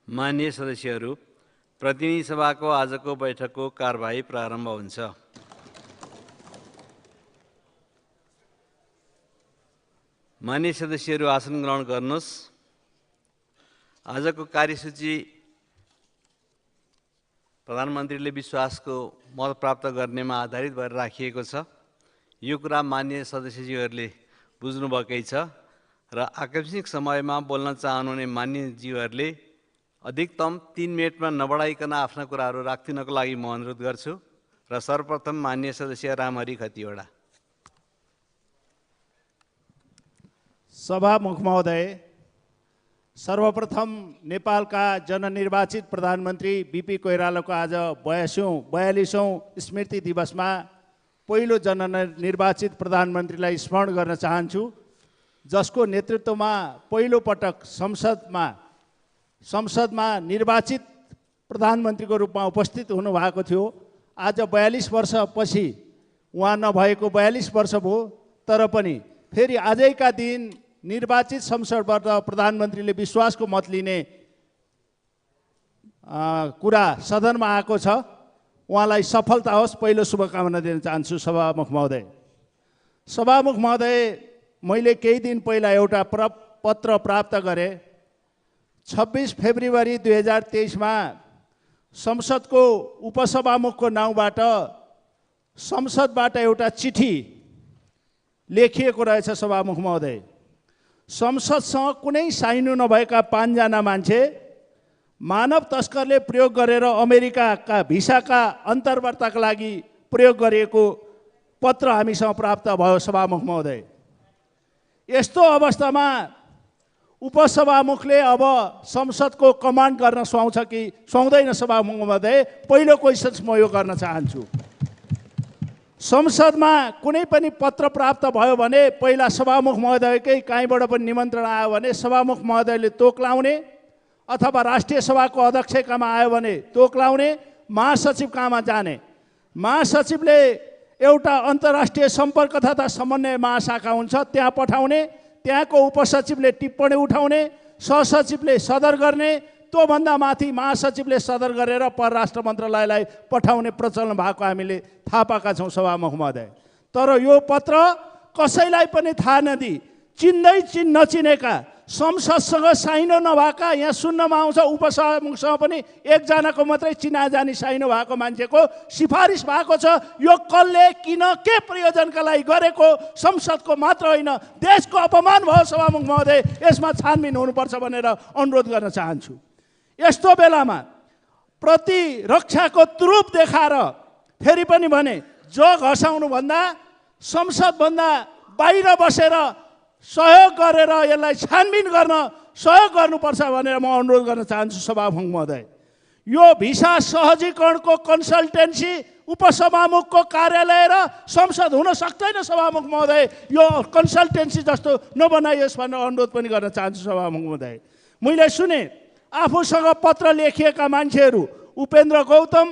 माननीय सदस्यहरू, प्रतिनिधि सभाको आजको बैठकको कारबाही प्रारम्भ हुन्छ। माननीय सदस्यहरू आसन ग्रहण गर्नुहोस्। आजको कार्यसूची प्रधानमन्त्रीले विश्वासको मत प्राप्त गर्नेमा आधारित भएर राखिएको छ। यो कुरा माननीय सदस्यज्यूहरूले बुझ्नुभएकै छ र आकस्मिक समयमा बोल्न चाहनुहुने मान्यज्यूहरूले अधिकतम 3 मिनटमा नबढाइकन आफ्ना कुराहरू राखिदिनको लागि म अनुरोध गर्छु। र सर्वप्रथम माननीय सदस्य रामहरि खतिवडा। सभामुख महोदय, सर्वप्रथम नेपालका जननिर्वाचित प्रधानमन्त्री बीपी कोइरालाको आज 42औं स्मृति दिवसमा पहिलो जननिर्वाचित प्रधानमन्त्रीलाई स्मरण गर्न चाहन्छु, जसको नेतृत्वमा पहिलो पटक संसदमा निर्वाचित प्रधानमन्त्रीको रूपमा उपस्थित हुनुभएको थियो। आज 42 वर्षपछि उहाँ नभएको 42 वर्ष भयो, तर पनि फेरि आजैका दिन निर्वाचित संसदबाट प्रधानमन्त्रीले विश्वासको मत लिने कुरा सदनमा आएको छ। उहाँलाई सफलता होस्, पहिलो शुभकामना दिन चाहन्छु। सभामुख महोदय, मैले केही दिन पहिला एउटा पत्र प्राप्त गरेँ। 26 फेब्रुअरी 2023 मा संसदको उपसभामुखको नाउँबाट संसदबाट एउटा चिठी लेखिएको रहेछ। सभामुख महोदय, संसदसँग कुनै साइनो नभएका 5 जना मान्छे मानव तस्करले प्रयोग गरेर अमेरिकाका भिसाका अन्तर्वार्ताका लागि प्रयोग गरिएको पत्र हामीसँग प्राप्त भयो। सभामुख महोदय, यस्तो अवस्थामा उपसभामुखले अब संसदको कमान्ड गर्न सुहाउँछ कि सुहाउँदैन? सभामुख महोदय, पहिलो क्वेसन म यो गर्न चाहन्छु। संसदमा कुनै पनि पत्र प्राप्त भयो भने पहिला सभामुख महोदयकै कहीँबाट पनि निमन्त्रण आयो भने सभामुख महोदयले तोक लाउने, अथवा राष्ट्रिय सभाको अध्यक्ष कहाँ आयो भने तोक लाउने, महासचिव कहाँमा जाने, महासचिवले एउटा अन्तर्राष्ट्रिय सम्पर्क तथा समन्वय महाशाखा हुन्छ त्यहाँ पठाउने, त्यहाँको उपसचिवले टिप्पणी उठाउने, सहसचिवले सदर गर्ने, त्योभन्दा माथि महासचिवले सदर गरेर परराष्ट्र मन्त्रालयलाई पठाउने प्रचलन भएको हामीले थाहा पाएका छौँ। सभामुख महोदय, तर यो पत्र कसैलाई पनि थाहा नदिई नचिनेका संसदसँग साइनो नभएका, यहाँ सुन्नमा आउँछ उपसभामुखसँग पनि एकजनाको मात्रै चिनाजानी साइनो भएको मान्छेको सिफारिस भएको छ। यो कसले किन के प्रयोजनका लागि गरेको संसदको मात्र होइन, देशको अपमान भयो। सभामुख महोदय, यसमा छानबिन हुनुपर्छ भनेर अनुरोध गर्न चाहन्छु। यस्तो बेलामा प्रतिरक्षाको तुरुप देखाएर फेरि पनि भने जग हँसाउनुभन्दा संसदभन्दा बाहिर बसेर सहयोग गरेर यसलाई छानबिन गर्न सहयोग गर्नुपर्छ भनेर म अनुरोध गर्न चाहन्छु। सभामुख महोदय, यो भिसा सहजीकरणको कन्सल्टेन्सी उपसभामुखको कार्यालय र संसद हुन सक्दैन। सभामुख महोदय, यो कन्सल्टेन्सी जस्तो नबनाइयोस् भनेर अनुरोध पनि गर्न चाहन्छु। सभामुख महोदय, मैले सुने आफूसँग पत्र लेखिएका मान्छेहरू उपेन्द्र गौतम,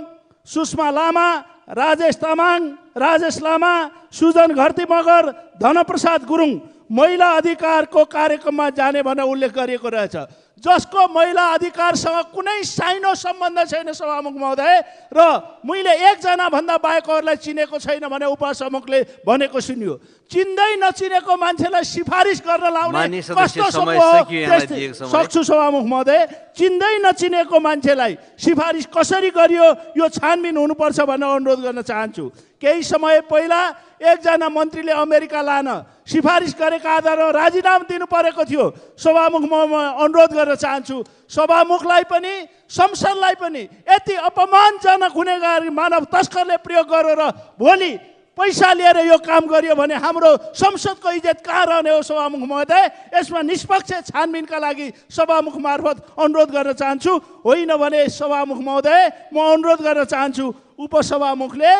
सुषमा लामा, राजेश तामाङ, राजेश लामा, सुजन घरती मगर, धनप्रसाद गुरुङ महिला अधिकारको कार्यक्रममा जाने भनेर उल्लेख गरिएको रहेछ, जसको महिला अधिकारसँग कुनै साइनो सम्बन्ध छैन। सभामुख महोदय, र मैले एकजना भन्दा बाहेकहरूलाई चिनेको छैन भने उपसभामुखले भनेको सुनियो। चिन्दै नचिनेको मान्छेलाई सिफारिस गर्न लाउने कस्तो सक्छु? सभामुख महोदय, चिन्दै नचिनेको मान्छेलाई सिफारिस कसरी गरियो यो छानबिन हुनुपर्छ भनेर अनुरोध गर्न चाहन्छु। केही समय पहिला एकजना मन्त्रीले अमेरिका लान सिफारिस गरेका आधारमा राजीनामा दिनु परेको थियो। सभामुख म अनुरोध गर्न चाहन्छु, सभामुखलाई पनि संसदलाई पनि यति अपमानजनक गुनेगारी मानव तस्करले प्रयोग गरेर भोलि पैसा लिएर यो काम गरियो भने हाम्रो संसदको इज्जत कहाँ रहने हो? सभामुख महोदय, यसमा निष्पक्ष छानबिनका लागि सभामुख मार्फत अनुरोध गर्न चाहन्छु। होइन भने सभामुख महोदय, म अनुरोध गर्न चाहन्छु उपसभामुखले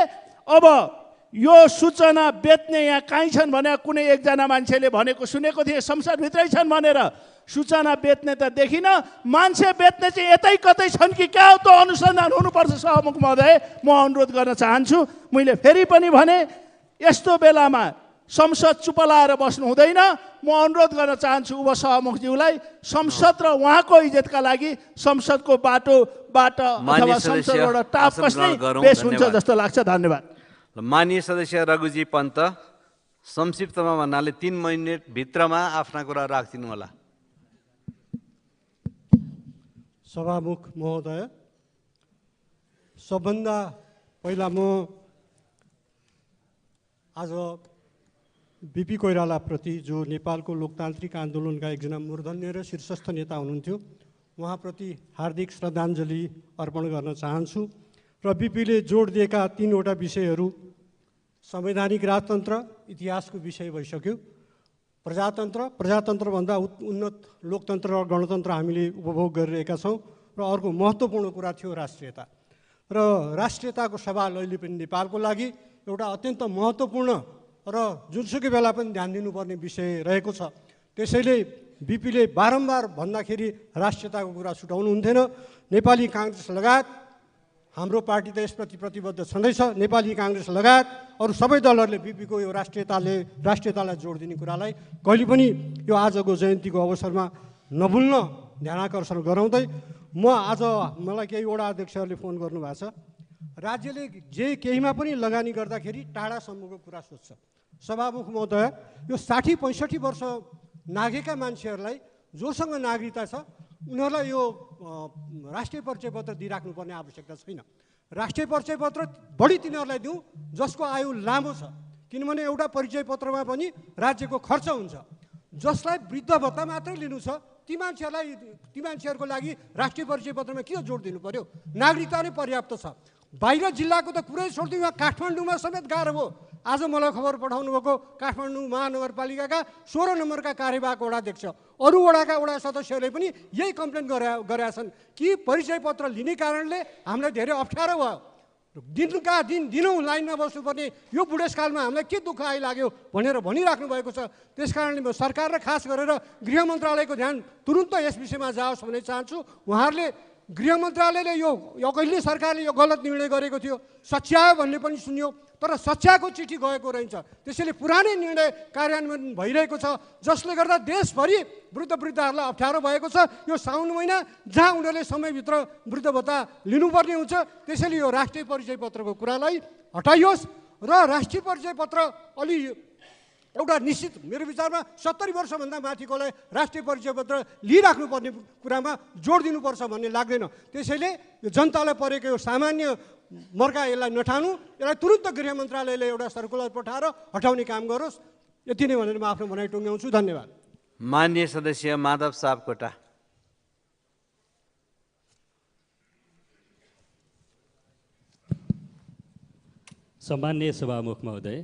अब यो सूचना बेच्ने यहाँ कहीँ छन् भने कुनै एकजना मान्छेले भनेको सुनेको थिएँ संसदभित्रै छन् भनेर। सूचना बेच्ने त देखिन, मान्छे बेच्ने चाहिँ यतै कतै छन् कि क्या हो? त्यो अनुसन्धान हुनुपर्छ। सभामुख महोदय, म अनुरोध गर्न चाहन्छु। मैले फेरि पनि भने यस्तो बेलामा संसद चुप लाएर बस्नु हुँदैन। म अनुरोध गर्न चाहन्छु उपसभामुखज्यूलाई संसद र उहाँको इज्जतका लागि संसदको बाटोबाट अथवा संसदबाट टाप कस्ने बेस हुन्छ जस्तो लाग्छ। धन्यवाद। माननीय सदस्य रघुजी पन्त, संक्षिप्तमा भन्नाले 3 मिनेट भित्रमा आफ्ना कुरा राखिदिनु होला। सभामुख महोदय, सबभन्दा पहिला म आज बिपी कोइरालाप्रति जो नेपालको लोकतान्त्रिक आन्दोलनका एकजना मूर्धन्य र शीर्षस्थ नेता हुनुहुन्थ्यो, उहाँप्रति हार्दिक श्रद्धाञ्जली अर्पण गर्न चाहन्छु। र बिपीले जोड दिएका 3वटा विषयहरू संवैधानिक राजतन्त्र, इतिहासको विषय भइसक्यो, प्रजातन्त्रभन्दा उन्नत लोकतन्त्र र गणतन्त्र हामीले उपभोग गरिरहेका छौँ। र अर्को महत्त्वपूर्ण कुरा थियो राष्ट्रियता। र राष्ट्रियताको सवाल अहिले पनि नेपालको लागि एउटा अत्यन्त महत्त्वपूर्ण र जुनसुकै बेला पनि ध्यान दिनुपर्ने विषय रहेको छ। त्यसैले बिपीले बारम्बार भन्दाखेरि राष्ट्रियताको कुरा छुटाउनु हुन्थेन। नेपाली काङ्ग्रेस लगायत हाम्रो पार्टी त यसप्रति प्रतिबद्ध छँदैछ। नेपाली काङ्ग्रेस लगायत अरू सबै दलहरूले बिपीको यो राष्ट्रियतालाई जोड दिने कुरालाई कहिले पनि यो आजको जयन्तीको अवसरमा नभुल्न ध्यानाकर्षण गराउँदै मलाई केही वडा अध्यक्षहरूले फोन गर्नुभएको छ। राज्यले केहीमा पनि लगानी गर्दाखेरि टाढासम्मको कुरा सोध्छ। सभामुख महोदय, यो 60-65 वर्ष नागेका मान्छेहरूलाई जोसँग नागरिकता छ उनीहरूलाई यो राष्ट्रिय परिचय पत्र दिइराख्नुपर्ने आवश्यकता छैन। राष्ट्रिय परिचय पत्र बढी तिनीहरूलाई दिउँ जसको आयु लामो छ, किनभने एउटा परिचय पत्रमा पनि राज्यको खर्च हुन्छ। जसलाई वृद्ध भत्ता मात्रै लिनु छ ती मान्छेहरूको लागि राष्ट्रिय परिचय पत्रमा किन जोड दिनु पर्यो? नागरिकता नै पर्याप्त छ। बाहिर जिल्लाको त कुरै छोडिदिउँ, यहाँ काठमाडौँमा समेत गाह्रो भयो। आज मलाई खबर पठाउनु भएको काठमाडौँ महानगरपालिकाका 16 नम्बरका कार्यवाहक वडाध्यक्ष, अरू वडाका वडा सदस्यहरूले पनि यही कम्प्लेन गरेका छन् कि परिचय पत्र लिने कारणले हामीलाई धेरै अप्ठ्यारो भयो। दिनका दिन दिनौँ लाइनमा बस्नुपर्ने यो बुढेसकालमा हामीलाई के दुःख आइलाग्यो भनेर भनिराख्नु भएको छ। त्यस कारणले म सरकार र खास गरेर गृह मन्त्रालयको ध्यान तुरुन्त यस विषयमा जाओस् भन्ने चाहन्छु। उहाँहरूले गृह मन्त्रालयले यो कहिले सरकारले यो गलत निर्णय गरेको थियो, सच्यायो भन्ने पनि सुन्यो, तर सच्याएको चिठी गएको रहन्छ। त्यसैले पुरानै निर्णय कार्यान्वयन भइरहेको छ, जसले गर्दा देशभरि वृद्धहरूलाई अप्ठ्यारो भएको छ। यो साउन महिना जहाँ उनीहरूले समयभित्र वृद्ध भत्ता लिनुपर्ने हुन्छ, त्यसैले यो राष्ट्रिय परिचय पत्रको कुरालाई हटाइयोस् र राष्ट्रिय परिचय पत्र अलि एउटा निश्चित, मेरो विचारमा 70 वर्षभन्दा माथिकोलाई राष्ट्रिय परिचय पत्र लिइराख्नुपर्ने कुरामा जोड दिनुपर्छ भन्ने लाग्दैन। त्यसैले यो जनतालाई परेको यो सामान्य मर्का यसलाई नठानु, यसलाई तुरुन्त गृह मन्त्रालयले एउटा सर्कुलर पठाएर हटाउने काम गरोस्। यति नै भनेर म आफ्नो भनाइ टुङ्ग्याउँछु। धन्यवाद। माननीय सदस्य माधव सापकोटा। सम्माननीय सभामुख महोदय,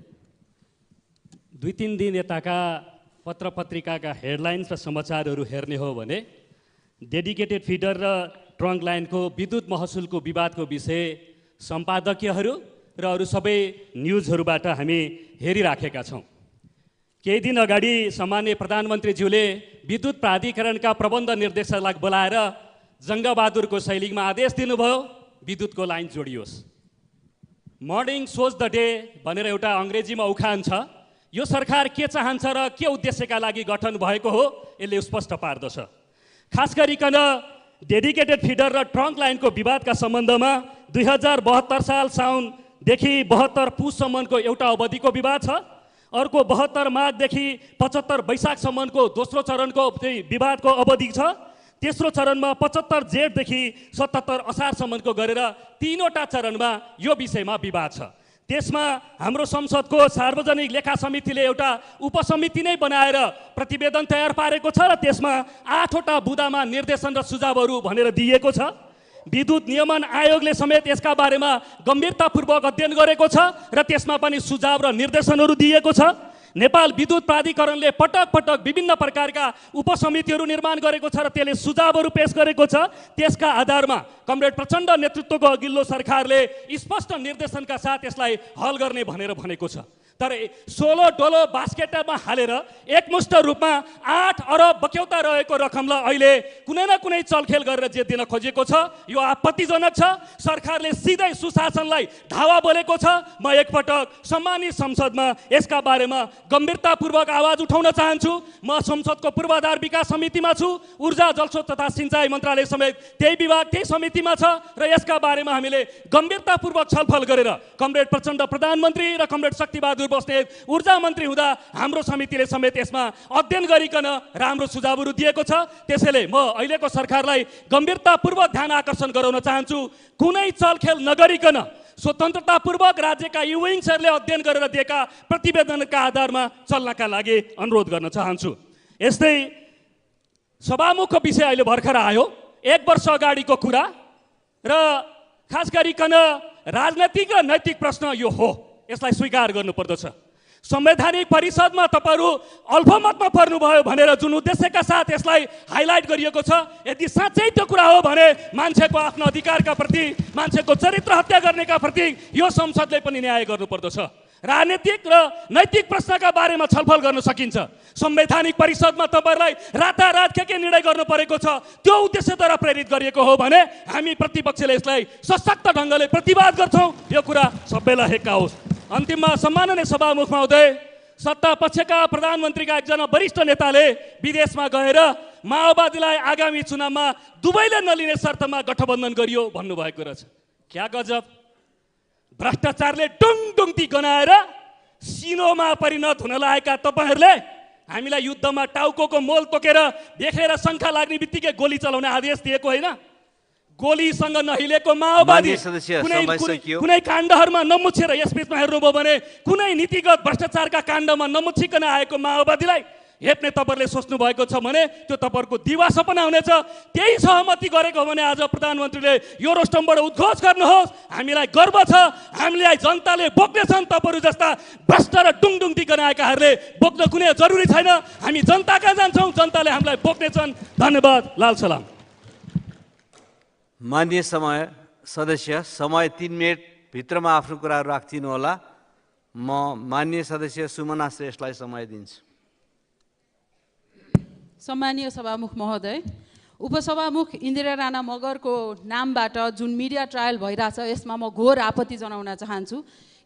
2-3 दिन यताका पत्र पत्रिकाका हेडलाइन्स र समाचारहरू हेर्ने हो भने डेडिकेटेड फिडर र ट्रङ्क लाइनको विद्युत महसुलको विवादको विषय सम्पादकीयहरू र अरू सबै न्युजहरूबाट हामी हेरिराखेका छौँ। केही दिन अगाडि सम्माननीय प्रधानमन्त्रीज्यूले विद्युत प्राधिकरणका प्रबन्ध निर्देशकलाई बोलाएर जङ्गबहादुरको शैलीमा आदेश दिनुभयो, विद्युतको लाइन जोडियोस्। मर्निङ सोज द डे भनेर एउटा अङ्ग्रेजीमा उखान छ। यो सरकार के चाहन्छ र के उद्देश्यका लागि गठन भएको हो यसले स्पष्ट पार्दछ। खास गरिकन डेडिकेटेड फिडर र ट्रङ्क लाइनको विवादका सम्बन्धमा 2072 साल साउनदेखि 72 पुससम्मको एउटा अवधिको विवाद छ। अर्को 72 माघदेखि 75 वैशाखसम्मको दोस्रो चरणको विवादको अवधि छ। तेस्रो चरणमा 75 जेठदेखि 77 असारसम्मको गरेर 3वटा चरणमा यो विषयमा विवाद छ। त्यसमा हाम्रो संसदको सार्वजनिक लेखा समितिले एउटा उपसमिति नै बनाएर प्रतिवेदन तयार पारेको छ र त्यसमा 8वटा बुँदामा निर्देशन र सुझावहरू भनेर दिएको छ। विद्युत नियमन आयोगले समेत यसका बारेमा गम्भीरतापूर्वक अध्ययन गरेको छ र त्यसमा पनि सुझाव र निर्देशनहरू दिएको छ। नेपाल विद्युत प्राधिकरणले पटक पटक विभिन्न प्रकारका उपसमितिहरू निर्माण गरेको छ र त्यसले सुझावहरू पेश गरेको छ। त्यसका आधारमा कमरेड प्रचण्ड नेतृत्वको अघिल्लो सरकारले स्पष्ट निर्देशनका साथ यसलाई हल गर्ने भनेर भनेको छ। तर 16 डोलो बास्केटमा हालेर एकमुष्ट रूपमा 8 अरब बक्यौता रहेको रकमलाई अहिले कुनै न कुनै चलखेल गरेर जे दिन खोजेको छ यो आपत्तिजनक छ। सरकारले सिधै सुशासनलाई धावा बोलेको छ। म एकपटक सम्मानित संसदमा यसका बारेमा गम्भीरतापूर्वक आवाज उठाउन चाहन्छु। म संसदको पूर्वाधार विकास समितिमा छु, ऊर्जा जलस्रोत तथा सिंचाई मन्त्रालय समेत त्यही विभाग त्यही समितिमा छ र यसका बारेमा हामीले गम्भीरतापूर्वक छलफल गरेर कमरेड प्रचण्ड प्रधानमन्त्री र कमरेड शक्तिबहादुर बस्नेत ऊर्जा मन्त्री हुँदा हाम्रो समितिले समेत यसमा अध्ययन गरिकन राम्रो सुझावहरू दिएको छ। त्यसैले म अहिलेको सरकारलाई गम्भीरतापूर्वक ध्यान आकर्षण गराउन चाहन्छु। कुनै चलखेल नगरिकन स्वतन्त्रतापूर्वक राज्यका युविङ्सहरूले अध्ययन गरेर दिएका प्रतिवेदनका आधारमा चल्नका लागि अनुरोध गर्न चाहन्छु। यस्तै सभामुखको विषय अहिले भर्खर आयो, 1 वर्ष अगाडिको कुरा र खास गरिकन राजनैतिक र नैतिक प्रश्न यो हो, यसलाई स्वीकार गर्नुपर्दछ। संवैधानिक परिषदमा तपाईँहरू अल्पमतमा पर्नुभयो भनेर जुन उद्देश्यका साथ यसलाई हाइलाइट गरिएको छ, यदि साँच्चै त्यो कुरा हो भने मान्छेको आफ्नो अधिकारका प्रति, मान्छेको चरित्र हत्या गर्नेका प्रति यो संसदले पनि न्याय गर्नुपर्दछ। राजनीतिक र नैतिक प्रश्नका बारेमा छलफल गर्न सकिन्छ। संवैधानिक परिषदमा तपाईँहरूलाई रातारात के निर्णय गर्नु परेको छ त्यो उद्देश्यद्वारा प्रेरित गरिएको हो भने हामी प्रतिपक्षले यसलाई सशक्त ढङ्गले प्रतिवाद गर्छौँ। यो कुरा सबैलाई हेक्का होस्। अन्तिममा सम्माननीय सभामुख महोदय, सत्ता पक्षका प्रधानमन्त्रीका एकजना वरिष्ठ नेताले विदेशमा गएर माओवादीलाई आगामी चुनावमा दुवैले नलिने शर्तमा गठबन्धन गरियो भन्नुभएको रहेछ। क्या गजब! भ्रष्टाचारले डुङडुङती गनाएर सिनोमा परिणत हुन लागेका तपाईँहरूले हामीलाई युद्धमा टाउको मोल तोकेर देखेर शङ्का लाग्ने बित्तिकै गोली चलाउने आदेश दिएको होइन। गोलीसँग नहिलेको माओवादी कुनै काण्डहरूमा नमुछेर यसबीचमा हेर्नुभयो भने कुनै नीतिगत भ्रष्टाचारका काण्डमा नमुछिकन आएको माओवादीलाई हेप्ने तपाईँहरूले सोच्नु भएको छ भने त्यो तपाईँहरूको दिवा सपना हुनेछ। त्यही सहमति गरेको हो भने आज प्रधानमन्त्रीले यो रोस्टमबाट उद्घोष गर्नुहोस्। हामीलाई गर्व छ, हामीलाई जनताले बोक्नेछन्। तपाईँहरू जस्ता भ्रष्ट र डुङडुङती गनाएकाहरूले बोक्न कुनै जरुरी छैन। हामी जनता कहाँ जान्छौँ, जनताले हामीलाई बोक्नेछन्। धन्यवाद। लाल सलाम। माननीय सदस्य, समय 3 मिनट भित्रमा आफ्नो कुराहरू राखिदिनु होला। म माननीय सदस्य सुमना श्रेष्ठलाई समय दिन्छु। सम्मानीय सभामुख महोदय, उपसभामुख इन्दिरा राणा मगरको नामबाट जुन मिडिया ट्रायल भइरहेछ यसमा म घोर आपत्ति जनाउन चाहन्छु।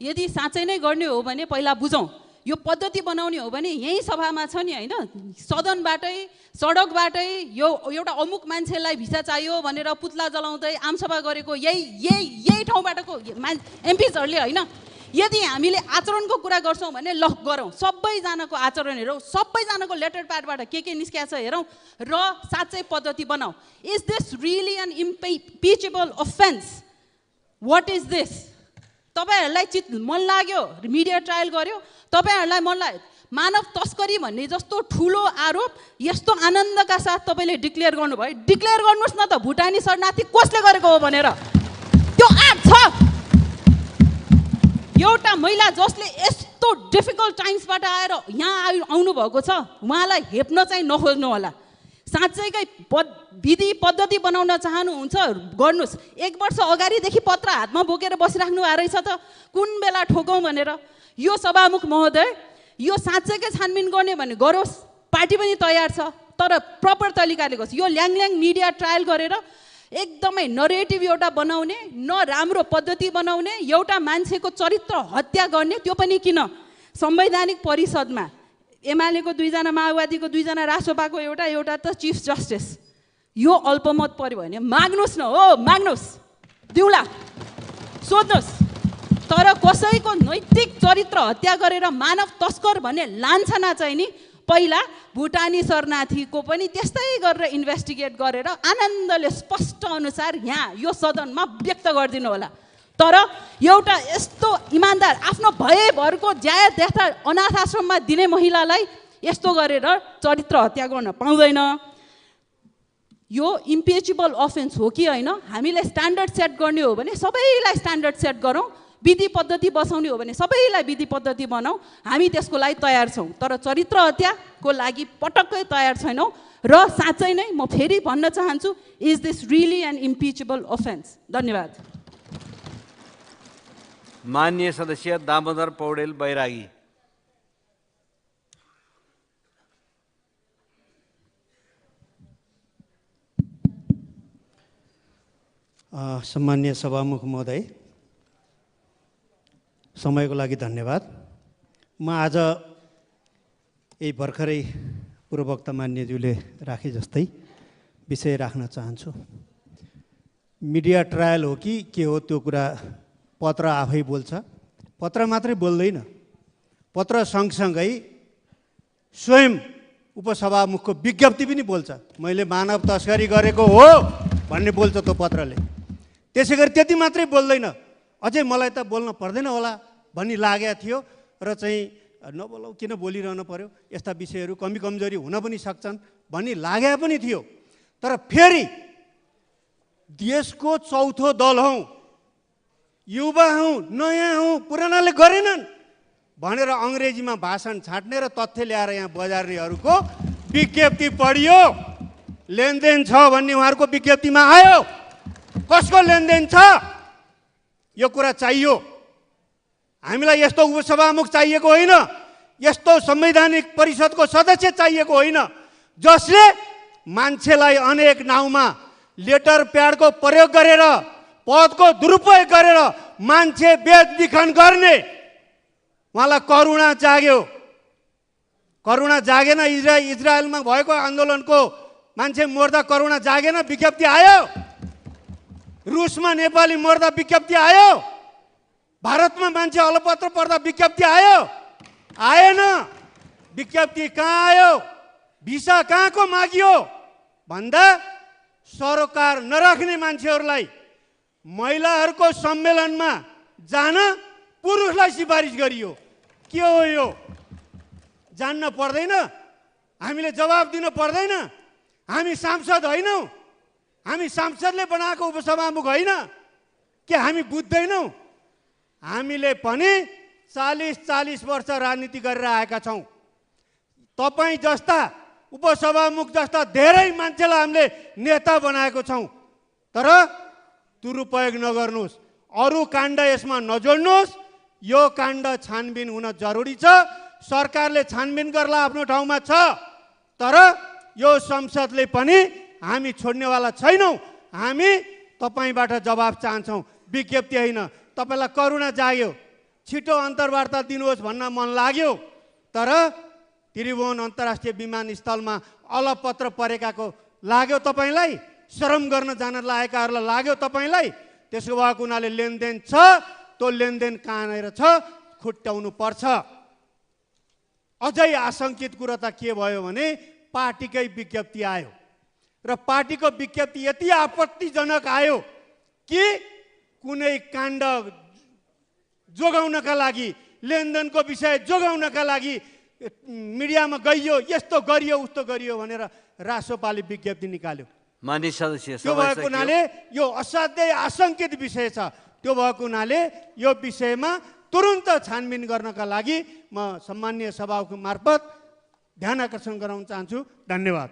यदि साँच्चै नै गर्ने हो भने पहिला बुझौँ। यो पद्धति बनाउने हो भने यही सभामा छ नि होइन, सदनबाटै सडकबाटै यो एउटा अमुक मान्छेलाई भिसा चाहियो भनेर पुतला जलाउँदै आमसभा गरेको यही ठाउँबाटको एमपिजहरूले होइन। यदि हामीले आचरणको कुरा गर्छौँ भने ल गरौँ, सबैजनाको आचरण हेरौँ, सबैजनाको लेटर प्याडबाट के निस्किया छ हेरौँ र साँच्चै पद्धति बनाऊ। Is this really an impeachable offence? What is this? तपाईँहरूलाई मन लाग्यो, मिडिया ट्रायल गर्यो, तपाईँहरूलाई मन लाग्यो, मानव तस्करी भन्ने जस्तो ठुलो आरोप यस्तो आनन्दका साथ तपाईँले डिक्लेयर गर्नुभयो। डिक्लेयर गर्नुहोस् न त भुटानी शरणार्थी कसले गरेको हो भनेर। त्यो एक्ट छ। एउटा महिला जसले यस्तो डिफिकल्ट टाइम्सबाट आएर यहाँ आउनुभएको छ उहाँलाई हेप्न चाहिँ नखोज्नु होला। साँच्चैकै विधि पद्धति बनाउन चाहनुहुन्छ गर्नुहोस्। 1 वर्ष अगाडिदेखि पत्र हातमा बोकेर बसिराख्नु भएको रहेछ त कुन बेला ठोकौँ भनेर। यो सभामुख महोदय, यो साँच्चैकै छानबिन गर्ने भने गरोस्, पार्टी पनि तयार छ, तर प्रपर तरिकाले गर्छ। यो ल्याङल्याङ मिडिया ट्रायल गरेर एकदमै नरेटिभ एउटा बनाउने, न राम्रो पद्धति बनाउने, एउटा मान्छेको चरित्र हत्या गर्ने, त्यो पनि किन संवैधानिक परिषदमा एमालेको 2 जना, माओवादीको 2 जना, रासोपाको एउटा त चिफ जस्टिस। यो अल्पमत पर्यो भने माग्नुहोस् न, हो माग्नुहोस्, दिउँला, सोध्नुहोस्। तर कसैको नैतिक चरित्र हत्या गरेर मानव तस्कर भन्ने लान्छना चाहिँ नि पहिला भुटानी शरणार्थीको पनि त्यस्तै गरेर इन्भेस्टिगेट गरेर आनन्दले स्पष्ट अनुसार यहाँ यो सदनमा व्यक्त गरिदिनु होला। तर एउटा यस्तो इमान्दार आफ्नो भएभरको ज्याया देख्दा अनाथ आश्रममा दिने महिलालाई यस्तो गरेर चरित्र हत्या गर्न पाउँदैन। यो इम्पिचेबल अफेन्स हो कि होइन? हामीले स्ट्यान्डर्ड सेट गर्ने हो भने सबैलाई स्ट्यान्डर्ड सेट गरौँ, विधि पद्धति बसाउने हो भने सबैलाई विधि पद्धति बनाऊ। हामी त्यसको लागि तयार छौँ, तर चरित्र हत्याको लागि पटक्कै तयार छैनौँ। र साँच्चै नै म फेरि भन्न चाहन्छु, is this really an impeachable offence? धन्यवाद। माननीय सदस्य दामोदर पौडेल बैरागी। सम्माननीय सभामुख महोदय, समयको लागि धन्यवाद। म आज यही भर्खरै पूर्ववक्ता मान्यज्यूले राखे जस्तै विषय राख्न चाहन्छु। मिडिया ट्रायल हो कि के हो त्यो कुरा पत्र आफै बोल्छ। पत्र मात्रै बोल्दैन, पत्र सँगसँगै स्वयं उपसभामुखको विज्ञप्ति पनि बोल्छ। मैले मानव तस्करी गरेको हो भन्ने बोल्छ त्यो पत्रले। त्यसै गरी त्यति मात्रै बोल्दैन, अझै मलाई त बोल्न पर्दैन होला भन्ने लागेको थियो र चाहिँ नबोलाउ, किन बोलिरहनु पर्यो, यस्ता विषयहरू कमी कमजोरी हुन पनि सक्छन् भन्ने लागेको पनि थियो। तर फेरि देशको चौथो दल हौँ, युवा हौँ, नयाँ हौँ, पुरानाले गरेनन् भनेर अङ्ग्रेजीमा भाषण छाट्ने र तथ्य ल्याएर यहाँ बजार्नेहरूको विज्ञप्ति पढियो। लेनदेन छ भन्ने उहाँहरूको विज्ञप्तिमा आयो। कसको लेनदेन छ यो कुरा चाहियो। हामीलाई यस्तो उपसभामुख चाहिएको होइन, यस्तो संवैधानिक परिषदको सदस्य चाहिएको होइन जसले मान्छेलाई अनेक नाउँमा लेटर प्याडको प्रयोग गरेर, पदको दुरुपयोग गरेर मान्छे बेचबिखन गर्ने। उहाँलाई करुणा जाग्यो। करुणा जागेन? इजरायलमा भएको आन्दोलनको मान्छे मर्दा करुणा जागेन? विज्ञप्ति आयो। रुसमा नेपाली मर्दा विज्ञप्ति आयो। भारतमा मान्छे अलपत्र पर्दा विज्ञप्ति आयो? आएन। विज्ञप्ति कहाँ आयो? भिसा कहाँको मागियो भन्दा सरकार नराख्ने मान्छेहरूलाई महिलाहरूको सम्मेलनमा जान पुरुषलाई सिफारिस गरियो। के हो यो? जान्न पर्दैन? हामीले जवाब दिन पर्दैन? हामी सांसद होइनौँ? हामी सांसदले बनाएको उपसभामुख होइन के? हामी बुझ्दैनौँ? हामीले पनि 40 वर्ष राजनीति गरेर आएका छौँ। तपाईँ जस्ता उपसभामुख जस्ता धेरै मान्छेलाई हामीले नेता बनाएको छौँ। तर दुरुपयोग नगर्नुहोस्, अरू काण्ड यसमा नजोड्नुहोस्। यो काण्ड छानबिन हुन जरुरी छ। सरकारले छानबिन गर्ला आफ्नो ठाउँमा छ, तर यो संसदले पनि हामी छोड्नेवाला छैनौँ। हामी तपाईँबाट जवाब चाहन्छौँ, विज्ञप्ति होइन। तपाईँलाई करुणा जाग्यो, छिटो अन्तर्वार्ता दिनुहोस् भन्न मन लाग्यो, तर त्रिभुवन अन्तर्राष्ट्रिय विमानस्थलमा अलपत्र परेकाको लाग्यो तपाईँलाई? श्रम गर्न जान लागेकाहरूलाई लाग्यो तपाईँलाई? त्यसो भएको हुनाले लेनदेन छ, त्यो लेनदेन कहाँनिर छ खुट्याउनु पर्छ। अझै आशंकित कुरा त के भयो भने पार्टीकै विज्ञप्ति आयो र पार्टीको विज्ञप्ति यति आपत्तिजनक आयो कि कुनै काण्ड जोगाउनका लागि, लेनदेनको विषय जोगाउनका लागि मिडियामा गइयो, यस्तो गरियो उस्तो गरियो भनेर रासोपाले विज्ञप्ति निकाल्यो। माननीय सदस्य, त्यो भएको हुनाले यो असाध्यै आशंकित विषय छ। त्यो भएको हुनाले यो विषयमा तुरुन्त छानबिन गर्नका लागि म सम्माननीय सभाको मार्फत ध्यान आकर्षण गराउन चाहन्छु। धन्यवाद।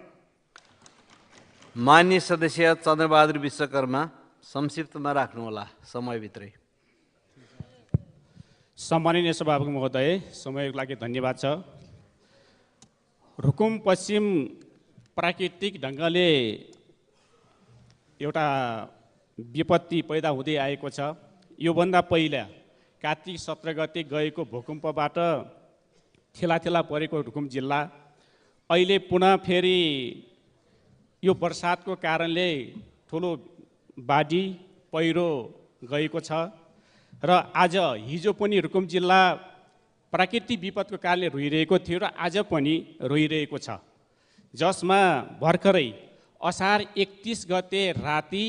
माननीय सदस्य चन्द्रबहादुर विश्वकर्मा, संक्षिप्तमा राख्नुहोला, समयभित्रै। सम्माननीय सभामुख महोदय, समयको लागि धन्यवाद छ। रुकुम पश्चिम प्राकृतिक ढङ्गले एउटा विपत्ति पैदा हुँदै आएको छ। योभन्दा पहिला कार्तिक 17 गते गएको भूकम्पबाट थेला परेको रुकुम जिल्ला अहिले पुनः फेरि यो बर्सातको कारणले ठुलो बाढी पहिरो गएको छ र आज हिजो पनि रुकुम जिल्ला प्राकृतिक विपदको कारणले रोइरहेको थियो र आज पनि रोइरहेको छ, जसमा भर्खरै असार 31 गते राति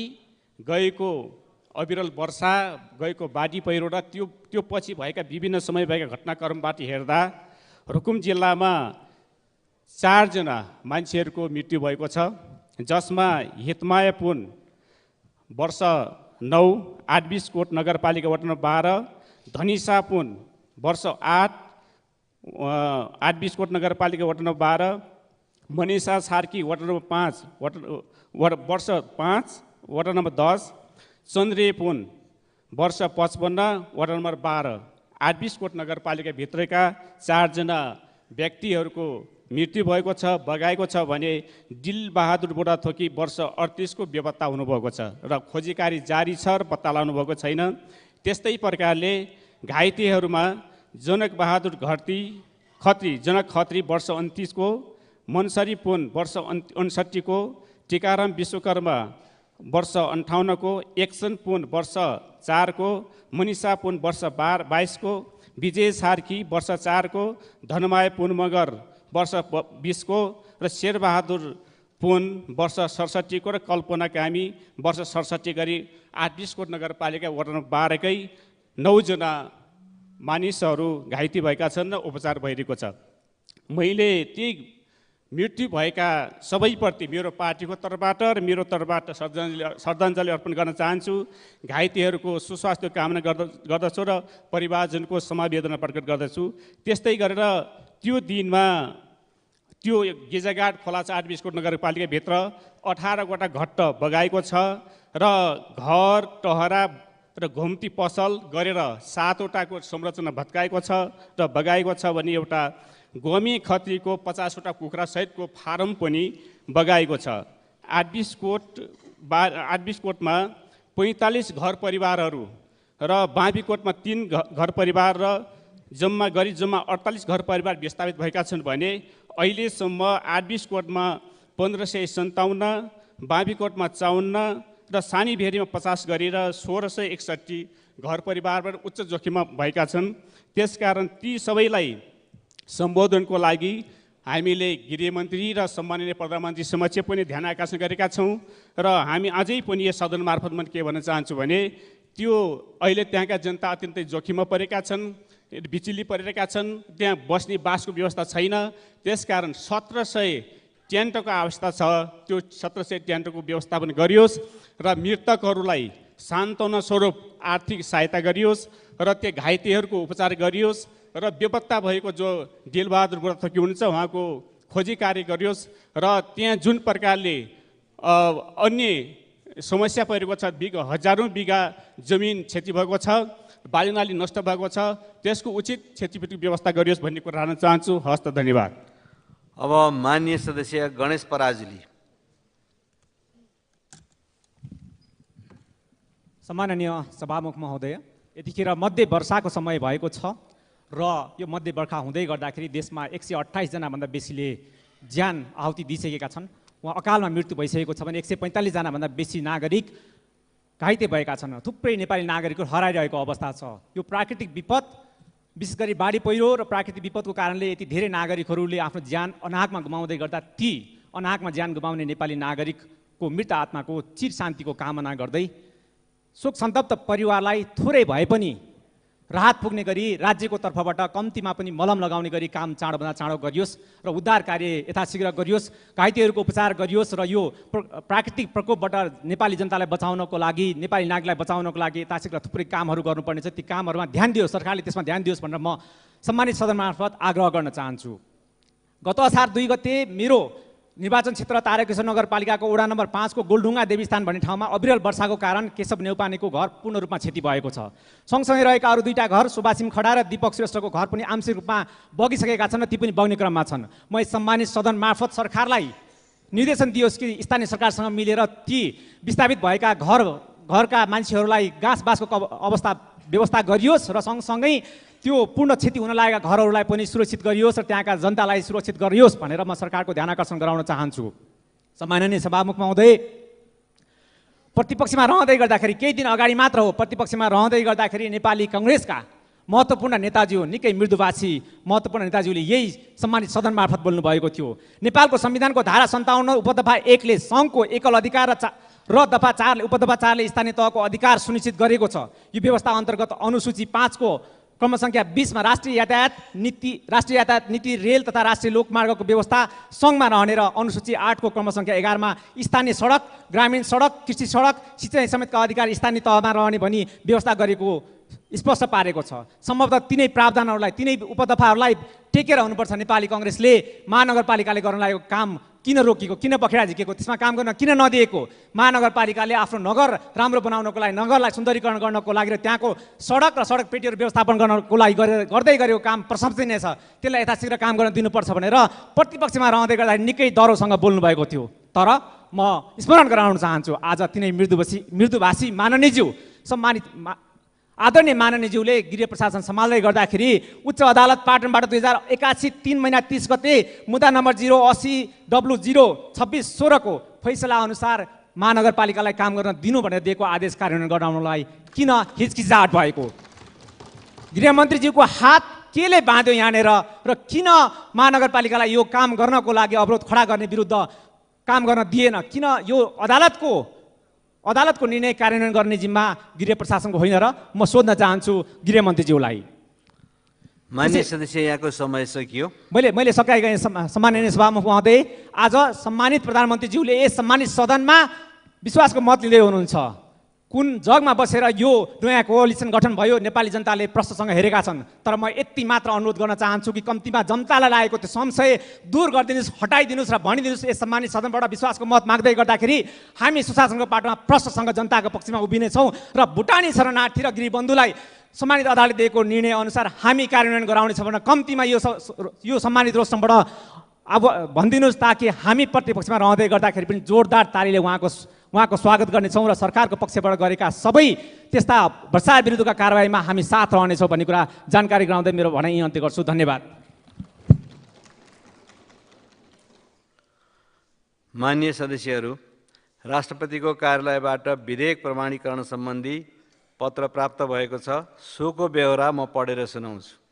गएको अविरल वर्षा, गएको बाढी पहिरो र त्यो पछि भएका विभिन्न समय भएका घटनाक्रमबाट हेर्दा रुकुम जिल्लामा 4 जना मान्छेहरूको मृत्यु भएको छ, जसमा हितमाया पुन वर्ष 9 820 नगरपालिका वडा नम्बर 12, धनिसा पुन वर्ष 8 820 नगरपालिका वडा नम्बर 12, मनिषा सार्की वडा नम्बर 5 वर्ष 5 वडा नम्बर 10, चन्द्रे पुन वर्ष 55 वडा नम्बर 12, 820 नगरपालिका भित्रका 4 जना व्यक्तिहरूको मृत्यु भएको छ, बगाएको छ भने दिलबहादुर बुढाथोकी वर्ष 38 को बेपत्ता हुनुभएको छ र खोजी कार्य जारी छ र पत्ता लगाउनु भएको छैन। त्यस्तै प्रकारले घाइतेहरूमा जनक खत्री वर्ष 29 को, मनसरी पुन वर्ष 59 को, टिकाराम विश्वकर्मा वर्ष 58 को, एक्सन पुन वर्ष 4 को, मनिषा पुन वर्ष 22 को, विजय सार्की वर्ष 4 को, धनमाय पुन मगर वर्ष 20 को र शेरबहादुर पुन वर्ष 67 को र कल्पना कामी वर्ष 67 गरी 28 कोट नगरपालिका वडा नम्बर 12 कै 9 जना मानिसहरू घाइते भएका छन् र उपचार भइरहेको छ। मैले ती मृत्यु भएका सबैप्रति मेरो पार्टीको तर्फबाट र मेरो तर्फबाट श्रद्धाञ्जली अर्पण गर्न चाहन्छु। घाइतेहरूको सुस्वास्थ्य कामना गर्दछु र परिवारजनको समवेदना प्रकट गर्दछु। त्यस्तै गरेर त्यो दिनमा त्यो गेजाघाट खोला 28 कोट नगरपालिकाभित्र 18 वटा घट्ट बगाएको छ र घर टहरा र घुम्ती पसल गरेर 7 वटाको संरचना भत्काएको छ र बगाएको छ भने एउटा गोमी खत्रीको 50 वटा कुखुरा सहितको फारम पनि बगाएको छ। 28 कोटमा 45 घर परिवारहरू र बाँबीकोटमा 3 घर परिवार र जम्मा 48 घर परिवार विस्थापित भएका छन् भने अहिलेसम्म 28 कोटमा 1557, बाँबीकोटमा 54 र सानीभेरीमा 50 गरेर 1661 घर परिवारबाट उच्च जोखिममा भएका छन्। त्यसकारण ती सबैलाई सम्बोधनको लागि हामीले गृहमन्त्री र सम्माननीय प्रधानमन्त्री समक्ष पनि ध्यान आकर्षण गरेका छौँ र हामी अझै पनि यो सदन मार्फत म के भन्न चाहन्छु भने त्यो अहिले त्यहाँका जनता अत्यन्तै जोखिममा परेका छन्, बिचुली परिरहेका छन्, त्यहाँ बस्ने बासको व्यवस्था छैन। त्यसकारण 1700 टेन्टको आवश्यकता छ। त्यो 1700 टेन्टको व्यवस्थापन गरियोस् र मृतकहरूलाई सान्त्वना स्वरूप आर्थिक सहायता गरियोस् र त्यो घाइतेहरूको उपचार गरियोस् र बेपत्ता भएको जो दिलबहादुर बुढाथोकी हुनुहुन्छ उहाँको खोजी कार्य गरियोस् र त्यहाँ जुन प्रकारले अन्य समस्या परेको छ, हजारौँ बिघा जमिन क्षति भएको छ, बालीनाली नष्ट भएको छ, त्यसको उचित क्षतिपूर्तिको व्यवस्था गरियोस् भन्ने कुरा राख्न चाहन्छु। हस्त, धन्यवाद। अब माननीय सदस्य गणेश पराजुली। सम्माननीय सभामुख महोदय, यतिखेर मध्य वर्षाको समय भएको छ र यो मध्य वर्षा हुँदै गर्दाखेरि देशमा 128 जनाभन्दा बेसीले ज्यान आहुति दिइसकेका छन्। उहाँ अकालमा मृत्यु भइसकेको छ भने 145 जनाभन्दा बेसी नागरिक घाइते भएका छन्। थुप्रै नेपाली नागरिकहरू हराइरहेको अवस्था छ। यो प्राकृतिक विपद, विशेष गरी बाढी पहिरो र प्राकृतिक विपदको कारणले यति धेरै नागरिकहरूले आफ्नो ज्यान अनाहकमा गुमाउँदै गर्दा ती अनाहकमा ज्यान गुमाउने नेपाली नागरिकको मृत आत्माको चिर शान्तिको कामना गर्दै शोक सन्तप्त परिवारलाई थोरै भए पनि राहत पुग्ने गरी राज्यको तर्फबाट कम्तीमा पनि मलम लगाउने गरी काम चाँडोभन्दा चाँडो गरियोस् र उद्धार कार्य यथाशीघ्र गरियोस्, घाइतेहरूको उपचार गरियोस् र यो प्राकृतिक प्रकोपबाट नेपाली जनतालाई बचाउनको लागि, नेपाली नागरिकलाई बचाउनको लागि यथाशीघ्र थुप्रै कामहरू गर्नुपर्ने छ। ती कामहरूमा ध्यान दियोस्, सरकारले त्यसमा ध्यान दियोस् भनेर म सम्मानित सदन मार्फत आग्रह गर्न चाहन्छु। गत असार 2 गते मेरो निर्वाचन क्षेत्र तारकेश्वर नगरपालिकाको वडा नम्बर 5 को गोलढुङ्गा देवीस्थान भन्ने ठाउँमा अविरल वर्षाको कारण केशव नेउपानेको घर पूर्ण रूपमा क्षति भएको छ। सँगसँगै रहेका अरू 2टा घर सुभाषिम खडा र दीपक श्रेष्ठको घर पनि आंशिक रूपमा बगिसकेका छन् र ती पनि बग्ने क्रममा छन्। म सम्मानित सदन मार्फत सरकारलाई निर्देशन दियोस् कि स्थानीय सरकारसँग मिलेर ती विस्थापित भएका घरका मान्छेहरूलाई घाँस बाँसको व्यवस्था गरियोस् र सँगसँगै त्यो पूर्ण क्षति हुन लागेका घरहरूलाई पनि सुरक्षित गरियोस् र त्यहाँका जनतालाई सुरक्षित गरियोस् भनेर म सरकारको ध्यान आकर्षण गराउन चाहन्छु। सम्माननीय सभामुख महोदय, प्रतिपक्षमा रहँदै गर्दाखेरि केही दिन अगाडि मात्र हो, प्रतिपक्षमा रहँदै गर्दाखेरि नेपाली कांग्रेसका महत्त्वपूर्ण नेताज्यू, निकै मृदुभाषी महत्त्वपूर्ण नेताज्यूले यही सम्मानित सदन मार्फत बोल्नुभएको थियो। नेपालको संविधानको धारा 57 उपदफा 1 ले सङ्घको एकल अधिकार र दफा 4 उपदफा 4 ले स्थानीय तहको अधिकार सुनिश्चित गरेको छ। यो व्यवस्था अन्तर्गत अनुसूची 5 को क्रम संख्या 20 मा राष्ट्रिय यातायात नीति रेल तथा राष्ट्रिय लोकमार्गको व्यवस्था सङ्घमा रहने र अनुसूची 8 को क्रम संख्या 11 मा स्थानीय सडक, ग्रामीण सडक, कृषि सडक, सिँचाइ समेतका अधिकार स्थानीय तहमा रहने भनी व्यवस्था गरेको स्पष्ट पारेको छ। सम्भवतः तिनै प्रावधानहरूलाई तिनै उपदफाहरूलाई टेकेर हुनुपर्छ नेपाली कङ्ग्रेसले महानगरपालिकाले गर्न लागेको काम किन रोकेको, किन बखेडा झिकेको, त्यसमा काम गर्न किन नदिएको। महानगरपालिकाले आफ्नो नगर राम्रो बनाउनको लागि, नगरलाई सुन्दरीकरण गर्नको लागि र त्यहाँको सडक र सडक पेटीहरू व्यवस्थापन गर्नको लागि गर्दै गरेको काम प्रशंसनीय छ। त्यसलाई यथाशीघ्र काम गर्न दिनुपर्छ भनेर प्रतिपक्षमा रहँदै गर्दा निकै दह्रोसँग बोल्नुभएको थियो। तर म स्मरण गराउन चाहन्छु, आज तिनै मृदुभाषी माननीयज्यू, सम्मानित आदरणीय माननीयज्यूले गृह प्रशासन सम्हाल्दै गर्दाखेरि उच्च अदालत पाटनबाट 2081 3 महिना 30 गते मुद्दा नम्बर 080W02616 को फैसला अनुसार महानगरपालिकालाई काम गर्न दिनु भनेर दिएको आदेश कार्यान्वयन गराउनलाई किन हिचकिचाहट भएको? गृहमन्त्रीज्यूको हात केले बाँध्यो यहाँनिर र किन महानगरपालिकालाई यो काम गर्नको लागि अवरोध खडा गर्ने विरुद्ध काम गर्न दिएन? किन यो अदालतको निर्णय कार्यान्वयन गर्ने जिम्मा गृह प्रशासनको होइन र म सोध्न चाहन्छु गृहमन्त्रीज्यूलाई। मान्य सदस्य, यहाँको समय सकियो। मैले सकाइ गएँ। सम्माननीय सभामुख महोदय, आज सम्मानित प्रधानमन्त्रीज्यूले यस सम्मानित सदनमा विश्वासको मत लिँदै हुनुहुन्छ। कुन जगमा बसेर यो नयाँ कोअलिसन गठन भयो नेपाली जनताले प्रश्नसँग हेरेका छन्। तर म यति मात्र अनुरोध गर्न चाहन्छु कि कम्तीमा जनतालाई लागेको त्यो संशय दूर गरिदिनुहोस्, हटाइदिनुहोस् र भनिदिनुहोस् यस सम्मानित सदनबाट विश्वासको मत माग्दै गर्दाखेरि हामी सुशासनको पाटोमा प्रश्नसँग जनताको पक्षमा उभिनेछौँ र भुटानी शरणार्थी र गृहबन्धुलाई सम्मानित अदालतले दिएको निर्णय अनुसार हामी कार्यान्वयन गराउनेछौँ भनेर कम्तीमा यो सम्मानित रोस्टमबाट अब भनिदिनुहोस्, ताकि हामी प्रतिपक्षमा रहँदै गर्दाखेरि पनि जोरदार तालीले उहाँको स्वागत गर्नेछौँ र सरकारको पक्षबाट गरेका सबै त्यस्ता भ्रष्टाचार विरुद्धका कारबाहीमा हामी साथ रहनेछौँ भन्ने कुरा जानकारी गराउँदै मेरो भनाइ यहीँ अन्त्य गर्छु। धन्यवाद। मान्य सदस्यहरू, राष्ट्रपतिको कार्यालयबाट विधेयक प्रमाणीकरण सम्बन्धी पत्र प्राप्त भएको छ। सोको बेहोरा म पढेर सुनाउँछु।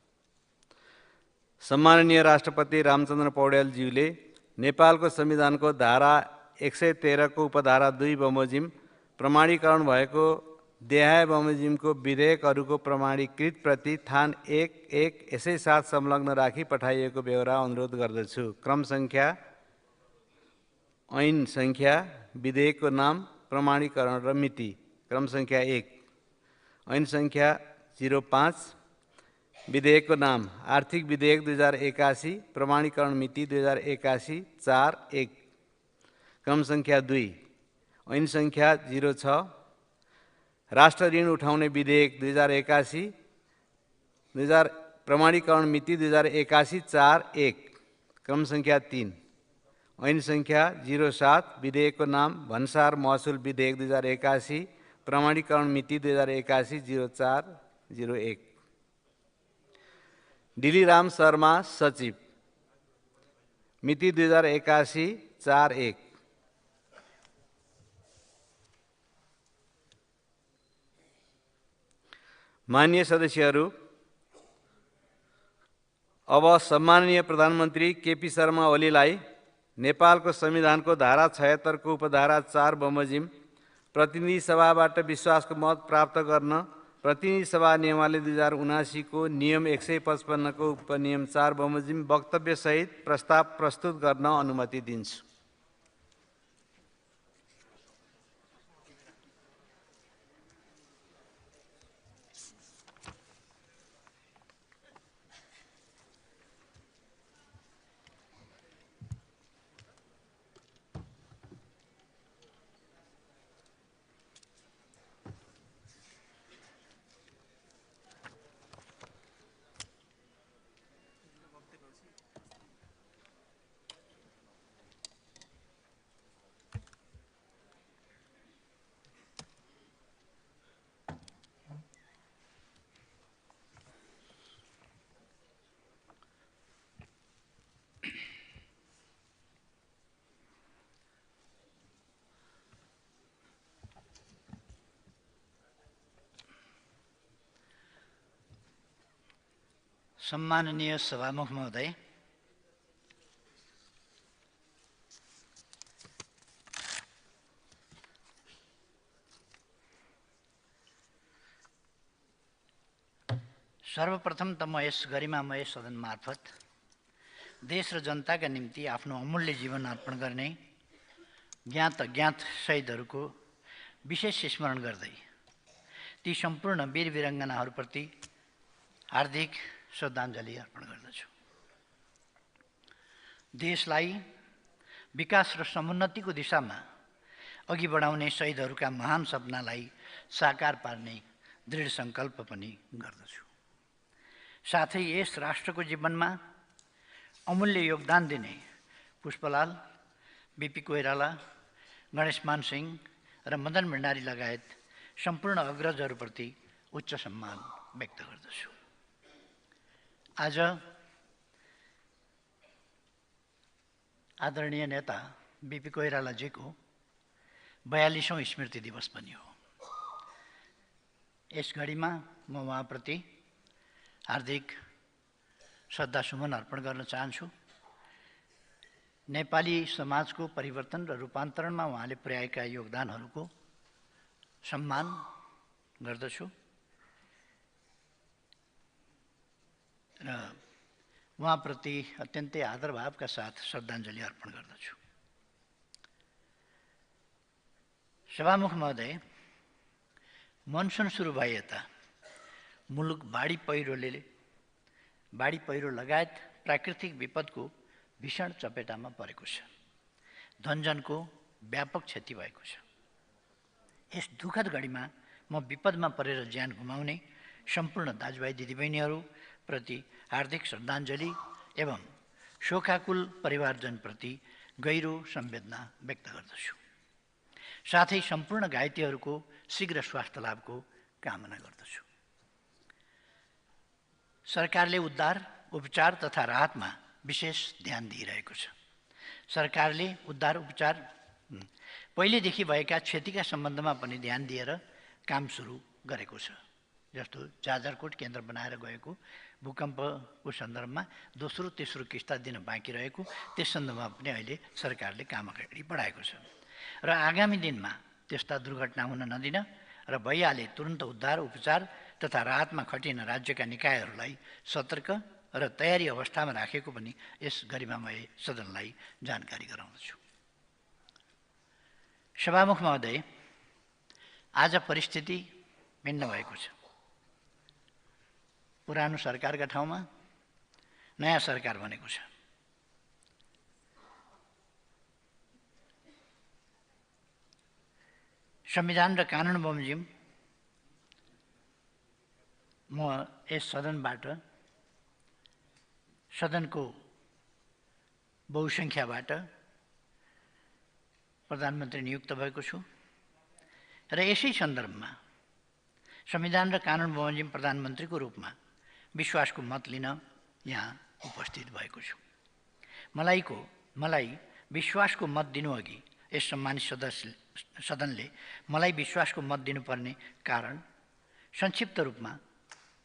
सम्माननीय राष्ट्रपति रामचन्द्र पौड्यालज्यूले नेपालको संविधानको धारा 113 को उपधारा 2 बमोजिम प्रमाणीकरण भएको देहाय बमोजिमको विधेयकहरूको प्रमाणीकृत प्रति थान 1 यसै साथ संलग्न राखी पठाइएको बेहोरा अनुरोध गर्दछु। क्रम सङ्ख्या, ऐन सङ्ख्या, विधेयकको नाम, प्रमाणीकरण र मिति। क्रम सङ्ख्या 1, ऐन सङ्ख्या 05, विधेयकको नाम आर्थिक विधेयक 2081, प्रमाणीकरण मिति 2081-4-1। क्रम सङ्ख्या 2, ऐन सङ्ख्या 06, राष्ट्र ऋण उठाउने विधेयक 2081, प्रमाणीकरण मिति 2081-4-1। क्रम सङ्ख्या 3, ऐन सङ्ख्या 07, विधेयकको नाम भन्सार महसुल विधेयक 2081, प्रमाणीकरण मिति 2081-04-01। डिलीराम शर्मा सचिव, मिति 2081-4-1। मान्य सदस्यहरू, अब सम्माननीय प्रधानमन्त्री केपी शर्मा ओलीलाई नेपालको संविधानको धारा 76 को उपधारा 4 बमोजिम प्रतिनिधि सभाबाट विश्वासको मत प्राप्त गर्न प्रतिनिधि सभा नियमावली 2079 को नियम 155 को उपनियम 4 बमोजिम वक्तव्यसहित प्रस्ताव प्रस्तुत गर्न अनुमति दिन्छु। सम्माननीय सभामुख महोदय, सर्वप्रथम त म यस गरिमामय सदन मार्फत देश र जनताका निम्ति आफ्नो अमूल्य जीवन अर्पण गर्ने ज्ञात अज्ञात शहीदहरूको विशेष स्मरण गर्दै ती सम्पूर्ण वीर वीराङ्गनाहरूप्रति हार्दिक श्रद्धाञ्जली अर्पण गर्दछु। देशलाई विकास र समुन्नतिको दिशामा अघि बढाउने शहीदहरूका महान सपनालाई साकार पार्ने दृढ सङ्कल्प पनि गर्दछु। साथै यस राष्ट्रको जीवनमा अमूल्य योगदान दिने पुष्पलाल, बिपी कोइराला, गणेशमान सिंह र मदन भण्डारी लगायत सम्पूर्ण अग्रजहरूप्रति उच्च सम्मान व्यक्त गर्दछु। आज आदरणीय नेता बिपी कोइरालाजीको 42औं स्मृति दिवस पनि हो। यस घडीमा म उहाँप्रति हार्दिक श्रद्धासुमन अर्पण गर्न चाहन्छु। नेपाली समाजको परिवर्तन र रूपान्तरणमा उहाँले पुर्याएका योगदानहरूको सम्मान गर्दछु र उहाँप्रति अत्यन्तै आदरभावका साथ श्रद्धाञ्जली अर्पण गर्दछु। सभामुख महोदय, मनसुन सुरु भए यता मुलुक बाढी पहिरो लगायत प्राकृतिक विपदको भीषण चपेटामा परेको छ। धनजनको व्यापक क्षति भएको छ। यस दुःखद घडीमा म विपदमा परेर ज्यान गुमाउने सम्पूर्ण दाजुभाइ दिदीबहिनीहरूप्रति हार्दिक श्रद्धाञ्जली एवं शोकाकुल परिवारजनप्रति गहिरो संवेदना व्यक्त गर्दछु। साथै सम्पूर्ण घाइतेहरूको शीघ्र स्वास्थ्य लाभको कामना गर्दछु। सरकारले उद्धार, उपचार तथा राहतमा विशेष ध्यान दिइरहेको छ। सरकारले उद्धार उपचार पहिलेदेखि भएका क्षतिका सम्बन्धमा पनि ध्यान दिएर काम सुरु गरेको छ। जस्तो जाजरकोट केन्द्र बनाएर गएको भूकम्पको सन्दर्भमा दोस्रो तेस्रो किस्ता दिन बाँकी रहेको, त्यस सन्दर्भमा पनि अहिले सरकारले काम अगाडि बढाएको छ र आगामी दिनमा त्यस्ता दुर्घटना हुन नदिन र भइहाले तुरन्त उद्धार उपचार तथा राहतमा खटिन राज्यका निकायहरूलाई सतर्क र तयारी अवस्थामा राखेको पनि यस गरिमामय सदनलाई जानकारी गराउँदछु। सभामुख महोदय, आज परिस्थिति भिन्न भएको छ। पुरानो सरकारका ठाउँमा नयाँ सरकार बनेको छ। संविधान र कानुन बमोजिम म यस सदनबाट सदनको बहुसङ्ख्याबाट प्रधानमन्त्री नियुक्त भएको छु र यसै सन्दर्भमा संविधान र कानुन बमोजिम प्रधानमन्त्रीको रूपमा विश्वासको मत लिन यहाँ उपस्थित भएको छु। मलाई विश्वासको मत दिनुअघि यस सम्मानित सदनले मलाई विश्वासको मत दिनुपर्ने कारण संक्षिप्त रूपमा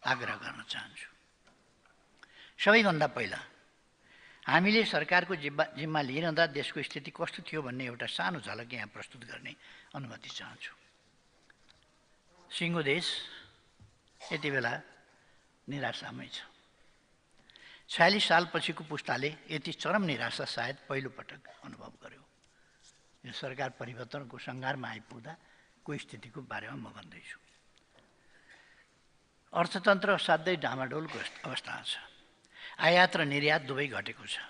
आग्रह गर्न चाहन्छु। सबैभन्दा पहिला हामीले सरकारको जिम्मा लिइरहँदा देशको स्थिति कस्तो थियो भन्ने एउटा सानो झलक यहाँ प्रस्तुत गर्ने अनुमति चाहन्छु। सिङ्गो देश यति बेला निराशामै छ। 46 सालपछिको पुस्ताले यति चरम निराशा सायद पहिलोपटक अनुभव गर्यो। यो सरकार परिवर्तनको सङ्घारमा आइपुग्दा को स्थितिको बारेमा म भन्दैछु। अर्थतन्त्र असाध्यै डामाडोलको अवस्थामा छ। आयात र निर्यात दुवै घटेको छ।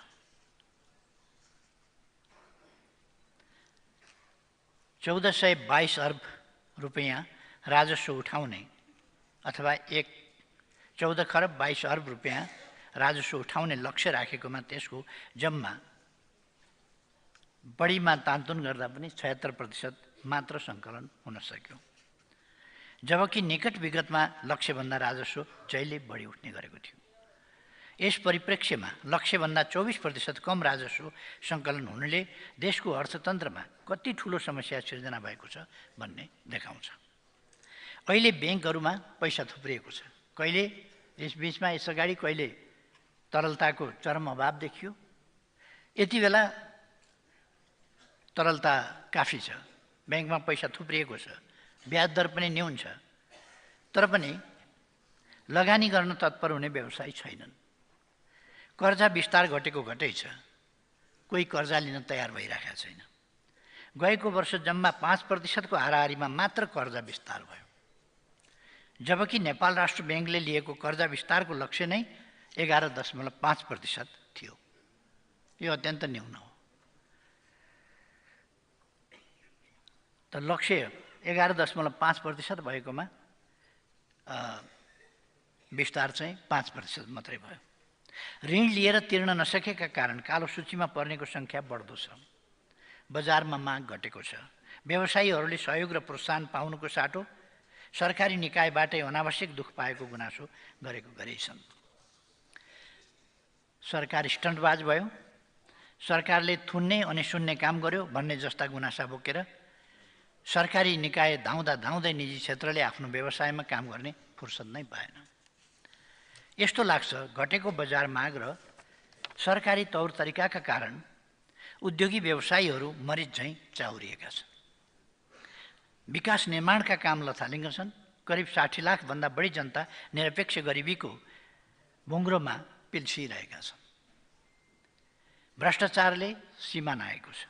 ₹1422 अर्ब रुपियाँ राजस्व उठाउने अथवा 14 खरब 22 अर्ब रुपियाँ राजस्व उठाउने लक्ष्य राखेकोमा त्यसको जम्मा बढीमा तानतुन गर्दा पनि 76% मात्र सङ्कलन हुन सक्यो। जबकि निकट विगतमा लक्ष्यभन्दा राजस्व जहिले बढी उठ्ने गरेको थियो। यस परिप्रेक्ष्यमा लक्ष्यभन्दा 24% कम राजस्व सङ्कलन हुनुले देशको अर्थतन्त्रमा कति ठुलो समस्या सिर्जना भएको छ भन्ने देखाउँछ। अहिले ब्याङ्कहरूमा पैसा थुप्रिएको छ। कहिले यसबीचमा यसअगाडि कहिले तरलताको चरम अभाव देखियो। यति बेला तरलता काफी छ। ब्याङ्कमा पैसा थुप्रिएको छ। ब्याज दर पनि न्यून छ। तर पनि लगानी गर्न तत्पर हुने व्यवसायी छैनन्। कर्जा विस्तार घटेको घटै छ। कोही कर्जा लिन तयार भइरहेको छैन। गएको वर्ष जम्मा 5% को हाराहारीमा मात्र कर्जा विस्तार भयो। जबकि नेपाल राष्ट्र ब्याङ्कले लिएको कर्जा विस्तारको लक्ष्य नै 11.5% थियो। यो अत्यन्त न्यून हो। त लक्ष्य 11.5% भएकोमा विस्तार चाहिँ 5% मात्रै भयो। ऋण लिएर तिर्न नसकेका कारण कालो सूचीमा पर्नेको सङ्ख्या बढ्दो छ। बजारमा माग घटेको छ। व्यवसायीहरूले सहयोग र प्रोत्साहन पाउनुको साटो सरकारी निकायबाटै अनावश्यक दुःख पाएको गुनासो गरेकै छन्। सरकार स्टन्टबाज भयो, सरकारले थुन्ने अनि सुन्ने काम गर्यो भन्ने जस्ता गुनासा बोकेर सरकारी निकाय धाउँदै निजी क्षेत्रले आफ्नो व्यवसायमा काम गर्ने फुर्सद नै पाएन। यस्तो लाग्छ घटेको बजार माग र सरकारी तौर तरिकाका कारण उद्योगी व्यवसायीहरू मरिच झैँ चाउरिएका छन्। विकास निर्माणका काम लथालिङ्ग छन्। करिब 60 लाखभन्दा बढी जनता निरपेक्ष गरिबीको भुङ्ग्रोमा पिल्सिरहेका छन्। भ्रष्टाचारले सीमा नागेको छ।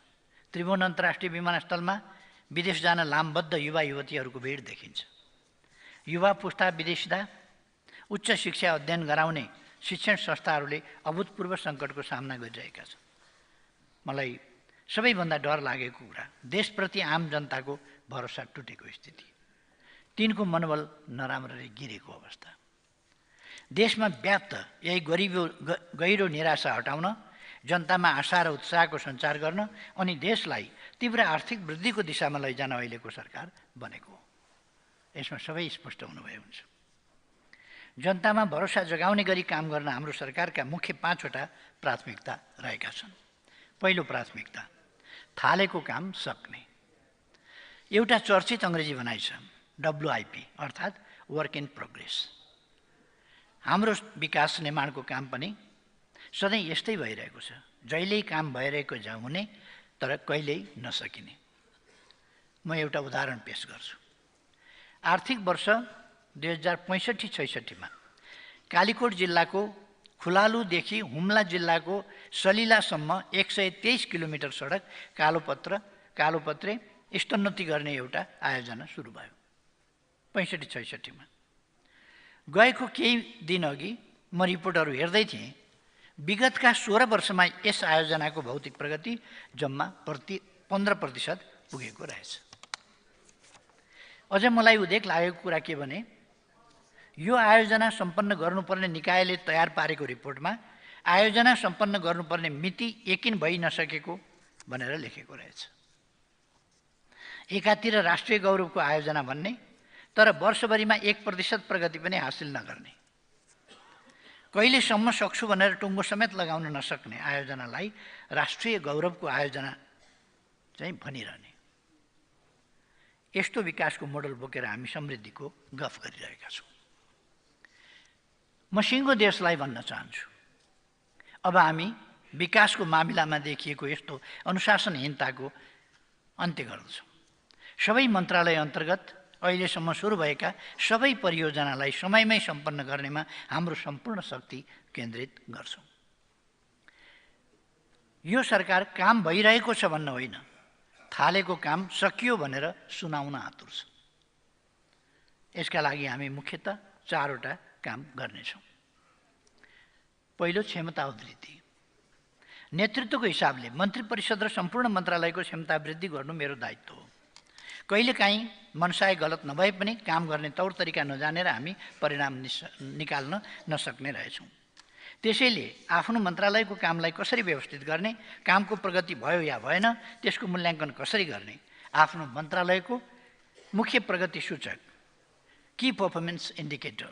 त्रिभुवन अन्तर्राष्ट्रिय विमानस्थलमा विदेश जान लामबद्ध युवा युवतीहरूको भिड देखिन्छ। युवा पुस्ता विदेशिदा उच्च शिक्षा अध्ययन गराउने शिक्षण संस्थाहरूले अभूतपूर्व सङ्कटको सामना गरिरहेका छन्। मलाई सबैभन्दा डर लागेको कुरा देशप्रति आम जनताको भरोसा टुटेको स्थिति, तिनको मनोबल नराम्ररी गिरेको अवस्था। देशमा व्याप्त यही गहिरो निराशा हटाउन, जनतामा आशा र उत्साहको सञ्चार गर्न अनि देशलाई तीव्र आर्थिक वृद्धिको दिशामा लैजान अहिलेको सरकार बनेको हो। यसमा सबै स्पष्ट हुनुभयो हुन्छ। जनतामा भरोसा जगाउने गरी काम गर्न हाम्रो सरकारका मुख्य 5वटा प्राथमिकता रहेका छन्। पहिलो प्राथमिकता, थालेको काम सक्ने। एउटा चर्चित अङ्ग्रेजी भनाइ छ, WIP अर्थात् वर्क इन प्रोग्रेस। हाम्रो विकास निर्माणको काम पनि सधैँ यस्तै भइरहेको छ। जहिल्यै काम भइरहेको हुने तर कहिल्यै नसकिने। म एउटा उदाहरण पेश गर्छु। आर्थिक वर्ष 2065-66 कालीकोट जिल्लाको खुलालुदेखि हुम्ला जिल्लाको सलिलासम्म 123 किलोमिटर सडक कालोपत्रे स्तोन्नति गर्ने एउटा आयोजना सुरु भयो 65-66 मा। गएको केही दिन अघि म रिपोर्टहरू हेर्दै थिएँ। विगतका 16 वर्षमा यस आयोजनाको भौतिक प्रगति जम्मा 15% पुगेको रहेछ। अझ मलाई उदेक लागेको कुरा के भने, यो आयोजना सम्पन्न गर्नुपर्ने निकायले तयार पारेको रिपोर्टमा आयोजना सम्पन्न गर्नुपर्ने मिति यकिन भइ नसकेको भनेर लेखेको रहेछ। एकातिर राष्ट्रिय गौरवको आयोजना भन्ने, तर वर्षभरिमा 1% प्रगति पनि हासिल नगर्ने, कहिलेसम्म सक्छु भनेर टुङ्गो समेत लगाउन नसक्ने आयोजनालाई राष्ट्रिय गौरवको आयोजना चाहिँ भनिरहने। यस्तो विकासको मोडल बोकेर हामी समृद्धिको गफ गरिरहेका छौँ। म सिङ्गो देशलाई भन्न चाहन्छु, अब हामी विकासको मामिलामा देखिएको यस्तो अनुशासनहीनताको अन्त्य गर्दछौँ। सबै मन्त्रालय अन्तर्गत अहिलेसम्म सुरु भएका सबै परियोजनालाई समयमै सम्पन्न गर्नेमा हाम्रो सम्पूर्ण शक्ति केन्द्रित गर्छौँ। यो सरकार काम भइरहेको छ भन्न होइन, थालेको काम सकियो भनेर सुनाउन आतुर छ। यसका लागि हामी मुख्यतः 4वटा काम गर्नेछौँ। पहिलो, क्षमता वृद्धि। नेतृत्वको हिसाबले मन्त्री परिषद र सम्पूर्ण मन्त्रालयको क्षमता वृद्धि गर्नु मेरो दायित्व हो। कहिलेकाहीँ मनसाय गलत नभए पनि काम गर्ने तौर तरिका नजानेर हामी परिणाम निकाल्न नसक्ने रहेछौँ। त्यसैले आफ्नो मन्त्रालयको कामलाई कसरी व्यवस्थित गर्ने, कामको प्रगति भयो या भएन त्यसको मूल्याङ्कन कसरी गर्ने, आफ्नो मन्त्रालयको मुख्य प्रगति सूचक की पर्फर्मेन्स इन्डिकेटर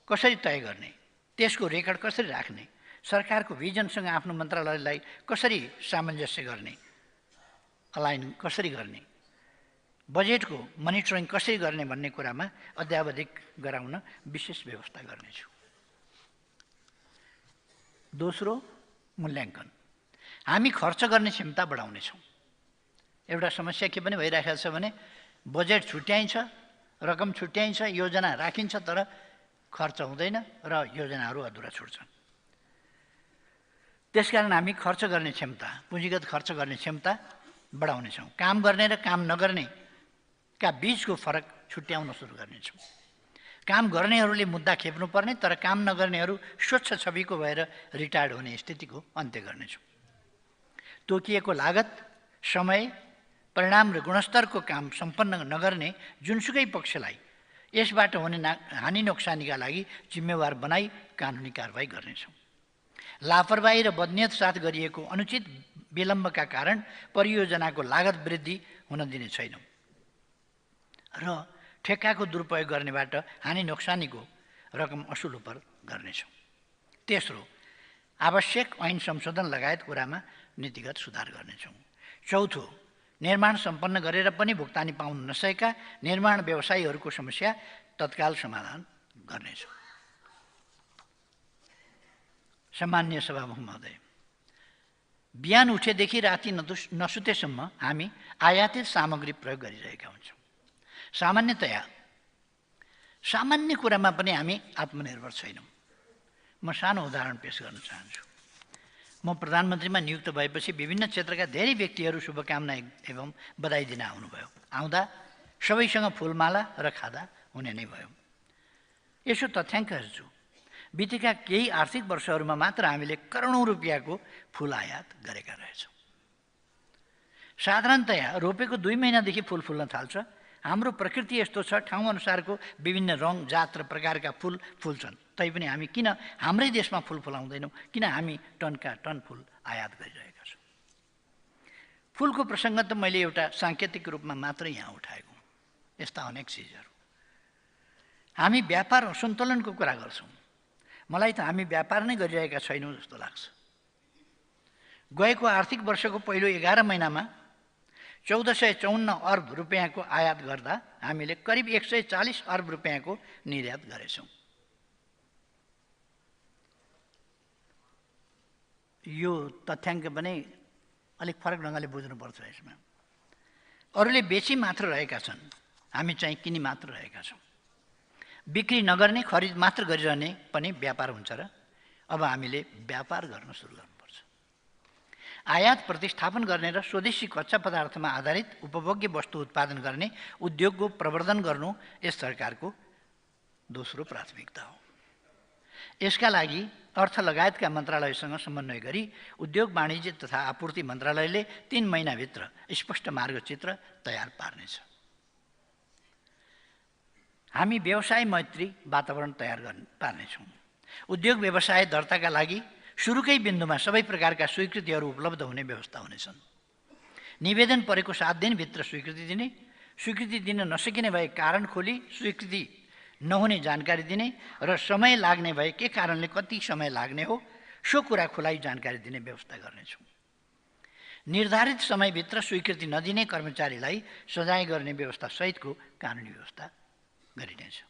कसरी तय गर्ने, त्यसको रेकर्ड कसरी राख्ने, सरकारको भिजनसँग आफ्नो मन्त्रालयलाई कसरी सामञ्जस्य गर्ने, अलाइन कसरी गर्ने, बजेटको मोनिटरिङ कसरी गर्ने भन्ने कुरामा अध्यावधिक गराउन विशेष व्यवस्था गर्नेछु। दोस्रो, मूल्याङ्कन। हामी खर्च गर्ने क्षमता बढाउनेछौँ। एउटा समस्या के पनि भइरहेको छ भने बजेट छुट्याइन्छ, रकम छुट्याइन्छ, योजना राखिन्छ, तर खर्च हुँदैन र योजनाहरू अधुरा छुट्छन्। त्यसकारण हामी खर्च गर्ने क्षमता, पुँजीगत खर्च गर्ने क्षमता बढाउनेछौँ। काम गर्ने र काम नगर्ने बीचको फरक छुट्याउन सुरु गर्नेछौँ। काम गर्नेहरूले मुद्दा खेप्नुपर्ने तर काम नगर्नेहरू स्वच्छ छविको भएर रिटायर्ड हुने स्थितिको अन्त्य गर्नेछौँ। तोकिएको लागत, समय, परिणाम र गुणस्तरको काम सम्पन्न नगर्ने जुनसुकै पक्षलाई यसबाट हुने हानि नोक्सानीका लागि जिम्मेवार बनाई कानुनी कारबाही गर्नेछौँ। लापरवाही र बदनियत साथ गरिएको अनुचित विलम्बका कारण परियोजनाको लागत वृद्धि हुन दिने छैनौँ र ठेक्काको दुरुपयोग गर्नेबाट हानि नोक्सानीको रकम असुल गर्नेछौँ। तेस्रो, आवश्यक ऐन संशोधन लगायत कुरामा नीतिगत सुधार गर्नेछौँ। चौथो, निर्माण सम्पन्न गरेर पनि भुक्तानी पाउन नसकेका निर्माण व्यवसायीहरूको समस्या तत्काल समाधान गर्नेछौँ। सम्माननीय सभामुख महोदय, बिहान उठेदेखि राति नसुतेसम्म हामी आयातित सामग्री प्रयोग गरिरहेका हुन्छौँ। सामान्य कुरामा पनि हामी आत्मनिर्भर छैनौँ। म सानो उदाहरण पेश गर्न चाहन्छु। म प्रधानमन्त्रीमा नियुक्त भएपछि विभिन्न क्षेत्रका धेरै व्यक्तिहरू शुभकामना एवं बधाई दिन आउनुभयो। आउँदा सबैसँग फुलमाला र खादा हुने नै भयो। यसो तथ्याङ्क हेर्छु, बितेका केही आर्थिक वर्षहरूमा मात्र हामीले करोडौँ रुपियाँको फुल आयात गरेका रहेछौँ। साधारणतया रोपेको 2 महिनादेखि फुल फुल्न थाल्छ। हाम्रो प्रकृति यस्तो छ, ठाउँ अनुसारको विभिन्न रङ, जात र प्रकारका फुल फुल्छन्। तैपनि हामी किन हाम्रै देशमा फुल फुलाउँदैनौँ? किन हामी टनका टन फुल आयात गरिरहेका छौँ? फुलको प्रसङ्ग त मैले एउटा साङ्केतिक रूपमा मात्र यहाँ उठाएको। यस्ता अनेक चिजहरू। हामी व्यापार असन्तुलनको कुरा गर्छौँ। मलाई त हामी व्यापार नै गरिरहेका छैनौँ जस्तो लाग्छ। गएको आर्थिक वर्षको पहिलो 11 महिनामा 1454 अर्ब रुपियाँको आयात गर्दा हामीले करिब 140 अर्ब रुपियाँको निर्यात गरेछौँ। यो तथ्याङ्क पनि अलिक फरक ढङ्गले बुझ्नुपर्छ। यसमा अरूले बेची मात्र रहेका छन्, हामी चाहिँ किनी मात्र रहेका छौँ। बिक्री नगर्ने, खरिद मात्र गरिरहने पनि व्यापार हुन्छ र अब हामीले व्यापार गर्न सुरु गर्नुपर्छ। आयात प्रतिस्थापन गर्ने र स्वदेशी कच्चा पदार्थमा आधारित उपभोग्य वस्तु उत्पादन गर्ने उद्योगको प्रवर्धन गर्नु यस सरकारको दोस्रो प्राथमिकता हो। यसका लागि अर्थ लगायतका मन्त्रालयसँग समन्वय गरी उद्योग, वाणिज्य तथा आपूर्ति मन्त्रालयले 3 महिनाभित्र स्पष्ट मार्गचित्र तयार पार्नेछ। हामी व्यवसाय मैत्री वातावरण तयार पार्नेछौँ। उद्योग व्यवसाय दर्ताका लागि सुरुकै बिन्दुमा सबै प्रकारका स्वीकृतिहरू उपलब्ध हुने व्यवस्था हुनेछन्। निवेदन परेको 7 दिनभित्र स्वीकृति दिने, स्वीकृति दिन नसकिने भए कारण खोली स्वीकृति नहुने जानकारी दिने र समय लाग्ने भए के कारणले कति समय लाग्ने हो सो कुरा खुलाई जानकारी दिने व्यवस्था गर्नेछौँ। निर्धारित समयभित्र स्वीकृति नदिने कर्मचारीलाई सजाय गर्ने व्यवस्था सहितको कानुनी व्यवस्था गरिनेछ।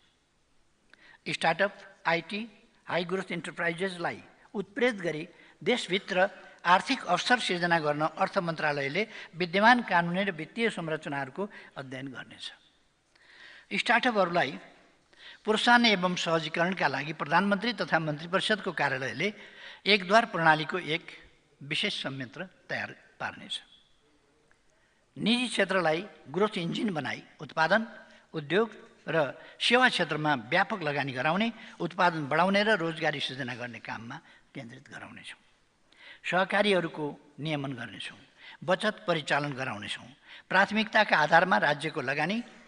स्टार्टअप, आइटी, हाई ग्रोथ इन्टरप्राइजेसलाई उत्प्रेरित गरी देशभित्र आर्थिक अवसर सिर्जना गर्न अर्थ मन्त्रालयले विद्यमान कानुनी र वित्तीय संरचनाहरूको अध्ययन गर्नेछ। स्टार्टअपहरूलाई प्रोत्साहन एवं सहजीकरणका लागि प्रधानमन्त्री तथा मन्त्री परिषदको कार्यालयले एकद्वार प्रणालीको एक विशेष संयन्त्र तयार पार्नेछ। निजी क्षेत्रलाई ग्रोथ इन्जिन बनाई उत्पादन, उद्योग र सेवा क्षेत्रमा व्यापक लगानी गराउने, उत्पादन बढाउने र रोजगारी सृजना गर्ने काममा केन्द्रित गराउनेछौँ। सहकारीहरूको नियमन गर्नेछौँ। बचत परिचालन गराउनेछौँ। प्राथमिकताका आधारमा राज्यको लगानी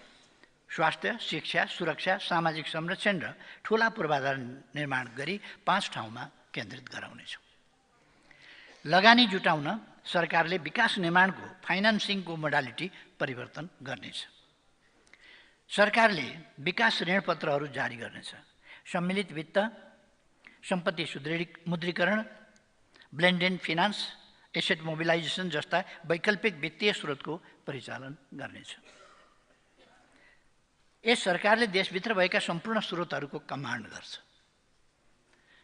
स्वास्थ्य, शिक्षा, सुरक्षा, सामाजिक संरक्षण र ठुला पूर्वाधार निर्माण गरी 5 ठाउँमा केन्द्रित गराउनेछौँ। लगानी जुटाउन सरकारले विकास निर्माणको फाइनान्सिङको मोडालिटी परिवर्तन गर्नेछ। सरकारले विकास ऋणपत्रहरू जारी गर्नेछ। सम्मिलित वित्त, सम्पत्ति मुद्रीकरण, ब्लेन्डेड फिनान्स, एसेट मोबिलाइजेसन जस्ता वैकल्पिक वित्तीय स्रोतको परिचालन गर्नेछ। यस सरकारले देशभित्र भएका सम्पूर्ण स्रोतहरूको कमान्ड गर्छ।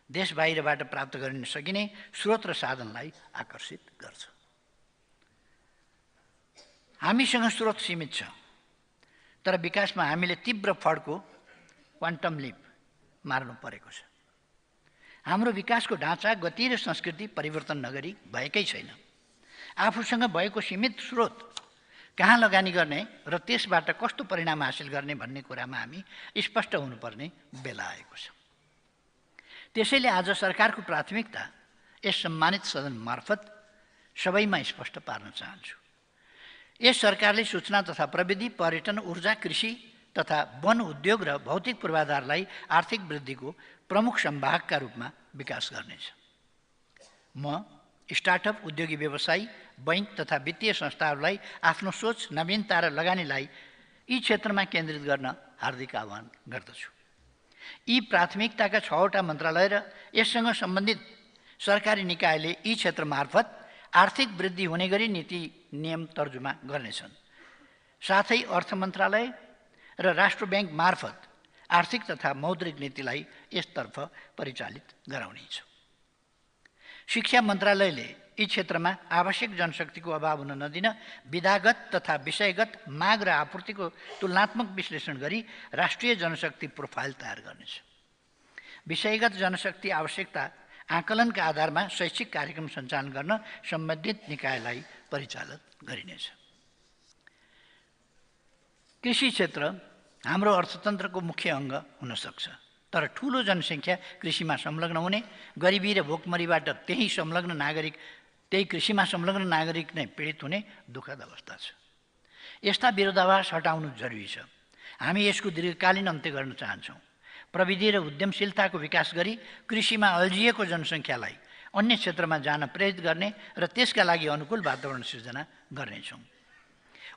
देश बाहिरबाट प्राप्त गर्न सकिने स्रोत र साधनलाई आकर्षित गर्छ। हामीसँग स्रोत सीमित छ, तर विकासमा हामीले तीव्र फड्को क्वान्टम लिप मार्नु परेको छ। हाम्रो विकासको ढाँचा, गति र संस्कृति परिवर्तन नगरी भएकै छैन। आफूसँग भएको सीमित स्रोत कहाँ लगानी गर्ने र त्यसबाट कस्तो परिणाम हासिल गर्ने भन्ने कुरामा हामी स्पष्ट हुनुपर्ने बेला आएको छ। त्यसैले आज सरकारको प्राथमिकता यस सम्मानित सदन मार्फत सबैमा स्पष्ट पार्न चाहन्छु। यस सरकारले सूचना तथा प्रविधि, पर्यटन, ऊर्जा, कृषि तथा वन उद्योग र भौतिक पूर्वाधारलाई आर्थिक वृद्धिको प्रमुख संवाहकका रूपमा विकास गर्नेछ। म स्टार्टअप, उद्योगी व्यवसायी, बैंक तथा वित्तीय संस्थाहरूलाई आफ्नो सोच, नवीनता र लगानीलाई यी क्षेत्रमा केन्द्रित गर्न हार्दिक आह्वान गर्दछु। यी प्राथमिकताका 6वटा मन्त्रालय र यससँग सम्बन्धित सरकारी निकायले यी क्षेत्र मार्फत आर्थिक वृद्धि हुने गरी नीति नियम तर्जुमा गर्नेछन्। साथै अर्थ मन्त्रालय र राष्ट्र ब्याङ्क मार्फत आर्थिक तथा मौद्रिक नीतिलाई यसतर्फ परिचालित गराउनेछ। शिक्षा मन्त्रालयले यी क्षेत्रमा आवश्यक जनशक्तिको अभाव हुन नदिन विधागत तथा विषयगत माग र आपूर्तिको तुलनात्मक विश्लेषण गरी राष्ट्रिय जनशक्ति प्रोफाइल तयार गर्नेछ। विषयगत जनशक्ति आवश्यकता आकलनका आधारमा शैक्षिक कार्यक्रम सञ्चालन गर्न सम्बन्धित निकायलाई परिचालन गरिनेछ। कृषि क्षेत्र हाम्रो अर्थतन्त्रको मुख्य अङ्ग हुन सक्छ, तर ठूलो जनसङ्ख्या कृषिमा संलग्न हुने, गरिबी र भोकमरीबाट त्यही कृषिमा संलग्न नागरिक नै पीडित हुने दुःखद अवस्था छ। यस्ता विरोधाभास हटाउनु जरुरी छ। हामी यसको दीर्घकालीन अन्त्य गर्न चाहन्छौँ। प्रविधि र उद्यमशीलताको विकास गरी कृषिमा अल्झिएको जनसङ्ख्यालाई अन्य क्षेत्रमा जान प्रेरित गर्ने र त्यसका लागि अनुकूल वातावरण सिर्जना गर्नेछौँ।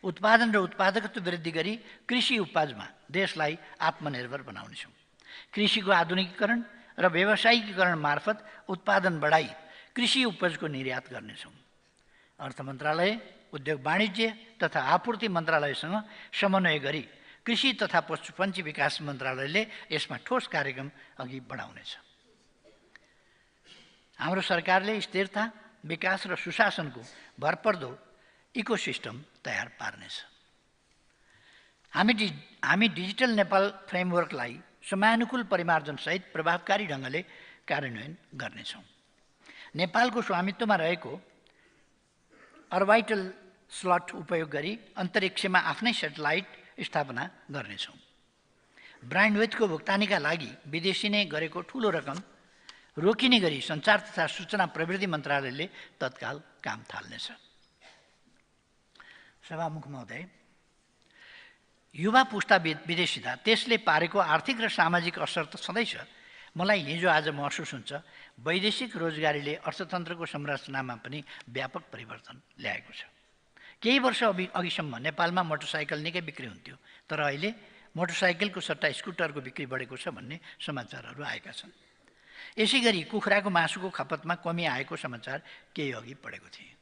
उत्पादन र उत्पादकत्व वृद्धि गरी कृषि उपजमा देशलाई आत्मनिर्भर बनाउनेछौँ। कृषिको आधुनिकीकरण र व्यावसायिकीकरण मार्फत उत्पादन बढाई कृषि उपजको निर्यात गर्नेछौँ। अर्थ मन्त्रालय, उद्योग वाणिज्य तथा आपूर्ति मन्त्रालयसँग समन्वय गरी कृषि तथा पशुपन्छी विकास मन्त्रालयले यसमा ठोस कार्यक्रम अघि बढाउनेछ। हाम्रो सरकारले स्थिरता, विकास र सुशासनको भरपर्दो इकोसिस्टम तयार पार्नेछ। हामी डिजिटल नेपाल फ्रेमवर्कलाई समयानुकूल परिमार्जनसहित प्रभावकारी ढङ्गले कार्यान्वयन गर्नेछौँ। नेपालको स्वामित्वमा रहेको अर्बिटल स्लट उपयोग गरी अन्तरिक्षमा आफ्नै सेटेलाइट स्थापना गर्नेछौँ। ब्रान्डविथको भुक्तानीका लागि विदेशीले गरेको ठूलो रकम रोकिने गरी सञ्चार तथा सूचना प्रविधि मन्त्रालयले तत्काल काम थाल्नेछ। सभामुख महोदय, युवा पुस्ता विदेशिदा त्यसले पारेको आर्थिक र सामाजिक असर त सधैँ छ। मलाई हिजो आज महसुस हुन्छ वैदेशिक रोजगारीले अर्थतन्त्रको संरचनामा पनि व्यापक परिवर्तन ल्याएको छ। केही वर्ष अघिसम्म नेपालमा मोटरसाइकल निकै बिक्री हुन्थ्यो, तर अहिले मोटरसाइकलको सट्टा स्कुटरको बिक्री बढेको छ भन्ने समाचारहरू आएका छन्। यसै गरी कुखुराको मासुको खपतमा कमी आएको समाचार केही अघि पढेको थिएँ।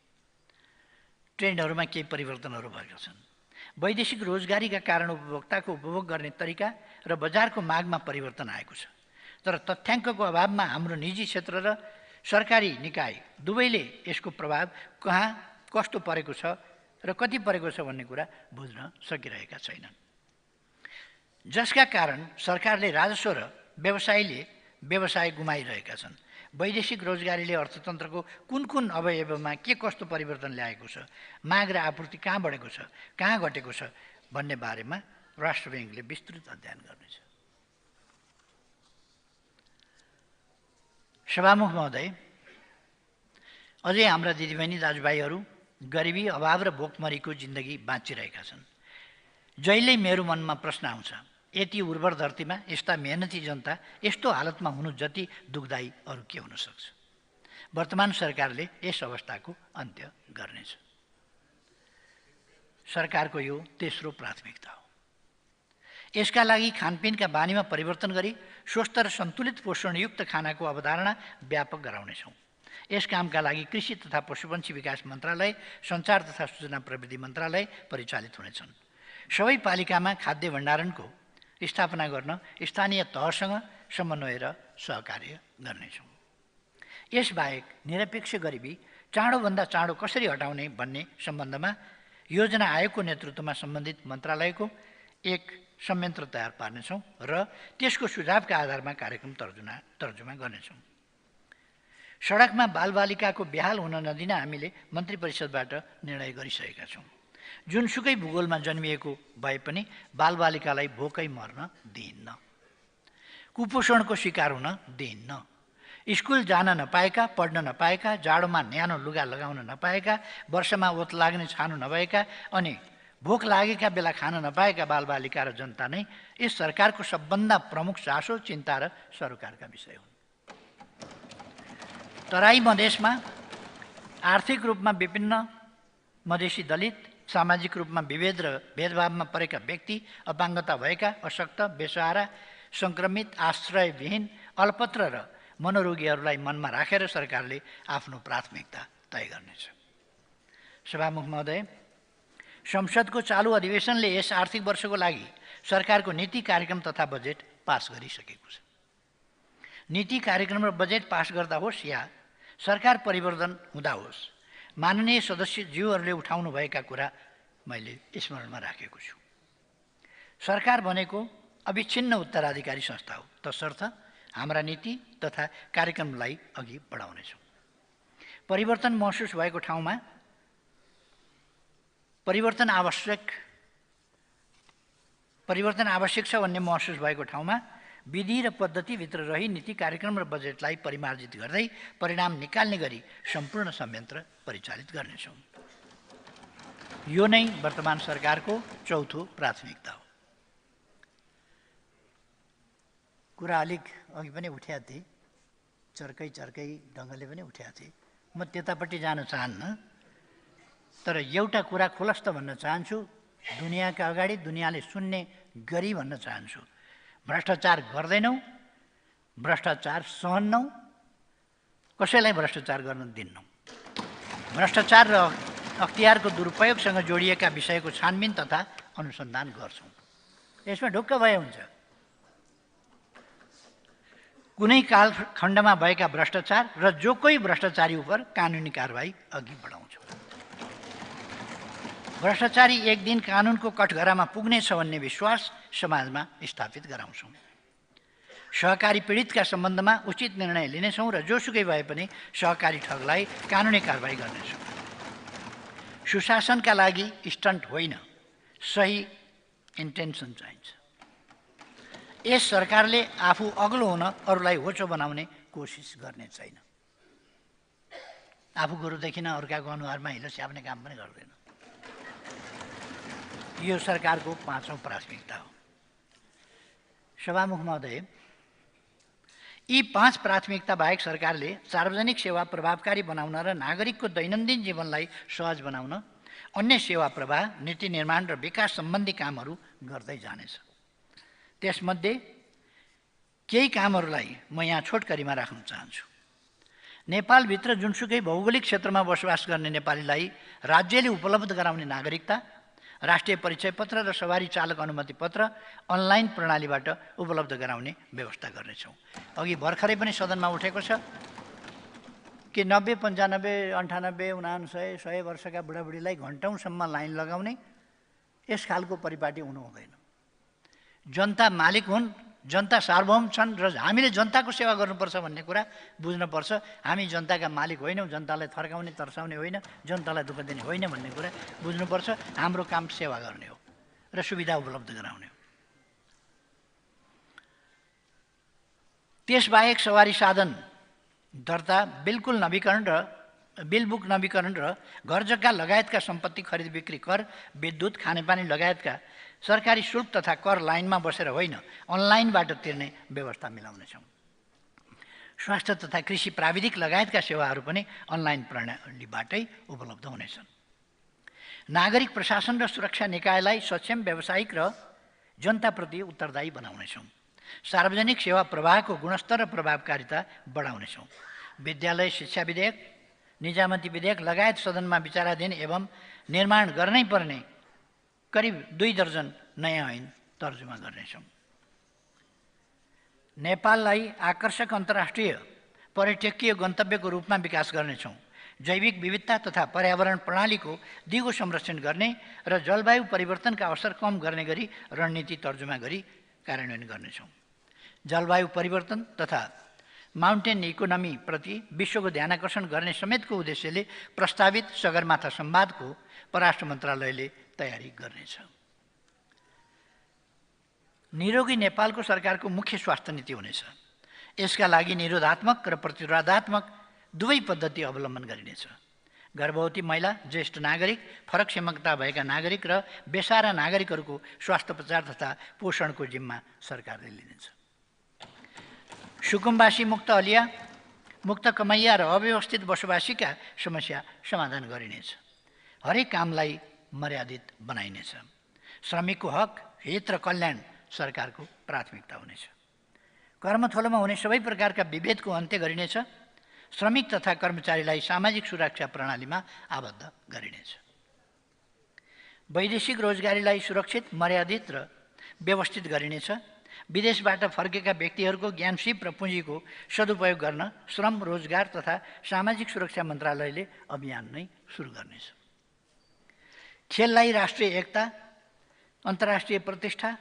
ट्रेन्डहरूमा केही परिवर्तनहरू भएका छन्। वैदेशिक रोजगारीका कारण उपभोक्ताको उपभोग गर्ने तरिका र बजारको मागमा परिवर्तन आएको छ। तर तथ्याङ्कको अभावमा हाम्रो निजी क्षेत्र र सरकारी निकाय दुवैले यसको प्रभाव कहाँ कस्तो परेको छ र कति परेको छ भन्ने कुरा बुझ्न सकिरहेका छैनन्, जसका कारण सरकारले राजस्व र व्यवसाय गुमाइरहेका छन्। वैदेशिक रोजगारीले अर्थतन्त्रको कुन अवयवमा के कस्तो परिवर्तन ल्याएको छ, माग र आपूर्ति कहाँ बढेको छ, कहाँ घटेको छ भन्ने बारेमा राष्ट्र ब्याङ्कले विस्तृत अध्ययन गर्नेछ। सभामुख महोदय, अझै हाम्रा दिदीबहिनी दाजुभाइहरू गरिबी, अभाव र भोकमरीको जिन्दगी बाँचिरहेका छन्। जहिल्यै मेरो मनमा प्रश्न आउँछ, यति उर्वर धरतीमा यस्ता मेहनती जनता यस्तो हालतमा हुनु जति दुःखदायी अरू के हुन सक्छ। वर्तमान सरकारले यस अवस्थाको अन्त्य गर्नेछ। सरकारको यो तेस्रो प्राथमिकता हो। यसका लागि खानपिनका बानीमा परिवर्तन गरी स्वस्थ र सन्तुलित पोषणयुक्त खानाको अवधारणा व्यापक गराउनेछौँ। यस कामका लागि कृषि तथा पशुपन्छी विकास मन्त्रालय, सञ्चार तथा सूचना प्रविधि मन्त्रालय परिचालित हुनेछन्। सबै पालिकामा खाद्य भण्डारणको स्थापना गर्न स्थानीय तहसँग समन्वय र सहकार्य गर्नेछौँ। यसबाहेक निरपेक्ष गरिबी चाँडोभन्दा चाँडो कसरी हटाउने भन्ने सम्बन्धमा योजना आयोगको नेतृत्वमा सम्बन्धित मन्त्रालयको एक संयन्त्र तयार पार्नेछौँ र त्यसको सुझावका आधारमा कार्यक्रम तर्जुमा गर्नेछौँ। सडकमा बालबालिकाको बेहाल हुन नदिन हामीले मन्त्री परिषदबाट निर्णय गरिसकेका छौँ। जुनसुकै भूगोलमा जन्मिएको भए पनि बालबालिकालाई भोकै मर्न दिइन्न, कुपोषणको शिकार हुन दिइन्न, स्कुल जान नपाएका, पढ्न नपाएका, जाडोमा न्यानो लुगा लगाउन नपाएका, वर्षमा ओत लाग्ने छानो नभएका अनि भोक लागेका बेला खान नपाएका बालबालिका र जनता नै यस सरकारको सबभन्दा प्रमुख चासो, चिन्ता र सरोकारका विषय हुन्। तराई मधेसमा आर्थिक रूपमा विभिन्न मधेसी दलित, सामाजिक रूपमा विभेद र भेदभावमा परेका व्यक्ति, अपाङ्गता भएका, अशक्त, बेसहारा, सङ्क्रमित, आश्रयविहीन, अल्पत्र र मनोरोगीहरूलाई मनमा राखेर सरकारले आफ्नो प्राथमिकता तय गर्नेछ। सभामुख महोदय, संसदको चालु अधिवेशनले यस आर्थिक वर्षको लागि सरकारको नीति कार्यक्रम तथा बजेट पास गरिसकेको छ। नीति कार्यक्रम र बजेट पास गर्दा होस् या सरकार परिवर्तन हुँदा होस्, माननीय सदस्यज्यूहरूले उठाउनुभएका कुरा मैले स्मरणमा राखेको छु। सरकार भनेको अविच्छिन्न उत्तराधिकारी संस्था हो, तसर्थ हाम्रा नीति तथा कार्यक्रमलाई अघि बढाउनेछौँ। परिवर्तन महसुस भएको ठाउँमा परिवर्तन आवश्यक छ भन्ने महसुस भएको ठाउँमा विधि र पद्धतिभित्र रही नीति कार्यक्रम र बजेटलाई परिमार्जित गर्दै परिणाम निकाल्ने गरी सम्पूर्ण संयन्त्र परिचालित गर्नेछौँ। यो नै वर्तमान सरकारको चौथो प्राथमिकता हो। कुरा अलिक अघि पनि उठाएको थिएँ, चर्कै ढङ्गले पनि उठाएको थिएँ। म त्यतापट्टि जान चाहन्न, तर एउटा कुरा खुलस्त भन्न चाहन्छु, दुनियाँका अगाडि दुनियाँले सुन्ने गरी भन्न चाहन्छु। भ्रष्टाचार गर्दैनौँ, भ्रष्टाचार सहन्नौँ, कसैलाई भ्रष्टाचार गर्न दिन्नौँ। भ्रष्टाचार र अख्तियारको दुरुपयोगसँग जोडिएका विषयको छानबिन तथा अनुसन्धान गर्छौँ। यसमा ढुक्क भए हुन्छ। कुनै कालखण्डमा भएका भ्रष्टाचार र जो कोही भ्रष्टाचारी उप कानुनी कारबाही अघि बढाउँछौँ। भ्रष्टाचारी एक दिन कानुनको कठघरामा पुग्नेछ भन्ने विश्वास समाजमा स्थापित गराउँछौँ। सहकारी पीडितका सम्बन्धमा उचित निर्णय लिनेछौँ र जोसुकै भए पनि सहकारी ठगलाई कानुनी कारबाही गर्नेछौँ। सुशासनका लागि स्टन्ट होइन, सही इन्टेन्सन चाहिन्छ। यस सरकारले आफू अग्लो हुन अरूलाई होचो बनाउने कोसिस गर्ने छैन। आफू गुरुदेखि अरूकाको अनुहारमा हिलो स्याप्ने काम पनि गर्दैन। यो सरकारको पाँचौँ प्राथमिकता हो। सभामुख महोदय, यी 5 प्राथमिकता बाहेक सरकारले सार्वजनिक सेवा प्रभावकारी बनाउन र नागरिकको दैनन्दिन जीवनलाई सहज बनाउन अन्य सेवा प्रवाह, नीति निर्माण र विकास सम्बन्धी कामहरू गर्दै जानेछ। त्यसमध्ये केही कामहरूलाई म यहाँ छोटकरीमा राख्न चाहन्छु। नेपालभित्र जुनसुकै भौगोलिक क्षेत्रमा बसोबास गर्ने नेपालीलाई राज्यले उपलब्ध गराउने नागरिकता, राष्ट्रिय परिचय पत्र र सवारी चालक अनुमति पत्र अनलाइन प्रणालीबाट उपलब्ध गराउने व्यवस्था गर्नेछौँ। अघि भर्खरै पनि सदनमा उठेको छ कि 90, 95, 98, 99, 100 वर्षका बुढाबुढीलाई घन्टौँसम्म लाइन लगाउने, यस खालको परिपाटी हुनु हुँदैन। जनता मालिक हुन्, जनता सार्वभौम छन् र हामीले जनताको सेवा गर्नुपर्छ भन्ने कुरा बुझ्नुपर्छ। हामी जनताका मालिक होइनौँ, जनतालाई थर्काउने तर्साउने होइन, जनतालाई दुःख दिने होइन भन्ने कुरा बुझ्नुपर्छ। हाम्रो काम सेवा गर्ने हो र सुविधा उपलब्ध गराउने हो। त्यसबाहेक सवारी साधन दर्ता, बिल्कुल नवीकरण र बिलबुक नवीकरण र घर जग्गा लगायतका सम्पत्ति खरिद बिक्री कर, विद्युत, खानेपानी लगायतका सरकारी शुल्क तथा कर लाइनमा बसेर होइन, अनलाइनबाट तिर्ने व्यवस्था मिलाउनेछौँ। स्वास्थ्य तथा कृषि प्राविधिक लगायतका सेवाहरू पनि अनलाइन प्रणालीबाटै उपलब्ध हुनेछन्। नागरिक प्रशासन र सुरक्षा निकायलाई सक्षम, व्यावसायिक र जनताप्रति उत्तरदायी बनाउनेछौँ। सार्वजनिक सेवा प्रवाहको गुणस्तर र प्रभावकारिता बढाउनेछौँ। विद्यालय शिक्षा विधेयक, निजामती विधेयक लगायत सदनमा विचाराधीन एवं निर्माण गर्नै पर्ने करिब 2 दर्जन नयाँ ऐन तर्जुमा गर्नेछौँ। नेपाललाई आकर्षक अन्तर्राष्ट्रिय पर्यटकीय गन्तव्यको रूपमा विकास गर्नेछौँ। जैविक विविधता तथा पर्यावरण प्रणालीको दिगो संरक्षण गर्ने र जलवायु परिवर्तनका असर कम गर्ने गरी रणनीति तर्जुमा गरी कार्यान्वयन गर्नेछौँ। जलवायु परिवर्तन तथा माउन्टेन इकोनोमीप्रति विश्वको ध्यानकर्षण गर्ने समेतको उद्देश्यले प्रस्तावित सगरमाथा संवादको परराष्ट्र मन्त्रालयले तयारी गर्नेछ। निरोगी नेपालको सरकारको मुख्य स्वास्थ्य नीति हुनेछ। यसका लागि निरोधात्मक र प्रतिरोधात्मक दुवै पद्धति अवलम्बन गरिनेछ। गर्भवती महिला, ज्येष्ठ नागरिक, फरक क्षमता भएका नागरिक र बेसारा नागरिकहरूको स्वास्थ्योपचार तथा पोषणको जिम्मा सरकारले लिनेछ। सुकुम्बासी मुक्त हलिया, मुक्त कमैया र अव्यवस्थित बसोबासीका समस्या समाधान गरिनेछ। हरेक कामलाई मर्यादित बनाइनेछ। श्रमिकको हक, हित र कल्याण सरकारको प्राथमिकता हुनेछ। कर्मथलोमा हुने सबै प्रकारका विभेदको अन्त्य गरिनेछ। श्रमिक तथा कर्मचारीलाई सामाजिक सुरक्षा प्रणालीमा आबद्ध गरिनेछ। वैदेशिक रोजगारीलाई सुरक्षित, मर्यादित र व्यवस्थित गरिनेछ। विदेशबाट फर्केका व्यक्तिहरूको ज्ञानसिप र पुँजीको सदुपयोग गर्न श्रम, रोजगार तथा सामाजिक सुरक्षा मन्त्रालयले अभियान नै सुरु गर्नेछ। खेललाई राष्ट्रिय एकता, अन्तर्राष्ट्रिय प्रतिष्ठा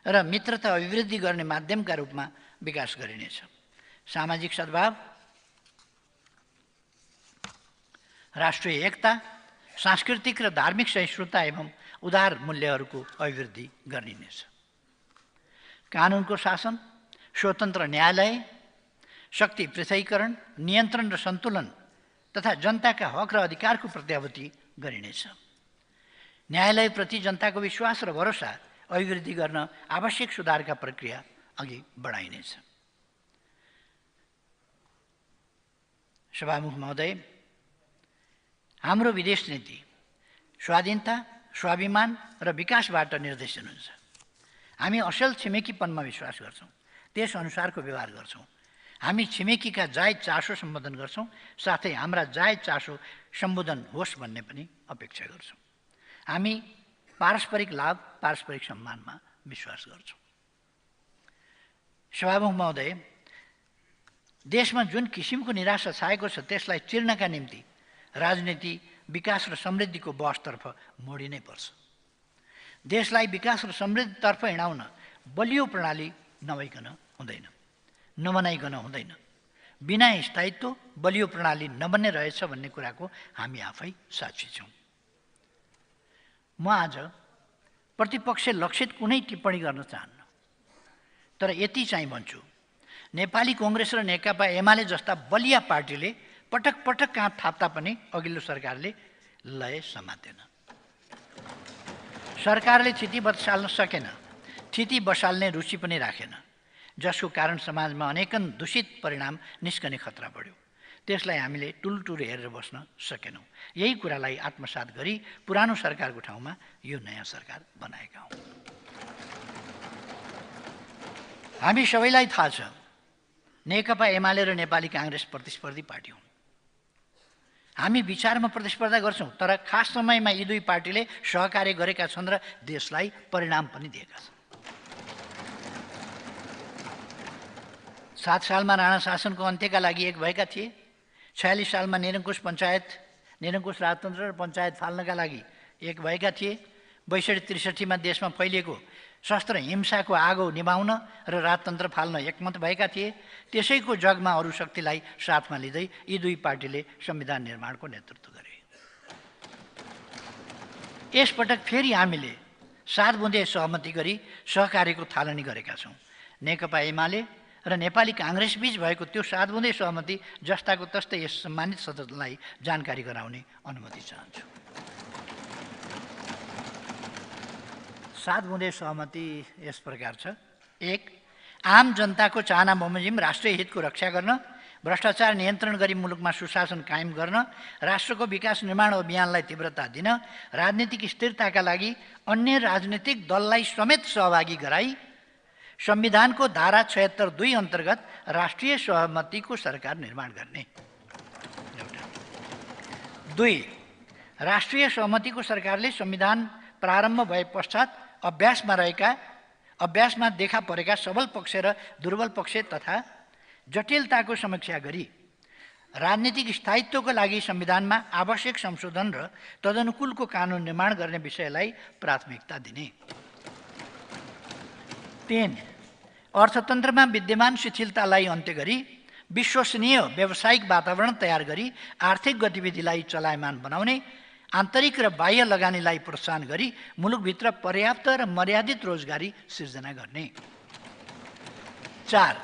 र मित्रता अभिवृद्धि गर्ने माध्यमका रूपमा विकास गरिनेछ। सामाजिक सद्भाव, राष्ट्रिय एकता, सांस्कृतिक र धार्मिक सहिष्णुता एवं उदार मूल्यहरूको अभिवृद्धि गरिनेछ। कानुनको शासन, स्वतन्त्र न्यायालय, शक्ति पृथकीकरण, नियन्त्रण र सन्तुलन तथा जनताका हक र अधिकारको प्रत्याभूति गरिनेछ। न्यायालयप्रति जनताको विश्वास र भरोसा अभिवृद्धि गर्न आवश्यक सुधारका प्रक्रिया अघि बढाइनेछ। सभामुख महोदय, हाम्रो विदेश नीति स्वाधीनता, स्वाभिमान र विकासबाट निर्देशन हुन्छ। हामी असल छिमेकीपनमा विश्वास गर्छौँ, त्यस अनुसारको व्यवहार गर्छौँ। हामी छिमेकीका जायज चासो सम्बोधन गर्छौँ, साथै हाम्रा जायज चासो सम्बोधन होस् भन्ने पनि अपेक्षा गर्छौँ। हामी पारस्परिक लाभ, पारस्परिक सम्मानमा विश्वास गर्छौँ। सभामुख महोदय, देशमा जुन किसिमको निराशा छाएको छ त्यसलाई चिर्नका निम्ति राजनीति विकास र समृद्धिको बहसतर्फ मोडिनै पर्छ। देशलाई विकास र समृद्धितर्फ हिँडाउन बलियो प्रणाली नभइकन हुँदैन, नबनाइकन हुँदैन। बिना स्थायित्व बलियो प्रणाली नबन्ने रहेछ भन्ने कुराको हामी आफै साक्षी छौँ। म आज प्रतिपक्ष लक्षित कुनै टिप्पणी गर्न चाहन्न, तर यति चाहिँ भन्छु, नेपाली कङ्ग्रेस र नेकपा एमाले जस्ता बलिया पार्टीले पटक पटक काँध थाप्दा पनि अघिल्लो सरकारले लय समातेन। सरकारले थिति बसाल्न सकेन, थिति बसाल्ने रुचि पनि राखेन, जसको कारण समाजमा अनेकन दूषित परिणाम निस्कने खतरा बढ्यो। त्यसलाई हामीले टुलटुल हेरेर बस्न सकेनौँ। यही कुरालाई आत्मसात गरी पुरानो सरकारको ठाउँमा यो नयाँ सरकार बनाएका हौँ। हामी सबैलाई थाहा छ, नेकपा एमाले र नेपाली काङ्ग्रेस प्रतिस्पर्धी पार्टी हुन्। हामी विचारमा प्रतिस्पर्धा गर्छौँ, तर खास समयमा यी दुई पार्टीले सहकार्य गरेका छन् र देशलाई परिणाम पनि दिएका छन्। 7 सालमा राणा शासनको अन्त्यका लागि एक भएका थिए। 46 सालमा निरङ्कुश राजतन्त्र र पञ्चायत फाल्नका लागि एक भएका थिए। 62-63 देशमा फैलिएको शस्त्र हिंसाको आगो निभाउन र राजतन्त्र फाल्न एकमत भएका थिए। त्यसैको जगमा अरू शक्तिलाई साथमा लिँदै यी दुई पार्टीले संविधान निर्माणको नेतृत्व गरे। यसपटक फेरि हामीले 7 बुँदे सहमति गरी सहकार्यको थालनी गरेका छौँ। नेकपा एमाले र नेपाली काङ्ग्रेस बीच भएको त्यो 7 बुँदे सहमति जस्ताको तस्तै यस सम्मानित सदनलाई जानकारी गराउने अनुमति चाहन्छु। 7 बुँदे सहमति यस प्रकार छ। 1. आम जनताको चाहना बमोजिम राष्ट्रिय हितको रक्षा गर्न, भ्रष्टाचार नियन्त्रण गरी मुलुकमा सुशासन कायम गर्न, राष्ट्रको विकास निर्माण अभियानलाई तीव्रता दिन, राजनीतिक स्थिरताका लागि अन्य राजनीतिक दललाई समेत सहभागी गराई संविधानको धारा 76(2) अन्तर्गत राष्ट्रिय सहमतिको सरकार निर्माण गर्ने। 2. राष्ट्रिय सहमतिको सरकारले संविधान प्रारम्भ भए पश्चात अभ्यासमा देखा परेका सबल पक्ष र दुर्बल पक्ष तथा जटिलताको समीक्षा गरी राजनीतिक स्थायित्वको लागि संविधानमा आवश्यक संशोधन र तदनुकूलको कानुन निर्माण गर्ने विषयलाई प्राथमिकता दिने। 3. अर्थतन्त्रमा विद्यमान शिथिलतालाई अन्त्य गरी विश्वसनीय व्यावसायिक वातावरण तयार गरी आर्थिक गतिविधिलाई चलायमान बनाउने, आन्तरिक र बाह्य लगानीलाई प्रोत्साहन गरी मुलुकभित्र पर्याप्त र मर्यादित रोजगारी सिर्जना गर्ने। 4.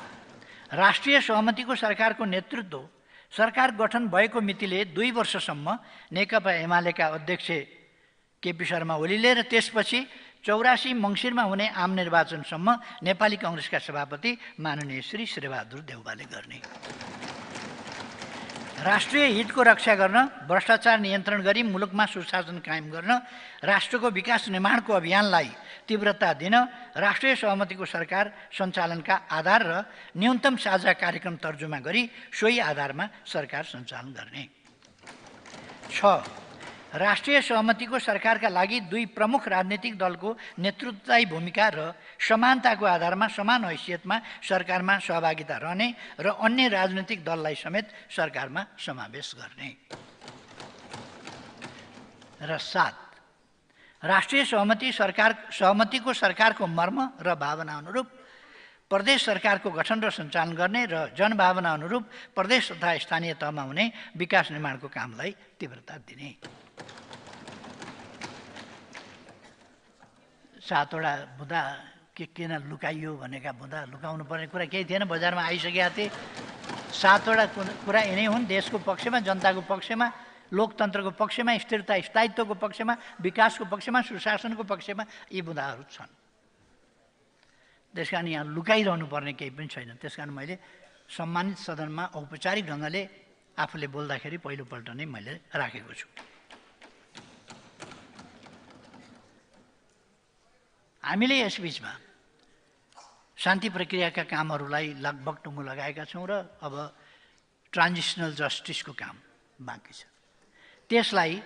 राष्ट्रिय सहमतिको सरकारको नेतृत्व सरकार गठन भएको मितिले 2 वर्षसम्म नेकपा एमालेका अध्यक्ष केपी शर्मा ओलीले र त्यसपछि 84 मङ्सिरमा हुने आम निर्वाचनसम्म नेपाली काङ्ग्रेसका सभापति माननीय श्री शेरबहादुर देउवाले गर्ने। राष्ट्रिय हितको रक्षा गर्न, भ्रष्टाचार नियन्त्रण गरी मुलुकमा सुशासन कायम गर्न, राष्ट्रको विकास निर्माणको अभियानलाई तीव्रता दिन राष्ट्रिय सहमतिको सरकार सञ्चालनका आधार र न्यूनतम साझा कार्यक्रम तर्जुमा गरी सोही आधारमा सरकार सञ्चालन गर्ने। 6. राष्ट्रिय सहमतिको सरकारका लागि 2 प्रमुख राजनीतिक दलको नेतृत्वदायी भूमिका र समानताको आधारमा समान हैसियतमा सरकारमा सहभागिता रहने र अन्य राजनीतिक दललाई समेत सरकारमा समावेश गर्ने। र 7. राष्ट्रिय सहमतिको सरकारको मर्म र भावना अनुरूप प्रदेश सरकारको गठन र सञ्चालन गर्ने र जनभावना अनुरूप प्रदेश तथा स्थानीय तहमा हुने विकास निर्माणको कामलाई तीव्रता दिने। 7 वटा बुँदा किन लुकाइयो भनेका बुँदा लुकाउनु पर्ने कुरा केही थिएन, बजारमा आइसकेका थिए। 7 वटा कुरा यिनै हुन्, देशको पक्षमा, जनताको पक्षमा, लोकतन्त्रको पक्षमा, स्थिरता स्थायित्वको पक्षमा, विकासको पक्षमा, सुशासनको पक्षमा यी बुँदाहरू छन्। त्यस कारण यहाँ लुकाइरहनु पर्ने केही पनि छैन। त्यस कारण मैले सम्मानित सदनमा औपचारिक ढङ्गले आफूले बोल्दाखेरि पहिलोपल्ट नै मैले राखेको छु। हामीले यसबीचमा शान्ति प्रक्रियाका कामहरूलाई लगभग टुङ्गो लगाएका छौँ र अब ट्रान्जिसनल जस्टिसको काम बाँकी छ। त्यसलाई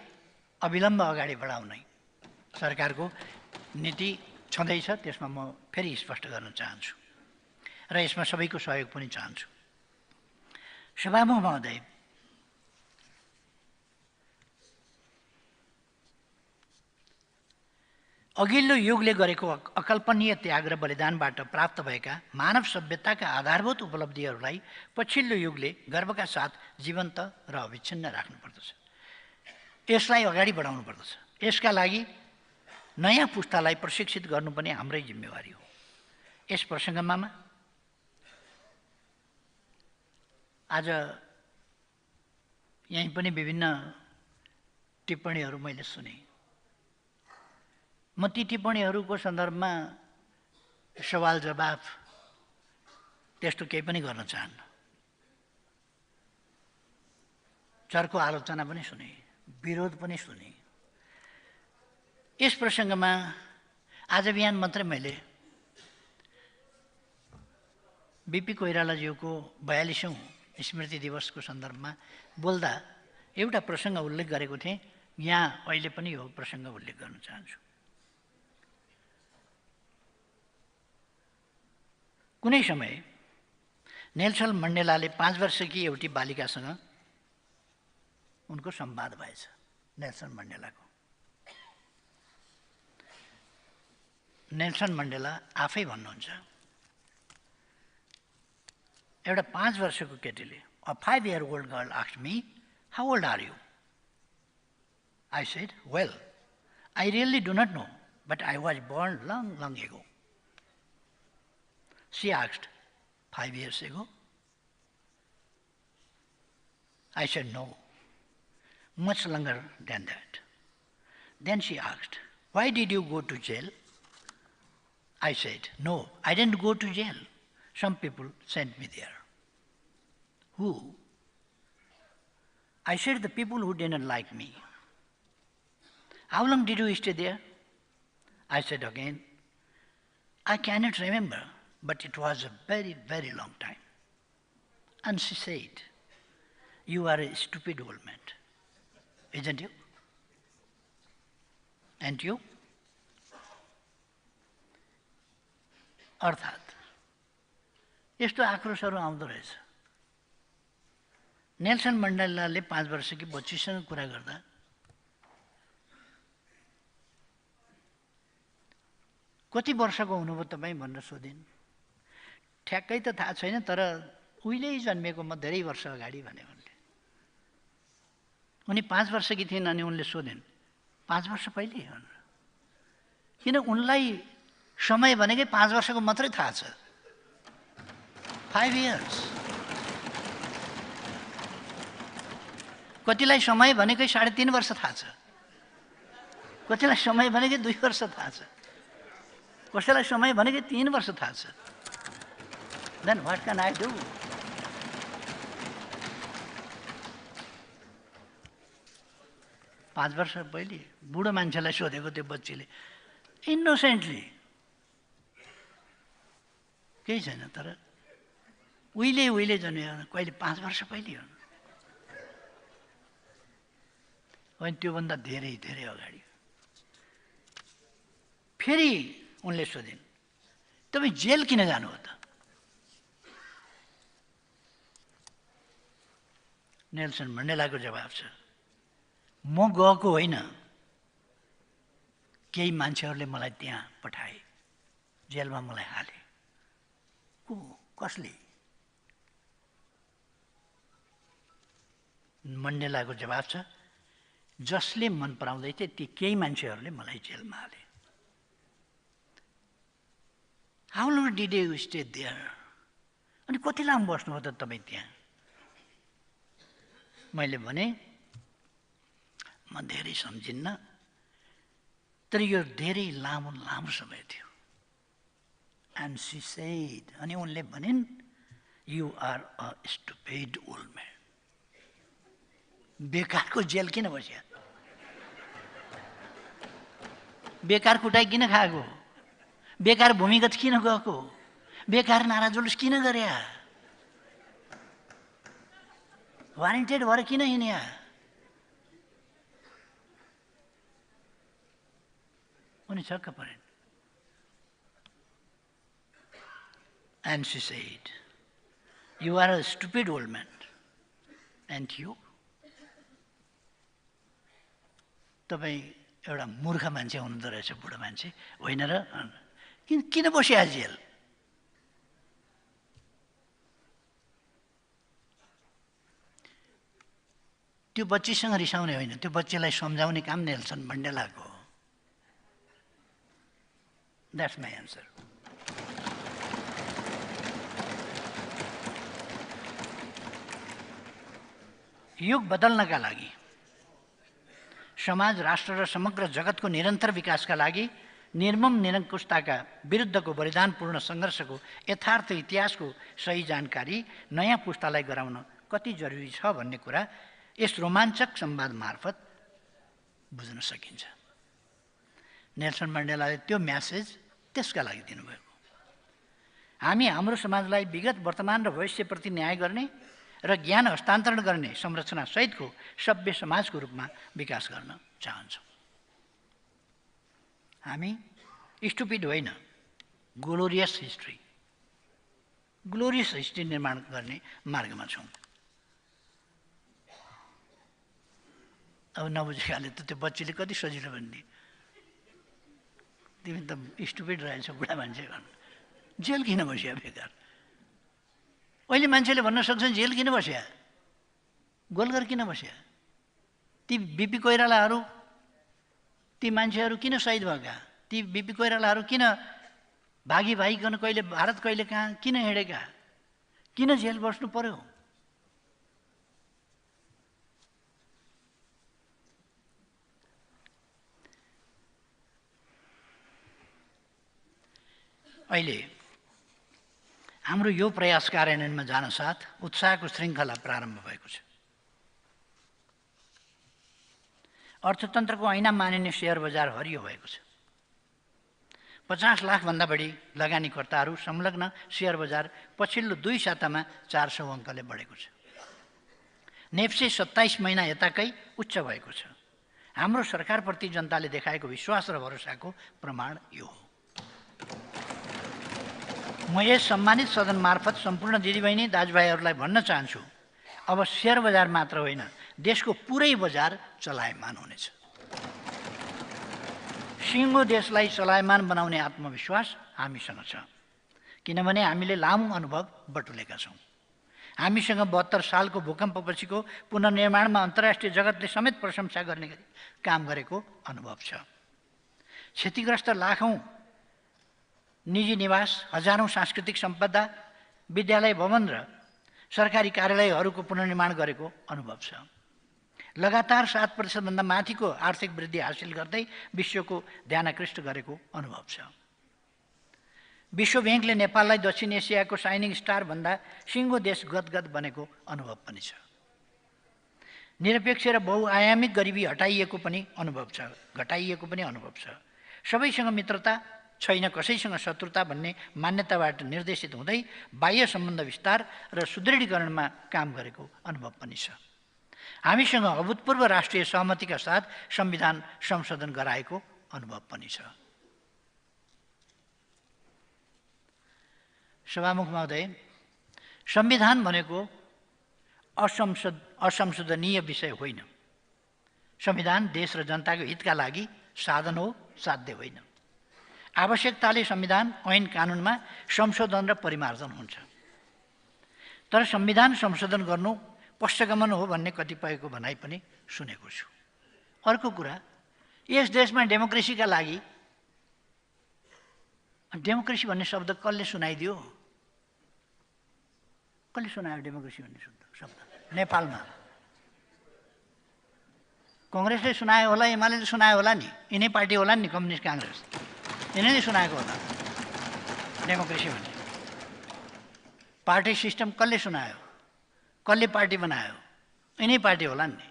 अविलम्ब अगाडि बढाउनै सरकारको नीति छँदैछ। त्यसमा म फेरि स्पष्ट गर्न चाहन्छु र यसमा सबैको सहयोग पनि चाहन्छु। सभामुख महोदय, अघिल्लो युगले गरेको अकल्पनीय त्याग र बलिदानबाट प्राप्त भएका मानव सभ्यताका आधारभूत उपलब्धिहरूलाई पछिल्लो युगले गर्वका साथ जीवन्त र अविच्छिन्न राख्नुपर्दछ। यसलाई अगाडि बढाउनु पर्दछ। यसका लागि नयाँ पुस्तालाई प्रशिक्षित गर्नु पनि हाम्रै जिम्मेवारी हो। यस प्रसङ्गमा आज यहीँ पनि विभिन्न टिप्पणीहरू मैले सुने। म ती टिप्पणीहरूको सन्दर्भमा सवाल जवाफ त्यस्तो केही पनि गर्न चाहन्न। चर्को आलोचना पनि सुने, विरोध पनि सुने। यस प्रसङ्गमा आज बिहान मात्रै मैले बिपी कोइरालाज्यूको 42औं स्मृति दिवसको सन्दर्भमा बोल्दा एउटा प्रसङ्ग उल्लेख गरेको थिएँ। यहाँ अहिले पनि यो प्रसङ्ग उल्लेख गर्न चाहन्छु। कुनै समय नेल्सन मण्डेलाले 5 वर्षकी एउटी बालिकासँग उनको संवाद भएछ। नेल्सन मण्डेलाको नेल्सन मण्डेला आफै भन्नुहुन्छ, एउटा 5 वर्षको केटीले, a 5-year-old girl asked me, how old are you? I said, well, I really do not know, but I was born long, long ago. She asked, 5 years ago? I said, no, much longer than that. Then she asked, why did you go to jail? I said, no, I didn't go to jail. Some people sent me there. Who? I said, the people who didn't like me. How long did you stay there? I said again, I cannot remember, but it was a very, very long time. And she said, you are a stupid old man, isn't you? And you? अर्थात् यस्तो आक्रोशहरू आउँदो रहेछ। Nelson मण्डेलाले 5 वर्षकी बच्चीसँग कुरा गर्दा कति वर्षको हुनुभयो तपाईँ भनेर सोधिन्। ठ्याक्कै त थाहा छैन, तर उहिल्यै जन्मिएको म धेरै वर्ष अगाडि भने उनले। उनी 5 वर्षकी थिइन् अनि उनले सोधिन् 5 वर्ष पहिले भनेर। किन उनलाई समय भनेकै 5 वर्षको मात्रै थाहा छ। 5 years। कतिलाई समय भनेकै 3.5 वर्ष थाहा छ, कतिलाई समय भनेकै 2 वर्ष थाहा छ, कसैलाई समय भनेकै 3 वर्ष थाहा छ। Then what can I do? पाँच वर्ष पहिले बुढो मान्छेलाई सोधेको त्यो बच्चीले इनोसेन्टली, केही छैन। तर उहिले जन्मियो, कहिले 5 वर्ष पहिले हो होइन, त्योभन्दा धेरै धेरै अगाडि। फेरि उनले सोधिन् तपाईँ जेल किन जानु हो त? नेल्सन मण्डेलाको जवाब छ म गएको होइन, केही मान्छेहरूले मलाई त्यहाँ पठाए, जेलमा मलाई हाले। को, कसले? मण्डेलाको जवाब छ जसले मन पराउँदै थिए ती केही मान्छेहरूले मलाई जेलमा हाले। How long did you stay there? अनि कति लामो बस्नु हो त तपाईँ त्यहाँ? मैले भने म धेरै सम्झिन्न, तर यो धेरै लामो लामो समय थियो। एन्ड सी सेड, अनि उनले भनिन् you are a stupid old man. बेकारको जेल किन बस्या? बेकार कुटाइ किन खाएको? बेकार भूमिगत किन गएको? बेकार नारा जुलुस किन गरे? वारेन्टेड भएर किन हिँड्या? उनी छक्क परिन्। And she said, you are a stupid old man. And you? तपाईँ एउटा मूर्ख मान्छे हुनुहुँदो रहेछ, बुढो मान्छे होइन र? किन बस्या जेल? त्यो बच्चीसँग रिसाउने होइन, त्यो बच्चीलाई सम्झाउने काम नेल्सन मण्डेलाको हो। That's my answer. युग बदल्नका लागि, समाज, राष्ट्र र समग्र जगतको निरन्तर विकासका लागि निर्मम निरङ्कुशताका विरुद्धको बलिदानपूर्ण सङ्घर्षको यथार्थ इतिहासको सही जानकारी नयाँ पुस्तालाई गराउन कति जरुरी छ भन्ने कुरा यस रोमाञ्चक संवाद मार्फत बुझ्न सकिन्छ। नेल्सन मण्डेलाले त्यो म्यासेज त्यसका लागि दिनुभएको। हामी हाम्रो समाजलाई विगत, वर्तमान र भविष्यप्रति न्याय गर्ने र ज्ञान हस्तान्तरण गर्ने संरचना सहितको सभ्य समाजको रूपमा विकास गर्न चाहन्छौँ। हामी स्टुपिड होइन, ग्लोरियस हिस्ट्री निर्माण गर्ने मार्गमा छौँ। अब नबुझेकाले त त्यो बच्चीले कति सजिलो भनिदिए, तिमी त स्टुपिड रहेछ बुढा मान्छे भन्नु। जेल किन बस्या बेकार? अहिले मान्छेले भन्न सक्छन् जेल किन बस्या, गोलघर किन बस्या? ती बिपी कोइरालाहरू, ती मान्छेहरू किन शहीद भएका? ती बिपी कोइरालाहरू किन भागिकन कहिले भारत कहिले कहाँ किन हिँडेका? किन जेल बस्नु पर्यो? अहिले हाम्रो यो प्रयास कार्यान्वयनमा जान साथ उत्साहको श्रृङ्खला प्रारम्भ भएको छ। अर्थतन्त्रको ऐना मानिने सेयर बजार हरियो भएको छ। 50 लाखभन्दा बढी लगानीकर्ताहरू संलग्न सेयर बजार पछिल्लो 2 सातामा 400 अङ्कले बढेको छ। नेप्से 27 महिना यताकै उच्च भएको छ। हाम्रो सरकारप्रति जनताले देखाएको विश्वास र भरोसाको प्रमाण यो हो। म यस सम्मानित सदन मार्फत सम्पूर्ण दिदीबहिनी दाजुभाइहरूलाई भन्न चाहन्छु, अब सेयर बजार मात्र होइन, देशको पुरै बजार चलायमान हुनेछ। सिङ्गो देशलाई चलायमान बनाउने आत्मविश्वास हामीसँग छ, किनभने हामीले लामो अनुभव बटुलेका छौँ। हामीसँग 72 सालको भूकम्पपछिको पुनर्निर्माणमा अन्तर्राष्ट्रिय जगतले समेत प्रशंसा गर्ने गरी काम गरेको अनुभव छ। क्षतिग्रस्त लाखौँ निजी निवास, हजारौँ सांस्कृतिक सम्पदा, विद्यालय भवन र सरकारी कार्यालयहरूको पुनर्निर्माण गरेको अनुभव छ। लगातार 7% भन्दा माथिको आर्थिक वृद्धि हासिल गर्दै विश्वको ध्यान आकृष्ट गरेको अनुभव छ। विश्व ब्याङ्कले नेपाललाई दक्षिण एसियाको साइनिङ स्टार भन्दा सिङ्गो देश गदगद बनेको अनुभव पनि छ। निरपेक्ष र बहुआयामिक गरिबी घटाइएको पनि अनुभव छ। सबैसँग मित्रता, छैन कसैसँग शत्रुता भन्ने मान्यताबाट निर्देशित हुँदै बाह्य सम्बन्ध विस्तार र सुदृढीकरणमा काम गरेको अनुभव पनि छ। हामीसँग अभूतपूर्व राष्ट्रिय सहमतिका साथ संविधान संशोधन गराएको अनुभव पनि छ। सभामुख महोदय, संविधान भनेको असंशोधनीय विषय होइन। संविधान देश र जनताको हितका लागि साधन हो, साध्य होइन। आवश्यकताले संविधान ऐन कानुनमा संशोधन र परिमार्जन हुन्छ। तर संविधान संशोधन गर्नु पश्चगमन हो भन्ने कतिपयको भनाइ पनि सुनेको छु। अर्को कुरा, यस देशमा डेमोक्रेसीका लागि, डेमोक्रेसी भन्ने शब्द कसले सुनाइदियो? कसले सुनायो डेमोक्रेसी भन्ने शब्द? नेपालमा कङ्ग्रेसले सुनायो होला, एमाले सुनायो होला नि, यिनै पार्टी होला नि, कम्युनिस्ट काङ्ग्रेस, यिनीहरूले सुनाएको होला डेमोक्रेसी भन्ने। पार्टी सिस्टम कसले सुनायो? कसले पार्टी बनायो? यिनै पार्टी होला नि।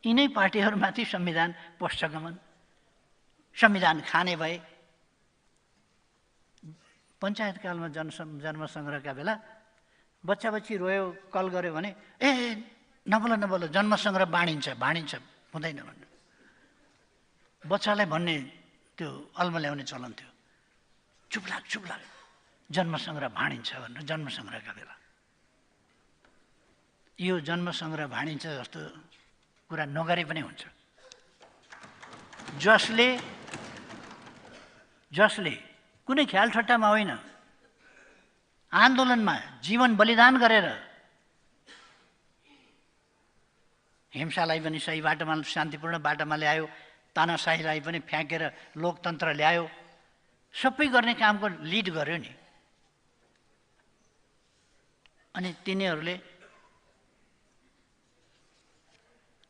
यिनै पार्टीहरूमाथि संविधान पश्चगमन, संविधान खाने भए। पञ्चायतकालमा जन्म सङ्ग्रहका बेला बच्चा बच्ची रोयो, कल गर्यो भने ए नबोल जन्म सङ्ग्रह भाँडिन्छ हुँदैन भन्नु। बच्चालाई भन्ने त्यो अल्मल्याउने चलन थियो, चुप लाग जन्म सङ्ग्रह भाँडिन्छ भन्नु। जन्म सङ्ग्रहका बेला यो जन्म सङ्ग्रह भाँडिन्छ जस्तो कुरा नगरे पनि हुन्छ। जसले कुनै ख्याल ठट्टामा होइन, आन्दोलनमा जीवन बलिदान गरेर हिंसालाई पनि सही बाटोमा, शान्तिपूर्ण बाटोमा ल्यायो, तानाशाहीलाई पनि फ्याँकेर लोकतन्त्र ल्यायो, सबै गर्ने कामको लिड गर्यो नि। अनि तिनीहरूले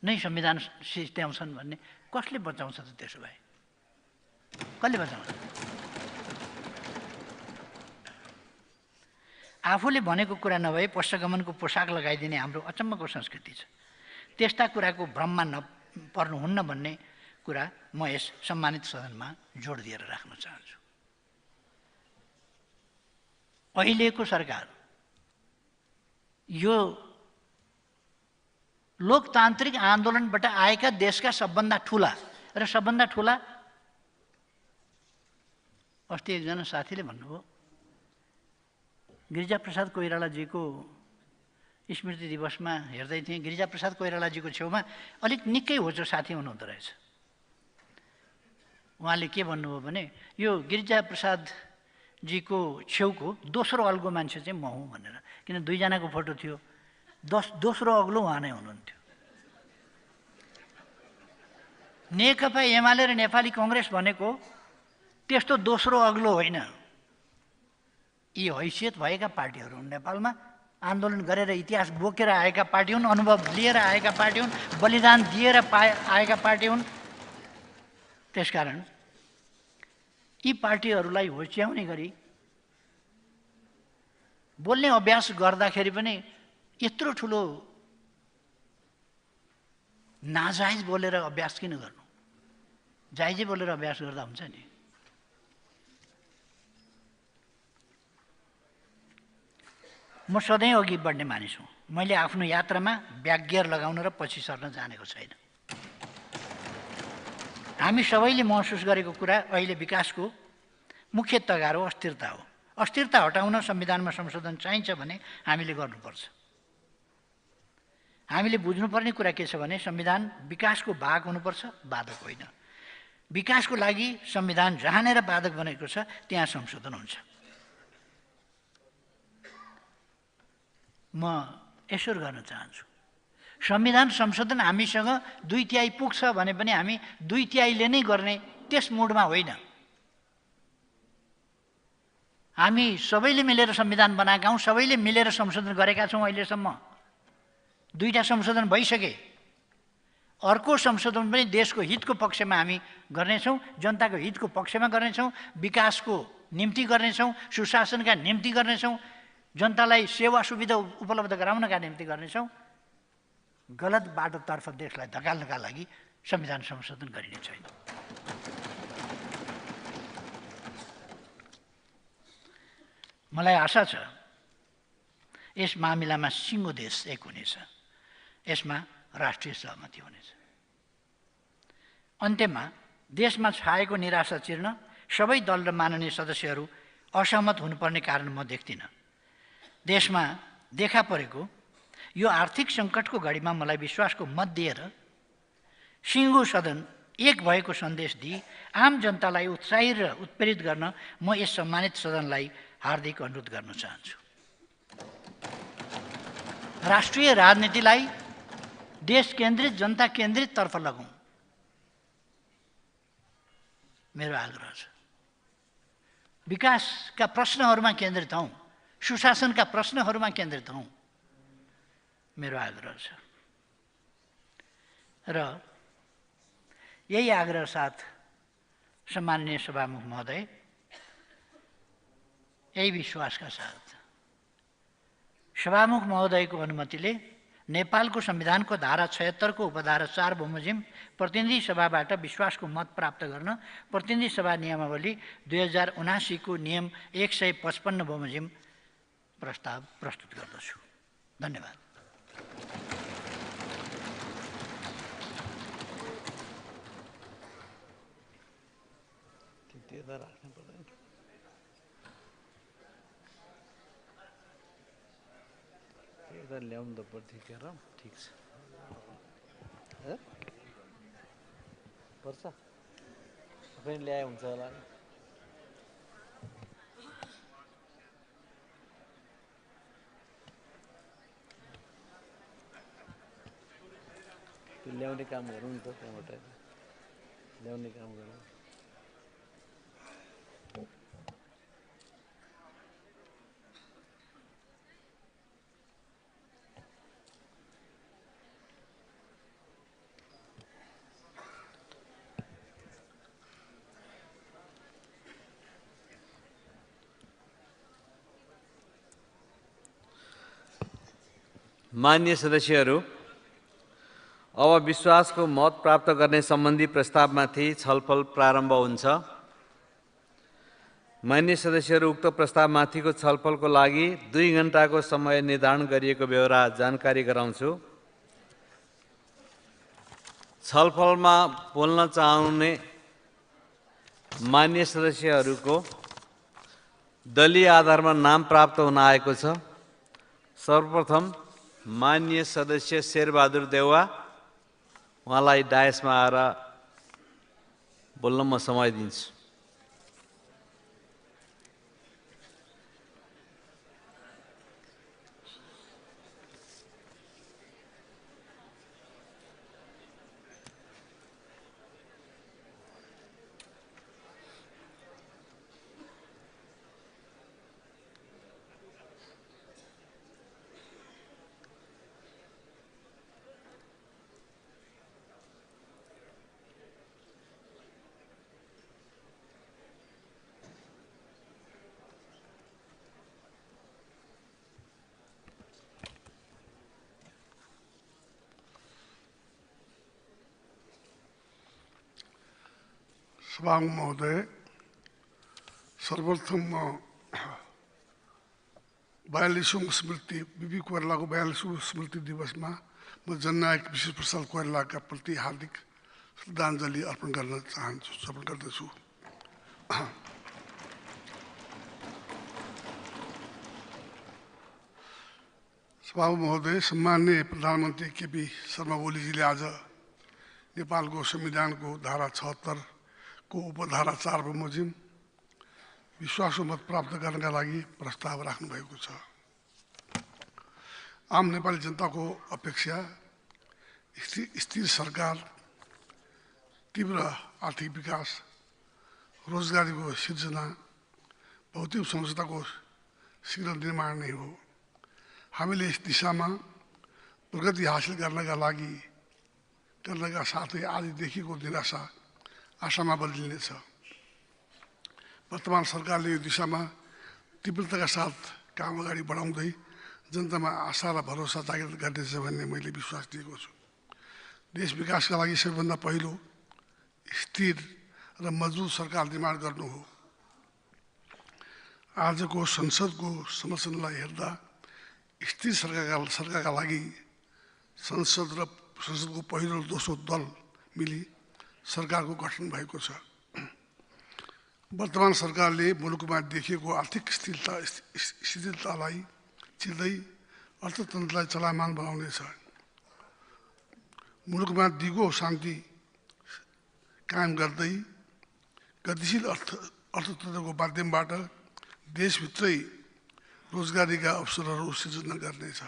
नै संविधान सिद्ध्याउँछन् भन्ने कसले बचाउँछ त? त्यसो भए कसले बचाउँछ? आफूले भनेको कुरा नभए पश्चगमनको पोसाक लगाइदिने हाम्रो अचम्मको संस्कृति छ। त्यस्ता कुराको भ्रममा नपर्नुहुन्न भन्ने कुरा म यस सम्मानित सदनमा जोड दिएर राख्न चाहन्छु। अहिलेको सरकार यो लोकतान्त्रिक आन्दोलनबाट आएका देशका सबभन्दा ठुला अस्ति एकजना साथीले भन्नुभयो, गिरिजाप्रसाद कोइरालाजीको स्मृति दिवसमा हेर्दै थिएँ, गिरिजाप्रसाद कोइरालाजीको छेउमा अलिक निकै होचो साथी हुनुहुँदो रहेछ। उहाँले के भन्नुभयो भने यो गिरिजाप्रसादजीको छेउको दोस्रो अग्लो मान्छे चाहिँ म हुँ भनेर। किन दुईजनाको फोटो थियो, दोस्रो अग्लो उहाँ नै हुनुहुन्थ्यो। नेकपा एमाले र नेपाली कङ्ग्रेस भनेको त्यस्तो दोस्रो अग्लो होइन। यी हैसियत भएका पार्टीहरू हुन्, नेपालमा आन्दोलन गरेर इतिहास बोकेर आएका पार्टी हुन्, अनुभव लिएर आएका पार्टी हुन्, बलिदान दिएर आएका पार्टी हुन्। त्यसकारण यी पार्टीहरूलाई होच्याउने गरी बोल्ने अभ्यास गर्दाखेरि पनि यत्रो ठुलो नाजायज बोलेर अभ्यास किन गर्नु? जायजै बोलेर अभ्यास गर्दा हुन्छ नि। म सधैँ अघि बढ्ने मानिस हुँ। मैले आफ्नो यात्रामा ब्याक गियर लगाउन र पछि सर्न जानेको छैन। हामी सबैले महसुस गरेको कुरा अहिले विकासको मुख्य तगार हो, अस्थिरता हो। अस्थिरता हटाउन संविधानमा संशोधन चाहिन्छ भने हामीले गर्नुपर्छ। हामीले बुझ्नुपर्ने कुरा के छ भने संविधान विकासको भाग हुनुपर्छ, बाधक होइन। विकासको लागि संविधान जहाँनेर बाधक बनेको छ त्यहाँ संशोधन हुन्छ। म यसो गर्न चाहन्छु, संविधान संशोधन हामीसँग 2/3 पुग्छ भने पनि हामी 2/3ले नै गर्ने त्यस मुडमा होइन। हामी सबैले मिलेर संविधान बनाएका हौँ, सबैले मिलेर संशोधन गरेका छौँ। अहिलेसम्म 2टा संशोधन भइसके, अर्को संशोधन पनि देशको हितको पक्षमा हामी गर्नेछौँ, जनताको हितको पक्षमा गर्नेछौँ, विकासको निम्ति गर्नेछौँ, सुशासनका निम्ति गर्नेछौँ, जनतालाई सेवा सुविधा उपलब्ध गराउनका निम्ति गर्नेछौँ। गलत बाटोतर्फ देशलाई धकाल्नका लागि संविधान संशोधन गरिने छैन। मलाई आशा छ यस मामिलामा सिङ्गो देश एक हुनेछ, यसमा राष्ट्रिय सहमति हुनेछ। अन्त्यमा देशमा छाएको निराशा चिर्न सबै दल र माननीय सदस्यहरू असहमत हुनुपर्ने कारण म देख्दिनँ। देशमा देखा परेको यो आर्थिक सङ्कटको घडीमा मलाई विश्वासको मत दिएर सिङ्गो सदन एक भएको सन्देश दिई आम जनतालाई उत्साहित र उत्प्रेरित गर्न म यस सम्मानित सदनलाई हार्दिक अनुरोध गर्न चाहन्छु। राष्ट्रिय राजनीतिलाई देश केन्द्रित, जनता केन्द्रित तर्फ लगाउँ, मेरो आग्रह छ। विकासका प्रश्नहरूमा केन्द्रित हौँ, सुशासनका प्रश्नहरूमा केन्द्रित हौँ, मेरो आग्रह छ। र यही आग्रह साथ सम्माननीय सभामुख महोदय, यही विश्वासका साथ सभामुख महोदयको अनुमतिले नेपालको संविधानको धारा 76 को उपधारा 4 बमोजिम प्रतिनिधि सभाबाट विश्वासको मत प्राप्त गर्न प्रतिनिधि सभा नियमावली 2079 को नियम 155 बमोजिम प्रस्ताव प्रस्तुत गर्दछु। धन्यवाद। ल्याउनु त पर्थ्यो र ठिक छ पर्छ आफै ल्याए हुन्छ होला। त्यो ल्याउने काम गरौँ नि त, त्यहाँबाट ल्याउने काम गरौँ। मान्य सदस्यहरू, अब विश्वासको मत प्राप्त गर्ने सम्बन्धी प्रस्तावमाथि छलफल प्रारम्भ हुन्छ। मान्य सदस्यहरू, उक्त प्रस्तावमाथिको छलफलको लागि 2 घण्टाको समय निर्धारण गरिएको बेहोरा जानकारी गराउँछु। छलफलमा बोल्न चाहने मान्य सदस्यहरूको दलीय आधारमा नाम प्राप्त हुन आएको छ। सर्वप्रथम मान्य सदस्य शेरबहादुर देउवा, उहाँलाई डायसमा आएर बोल्न म समय दिन्छु। सभामुख महोदय, सर्वप्रथम 42औं स्मृति बीबी कोइरालाको 42औं स्मृति दिवसमा म जननायक विश्व प्रसाद कोइरालाका प्रति हार्दिक श्रद्धाञ्जली अर्पण गर्दछु। सभामुख महोदय, सम्माननीय प्रधानमन्त्री केपी शर्मा ओलीजीले आज नेपालको संविधानको धारा 76 को उपधारा 4 बमोजिम विश्वासको मत प्राप्त गर्नका लागि प्रस्ताव राख्नुभएको छ। आम नेपाली जनताको अपेक्षा स्थिर सरकार, तीव्र आर्थिक विकास, रोजगारीको सिर्जना, भौतिक संरचनाको शीघ्र निर्माण नै हो। हामीले यस दिशामा प्रगति हासिल गर्नका साथै आजदेखिको निराशा आशामा बदलिनेछ। वर्तमान सरकारले यो दिशामा तीव्रताका साथ काम अगाडि बढाउँदै जनतामा आशा र भरोसा जागृत गर्नेछ भन्ने मैले विश्वास दिएको छु। देश विकासका लागि सबैभन्दा पहिलो स्थिर र मजबुत सरकार निर्माण गर्नु हो। आजको संसदको संरचनालाई हेर्दा स्थिर सरकारका लागि संसदको पहिलो र दोस्रो दल मिली सरकारको गठन भएको छ। वर्तमान सरकारले मुलुकमा देखिएको आर्थिक शिथिलतालाई चिर्दै अर्थतन्त्रलाई चलायमान बनाउनेछ। मुलुकमा दिगो शान्ति कायम गर्दै गतिशील अर्थतन्त्रको माध्यमबाट देशभित्रै रोजगारीका अवसरहरू सिर्जना गर्नेछ।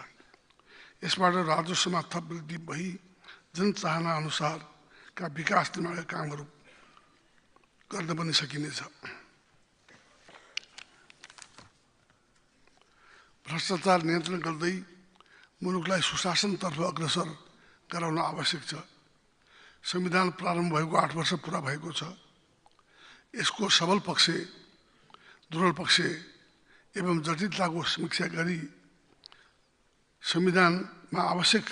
यसबाट राजस्वमा थप वृद्धि भई जनचाहना अनुसारका विकास निर्माणका कामहरू गर्न पनि सकिनेछ। भ्रष्टाचार नियन्त्रण गर्दै मुलुकलाई सुशासनतर्फ अग्रसर गराउन आवश्यक छ। संविधान प्रारम्भ भएको 8 वर्ष पुरा भएको छ। यसको सबल पक्ष, दुर्बल पक्ष एवं जटिलताको समीक्षा गरी संविधानमा आवश्यक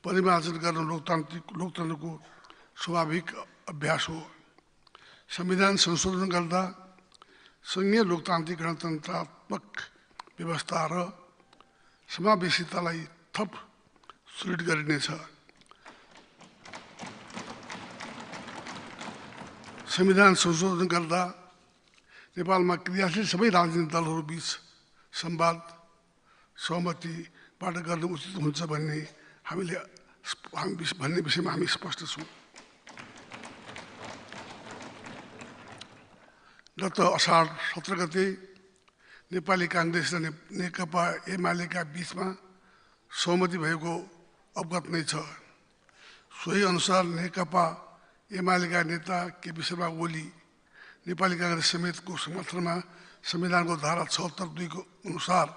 परिमार्जन गर्न लोकतन्त्रको स्वाभाविक अभ्यास हो। संविधान संशोधन गर्दा संघीय लोकतान्त्रिक गणतन्त्रात्मक व्यवस्था र समावेशितालाई थप सुदृढ गरिनेछ। संविधान संशोधन गर्दा नेपालमा क्रियाशील सबै राजनीतिक दलहरू बीच संवाद सहमतिबाट गर्न उचित हुन्छ भन्ने विषयमा हामी स्पष्ट छौँ। गत असार 17 गते नेपाली काङ्ग्रेस र नेकपा एमालेका बीचमा सहमति भएको अवगत नै छ। सोही अनुसार नेकपा एमालेका नेता केपी शर्मा ओली नेपाली काङ्ग्रेस समेतको समर्थनमा संविधानको धारा 76(2) को अनुसार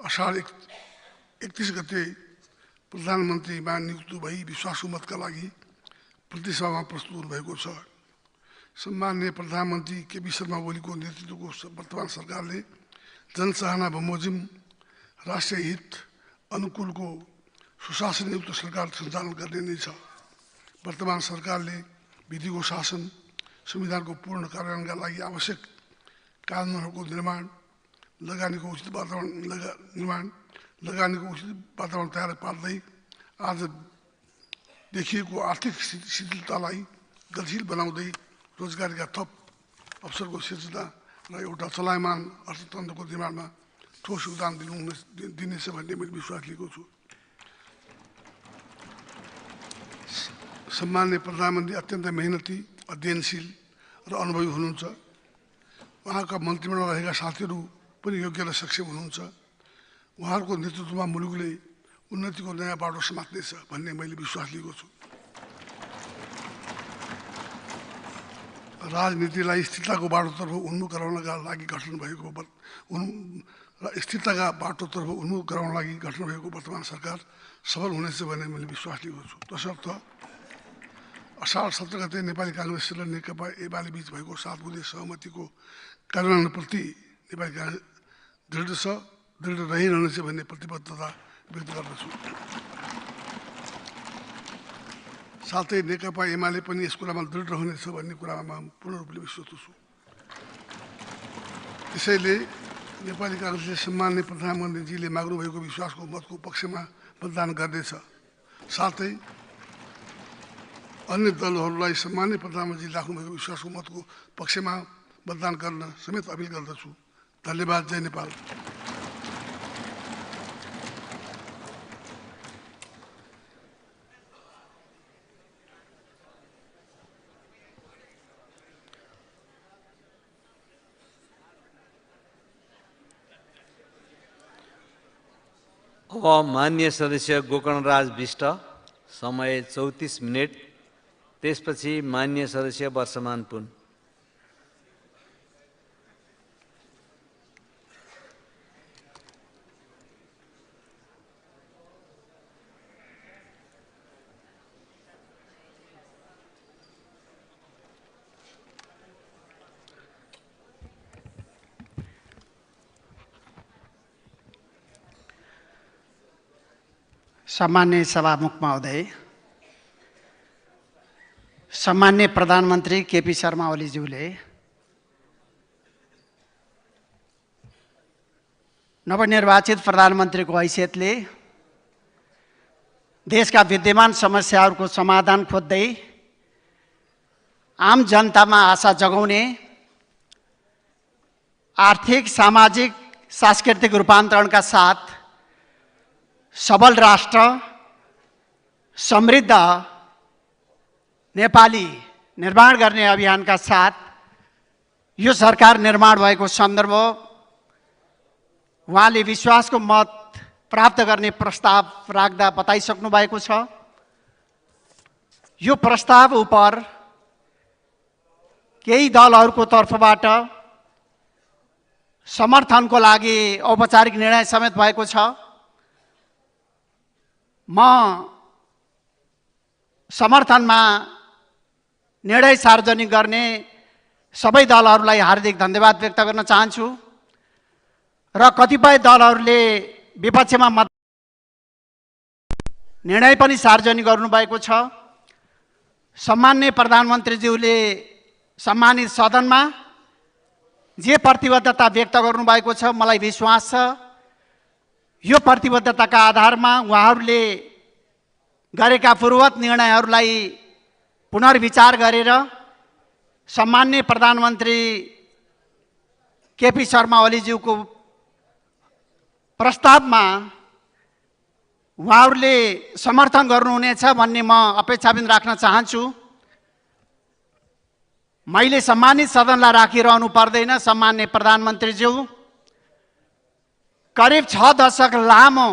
असार 31 गते प्रधानमन्त्रीमा नियुक्त भई विश्वासको मतका लागि प्रतिसभामा प्रस्तुत हुनुभएको छ। सम्माननीय प्रधानमन्त्री केपी शर्मा ओलीको नेतृत्वको वर्तमान सरकारले जनचाहना बमोजिम राष्ट्रिय हित अनुकूलको सुशासनयुक्त सरकार सञ्चालन गर्ने नै छ। वर्तमान सरकारले विधिको शासन, संविधानको पूर्ण कार्यान्वयनका लागि आवश्यक कानुनहरूको निर्माण, लगानीको उचित वातावरण तयार पार्दै आज देखिएको आर्थिक शिथिलतालाई गतिशील बनाउँदै रोजगारीका थप अवसरको सिर्जना र एउटा चलायमान अर्थतन्त्रको निर्माणमा ठोस योगदान दिनेछ भन्ने मैले विश्वास लिएको छु। सम्माननीय प्रधानमन्त्री अत्यन्त मेहनती, अध्ययनशील र अनुभवी हुनुहुन्छ। उहाँका मन्त्रीमण्डलमा रहेका साथीहरू पनि योग्य र सक्षम हुनुहुन्छ। उहाँहरूको नेतृत्वमा मुलुकले उन्नतिको नयाँ बाटो समात्नेछ भन्ने मैले विश्वास लिएको छु। राजनीतिलाई स्थिरताको बाटोतर्फ उन्मुख गराउनका लागि गठन भएको वर्तमान सरकार सफल हुनेछ भन्ने मैले विश्वास लिएको छु। तसर्थ असार 17 गते नेपाली काङ्ग्रेस र नेकपा एमाले बीच भएको 7 बुँदे सहमतिको कार्यान्वयनप्रति नेपाली काङ्ग्रेस दृढ रहिरहनेछ भन्ने प्रतिबद्धता व्यक्त गर्दछु। साथै नेकपा एमाले पनि यस कुरामा दृढ रहनेछ भन्ने कुरामा पूर्ण रूपले विश्वस्त छु। त्यसैले नेपाली काङ्ग्रेसले सम्माननीय प्रधानमन्त्रीजीले माग्नुभएको विश्वासको मतको पक्षमा मतदान गर्नेछ। साथै अन्य दलहरूलाई सम्माननीय प्रधानमन्त्रीले राख्नुभएको विश्वासको मतको पक्षमा मतदान गर्न समेत अपिल गर्दछु। धन्यवाद। जय नेपाल। अब माननीय सदस्य गोकर्णराज विष्ट, समय 34 मिनट। त्यसपछि माननीय सदस्य वर्षमान पुन। सम्मान्य सभामुख महोदय, सम्मान्य प्रधानमन्त्री केपी शर्मा ओलीज्यूले नवनिर्वाचित प्रधानमन्त्रीको हैसियतले देशका विद्यमान समस्याहरूको समाधान खोज्दै आम जनतामा आशा जगाउने, आर्थिक, सामाजिक, सांस्कृतिक रूपान्तरणका साथ सबल राष्ट्र, समृद्ध नेपाली निर्माण गर्ने अभियानका साथ यो सरकार निर्माण भएको सन्दर्भ उहाँले विश्वासको मत प्राप्त गर्ने प्रस्ताव राख्दा बताइसक्नु भएको छ। यो प्रस्ताव उपर केही दलहरूको तर्फबाट समर्थनको लागि औपचारिक निर्णय समेत भएको छ। म समर्थनमा निर्णय सार्वजनिक गर्ने सबै दलहरूलाई हार्दिक धन्यवाद व्यक्त गर्न चाहन्छु र कतिपय दलहरूले विपक्षमा मत निर्णय पनि सार्वजनिक गर्नुभएको छ। सम्माननीय प्रधानमन्त्रीज्यूले सम्मानित सदनमा जे प्रतिबद्धता व्यक्त गर्नुभएको छ, मलाई विश्वास छ यो प्रतिबद्धताका आधारमा उहाँहरूले गरेका पूर्ववत निर्णयहरूलाई पुनर्विचार गरेर सम्माननीय प्रधानमन्त्री केपी शर्मा ओलीज्यूको प्रस्तावमा उहाँहरूले समर्थन गर्नुहुनेछ भन्ने म अपेक्षा पनि राख्न चाहन्छु। मैले सम्मानित सदनलाई राखिरहनु पर्दैन। सम्माननीय प्रधानमन्त्रीज्यू, करिब 6 दशक लामो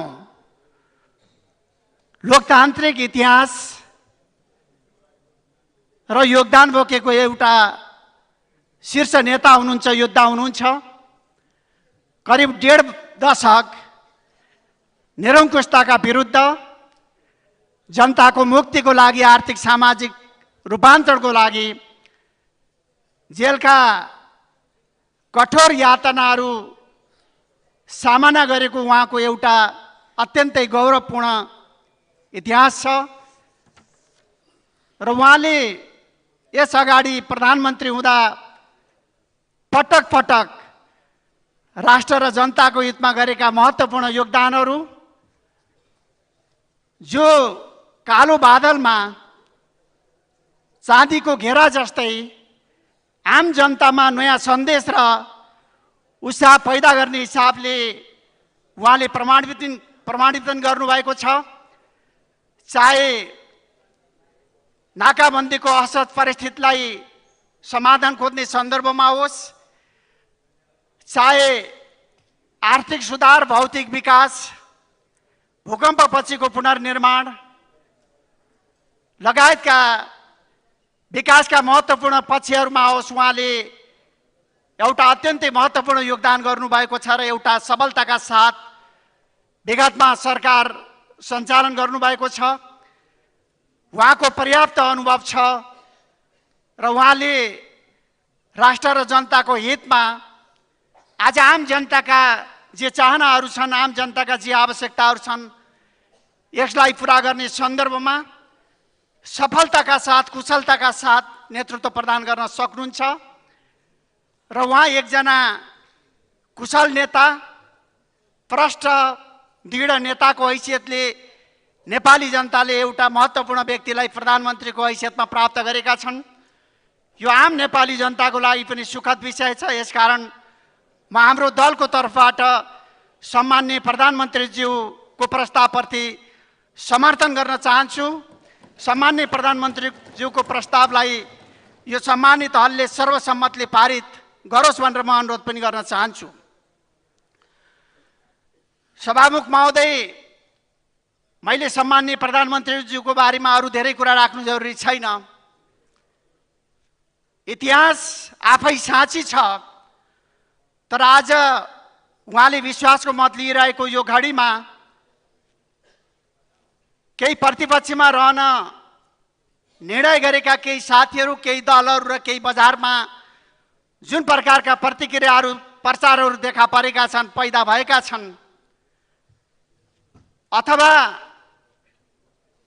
लोकतान्त्रिक इतिहास र योगदान बोकेको एउटा शीर्ष नेता हुनुहुन्छ, योद्धा हुनुहुन्छ। करिब 1.5 दशक निरङ्कुशताका विरुद्ध जनताको मुक्तिको लागि, आर्थिक सामाजिक रूपान्तरणको लागि जेलका कठोर यातनाहरू सामना गरेको उहाँको एउटा अत्यन्तै गौरवपूर्ण इतिहास छ र उहाँले यस अगाडि प्रधानमन्त्री हुँदा पटक पटक राष्ट्र र जनताको हितमा गरेका महत्त्वपूर्ण योगदानहरू जो कालो बादलमा चाँदीको घेरा जस्तै आम जनतामा नयाँ सन्देश र उत्साह पैदा गर्ने हिसाबले उहाँले प्रमाणित गर्नुभएको छ। चाहे नाकाबन्दीको असहज परिस्थितिलाई समाधान खोज्ने सन्दर्भमा होस्, चाहे आर्थिक सुधार, भौतिक विकास, भूकम्पपछिको पुनर्निर्माण लगायतका विकासका महत्त्वपूर्ण पक्षहरूमा होस्, उहाँले एउटा अत्यन्तै महत्त्वपूर्ण योगदान गर्नुभएको छ र एउटा सबलताका साथ विगतमा सरकार सञ्चालन गर्नुभएको छ। उहाँको पर्याप्त अनुभव छ र उहाँले राष्ट्र र जनताको हितमा आज आम जनताका जे चाहनाहरू छन्, आम जनताका जे आवश्यकताहरू छन्, यसलाई पुरा गर्ने सन्दर्भमा सफलताका साथ, कुशलताका साथ नेतृत्व प्रदान गर्न सक्नुहुन्छ र उहाँ एकजना कुशल नेता, प्रष्ट दृढ नेताको हैसियतले नेपाली जनताले एउटा महत्त्वपूर्ण व्यक्तिलाई प्रधानमन्त्रीको हैसियतमा प्राप्त गरेका छन्। यो आम नेपाली जनताको लागि पनि सुखद विषय छ। यसकारण म हाम्रो दलको तर्फबाट सम्माननीय प्रधानमन्त्रीज्यूको प्रस्तावप्रति समर्थन गर्न चाहन्छु। सम्माननीय प्रधानमन्त्रीज्यूको प्रस्तावलाई यो सम्मानित हलले सर्वसम्मतले पारित गरोस् भनेर म अनुरोध पनि गर्न चाहन्छु। सभामुख महोदय, मैले सम्माननीय प्रधानमन्त्रीज्यूको बारेमा अरू धेरै कुरा राख्नु जरुरी छैन। इतिहास आफै साँची छ, तर आज उहाँले विश्वासको मत लिइरहेको यो घडीमा केही प्रतिपक्षमा रहन निर्णय गरेका केही साथीहरू, केही दलहरू र केही बजारमा जुन प्रकारका प्रतिक्रियाहरू प्रचारहरू देखा परेका छन्, पैदा भएका छन्, अथवा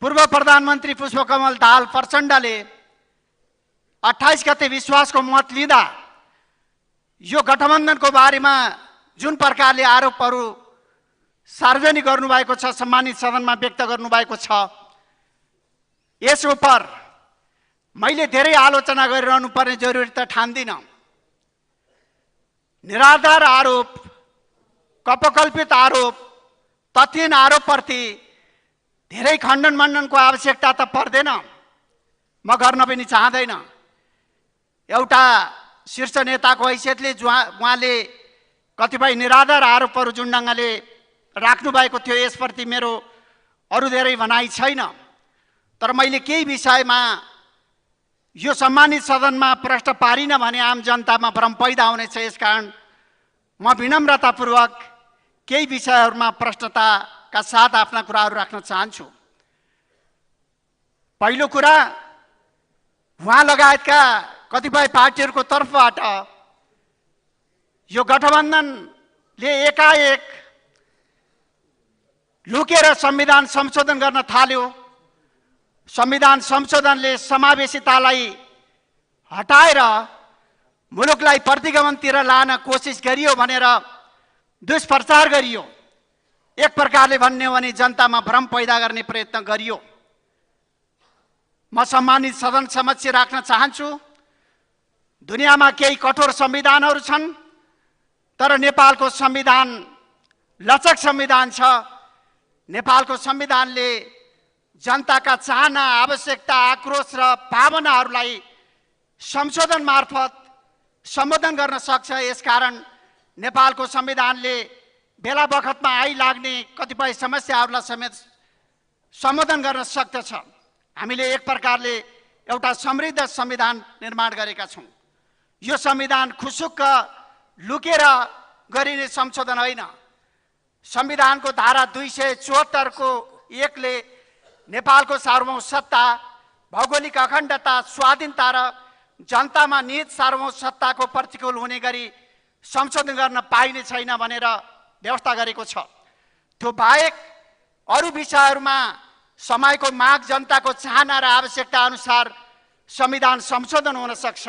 पूर्व प्रधानमन्त्री पुष्पकमल दाहाल प्रचण्डले 28 गते विश्वासको मत लिँदा यो गठबन्धनको बारेमा जुन प्रकारले आरोपहरू सार्वजनिक गर्नुभएको छ, सम्मानित सदनमा व्यक्त गर्नुभएको छ, यस उप मैले धेरै आलोचना गरिरहनु पर्ने जरुरी त ठान्दिनँ। निराधार आरोप, कपकल्पित आरोप, तथ्यहीन आरोपप्रति धेरै खण्डन मण्डनको आवश्यकता त पर्दैन, म गर्न पनि चाहदैन। एउटा शीर्ष नेताको हैसियतले उहाँले कतिपय निराधार आरोपहरू जुन ढङ्गले राख्नु भएको थियो, यसप्रति मेरो अरू धेरै भनाइ छैन। तर मैले केही विषयमा यो सम्मानित सदनमा प्रश्न पारिन भने आम जनतामा भ्रम पैदा हुनेछ। यसकारण म विनम्रतापूर्वक केही विषयहरूमा प्रश्नताका साथ आफ्ना कुराहरू राख्न चाहन्छु। पहिलो कुरा, उहाँ लगायतका कतिपय पार्टीहरूको तर्फबाट यो गठबन्धनले एकाएक लुकेर संविधान संशोधन गर्न थाल्यो। संविधान संशोधनले समावेशितालाई हटाएर मुलुकलाई प्रतिगमनतिर लान कोसिस गरियो भनेर दुष्प्रचार गरियो। एक प्रकारले भन्ने हो भने जनतामा भ्रम पैदा गर्ने प्रयत्न गरियो। म सम्मानित सदन समक्ष राख्न चाहन्छु, दुनियाँमा केही कठोर संविधानहरू छन्, तर नेपालको संविधान लचक संविधान छ। नेपालको संविधानले जनताका चाहना, आवश्यकता, आक्रोश र भावनाहरूलाई संशोधन मार्फत सम्बोधन गर्न सक्छ। यसकारण नेपालको संविधानले बेला बखतमा आइलाग्ने कतिपय समस्याहरूलाई समेत सम्बोधन गर्न सक्दछ। हामीले एक प्रकारले एउटा समृद्ध संविधान निर्माण गरेका छौँ। यो संविधान खुसुक्क लुकेर गरिने संशोधन होइन। संविधानको धारा 274 को 1 ले नेपालको सार्वभौम सत्ता, भौगोलिक अखण्डता, स्वाधीनता र जनतामा निहित सार्वभौम सत्ताको प्रतिकूल हुने गरी संशोधन गर्न पाइने छैन भनेर व्यवस्था गरेको छ। त्यो बाहेक अरू विषयहरूमा समयको माग, जनताको चाहना र आवश्यकता अनुसार संविधान संशोधन हुन सक्छ।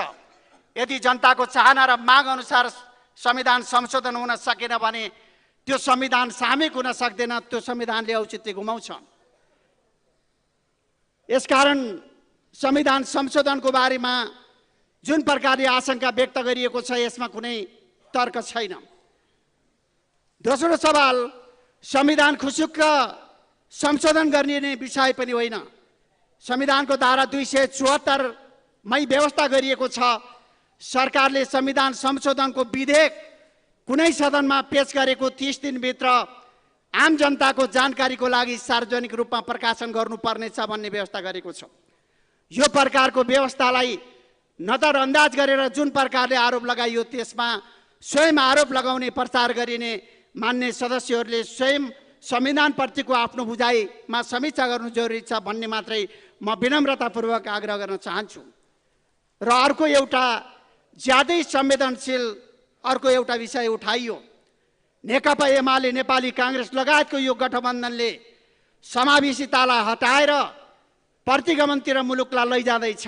यदि जनताको चाहना र माग अनुसार संविधान संशोधन हुन सकेन भने त्यो संविधान सामूहिक हुन सक्दैन, त्यो संविधानले औचित्य गुमाउँछ। यसकारण संविधान संशोधनको बारेमा जुन प्रकारले आशंका व्यक्त गरिएको छ, यसमा कुनै तर्क छैन। दोस्रो सवाल, संविधान खुसुक्क संशोधन गर्ने विषय पनि होइन। संविधानको धारा 274 मै व्यवस्था गरिएको छ, सरकारले संविधान संशोधनको विधेयक कुनै सदनमा पेश गरेको 30 दिनभित्र आम जनताको जानकारीको लागि सार्वजनिक रूपमा प्रकाशन गर्नुपर्नेछ भन्ने व्यवस्था गरेको छ। यो प्रकारको व्यवस्थालाई नजरअन्दाज गरेर जुन प्रकारले आरोप लगाइयो, त्यसमा स्वयं आरोप लगाउने, प्रचार गरिने मान्य सदस्यहरूले स्वयं संविधानप्रतिको आफ्नो बुझाइमा समीक्षा गर्नु जरुरी छ भन्ने मात्रै म विनम्रतापूर्वक आग्रह गर्न चाहन्छु। र अर्को एउटा ज्यादै संवेदनशील अर्को एउटा विषय उठाइयो। नेकपा एमाले, नेपाली काङ्ग्रेस लगायतको यो गठबन्धनले समावेशितालाई हटाएर प्रतिगमनतिर मुलुकलाई लैजाँदैछ,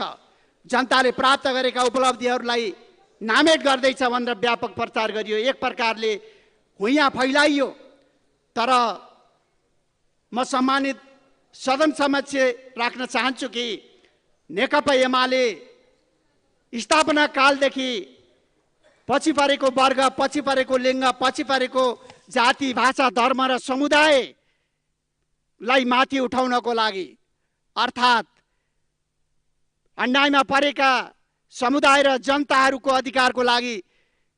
जनताले प्राप्त गरेका उपलब्धिहरूलाई नामेट गर्दैछ भनेर व्यापक प्रचार गरियो। एक प्रकारले हुइयाँ फैलाइयो। तर म सम्मानित सदन समक्ष राख्न चाहन्छु कि नेकपा एमाले स्थापना कालदेखि पछि परेको वर्ग, पछि परेको लिङ्ग, पछि परेको जाति, भाषा, धर्म र समुदायलाई माथि उठाउनको लागि, अर्थात् अन्यायमा परेका समुदाय र जनताहरूको अधिकारको लागि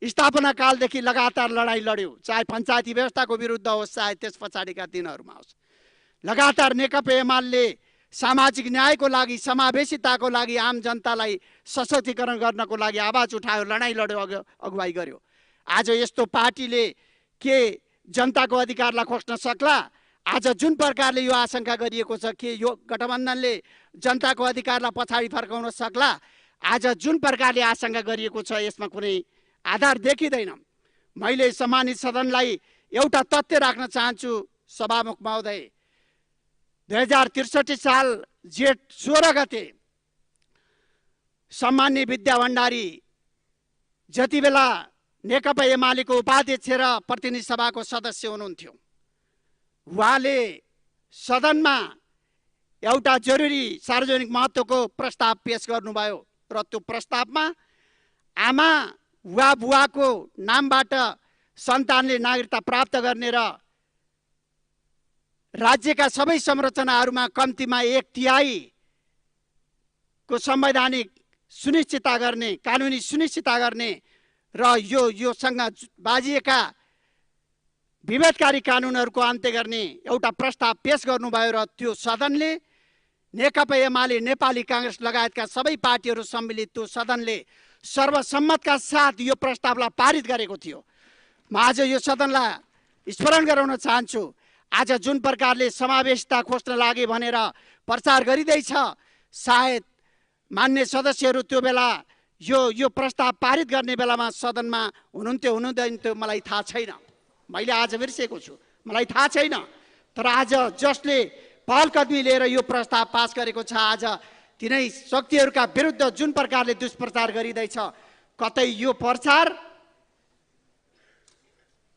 स्थापना कालदेखि लगातार लडाइँ लड्यो। चाहे पञ्चायती व्यवस्थाको विरुद्ध होस्, चाहे त्यस पछाडिका दिनहरूमा होस्। लगातार नेकपा एमाले सामाजिक न्यायको लागि, समावेशिताको लागि, आम जनतालाई सशक्तिकरण गर्नको लागि आवाज उठायो, लडाइँ लड्यो, अगुवाई गर्यो। आज यस्तो पार्टीले के जनताको अधिकारलाई खोज्न सक्ला? आज जुन प्रकारले यो आशंका गरिएको छ कि यो गठबन्धनले जनताको अधिकारलाई पछाडि फर्काउन सक्ला, आज जुन प्रकारले आशंका गरिएको छ यसमा कुनै आधार देखिँदैन। मैले सम्मानित सदनलाई एउटा तथ्य राख्न चाहन्छु सभामुख महोदय। 2063 साल जेठ 16 गते सम्मान्य विद्या भण्डारी जति बेला नेकपा एमालेको उपाध्यक्ष र प्रतिनिधि सभाको सदस्य हुनुहुन्थ्यो, उहाँले सदनमा एउटा जरुरी सार्वजनिक महत्त्वको प्रस्ताव पेश गर्नुभयो र त्यो प्रस्तावमा आमा वा बुवाको नामबाट सन्तानले नागरिकता प्राप्त गर्ने र राज्यका सबै संरचनाहरूमा कम्तीमा 1/3 को संवैधानिक सुनिश्चितता गर्ने, कानुनी सुनिश्चितता गर्ने र योसँग बाजिएका विभेदकारी कानुनहरूको अन्त्य गर्ने एउटा प्रस्ताव पेश गर्नुभयो र त्यो सदनले नेकपा एमाले, नेपाली काङ्ग्रेस लगायतका सबै पार्टीहरू सम्मिलित त्यो सदनले सर्वसम्मतका साथ यो प्रस्तावलाई पारित गरेको थियो। म आज यो सदनलाई स्मरण गराउन चाहन्छु, आज जुन प्रकारले समावेशिता खोज्न लागे भनेर प्रचार गरिँदैछ, सायद मान्य सदस्यहरू त्यो बेला यो प्रस्ताव पारित गर्ने बेलामा सदनमा हुनुहुन्थ्यो हुनुहुँदैन त्यो मलाई थाहा छैन। मैले आज बिर्सेको छु, मलाई थाहा छैन। तर आज जसले पहल कदमी लिएर यो प्रस्ताव पास गरेको छ, आज तिनै शक्तिहरूका विरुद्ध जुन प्रकारले दुष्प्रचार गरिँदैछ, कतै यो प्रचार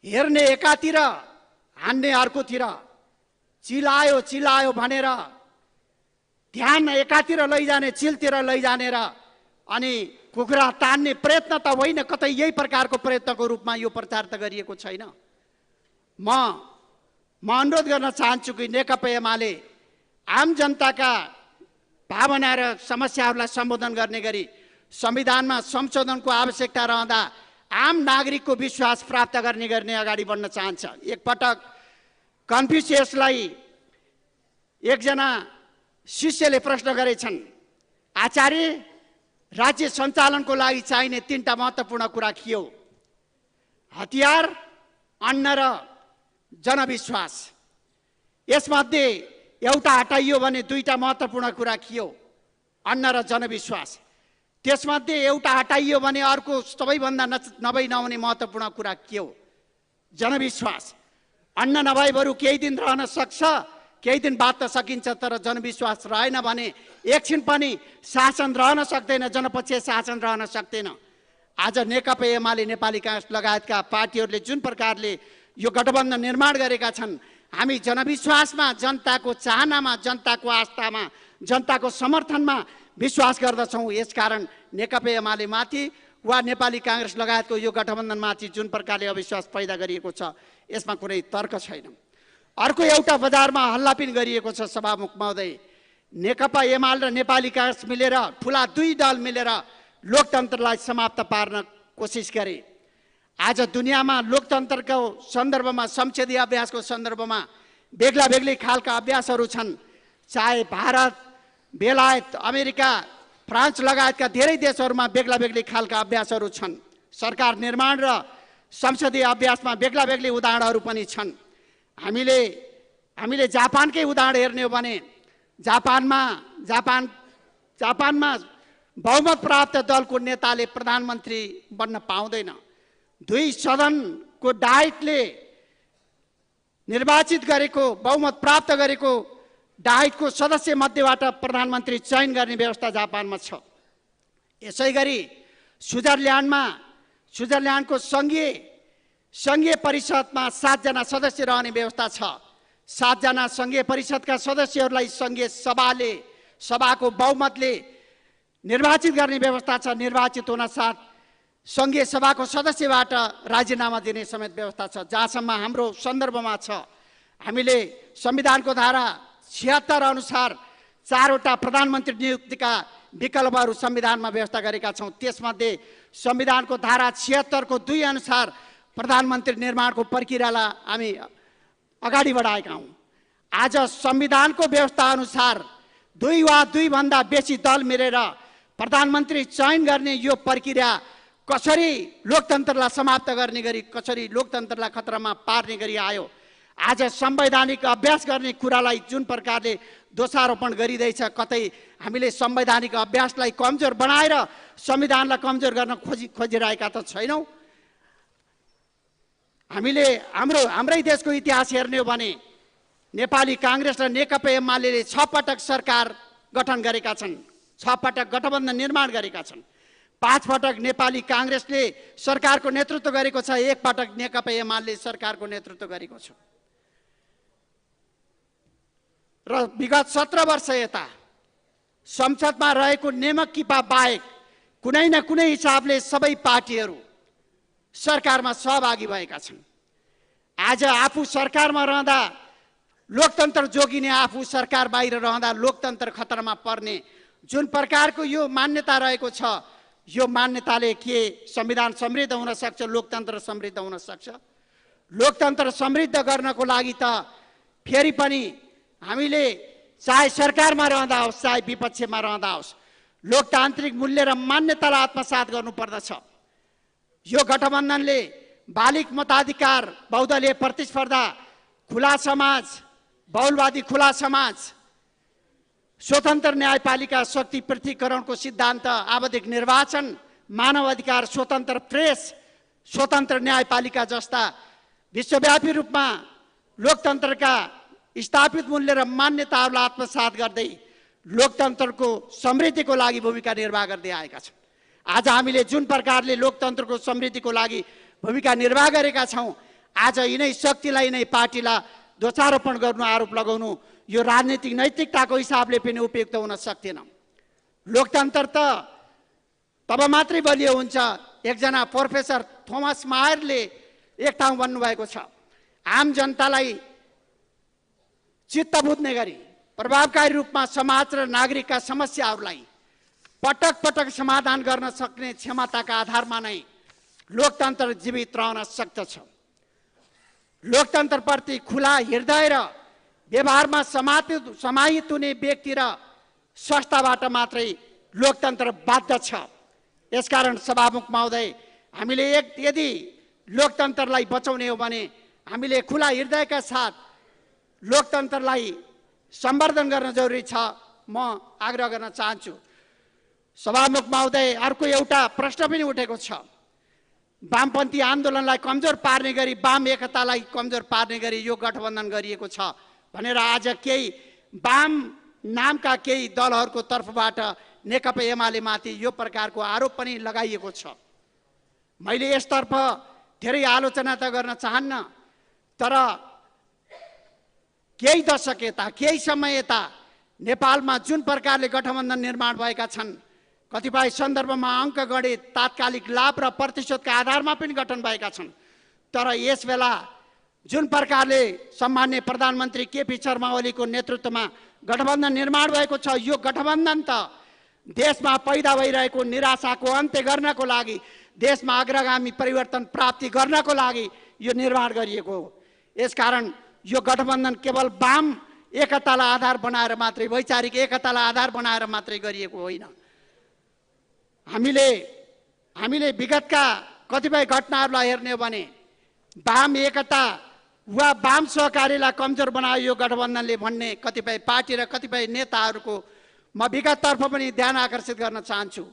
हेर्ने एकातिर हान्ने अर्कोतिर, चिलायो भनेर ध्यान एकातिर लैजाने, चिलतिर लैजाने र अनि कुखुरा तान्ने प्रयत्न त होइन, कतै यही प्रकारको प्रयत्नको रूपमा यो प्रचार त गरिएको छैन। म अनुरोध गर्न चाहन्छु कि नेकपा एमाले आम जनताका भावना र समस्याहरूलाई सम्बोधन गर्ने गरी संविधानमा संशोधनको आवश्यकता रहँदा आम नागरिकको विश्वास प्राप्त गर्ने अगाडि बढ्न चाहन्छ। एकपटक कन्फ्युसियसलाई एकजना शिष्यले प्रश्न गरेछन्, आचार्य, राज्य सञ्चालनको लागि चाहिने 3टा महत्त्वपूर्ण कुरा के हो? हतियार, अन्न र जनविश्वास। यसमध्ये एउटा हटाइयो भने 2टा महत्त्वपूर्ण कुरा के हो? अन्न र जनविश्वास। त्यसमध्ये एउटा हटाइयो भने अर्को सबैभन्दा नहुने महत्त्वपूर्ण कुरा के हो? जनविश्वास। अन्न नभए बरु केही दिन रहन सक्छ, केही दिन बाँच्न सकिन्छ, तर जनविश्वास रहेन भने एकछिन पनि शासन रहन सक्दैन, जनपक्षीय शासन रहन सक्दैन। आज नेकपा एमाले, नेपाली काङ्ग्रेस लगायतका पार्टीहरूले जुन प्रकारले यो गठबन्धन निर्माण गरेका छन्, हामी जनविश्वासमा, जनताको चाहनामा, जनताको आस्थामा, जनताको समर्थनमा विश्वास गर्दछौँ। यसकारण नेकपा एमाले माथि वा नेपाली काङ्ग्रेस लगायतको यो गठबन्धनमाथि जुन प्रकारले अविश्वास पैदा गरिएको छ, यसमा कुनै तर्क छैन। अर्को एउटा बजारमा हल्ला पनि गरिएको छ सभामुख महोदय। नेकपा एमाले र नेपाली काङ्ग्रेस मिलेर, ठुला 2 दल मिलेर लोकतन्त्रलाई समाप्त पार्न कोसिस गरे। आज दुनियाँमा लोकतन्त्रको सन्दर्भमा, संसदीय अभ्यासको सन्दर्भमा बेग्ला बेग्लै खालका अभ्यासहरू छन्। चाहे भारत, बेलायत, अमेरिका, फ्रान्स लगायतका धेरै देशहरूमा बेग्ला बेग्लै खालका अभ्यासहरू छन्। सरकार निर्माण र संसदीय अभ्यासमा बेग्ला बेग्लै उदाहरणहरू पनि छन्। हामीले जापानकै उदाहरण हेर्ने हो भने जापानमा बहुमत प्राप्त दलको नेताले प्रधानमन्त्री बन्न पाउँदैन। 2 सदनको डाइटले निर्वाचित गरेको, बहुमत प्राप्त गरेको डाइटको सदस्य मध्येबाट प्रधानमन्त्री चयन गर्ने व्यवस्था जापानमा छ। यसै गरी स्विजरल्यान्डको सङ्घीय परिषदमा 7 जना सदस्य रहने व्यवस्था छ। 7 जना सङ्घीय परिषदका सदस्यहरूलाई सङ्घीय सभाको बहुमतले निर्वाचित गर्ने व्यवस्था छ। निर्वाचित हुन साथ सङ्घीय सभाको सदस्यबाट राजीनामा दिने समेत व्यवस्था छ। जहाँसम्म हाम्रो सन्दर्भमा छ, हामीले संविधानको धारा 76 अनुसार 4वटा प्रधानमन्त्री नियुक्तिका विकल्पहरू संविधानमा व्यवस्था गरेका छौँ। त्यसमध्ये संविधानको धारा 76 को 2 अनुसार प्रधानमन्त्री निर्माणको प्रक्रियालाई हामी अगाडि बढाएका हौँ। आज संविधानको व्यवस्था अनुसार 2 वा 2 भन्दा बेसी दल मिलेर प्रधानमन्त्री चयन गर्ने यो प्रक्रिया कसरी लोकतन्त्रलाई समाप्त गर्ने गरी, कसरी लोकतन्त्रलाई खतरामा पार्ने गरी आयो। आज संवैधानिक अभ्यास गर्ने कुरालाई जुन प्रकारले दोषारोपण गरिँदैछ, कतै हामीले संवैधानिक अभ्यासलाई कमजोर बनाएर संविधानलाई कमजोर गर्न खोजिरहेका त छैनौँ। हामीले हाम्रै देशको इतिहास हेर्ने हो भने नेपाली काङ्ग्रेस र नेकपा एमाले 6 पटक सरकार गठन गरेका छन्, 6 पटक गठबन्धन निर्माण गरेका छन्। 5 पटक नेपाली काङ्ग्रेसले सरकारको नेतृत्व गरेको छ, 1 पटक नेकपा एमाले सरकारको नेतृत्व गरेको छ। र विगत 17 वर्ष यता संसदमा रहेको नेमकिपा बाहेक कुनै न कुनै हिसाबले सबै पार्टीहरू सरकारमा सहभागी भएका छन्। आज आफू सरकारमा रहँदा लोकतन्त्र जोगिने, आफू सरकार बाहिर रहँदा लोकतन्त्र खतरामा पर्ने जुन प्रकारको यो मान्यता रहेको छ, यो मान्यताले के संविधान समृद्ध हुन सक्छ, लोकतन्त्र समृद्ध हुन सक्छ? लोकतन्त्र समृद्ध गर्नको लागि त फेरि पनि हामीले चाहे सरकारमा रहँदा होस् चाहे विपक्षमा रहँदा होस् लोकतान्त्रिक मूल्य र मान्यतालाई आत्मसात गर्नुपर्दछ। यो गठबन्धनले बालिक मताधिकार, बहुदलीय प्रतिस्पर्धा, खुला समाज, बहुलवादी खुला समाज, स्वतन्त्र न्यायपालिका, शक्ति पृथकीकरणको सिद्धान्त, आवधिक निर्वाचन, मानव अधिकार, स्वतन्त्र प्रेस, स्वतन्त्र न्यायपालिका जस्ता विश्वव्यापी रूपमा लोकतन्त्रका स्थापित मूल्य र मान्यताहरूलाई आत्मसात गर्दै लोकतन्त्रको समृद्धिको लागि भूमिका निर्वाह गर्दै आएका छन्। आज हामीले जुन प्रकारले लोकतन्त्रको समृद्धिको लागि भूमिका निर्वाह गरेका छौँ, आज यिनै शक्तिलाई, यिनै पार्टीलाई दोषारोपण गर्नु, आरोप लगाउनु यो राजनीतिक नैतिकताको हिसाबले पनि उपयुक्त हुन सक्दैन। लोकतन्त्र त तब मात्रै बलियो हुन्छ। एकजना प्रोफेसर थोमस मायरले एक ठाउँ भन्नुभएको छ, आम जनतालाई चित्त बुझ्ने गरी प्रभावकारी रूपमा समाज र नागरिकका समस्याहरूलाई पटक पटक समाधान गर्न सक्ने क्षमताका आधारमा नै लोकतन्त्र जीवित रहन सक्दछ। लोकतन्त्रप्रति खुला हृदय र व्यवहारमा समाहित हुने व्यक्ति र संस्थाबाट मात्रै लोकतन्त्र बाध्य छ। यसकारण सभामुख महोदय, हामीले यदि लोकतन्त्रलाई बचाउने हो भने हामीले खुला हृदयका साथ लोकतन्त्रलाई सम्वर्धन गर्न जरुरी छ। म आग्रह गर्न चाहन्छु। सभामुख महोदय, अर्को एउटा प्रश्न पनि उठेको छ, वामपन्थी आन्दोलनलाई कमजोर पार्ने गरी, वाम एकतालाई कमजोर पार्ने गरी यो गठबन्धन गरिएको छ भनेर आज केही वाम नामका केही दलहरूको तर्फबाट नेकपा एमाले माथि यो प्रकारको आरोप पनि लगाइएको छ। मैले यसतर्फ धेरै आलोचना त गर्न चाहन्न, तर केही दशक यता, केही समय यता नेपालमा जुन प्रकारले गठबन्धन निर्माण भएका छन्, कतिपय सन्दर्भमा अङ्क गणित, तात्कालिक लाभ र प्रतिशतका आधारमा पनि गठन भएका छन्। तर यस बेला जुन प्रकारले सम्माननीय प्रधानमन्त्री केपी शर्मा ओलीको नेतृत्वमा गठबन्धन निर्माण भएको छ, यो गठबन्धन त देशमा पैदा भइरहेको निराशाको अन्त्य गर्नको लागि, देशमा अग्रगामी परिवर्तन प्राप्ति गर्नको लागि यो निर्माण गरिएको हो। यसकारण यो गठबन्धन केवल वाम एकतालाई आधार बनाएर मात्रै, वैचारिक एकतालाई आधार बनाएर मात्रै गरिएको होइन। हामीले विगतका कतिपय घटनाहरूलाई हेर्ने हो भने वाम एकता वा वाम सहकारीलाई कमजोर बनायो यो गठबन्धनले भन्ने कतिपय पार्टी र कतिपय नेताहरूको म विगततर्फ पनि ध्यान आकर्षित गर्न चाहन्छु।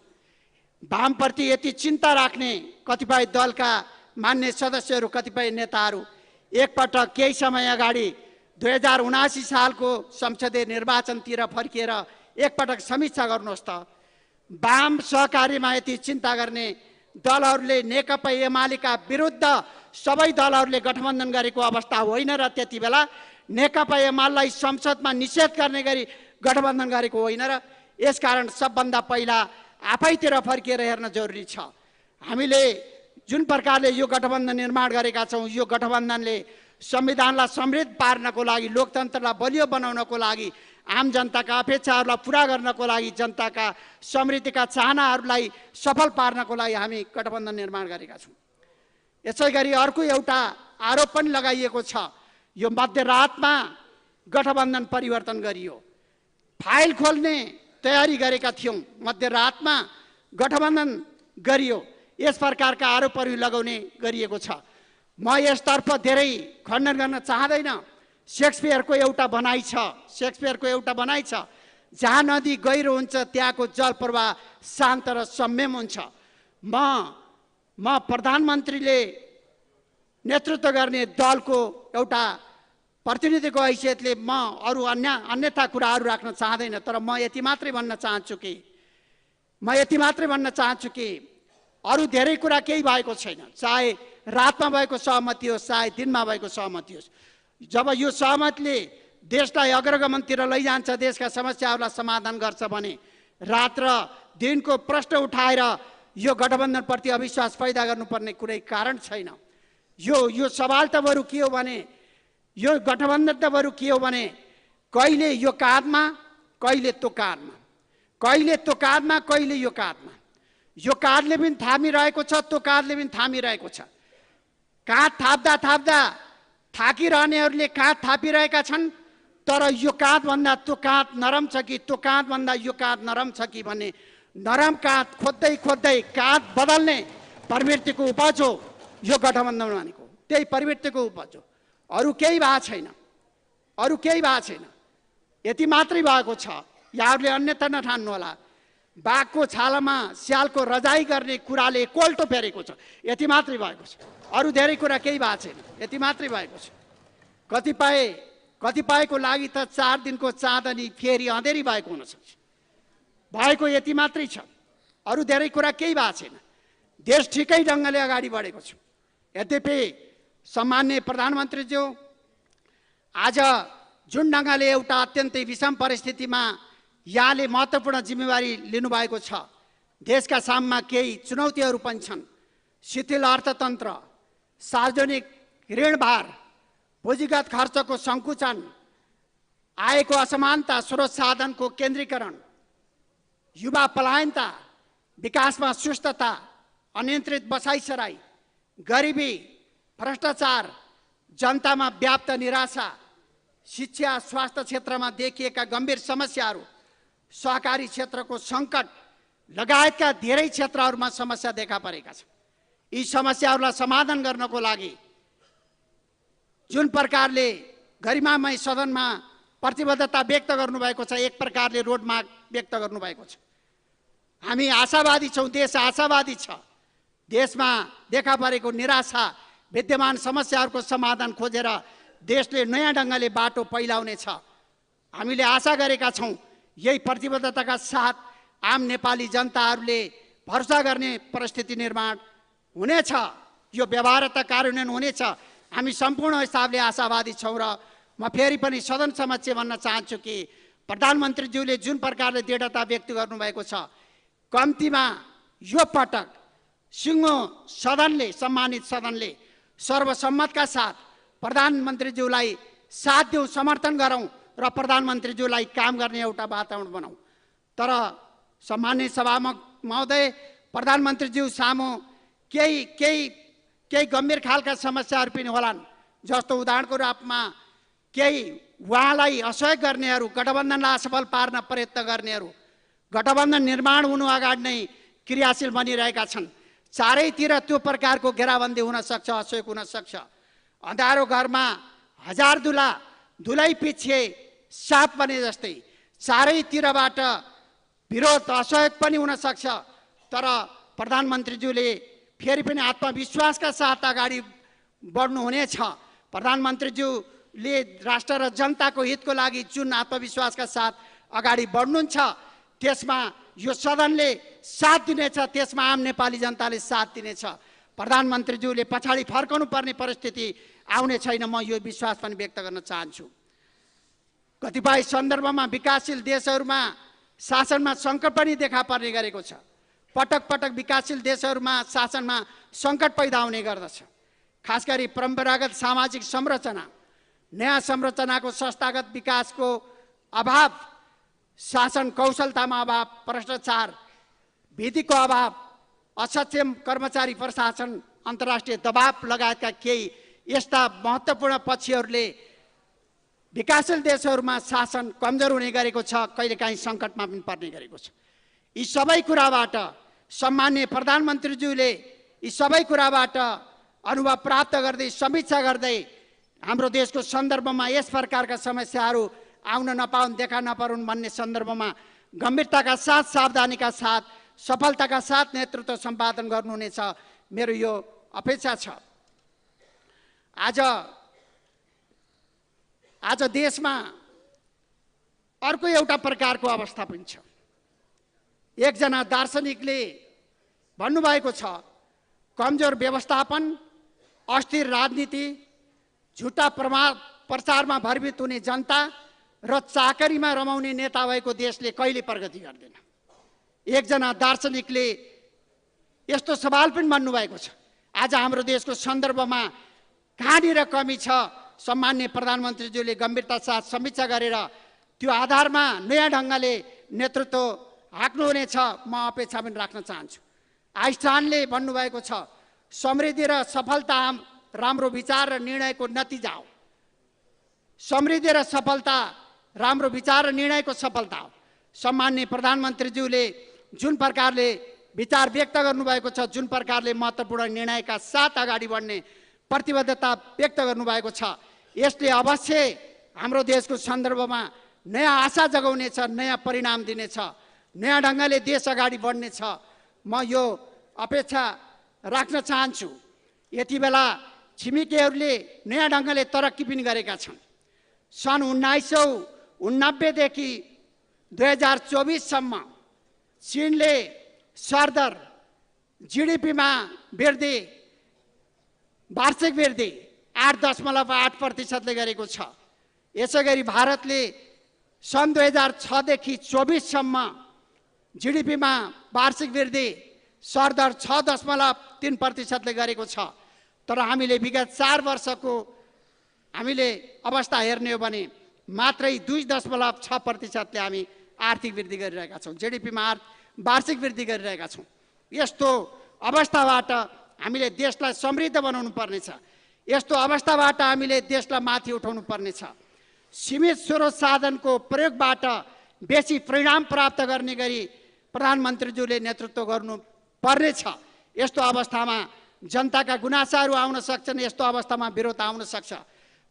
वामप्रति यति चिन्ता राख्ने कतिपय दलका मान्य सदस्यहरू, कतिपय नेताहरू एकपटक केही समय अगाडि 2079 सालको संसदीय निर्वाचनतिर फर्किएर एकपटक समीक्षा गर्नुहोस् त। वाम सहकारीमा यति चिन्ता गर्ने दलहरूले नेकपा एमालेका विरुद्ध सबै दलहरूले गठबन्धन गरेको अवस्था होइन र त्यति बेला नेकपा एमालेलाई संसदमा निषेध गर्ने गरी गठबन्धन गरेको होइन र। यसकारण सबभन्दा पहिला आफैतिर फर्किएर हेर्न जरुरी छ। हामीले जुन प्रकारले यो गठबन्धन निर्माण गरेका छौँ, यो गठबन्धनले संविधानलाई समृद्ध पार्नको लागि, लोकतन्त्रलाई बलियो बनाउनको लागि, आम जनताका अपेक्षाहरूलाई पुरा गर्नको लागि, जनताका समृद्धिका चाहनाहरूलाई सफल पार्नको लागि हामी गठबन्धन निर्माण गरेका छौँ। यसै गरी अर्को एउटा आरोप पनि लगाइएको छ, यो मध्यरातमा गठबन्धन परिवर्तन गरियो। फाइल खोल्ने तयारी गरेका थियौँ, मध्यरातमा गठबन्धन गरियो। यस प्रकारका आरोपहरू लगाउने गरिएको छ। म यसतर्फ धेरै खण्डन गर्न चाहदैन। शेक्सपियरको एउटा भनाइ छ, जहाँ नदी गहिरो हुन्छ त्यहाँको जल प्रवाह शान्त र संयम हुन्छ। म प्रधानमन्त्रीले नेतृत्व गर्ने दलको एउटा प्रतिनिधिको हैसियतले म अरू अन्यथा कुराहरू राख्न चाहदैन। तर म यति मात्रै भन्न चाहन्छु कि अरू धेरै कुरा केही भएको छैन। चाहे रातमा भएको सहमति होस्, चाहे दिनमा भएको सहमति होस्, जब यो सहमतिले देशलाई अग्रगमनतिर लैजान्छ, देशका समस्याहरूलाई समाधान गर्छ भने रात र दिनको प्रश्न उठाएर यो गठबन्धनप्रति अविश्वास पैदा गर्नुपर्ने कुनै कारण छैन। यो सवाल त बरु के हो भने, यो गठबन्धन त बरु के हो भने, कहिले यो काँधमा कहिले त्यो काँधमा, कहिले त्यो काँधमा कहिले यो काँधमा। यो काँधले पनि थामिरहेको छ, त्यो काँधले पनि थामिरहेको छ। काँध थाप्दा थाप्दा थाकिरहनेहरूले काँध थापिरहेका छन्, तर यो काँधभन्दा त्यो काँध नरम छ कि, त्यो काँधभन्दा यो काँध नरम छ कि भन्ने नरम काँध खोज्दै खोज्दै काँध बदल्ने प्रवृत्तिको उपज हो यो गठबन्धन भनेको। त्यही प्रवृत्तिको उपज हो, अरू केही भएको छैन। यति मात्रै भएको छ। यहाँहरूले अन्यथा नठान्नुहोला। बाघको छालामा स्यालको रजाई गर्ने कुराले कोल्टो फेरेको छ। यति मात्रै भएको छ, अरू धेरै कुरा केही भएको छैन। यति मात्रै भएको छ। कतिपयको लागि त 4 दिनको चाँदनी फेरि अँधेरी भएको हुनसक्छ। भएको यति मात्रै छ, अरू धेरै कुरा केही भएको छैन। देश ठिकै ढङ्गले अगाडि बढेको छ। यद्यपि सम्माननीय प्रधानमन्त्रीज्यू, आज जुन ढङ्गले एउटा अत्यन्तै विषम परिस्थितिमा यहाँले महत्त्वपूर्ण जिम्मेवारी लिनुभएको छ, देशका साममा केही चुनौतीहरू पनि छन्। शिथिल अर्थतन्त्र, सार्वजनिक ऋणभार, पुँजीगत खर्चको सङ्कुचन, आयको असमानता, स्रोत साधनको केन्द्रीकरण, युवा पलायनता, विकासमा सुस्तता, अनियन्त्रित बसाइसराई, गरिबी, भ्रष्टाचार, जनतामा व्याप्त निराशा, शिक्षा स्वास्थ्य क्षेत्रमा देखिएका गम्भीर समस्याहरू, सहकारी क्षेत्रको सङ्कट लगायतका धेरै क्षेत्रहरूमा समस्या देखा परेका छन्। यी समस्याहरूलाई समाधान गर्नको लागि जुन प्रकारले गरिमामय सदनमा प्रतिबद्धता व्यक्त गर्नुभएको छ, एक प्रकारले रोडमार्क व्यक्त गर्नुभएको छ। हामी आशावादी छौँ, देश आशावादी छ। देशमा देखा परेको निराशा, विद्यमान समस्याहरूको समाधान खोजेर देशले नयाँ ढङ्गले बाटो पहिलाउने छ। हामीले आशा गरेका छौँ यही प्रतिबद्धताका साथ आम नेपाली जनताहरूले भरोसा गर्ने परिस्थिति निर्माण हुनेछ। यो व्यवहार्यता कार्यान्वयन हुनेछ। हामी सम्पूर्ण हिसाबले आशावादी छौँ र म फेरि पनि सदन समक्ष भन्न चाहन्छु कि प्रधानमन्त्रीज्यूले जुन प्रकारले दृढता व्यक्त गर्नुभएको छ, कम्तीमा यो पटक सिङ्गो सदनले, सम्मानित सदनले सर्वसम्मतका साथ प्रधानमन्त्रीज्यूलाई साथ दिउँ, समर्थन गरौँ र प्रधानमन्त्रीज्यूलाई काम गर्ने एउटा वातावरण बनाऊ। तर सम्माननीय सभामुख महोदय, प्रधानमन्त्रीज्यू सामु केही गम्भीर खालका समस्याहरू पनि होलान्। जस्तो उदाहरणको रूपमा केही उहाँलाई असहयोग गर्नेहरू, गठबन्धनलाई असफल पार्न प्रयत्न गर्नेहरू गठबन्धन निर्माण हुनु अगाडि नै क्रियाशील बनिरहेका छन्। चारैतिर त्यो प्रकारको घेराबन्दी हुनसक्छ, असहयोग हुनसक्छ। अँध्यारो घरमा हजार दुलै पछि साप बने जस्तै चारैतिरबाट विरोध, असहयोग पनि हुनसक्छ। तर प्रधानमन्त्रीज्यूले फेरि पनि आत्मविश्वासका साथ अगाडि बढ्नुहुनेछ। प्रधानमन्त्रीज्यूले राष्ट्र र जनताको हितको लागि जुन आत्मविश्वासका साथ अगाडि बढ्नुहुन्छ, त्यसमा यो सदनले साथ दिनेछ, त्यसमा आम नेपाली जनताले साथ दिनेछ। प्रधानमन्त्रीज्यूले पछाडि फर्कनु पर्ने परिस्थिति आउने छैन, म यो विश्वास पनि व्यक्त गर्न चाहन्छु। कतिपय सन्दर्भमा विकासशील देशहरूमा शासनमा सङ्कट पनि देखा पर्ने गरेको छ। पटक पटक विकासशील देशहरूमा शासनमा सङ्कट पैदा हुने गर्दछ। खास गरी परम्परागत सामाजिक संरचना, नयाँ संरचनाको संस्थागत विकासको अभाव, शासन कौशलतामा अभाव, भ्रष्टाचार, विधिको अभाव, असक्षम कर्मचारी प्रशासन, अन्तर्राष्ट्रिय दबाव लगायतका केही यस्ता महत्त्वपूर्ण पक्षहरूले विकासशील देशहरूमा शासन कमजोर हुने गरेको छ, कहिलेकाहीँ सङ्कटमा पनि पर्ने गरेको छ। यी सबै कुराबाट सम्माननीय प्रधानमन्त्रीज्यूले यी सबै कुराबाट अनुभव प्राप्त गर्दै समीक्षा गर्दै हाम्रो देशको सन्दर्भमा यस प्रकारका समस्याहरू आउन नपाउन्, देखा नपरुन् भन्ने सन्दर्भमा गम्भीरताका साथ, सावधानीका साथ, सफलताका साथ नेतृत्व सम्पादन गर्नुहुनेछ, मेरो यो अपेक्षा छ। आज देशमा अर्को एउटा प्रकारको अवस्था पनि छ। एकजना दार्शनिकले भन्नुभएको छ, कमजोर व्यवस्थापन, अस्थिर राजनीति, झुटा प्रचारमा भरभित हुने जनता र चाकरीमा रमाउने नेता भएको देशले कहिले प्रगति गर्दैन। एकजना दार्शनिकले यस्तो सवाल पनि भन्नुभएको छ, आज हाम्रो देशको सन्दर्भमा कहाँनिर कमी छ, सम्माननीय प्रधानमन्त्रीज्यूले गम्भीरता साथ समीक्षा गरेर त्यो आधारमा नयाँ ढङ्गले नेतृत्व हाँक्नुहुनेछ, म अपेक्षा पनि राख्न चाहन्छु। आइन्स्टाइनले भन्नुभएको छ, समृद्धि र सफलता राम्रो विचार र निर्णयको नतिजा हो। समृद्धि र सफलता राम्रो विचार र निर्णयको सफलता हो। सम्माननीय प्रधानमन्त्रीज्यूले जुन प्रकारले विचार व्यक्त गर्नुभएको छ, जुन प्रकारले महत्त्वपूर्ण निर्णयका साथ अगाडि बढ्ने प्रतिबद्धता व्यक्त गर्नुभएको छ, यसले अवश्य हाम्रो देशको सन्दर्भमा नयाँ आशा जगाउनेछ, नयाँ परिणाम दिनेछ, नयाँ ढङ्गले देश अगाडि बढ्नेछ, म यो अपेक्षा राख्न चाहन्छु। यति बेला छिमेकीहरूले नयाँ ढङ्गले तरक्की पनि गरेका छन्। सन् 1989 देखि 2024 सम्म चीनले सरदर जीडीपीमा वृद्धि, वार्षिक वृद्धि 8.8% गरेको छ। यसैगरी भारतले सन् 2006 देखि 24 सम्म जीडीपीमा वार्षिक वृद्धि सरदर 6.3% गरेको छ। तर हामीले विगत 4 वर्षको हामीले अवस्था हेर्ने हो भने मात्रै 2.6%ले हामी आर्थिक वृद्धि गरिरहेका छौँ, जीडीपीमा वार्षिक वृद्धि गरिरहेका छौँ। यस्तो अवस्थाबाट हामीले देशलाई समृद्ध बनाउनु पर्नेछ। यस्तो अवस्थाबाट हामीले देशलाई माथि उठाउनु पर्नेछ। सीमित स्रोत साधनको प्रयोगबाट बेसी परिणाम प्राप्त गर्ने गरी प्रधानमन्त्रीज्यूले नेतृत्व गर्नु पर्नेछ। यस्तो अवस्थामा जनताका गुनासाहरू आउन सक्छन्, यस्तो अवस्थामा विरोध आउन सक्छ।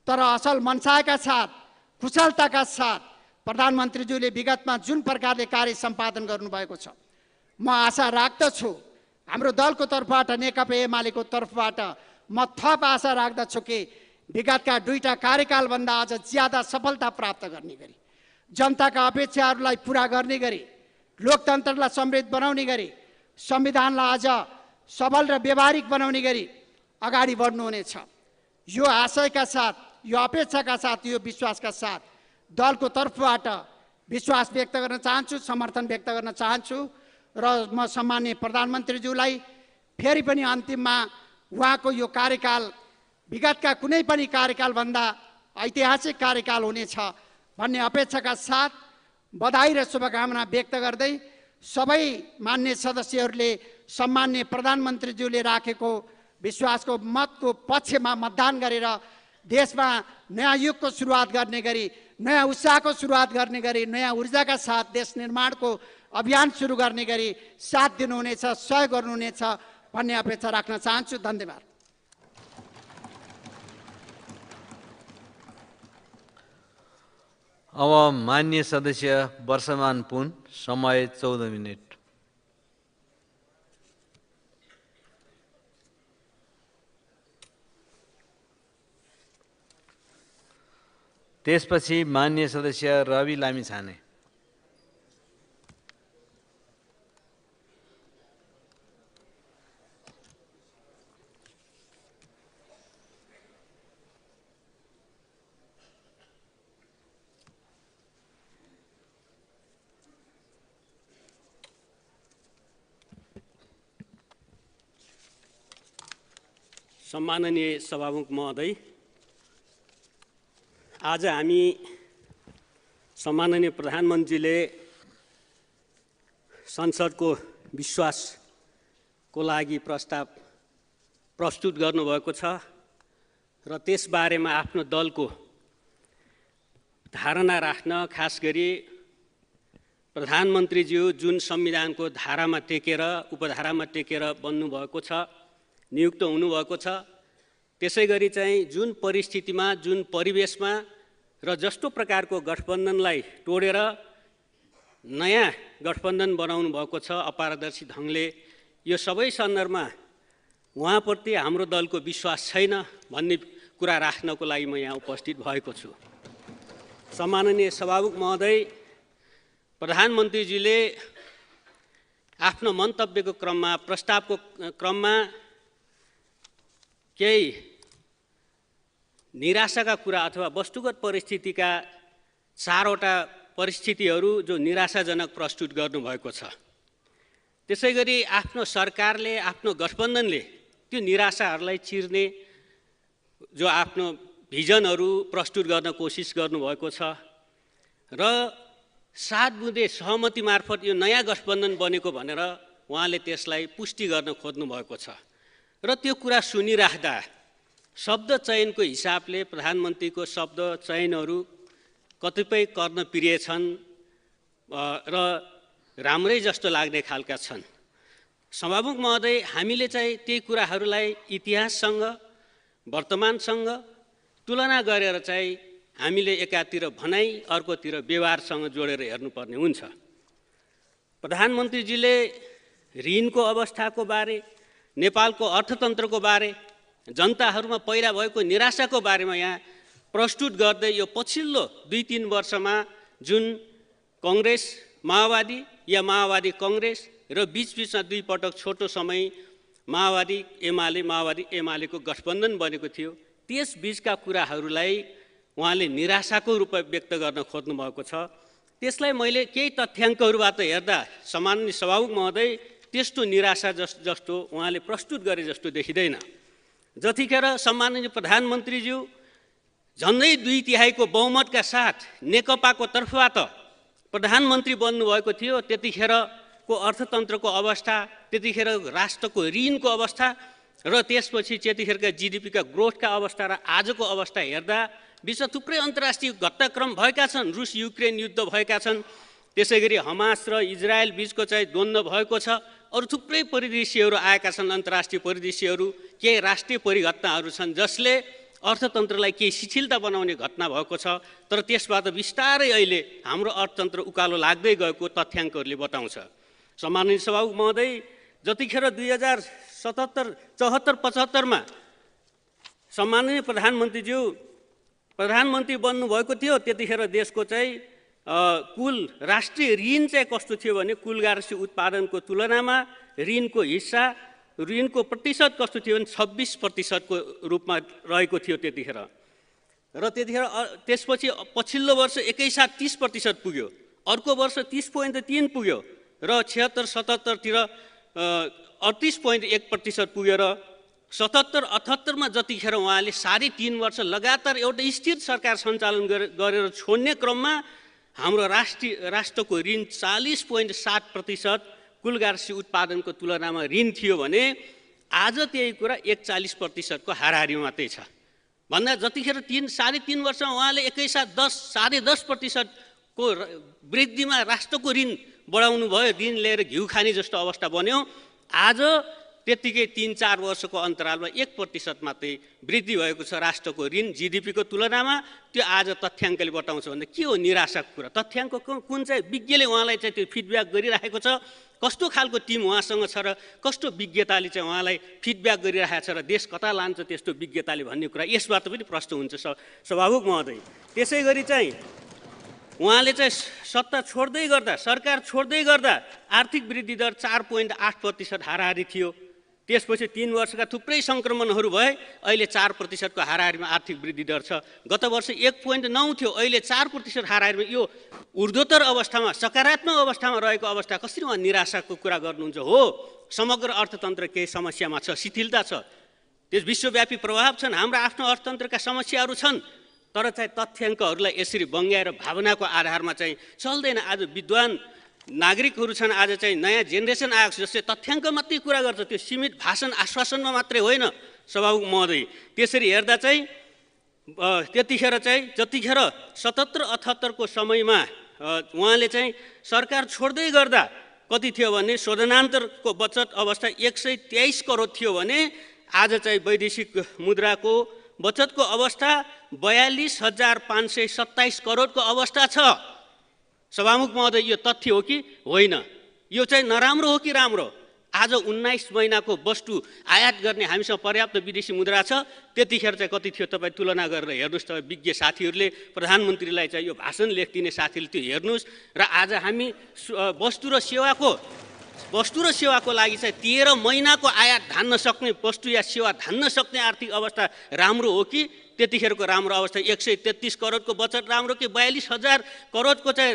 तर असल मनसायका साथ, कुशलताका साथ प्रधानमन्त्रीज्यूले विगतमा जुन प्रकारले कार्य सम्पादन गर्नुभएको छ, म आशा राख्दछु हाम्रो दलको तर्फबाट, नेकपा एमालेको तर्फबाट म थप आशा राख्दछु कि विगतका 2टा कार्यकालभन्दा अझ ज्यादा सफलता प्राप्त गर्ने गरी, जनताका अपेक्षाहरूलाई पुरा गर्ने गरी, लोकतन्त्रलाई समृद्ध बनाउने गरी, संविधानलाई अझ सबल र व्यावहारिक बनाउने गरी अगाडि बढ्नुहुनेछ। यो आशयका साथ, यो अपेक्षाका साथ, यो विश्वासका साथ दलको तर्फबाट विश्वास व्यक्त गर्न चाहन्छु, समर्थन व्यक्त गर्न चाहन्छु र म सम्माननीय प्रधानमन्त्रीज्यूलाई फेरि पनि अन्तिममा उहाँको यो कार्यकाल विगतका कुनै पनि कार्यकालभन्दा ऐतिहासिक कार्यकाल हुनेछ भन्ने अपेक्षाका साथ बधाई र शुभकामना व्यक्त गर्दै सबै मान्य सदस्यहरूले सम्माननीय प्रधानमन्त्रीज्यूले राखेको विश्वासको मतको पक्षमा मतदान गरेर देशमा नयाँ युगको सुरुवात गर्ने गरी, नयाँ उत्साहको सुरुवात गर्ने गरी, नयाँ ऊर्जाका साथ देश निर्माणको अभियान सुरु गर्ने गरी साथ दिनुहुनेछ, सहयोग गर्नुहुनेछ भन्ने अपेक्षा राख्न चाहन्छु। धन्यवाद। अब मान्य सदस्य वर्षमान पुन, समय 14 मिनट। त्यसपछि मान्य सदस्य रवि लामिछाने। सम्माननीय सभामुख महोदय, आज हामी सम्माननीय प्रधानमन्त्रीले संसदको विश्वासको लागि प्रस्ताव प्रस्तुत गर्नुभएको छ र त्यसबारेमा आफ्नो दलको धारणा राख्न, खास गरी प्रधानमन्त्रीज्यू जुन संविधानको धारामा टेकेर उपधारामा टेकेर बन्नुभएको छ, नियुक्त हुनुभएको छ, त्यसै गरी चाहिँ जुन परिस्थितिमा जुन परिवेशमा र जस्तो प्रकारको गठबन्धनलाई तोडेर नयाँ गठबन्धन बनाउनु भएको छ अपारदर्शी ढङ्गले, यो सबै सन्दर्भमा उहाँप्रति हाम्रो दलको विश्वास छैन भन्ने कुरा राख्नको लागि म यहाँ उपस्थित भएको छु। सम्माननीय सभामुख महोदय, प्रधानमन्त्रीजीले आफ्नो मन्तव्यको क्रममा, प्रस्तावको क्रममा केही निराशाका कुरा अथवा वस्तुगत परिस्थितिका 4वटा परिस्थितिहरू जो निराशाजनक प्रस्तुत गर्नुभएको छ। त्यसै गरी आफ्नो सरकारले, आफ्नो गठबन्धनले त्यो निराशाहरूलाई चिर्ने जो आफ्नो भिजनहरू प्रस्तुत गर्न कोसिस गर्नुभएको छ र 7 बुँदे सहमति मार्फत यो नयाँ गठबन्धन बनेको भनेर उहाँले त्यसलाई पुष्टि गर्न खोज्नु भएको छ र त्यो कुरा सुनिराख्दा शब्द चयनको हिसाबले प्रधानमन्त्रीको शब्द चयनहरू कतिपय कर्णप्रिय छन् र राम्रै जस्तो लाग्ने खालका छन्। सभामुख महोदय, हामीले चाहिँ त्यही कुराहरूलाई इतिहाससँग वर्तमानसँग तुलना गरेर चाहिँ हामीले एकातिर भनाइ अर्कोतिर व्यवहारसँग जोडेर हेर्नुपर्ने हुन्छ। प्रधानमन्त्रीजीले ऋणको अवस्थाको बारे, नेपालको अर्थतन्त्रको बारे, जनताहरूमा पैदा भएको निराशाको बारेमा यहाँ प्रस्तुत गर्दै यो पछिल्लो 2-3 वर्षमा जुन कङ्ग्रेस माओवादी या माओवादी कङ्ग्रेस र बीचबीचमा 2 पटक छोटो समय माओवादी एमालेको गठबन्धन बनेको थियो, त्यस बीचका कुराहरूलाई उहाँले निराशाको रूपमा व्यक्त गर्न खोज्नु भएको छ। त्यसलाई मैले केही तथ्याङ्कहरूबाट हेर्दा सम्माननीय सभामुख महोदय त्यस्तो निराशा जस्तो उहाँले प्रस्तुत गरे जस्तो देखिँदैन। जतिखेर सम्माननीय प्रधानमन्त्रीज्यू झन्डै 2/3 बहुमतका साथ नेकपाको तर्फबाट प्रधानमन्त्री बन्नुभएको थियो, त्यतिखेरको अर्थतन्त्रको अवस्था, त्यतिखेर राष्ट्रको ऋणको अवस्था र त्यसपछि त्यतिखेरका जिडिपीका ग्रोथका अवस्था र आजको अवस्था हेर्दा विश्व थुप्रै अन्तर्राष्ट्रिय घटनाक्रम भएका छन्। रुस युक्रेन युद्ध भएका छन्, त्यसै गरी हमास र इजरायल बीचको चाहिँ द्वन्द्व भएको छ, अरू थुप्रै परिदृश्यहरू आएका छन्, अन्तर्राष्ट्रिय परिदृश्यहरू, केही राष्ट्रिय परिघटनाहरू छन् जसले अर्थतन्त्रलाई केही शिथिलता बनाउने घटना भएको छ। तर त्यसबाट बिस्तारै अहिले हाम्रो अर्थतन्त्र उकालो लाग्दै गएको तथ्याङ्कहरूले बताउँछ। सम्माननीय सभामुख महोदय, जतिखेर 2077-75मा सम्माननीय प्रधानमन्त्री बन्नुभएको थियो, त्यतिखेर देशको चाहिँ कुल राष्ट्रिय ऋण चाहिँ कस्तो थियो भने कुल गार्हस्थ्य उत्पादनको तुलनामा ऋणको हिस्सा, ऋणको प्रतिशत कस्तो थियो भने 26% को रूपमा रहेको थियो त्यतिखेर। र त्यतिखेर त्यसपछि पछिल्लो वर्ष एकैसाथ 30% पुग्यो, अर्को वर्ष 30.3 पुग्यो र 76-77तिर 38.1% पुगेर 77-78मा जतिखेर उहाँले 3.5 वर्ष लगातार एउटा स्थिर सरकार सञ्चालन गरेर छोड्ने क्रममा हाम्रो राष्ट्रको ऋण 40.7% कुल गार्हस्थ्य उत्पादनको तुलनामा ऋण थियो भने आज त्यही कुरा 41% को हाराहारी मात्रै छ। भन्दा जतिखेर 3.5 वर्षमा उहाँले एकैसाथ 10-10.5% को वृद्धिमा राष्ट्रको ऋण बढाउनु भयो, ऋण लिएर घिउ खाने जस्तो अवस्था बन्यो। आज त्यतिकै 3-4 वर्षको अन्तरालमा 1% मात्रै वृद्धि भएको छ राष्ट्रको ऋण जिडिपीको तुलनामा। त्यो आज तथ्याङ्कले बताउँछ भन्दा के हो निराशाको कुरा? तथ्याङ्क कुन चाहिँ विज्ञले उहाँलाई चाहिँ त्यो फिडब्याक गरिरहेको छ, कस्तो खालको टिम उहाँसँग छ र कस्तो विज्ञताले चाहिँ उहाँलाई फिडब्याक गरिरहेको छ र देश कता लान्छ त्यस्तो विज्ञताले भन्ने कुरा यसबाट पनि प्रश्न हुन्छ सभामुख महोदय। त्यसै गरी चाहिँ उहाँले चाहिँ सत्ता छोड्दै गर्दा, सरकार छोड्दै गर्दा आर्थिक वृद्धि दर 4.8% हाराहारी थियो। त्यसपछि 3 वर्षका थुप्रै सङ्क्रमणहरू भए, अहिले 4% को हाराहारीमा आर्थिक वृद्धि दर छ। गत वर्ष 1.9 थियो, अहिले 4% हाराहारीमा। यो ऊर्ध्वतर अवस्थामा, सकारात्मक अवस्थामा रहेको अवस्था कसरी उहाँ निराशाको कुरा गर्नुहुन्छ? हो, समग्र अर्थतन्त्र केही समस्यामा छ, शिथिलता छ, त्यस विश्वव्यापी प्रभाव छन्, हाम्रा आफ्नो अर्थतन्त्रका समस्याहरू छन्। तर चाहिँ तथ्याङ्कहरूलाई यसरी बङ्ग्याएर भावनाको आधारमा चाहिँ चल्दैन। आज विद्वान नागरिकहरू छन्, आज चाहिँ नयाँ जेनेरेसन आएको छ जसले तथ्याङ्क मात्रै कुरा गर्छ, त्यो सीमित भाषण आश्वासनमा मात्रै होइन सभामुख महोदय। त्यसरी हेर्दा चाहिँ त्यतिखेर चाहिँ जतिखेर 77-78 को समयमा उहाँले चाहिँ सरकार छोड्दै गर्दा कति थियो भने शोधनान्तरको बचत अवस्था 123 करोड थियो भने आज चाहिँ वैदेशिक मुद्राको बचतको अवस्था 42,527 करोडको अवस्था छ। सभामुख महोदय, यो तथ्य हो कि होइन? यो चाहिँ नराम्रो हो कि राम्रो? आज 19 महिनाको वस्तु आयात गर्ने हामीसँग पर्याप्त विदेशी मुद्रा छ, त्यतिखेर चाहिँ कति थियो तपाईँ तुलना गरेर हेर्नुहोस्। तपाईँ विज्ञ साथीहरूले, प्रधानमन्त्रीलाई चाहिँ यो भाषण लेखिदिने साथीले त्यो हेर्नुहोस्। र आज हामी वस्तु र सेवाको लागि चाहिँ 13 महिनाको आयात धान्न सक्ने वस्तु या सेवा धान्न सक्ने आर्थिक अवस्था राम्रो हो कि त्यतिखेरको राम्रो अवस्था 133 करोडको बचत राम्रो कि 42,000 करोडको चाहिँ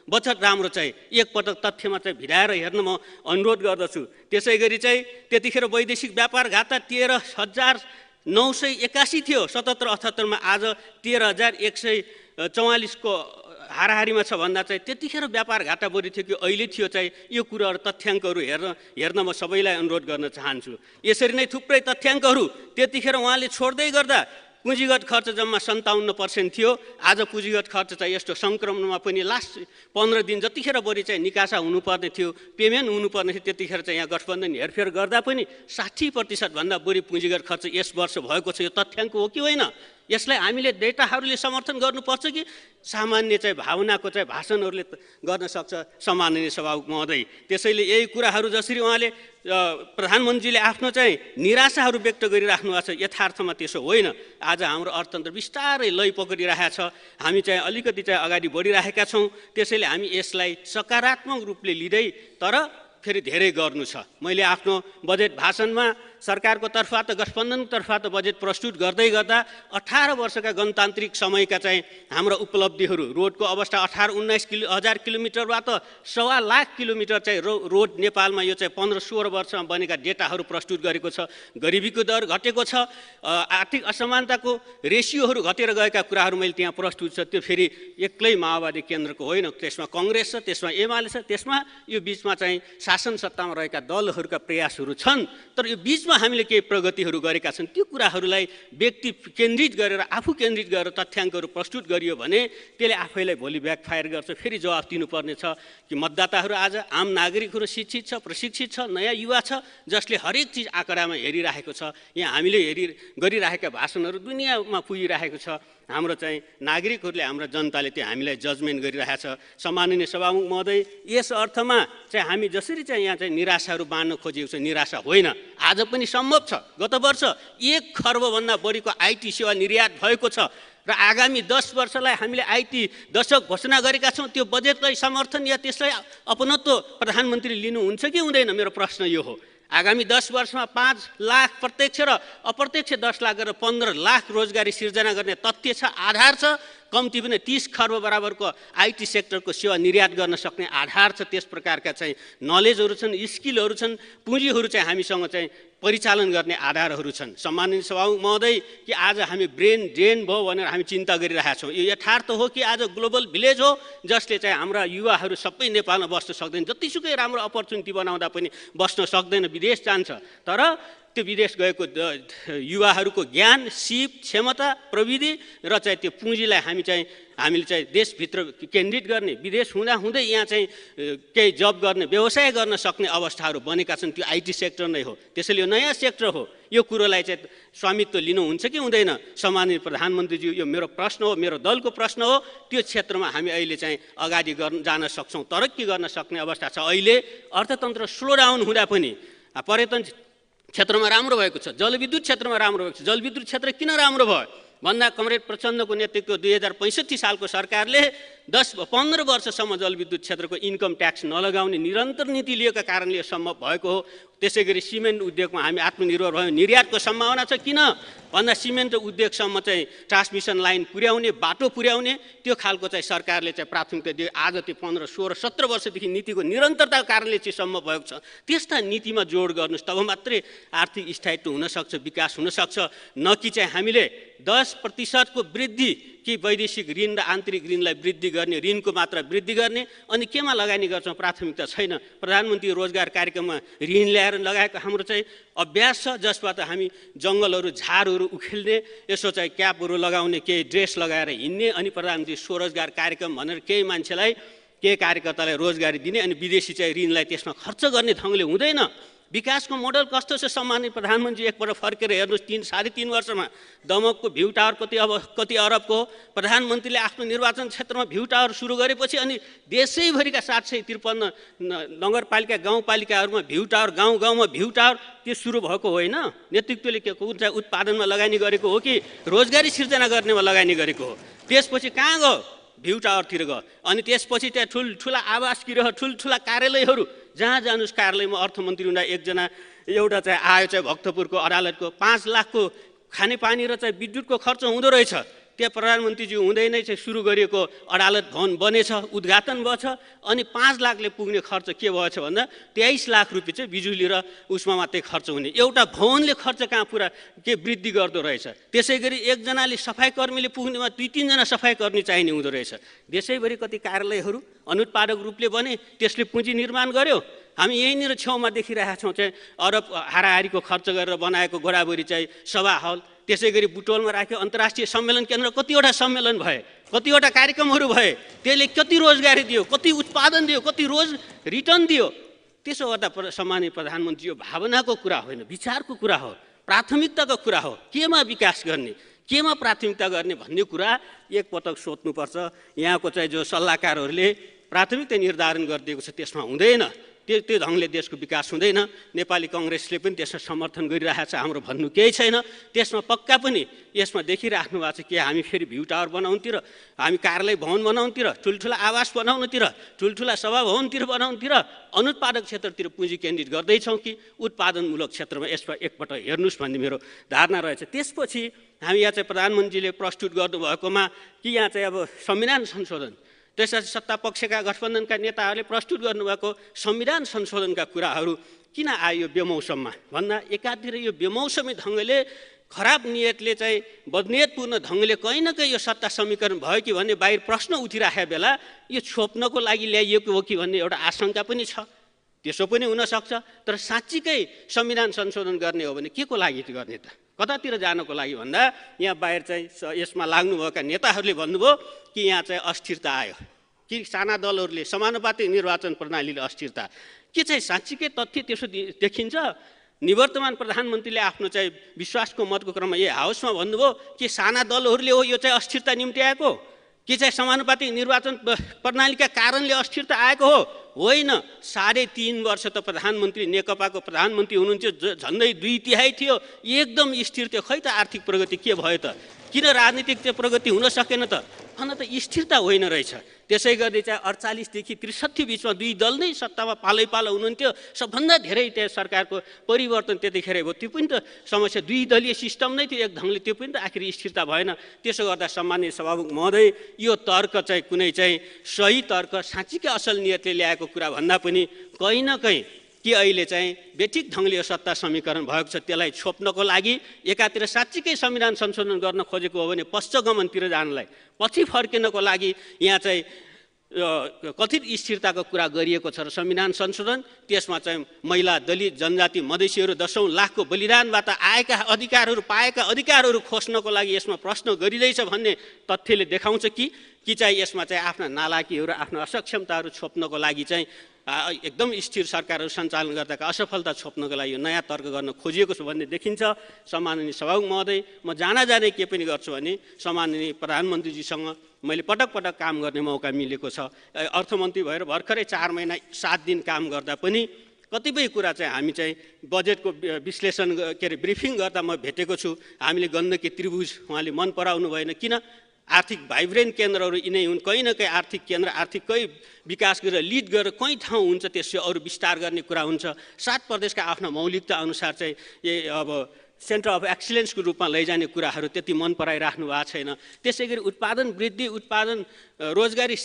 बचत राम्रो चाहिँ एकपटक तथ्यमा चाहिँ भिडाएर हेर्न म अनुरोध गर्दछु। त्यसै गरी चाहिँ त्यतिखेर वैदेशिक व्यापार घाटा 13,981 थियो 77-78 मा, आज 13,144 को हाराहारीमा छ भन्दा चाहिँ त्यतिखेर व्यापार घाटा बढी थियो कि अहिले थियो चाहिँ यो कुराहरू तथ्याङ्कहरू हेर्न म सबैलाई अनुरोध गर्न चाहन्छु। यसरी नै थुप्रै तथ्याङ्कहरू त्यतिखेर उहाँले छोड्दै गर्दा पुँजीगत खर्च जम्मा 57% थियो। आज पुँजीगत खर्च चाहिँ यस्तो सङ्क्रमणमा पनि लास्ट 15 दिन जतिखेर बढी चाहिँ निकासा हुनुपर्ने थियो, पेमेन्ट हुनुपर्ने थियो, त्यतिखेर चाहिँ यहाँ गठबन्धन हेरफेर गर्दा पनि 60% भन्दा बढी पुँजीगत खर्च यस वर्ष भएको छ। यो तथ्याङ्क हो कि होइन? यसलाई हामीले डेटाहरूले समर्थन गर्नुपर्छ कि सामान्य चाहिँ भावनाको चाहिँ भाषणहरूले गर्न सक्छ सम्माननीय सभामुख महोदय? त्यसैले यही कुराहरू जसरी उहाँले प्रधानमन्त्रीले आफ्नो चाहिँ निराशाहरू व्यक्त गरिराख्नु भएको छ, यथार्थमा त्यसो होइन। आज हाम्रो अर्थतन्त्र बिस्तारै लय पक्रिरहेको छ, हामी चाहिँ अलिकति चाहिँ अगाडि बढिरहेका छौँ। त्यसैले हामी यसलाई सकारात्मक रूपले लिँदै तर फेरि धेरै गर्नु छ। मैले आफ्नो बजेट भाषणमा सरकारको तर्फबाट गठबन्धनको तर्फबाट बजेट प्रस्तुत गर्दै गर्दा 18 वर्षका गणतान्त्रिक समयका चाहिँ हाम्रा उपलब्धिहरू, रोडको अवस्था 18-19 किलोमिटरबाट 1.25 लाख किलोमिटर चाहिँ रोड नेपालमा यो चाहिँ 15-16 वर्षमा बनेका डेटाहरू प्रस्तुत गरेको छ। गरिबीको दर घटेको छ, आर्थिक असमानताको रेसियोहरू घटेर गएका कुराहरू मैले त्यहाँ प्रस्तुत छ। त्यो फेरि एक्लै माओवादी केन्द्रको होइन, त्यसमा कङ्ग्रेस छ, त्यसमा एमाले छ, त्यसमा यो बिचमा चाहिँ शासन सत्तामा रहेका दलहरूका प्रयासहरू छन्। तर यो बिचमा हामीले केही प्रगतिहरू गरेका छन्। त्यो कुराहरूलाई व्यक्ति केन्द्रित गरेर, आफू केन्द्रित गरेर तथ्याङ्कहरू प्रस्तुत गरियो भने त्यसले आफैलाई भोलि ब्याकफायर गर्छ। फेरि जवाफ दिनुपर्ने छ कि मतदाताहरू आज आम नागरिकहरू शिक्षित छ, प्रशिक्षित छ, नयाँ युवा छ, जसले हरेक चिज आँकडामा हेरिरहेको छ। यहाँ हामीले गरिरहेका भाषणहरू दुनियाँमा पुगिरहेको छ। हाम्रो चाहिँ नागरिकहरूले, हाम्रो जनताले त्यो हामीलाई जजमेन्ट गरिरहेको छ। सम्माननीय सभामुख महोदय, यस अर्थमा चाहिँ हामी जसरी चाहिँ यहाँ चाहिँ निराशाहरू बाँड्न खोजेको छ, निराशा होइन, आज पनि सम्भव छ। गत वर्ष 1 खर्बभन्दा बढीको आइटी सेवा निर्यात भएको छ र आगामी 10 वर्षलाई हामीले आइटी दशक घोषणा गरेका छौँ। त्यो बजेटलाई समर्थन या त्यसलाई अपनत्व प्रधानमन्त्री लिनुहुन्छ कि हुँदैन? मेरो प्रश्न यो हो। आगामी 10 वर्षमा 5 लाख प्रत्यक्ष र अप्रत्यक्ष 10 लाख गरेर 15 लाख रोजगारी सिर्जना गर्ने तथ्य छ, आधार छ। कम्ती पनि 30 खर्ब बराबरको आइटी सेक्टरको सेवा निर्यात गर्न सक्ने आधार छ। त्यस प्रकारका चाहिँ नलेजहरू छन्, स्किलहरू छन्, पुँजीहरू चाहिँ हामीसँग चाहिँ परिचालन गर्ने आधारहरू छन्। सम्माननीय सभामुख महोदय, कि आज हामी ब्रेन ड्रेन भयो भनेर हामी चिन्ता गरिरहेका छौँ। यो यथार्थ हो कि आज ग्लोबल भिलेज हो जसले चाहिँ हाम्रा युवाहरू सबै नेपालमा बस्न सक्दैन? जतिसुकै राम्रो अपर्च्युनिटी बनाउँदा पनि बस्न सक्दैन, विदेश जान्छ। तर त्यो विदेश गएको युवाहरूको ज्ञान, सिप, क्षमता, प्रविधि र चाहिँ त्यो पुँजीलाई हामीले चाहिँ देशभित्र केन्द्रित गर्ने, विदेश हुँदै यहाँ चाहिँ केही जब गर्ने, व्यवसाय गर्न सक्ने अवस्थाहरू बनेका छन्। त्यो आइटी सेक्टर नै हो। त्यसैले यो नयाँ सेक्टर हो। यो कुरोलाई चाहिँ स्वामित्व लिनुहुन्छ कि हुँदैन? सम्माननीय प्रधानमन्त्रीज्यू, यो मेरो प्रश्न हो, मेरो दलको प्रश्न हो। त्यो क्षेत्रमा हामी अहिले चाहिँ अगाडि जान सक्छौँ, तरक्की गर्न सक्ने अवस्था छ। अहिले अर्थतन्त्र स्लो डाउन हुँदा पनि पर्यटन क्षेत्रमा राम्रो भएको छ, जलविद्युत क्षेत्रमा राम्रो भएको छ। जलविद्युत क्षेत्र किन राम्रो भयो भन्दा कमरेड प्रचण्डको नेतृत्व 2065 सालको सरकारले 10-15 वर्षसम्म जलविद्युत क्षेत्रको इन्कम ट्याक्स नलगाउने निरन्तर नीति लिएका कारणले यो सम्भव भएको हो। त्यसै गरी सिमेन्ट उद्योगमा हामी आत्मनिर्भर भयौँ। निर्यातको सम्भावना छ। किन भन्दा सिमेन्ट उद्योगसम्म चाहिँ ट्रान्समिसन लाइन पुर्याउने, बाटो पुर्याउने, त्यो खालको चाहिँ सरकारले चाहिँ प्राथमिकता दियो। आज त्यो 15, 16, 17 वर्षदेखि नीतिको निरन्तरताको कारणले चाहिँ सम्भव भएको छ। त्यस्ता नीतिमा जोड गर्नुहोस्, तब मात्रै आर्थिक स्थायित्व हुनसक्छ, विकास हुनसक्छ। न कि चाहिँ हामीले 10% को वृद्धि कि वैदेशिक ऋण र आन्तरिक ऋणलाई वृद्धि गर्ने, ऋणको मात्रा वृद्धि गर्ने, अनि केमा लगानी गर्छौँ प्राथमिकता छैन। प्रधानमन्त्री रोजगार कार्यक्रममा ऋण ल्याएर लगाएको हाम्रो चाहिँ अभ्यास छ, जसबाट हामी जङ्गलहरू झारहरू उखेल्ने, यसो चाहिँ क्यापहरू लगाउने, केही ड्रेस लगाएर हिँड्ने, अनि प्रधानमन्त्री स्वरोजगार कार्यक्रम भनेर केही मान्छेलाई केही कार्यकर्तालाई रोजगारी दिने, अनि विदेशी चाहिँ ऋणलाई त्यसमा खर्च गर्ने ढङ्गले हुँदैन। विकासको मोडल कस्तो छ? सम्मानित प्रधानमन्त्री एकपल्ट फर्केर हेर्नुहोस्, 3-3.5 वर्षमा दमकको भ्यू टावर कति अरबको हो। प्रधानमन्त्रीले आफ्नो निर्वाचन क्षेत्रमा भ्यू टावर सुरु गरेपछि अनि देशैभरिका 753 नगरपालिका गाउँपालिकाहरूमा भ्यू टावर, गाउँ गाउँमा भ्यू टावर त्यो सुरु भएको होइन। नेतृत्वले के कुन चाहिँ उत्पादनमा लगानी गरेको हो कि रोजगारी सिर्जना गर्नेमा लगानी गरेको हो? त्यसपछि कहाँ गयो? भ्यू टावरतिर गयो। अनि त्यसपछि त्यहाँ ठुल्ठुला आवास गृह, ठुल्ठुला कार्यालयहरू, जहाँ जानुहोस् कार्यालयमा अर्थमन्त्री हुँदा एउटा चाहिँ आयो चाहिँ भक्तपुरको अदालतको 5 लाखको खानेपानी र चाहिँ विद्युतको खर्च हुँदो रहेछ। त्यहाँ प्रधानमन्त्रीज्यू हुँदै नै चाहिँ सुरु गरिएको अदालत भवन बनेछ, उद्घाटन भएछ, अनि 5 लाखले पुग्ने खर्च के भएछ भन्दा 23 लाख रुपियाँ चाहिँ बिजुली र उसमा मात्रै खर्च हुने। एउटा भवनले खर्च कहाँ पुरा के वृद्धि गर्दो रहेछ। त्यसै गरी एकजनाले सफाइकर्मीले पुग्नेमा 2-3 जना सफाइकर्मी चाहिने हुँदो रहेछ। देशैभरि कति कार्यालयहरू अनुत्पादक रूपले बने, त्यसले पुँजी निर्माण गर्यो। हामी यहीँनिर छेउमा देखिरहेका छौँ चाहिँ अरब हाराहारीको खर्च गरेर बनाएको गोडाबोरी चाहिँ सभा हल, त्यसै गरी बुटोलमा राख्यो अन्तर्राष्ट्रिय सम्मेलन केन्द्र, कतिवटा सम्मेलन भए, कतिवटा कार्यक्रमहरू भए, त्यसले कति रोजगारी दियो, कति उत्पादन दियो, कति रिटर्न दियो। त्यसो गर्दा सम्मानित प्रधानमन्त्री यो भावनाको कुरा होइन, विचारको कुरा हो, प्राथमिकताको कुरा हो। केमा विकास गर्ने, केमा प्राथमिकता गर्ने भन्ने कुरा एकपटक सोध्नुपर्छ। यहाँको चाहिँ जो सल्लाहकारहरूले प्राथमिकता निर्धारण गरिदिएको छ त्यसमा हुँदैन, त्यो ढङ्गले देशको विकास हुँदैन। नेपाली कङ्ग्रेसले पनि त्यसमा समर्थन गरिरहेको छ, हाम्रो भन्नु केही छैन। त्यसमा पक्का पनि यसमा देखिराख्नु भएको छ कि हामी फेरि भ्यू टावर बनाउनुतिर, हामी कार्यालय भवन बनाउनुतिर, ठुल्ठुला आवास बनाउनुतिर, ठुल्ठुला सभा भवनतिर बनाउनुतिर, अनुत्पादक क्षेत्रतिर पुँजी केन्द्रित गर्दैछौँ कि उत्पादनमूलक क्षेत्रमा? यसमा एकपल्ट हेर्नुहोस् भन्ने मेरो धारणा रहेछ। त्यसपछि हामी यहाँ चाहिँ प्रधानमन्त्रीले प्रस्तुत गर्नुभएकोमा कि यहाँ चाहिँ अब संविधान संशोधन, त्यसपछि सत्ता पक्षका गठबन्धनका नेताहरूले प्रस्तुत गर्नुभएको संविधान संशोधनका कुराहरू किन आयो बेमौसममा भन्दा, एकातिर यो बेमौसमी ढङ्गले खराब नियतले चाहिँ बदनियतपूर्ण ढङ्गले कहीँ न कहीँ यो सत्ता समीकरण भयो कि भन्ने बाहिर प्रश्न उठिराखेको बेला यो छोप्नको लागि ल्याइएको हो कि भन्ने एउटा आशंका पनि छ। त्यसो पनि हुनसक्छ। तर साँच्चीकै संविधान संशोधन गर्ने हो भने के को लागि गर्ने त? कतातिर जानको लागि भन्दा यहाँ बाहिर चाहिँ यसमा लाग्नुभएका नेताहरूले भन्नुभयो कि यहाँ चाहिँ अस्थिरता आयो, कि साना दलहरूले समानुपातिक निर्वाचन प्रणालीले अस्थिरता, के चाहिँ साँच्चीकै तथ्य त्यसो देखिन्छ? निवर्तमान प्रधानमन्त्रीले आफ्नो चाहिँ विश्वासको मतको क्रममा यही हाउसमा भन्नुभयो कि साना दलहरूले हो यो चाहिँ अस्थिरता निम्ति आएको, कि चाहिँ समानुपातिक निर्वाचन प्रणालीका कारणले अस्थिरता आएको हो? होइन। 3.5 वर्ष त प्रधानमन्त्री नेकपाको प्रधानमन्त्री हुनुहुन्थ्यो, झन्डै 2/3 थियो, एकदम स्थिर थियो। खै त आर्थिक प्रगति के भयो त? किन राजनीतिक त्यो प्रगति हुन सकेन त? भन्दा त स्थिरता होइन रहेछ। त्यसै गर्दै चाहिँ 48 देखि 63 बिचमा 2 दल नै सत्तामा पालै हुनुहुन्थ्यो। सबभन्दा धेरै त्यहाँ सरकारको परिवर्तन त्यतिखेर भयो। त्यो पनि त समस्या, 2 दलीय सिस्टम नै थियो एक ढङ्गले, त्यो पनि त आखिर स्थिरता भएन। त्यसो गर्दा सम्माननीय सभामुख महोदय, यो तर्क चाहिँ कुनै चाहिँ सही तर्क, साँच्चीकै असल नियतले ल्याएको कुरा भन्दा पनि कहीँ न कहीँ कि अहिले चाहिँ बेठिक ढङ्गले यो सत्ता समीकरण भएको छ, त्यसलाई छोप्नको लागि एकातिर साँच्चीकै संविधान संशोधन गर्न खोजेको हो भने पश्चगमनतिर जानलाई, पछि फर्किनको लागि यहाँ चाहिँ कथित स्थिरताको कुरा गरिएको छ र संविधान संशोधन, त्यसमा चाहिँ महिला, दलित, जनजाति, मधेसीहरू 10औं लाखको बलिदानबाट आएका अधिकारहरू, पाएका अधिकारहरू खोज्नको लागि यसमा प्रश्न गरिँदैछ भन्ने तथ्यले देखाउँछ कि चाहिँ यसमा चाहिँ आफ्ना नालाकीहरू, आफ्नो असक्षमताहरू छोप्नको लागि चाहिँ एकदम स्थिर सरकारहरू सञ्चालन गर्दाका असफलता छोप्नको लागि यो नयाँ तर्क गर्न खोजिएको छ भन्ने देखिन्छ। सम्माननीय सभामुख महोदय, म जानै के पनि गर्छु भने सम्माननीय प्रधानमन्त्रीजीसँग मैले पटक काम गर्ने मौका मिलेको छ। अर्थमन्त्री भएर भर्खरै 4 महिना 7 दिन काम गर्दा पनि कतिपय कुरा चाहिँ हामी चाहिँ बजेटको विश्लेषण ब्रिफिङ गर्दा म भेटेको छु। हामीले गण्डकी त्रिभुज उहाँले मन पराउनु भएन, किन? आर्थिक भाइब्रेन्ट केन्द्रहरू यिनै हुन्, कहीँ न कहीँ आर्थिक केन्द्र, आर्थिक कहीँ विकास गरेर लिड गरेर कहीँ ठाउँ हुन्छ, त्यसले अरू विस्तार गर्ने कुरा हुन्छ। 7 प्रदेशका आफ्ना मौलिकता अनुसार चाहिँ अब सेन्टर अफ एक्सिलेन्सको रूपमा लैजाने कुराहरू त्यति मन पराइराख्नु भएको छैन। त्यसै गरी उत्पादन वृद्धि, उत्पादन रोजगारी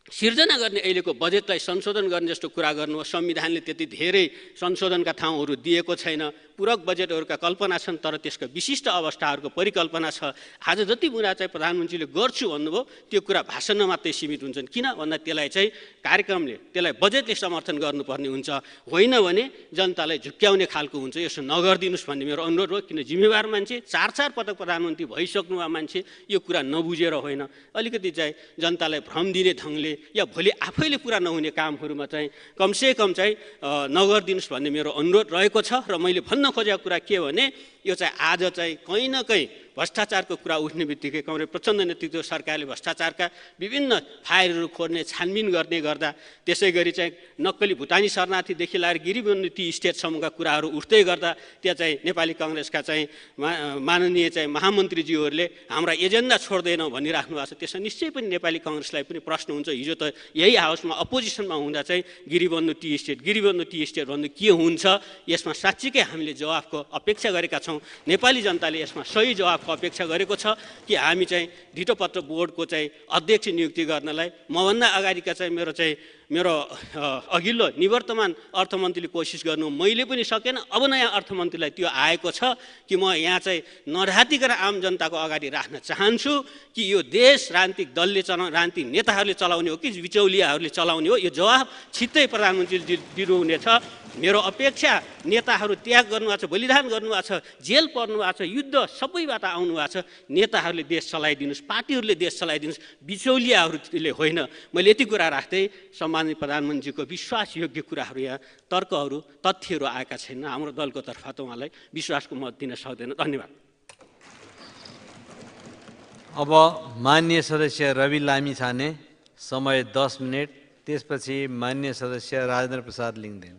सिर्जना गर्ने अहिलेको बजेटलाई संशोधन गर्ने जस्तो कुरा गर्नु, संविधानले त्यति धेरै संशोधनका ठाउँहरू दिएको छैन। पूरक बजेटहरूका कल्पना छन्, तर त्यसका विशिष्ट अवस्थाहरूको परिकल्पना छ। आज जति कुरा चाहिँ प्रधानमन्त्रीले गर्छु भन्नुभयो त्यो कुरा भाषणमा मात्रै सीमित हुन्छन्। किन भन्दा त्यसलाई चाहिँ कार्यक्रमले, त्यसलाई बजेटले समर्थन गर्नुपर्ने हुन्छ, होइन भने जनतालाई झुक्क्याउने खालको हुन्छ। यसो नगरिदिनुहोस् भन्ने मेरो अनुरोध हो। किन जिम्मेवार मान्छे, 4 पटक प्रधानमन्त्री भइसक्नुभयो मान्छे यो कुरा नबुझेर होइन, अलिकति चाहिँ जनतालाई भ्रम दिने ढङ्गले या भोलि आफैले पुरा नहुने कामहरूमा चाहिँ कमसेकम चाहिँ नगरिदिनुहोस् भन्ने मेरो अनुरोध रहेको छ। र मैले भन्न खोजेको कुरा के भने यो चाहिँ आज चाहिँ कहीँ न कहीँ भ्रष्टाचारको कुरा उठ्ने बित्तिकै कमरेड प्रचण्ड नेतृत्व सरकारले भ्रष्टाचारका विभिन्न फाइलहरू खोज्ने, छानबिन गर्ने गर्दा, त्यसै गरी चाहिँ नक्कली भुटानी शरणार्थीदेखि लिएर गिरिबन्धु टी स्टेटसम्मका कुराहरू उठ्दै गर्दा त्यहाँ चाहिँ नेपाली कङ्ग्रेसका चाहिँ माननीय चाहिँ महामन्त्रीज्यूहरूले हाम्रा एजेन्डा छोड्दैनौँ भनिराख्नु भएको छ। त्यसमा निश्चय पनि नेपाली कङ्ग्रेसलाई पनि प्रश्न हुन्छ। हिजो त यही हाउसमा अपोजिसनमा हुँदा चाहिँ गिरिबन्धु टी स्टेट भन्नु के हुन्छ, यसमा साँच्चीकै हामीले जवाफको अपेक्षा गरेका छौँ। नेपाली जनताले यसमा सही जवाफको अपेक्षा गरेको छ कि हामी चाहिँ ढिटोपत्र बोर्डको चाहिँ अध्यक्ष नियुक्ति गर्नलाई मभन्दा अगाडिका चाहिँ मेरो अघिल्लो निवर्तमान अर्थमन्त्रीले कोसिस गर्नु, मैले पनि सकेन। अब नयाँ अर्थमन्त्रीलाई त्यो आएको छ कि म यहाँ चाहिँ नरातिकन आम जनताको अगाडि राख्न चाहन्छु कि यो देश राजनीतिक दलले राजनीतिक नेताहरूले चलाउने हो कि बिचौलियाहरूले चलाउने हो, यो जवाफ छिट्टै प्रधानमन्त्रीले दिनुहुनेछ। मेरो अपेक्षा नेताहरू त्याग गर्नुभएको छ, बलिदान गर्नुभएको छ, जेल पर्नु भएको छ, युद्ध सबैबाट आउनु भएको छ। नेताहरूले देश चलाइदिनुहोस्, पार्टीहरूले देश चलाइदिनुहोस्, बिचौलियाहरूले होइन। मैले यति कुरा राख्दै सम्मानित प्रधानमन्त्रीको विश्वासयोग्य कुराहरू, यहाँ तर्कहरू, तथ्यहरू आएका छैनन्। हाम्रो दलको तर्फबाट उहाँलाई विश्वासको मत दिन सक्दैन। धन्यवाद। अब माननीय सदस्य रवि लामिछाने, समय 10 मिनट। त्यसपछि माननीय सदस्य राजेन्द्र प्रसाद लिङदेन।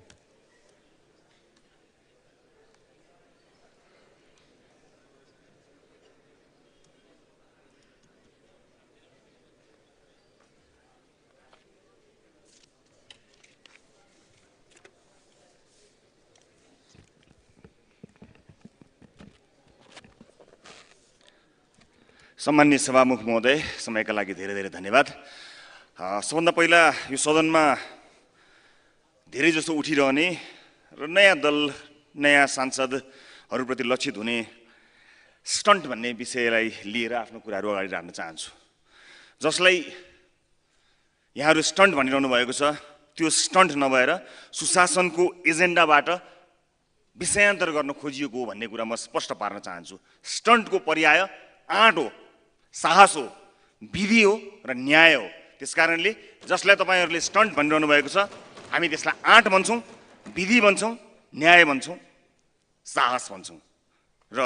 सम्माननीय सभामुख महोदय, समयका लागि धेरै धेरै धन्यवाद। सबभन्दा पहिला यो सदनमा धेरै जसो उठिरहने र नयाँ दल, नयाँ सांसदहरूप्रति लक्षित हुने स्टन्ट भन्ने विषयलाई लिएर आफ्नो कुराहरू अगाडि राख्न चाहन्छु। जसलाई यहाँहरू स्टन्ट भनिरहनु भएको छ, त्यो स्टन्ट नभएर सुशासनको एजेन्डाबाट विषयान्तर गर्न खोजिएको हो भन्ने कुरा म स्पष्ट पार्न चाहन्छु। स्टन्टको पर्याय आँट हो, साहस हो, विधि हो र न्याय हो। त्यसकारणले जसलाई तपाईँहरूले स्टन्ट भनिरहनु भएको छ, हामी त्यसलाई आँट भन्छौँ, विधि भन्छौँ, न्याय भन्छौँ, साहस भन्छौँ। र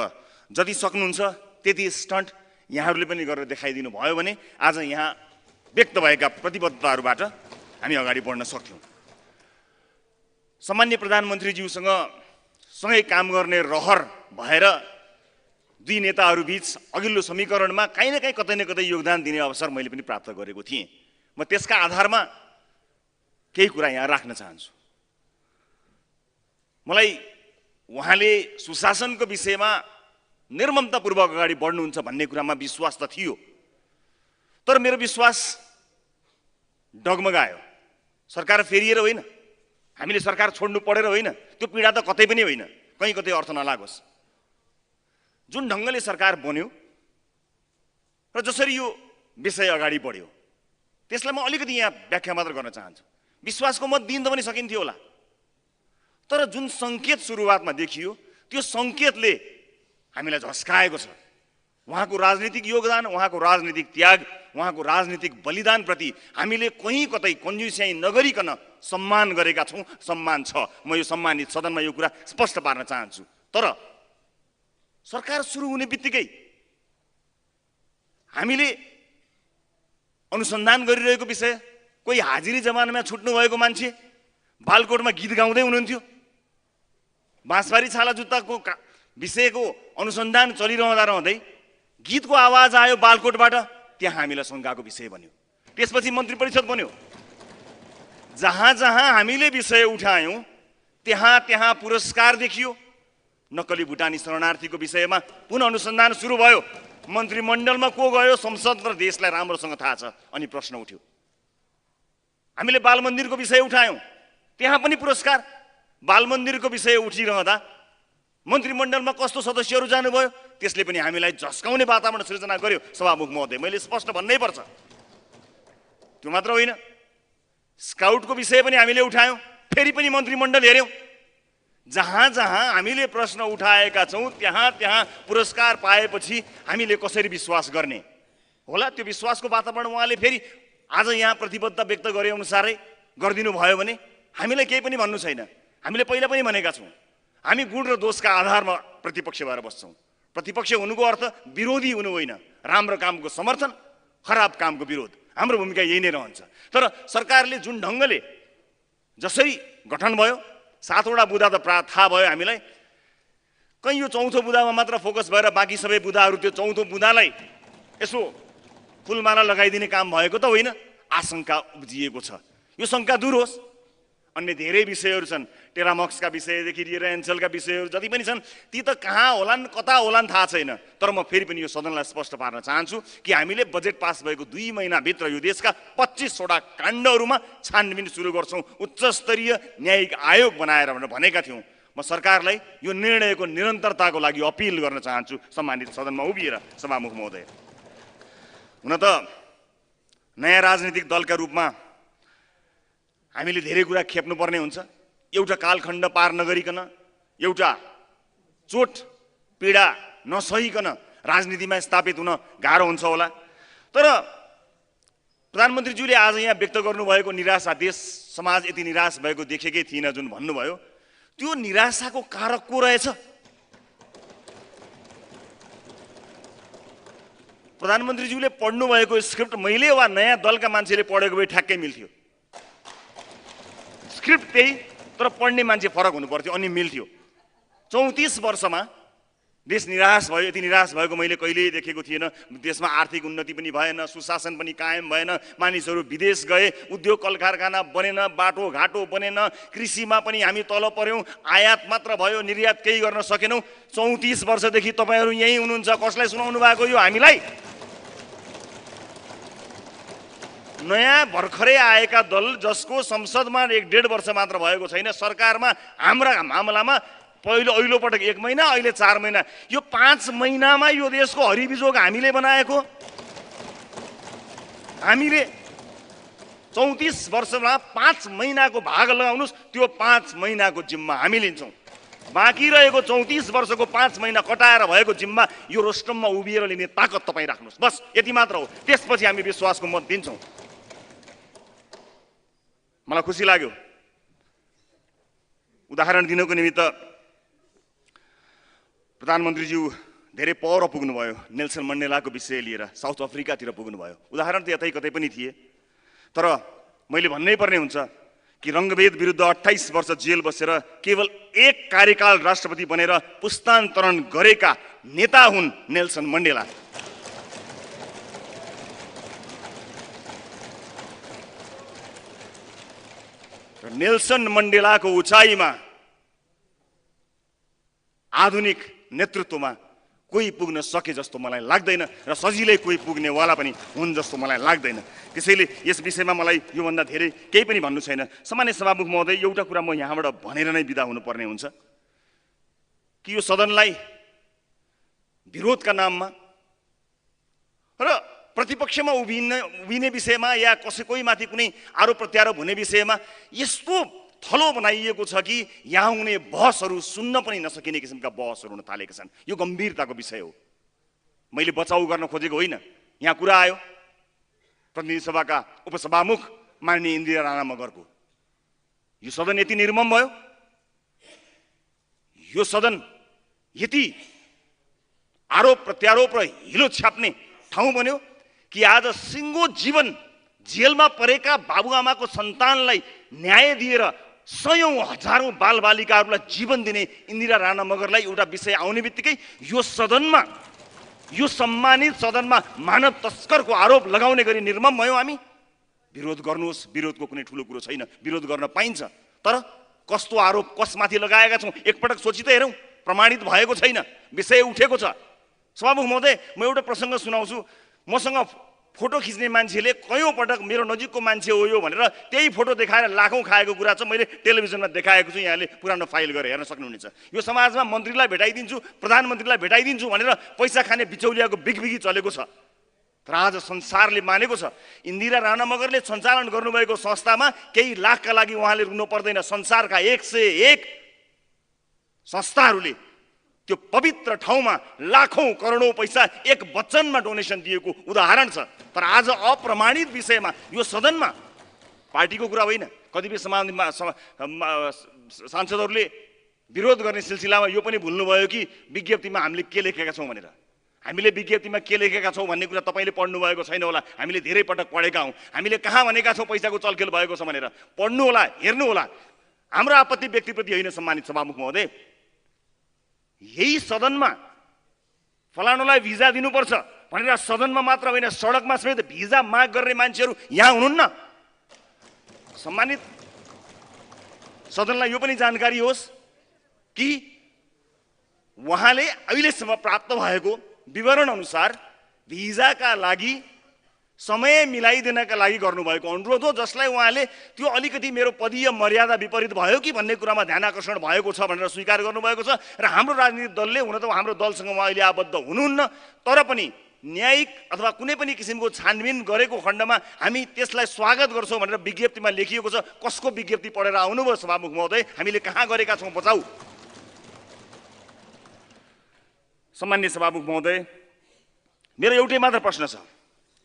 जति सक्नुहुन्छ त्यति स्टन्ट यहाँहरूले पनि गरेर देखाइदिनु भयो भने आज यहाँ व्यक्त भएका प्रतिबद्धताहरूबाट हामी अगाडि बढ्न सक्थ्यौँ। सामान्य प्रधानमन्त्रीज्यूसँग सँगै काम गर्ने रहर भएर दुई नेताहरू बीच अघिल्लो समीकरणमा काहीँ न काहीँ कतै न कतै योगदान दिने अवसर मैले पनि प्राप्त गरेको थिएँ। म त्यसका आधारमा केही कुरा यहाँ राख्न चाहन्छु। मलाई उहाँले सुशासनको विषयमा निर्ममतापूर्वक अगाडि बढ्नुहुन्छ भन्ने कुरामा विश्वास त थियो, तर मेरो विश्वास डगमगायो। सरकार फेरिएर होइन, हामीले सरकार छोड्नु परेर होइन, त्यो पीडा त कतै पनि होइन, कहीँ कतै अर्थ नलागोस्। जुन ढङ्गले सरकार बन्यो र जसरी यो विषय अगाडि बढ्यो त्यसलाई म अलिकति यहाँ व्याख्या मात्र गर्न चाहन्छु। विश्वासको मत दिन त पनि सकिन्थ्यो होला, तर जुन सङ्केत सुरुवातमा देखियो त्यो सङ्केतले हामीलाई झस्काएको छ। उहाँको राजनीतिक योगदान, उहाँको राजनीतिक त्याग, उहाँको राजनीतिक बलिदानप्रति हामीले कहीँ कतै कन्जुस्याइ नगरिकन सम्मान गरेका छौँ, सम्मान छ। म यो सम्मानित सदनमा यो कुरा स्पष्ट पार्न चाहन्छु। तर सरकार सुरु हुने बित्तिकै हामीले अनुसन्धान गरिरहेको विषय, कोही हाजिरी जमानामा छुट्नु भएको मान्छे बालकोटमा गीत गाउँदै हुनुहुन्थ्यो, बाँसबारी छाला जुत्ताको विषयको अनुसन्धान चलिरहँदै गीतको आवाज आयो बालकोटबाट, त्यहाँ हामीलाई शङ्काको विषय बन्यो। त्यसपछि मन्त्री परिषद बन्यो। जहाँ जहाँ हामीले विषय उठायौँ त्यहाँ त्यहाँ पुरस्कार देखियो। नक्कली भुटानी शरणार्थीको विषयमा पुनः अनुसन्धान सुरु भयो। मन्त्रीमण्डलमा को गयो, संसद र देशलाई राम्रोसँग थाहा छ। अनि प्रश्न उठ्यो। हामीले बाल मन्दिरको विषय उठायौँ, त्यहाँ पनि पुरस्कार। बाल मन्दिरको विषय उठिरहँदा मन्त्रीमण्डलमा कस्तो सदस्यहरू जानुभयो त्यसले पनि हामीलाई झस्काउने वातावरण सृजना गर्यो सभामुख महोदय। मैले स्पष्ट भन्नै पर्छ। त्यो मात्र होइन, स्काउटको विषय पनि हामीले उठायौँ, फेरि पनि मन्त्रीमण्डल हेऱ्यौँ। जहाँ जहाँ हामीले प्रश्न उठाएका छौँ त्यहाँ त्यहाँ पुरस्कार पाएपछि हामीले कसरी विश्वास गर्ने होला? त्यो विश्वासको वातावरण उहाँले फेरि आज यहाँ प्रतिबद्धता व्यक्त गरे अनुसारै गरिदिनु भयो भने हामीलाई केही पनि भन्नु छैन। हामीले पहिला पनि भनेका छौँ, हामी गुण र दोषका आधारमा प्रतिपक्ष भएर बस्छौँ। प्रतिपक्ष हुनुको अर्थ विरोधी हुनु होइन, राम्रो कामको समर्थन, खराब कामको विरोध। हाम्रो भूमिका यही नै रहन्छ। तर सरकारले जुन ढङ्गले जसरी गठन भयो, 7वटा बुँदा त थाहा भयो हामीलाई, कहीँ यो 4थो बुँदामा मात्र फोकस भएर बाँकी सबै बुँदाहरू त्यो 4थो बुँदालाई यसो फुलमाला लगाइदिने काम भएको त होइन, आशंका उब्जिएको छ। यो शङ्का दूर होस्। अन्य धेरै विषयहरू छन्, टेरामक्सका विषयदेखि लिएर एन्सेलका विषयहरू जति पनि छन्, ती त कहाँ होलान् कता होलान् थाहा छैन। तर म फेरि पनि यो सदनलाई स्पष्ट पार्न चाहन्छु कि हामीले बजेट पास भएको 2 महिनाभित्र यो देशका 25वटा काण्डहरूमा छानबिन सुरु गर्छौँ, उच्चस्तरीय न्यायिक आयोग बनाएर भनेका थियौँ। म सरकारलाई यो निर्णयको निरन्तरताको लागि अपिल गर्न चाहन्छु सम्मानित सदनमा उभिएर सभामुख महोदय। हुन त नयाँ राजनीतिक दलका रूपमा हामीले धेरै कुरा खेप्नुपर्ने हुन्छ। एउटा कालखण्ड पार नगरिकन, एउटा चोट पीडा नसहिकन राजनीतिमा स्थापित हुन गाह्रो हुन्छ होला। तर प्रधानमन्त्रीज्यूले आज यहाँ व्यक्त गर्नुभएको निराशा, देश समाज यति निराश भएको देखेकै थिइनँ जुन भन्नुभयो, त्यो निराशाको कारक को रहेछ? प्रधानमन्त्रीज्यूले पढ्नुभएको स्क्रिप्ट मैले वा नयाँ दलका मान्छेले पढेको भए ठ्याक्कै मिल्थ्यो। स्क्रिप्ट त्यही, तर पढ्ने मान्छे फरक हुनु पर्थ्यो अनि मिल्थ्यो। 34 वर्षमा देश निराश भयो। यति निराश भएको मैले कहिल्यै देखेको थिएन। देशमा आर्थिक उन्नति पनि भएन, सुशासन पनि कायम भएन, मानिसहरू विदेश गए, उद्योग कल कारखाना बनेन, बाटोघाटो बनेन, कृषिमा पनि हामी तल पर्यौँ, आयात मात्र भयो, निर्यात केही गर्न सकेनौँ। 34 वर्षदेखि तपाईँहरू यहीँ हुनुहुन्छ, कसलाई सुनाउनु भएको यो हामीलाई? नयाँ भर्खरै आएका दल जसको संसदमा 1.5 वर्ष मात्र भएको छैन, सरकारमा हाम्रा मामलामा पहिलो पटक 1 महिना, अहिले 4 महिना, यो 5 महिनामा यो देशको हरिबिजोग हामीले बनाएको। हामीले 34 वर्षमा 5 महिनाको भाग लगाउनुहोस्, त्यो 5 महिनाको जिम्मा हामी लिन्छौँ। बाँकी रहेको 34 वर्षको 5 महिना कटाएर भएको जिम्मा यो रोस्टममा उभिएर लिने ताकत तपाईँ राख्नुहोस्। बस यति मात्र हो। त्यसपछि हामी विश्वासको मत दिन्छौँ। मलाई खुसी लाग्यो, उदाहरण दिनको निमित्त प्रधानमन्त्रीज्यू धेरै पर पुग्नुभयो। नेल्सन मण्डेलाको विषय लिएर साउथ अफ्रिकातिर पुग्नुभयो। उदाहरण त यतै कतै पनि थिए, तर मैले भन्नै पर्ने हुन्छ कि रङ्गभेद विरुद्ध 28 वर्ष जेल बसेर केवल 1 कार्यकाल राष्ट्रपति बनेर पुस्तान्तरण गरेका नेता हुन् नेल्सन मण्डेला। नेल्सन मण्डेलाको उचाइमा आधुनिक नेतृत्वमा कोही पुग्न सके जस्तो मलाई लाग्दैन र सजिलै कोही पुग्नेवाला पनि हुन् जस्तो मलाई लाग्दैन। त्यसैले यस विषयमा मलाई योभन्दा धेरै केही पनि भन्नु छैन। सामान्य सभामुख महोदय, एउटा कुरा म यहाँबाट भनेर नै बिदा हुनुपर्ने हुन्छ कि यो सदनलाई विरोधका नाममा र प्रतिपक्षमा उभिने विषयमा या कोही माथि कुनै आरोप प्रत्यारोप हुने विषयमा यस्तो थलो बनाइएको छ कि यहाँ हुने बहसहरू सुन्न पनि नसकिने किसिमका बहसहरू हुन थालेका छन्। यो गम्भीरताको विषय हो। मैले बचाउ गर्न खोजेको होइन। यहाँ कुरा आयो प्रतिनिधि सभाका उपसभामुख माननीय इन्दिरा राणा मगरको। यो सदन यति निर्मम भयो, यो सदन यति आरोप प्रत्यारोप र हिलो छाप्ने ठाउँ बन्यो कि आज सिङ्गो जीवन जेलमा परेका बाबुआमाको सन्तानलाई न्याय दिएर सयौं हजारौं बालबालिकाहरूलाई जीवन दिने इन्दिरा राणा मगरलाई एउटा विषय आउने बित्तिकै यो सदनमा, यो सम्मानित सदनमा मानव तस्करको आरोप लगाउने गरी निर्मम भयो। हामी विरोध गर्नुहोस्, विरोधको कुनै ठुलो कुरो छैन, विरोध गर्न पाइन्छ। तर कस्तो आरोप कसमाथि लगाएका छौँ एकपटक सोची त हेरौँ। प्रमाणित भएको छैन, विषय उठेको छ। सभामुख महोदय, म एउटा प्रसङ्ग सुनाउँछु। मसँग फोटो खिच्ने मान्छेले कयौँ पटक मेरो नजिकको मान्छे हो यो भनेर त्यही फोटो देखाएर लाखौँ खाएको कुरा चाहिँ मैले टेलिभिजनमा देखाएको छु। यहाँले पुरानो फाइल गरेर हेर्न सक्नुहुनेछ। यो समाजमा मन्त्रीलाई भेटाइदिन्छु, प्रधानमन्त्रीलाई भेटाइदिन्छु भनेर पैसा खाने बिचौलियाको बिगबिगी चलेको छ। तर आज संसारले मानेको छ। इन्दिरा राणा मगरले सञ्चालन गर्नुभएको संस्थामा केही लाखका लागि उहाँले रुनु पर्दैन। संसारका 101 संस्थाहरूले त्यो पवित्र ठाउँमा लाखौँ करोडौँ पैसा एक वचनमा डोनेसन दिएको उदाहरण छ। तर आज अप्रमाणित विषयमा यो सदनमा पार्टीको कुरा होइन, कतिपय सांसदहरूले विरोध गर्ने सिलसिलामा यो पनि भुल्नुभयो कि विज्ञप्तिमा हामीले के लेखेका छौँ भनेर। हामीले विज्ञप्तिमा के लेखेका छौँ भन्ने कुरा तपाईँले पढ्नु भएको छैन होला। हामीले धेरै पटक पढेका हौँ। हामीले कहाँ भनेका छौँ पैसाको चलखेल भएको छ भनेर। पढ्नु होला, हेर्नु होला। हाम्रो आपत्ति व्यक्तिप्रति होइन सम्मानित सभामुख महोदय। यही सदनमा फलानुलाई भिजा दिनुपर्छ भनेर सदनमा मात्र होइन सडकमा समेत भिजा माग गर्ने मान्छेहरू यहाँ हुनुहुन्न। सम्मानित सदनलाई यो पनि जानकारी होस् कि उहाँले अहिलेसम्म प्राप्त भएको विवरण अनुसार भिजाका लागि समय मिलाइदिनका लागि गर्नुभएको अनुरोध हो, जसलाई उहाँले त्यो अलिकति मेरो पदीय मर्यादा विपरीत भयो कि भन्ने कुरामा ध्यान आकर्षण भएको छ भनेर स्वीकार गर्नुभएको छ। र हाम्रो राजनीतिक दलले, हुन त हाम्रो दलसँग उहाँ अहिले आबद्ध हुनुहुन्न, तर पनि न्यायिक अथवा कुनै पनि किसिमको छानबिन गरेको खण्डमा हामी त्यसलाई स्वागत गर्छौँ भनेर विज्ञप्तिमा लेखिएको छ। कसको विज्ञप्ति पढेर आउनुभयो सभामुख महोदय? हामीले कहाँ गरेका छौँ बचाउ। सम्माननीय सभामुख महोदय, मेरो एउटै मात्र प्रश्न छ।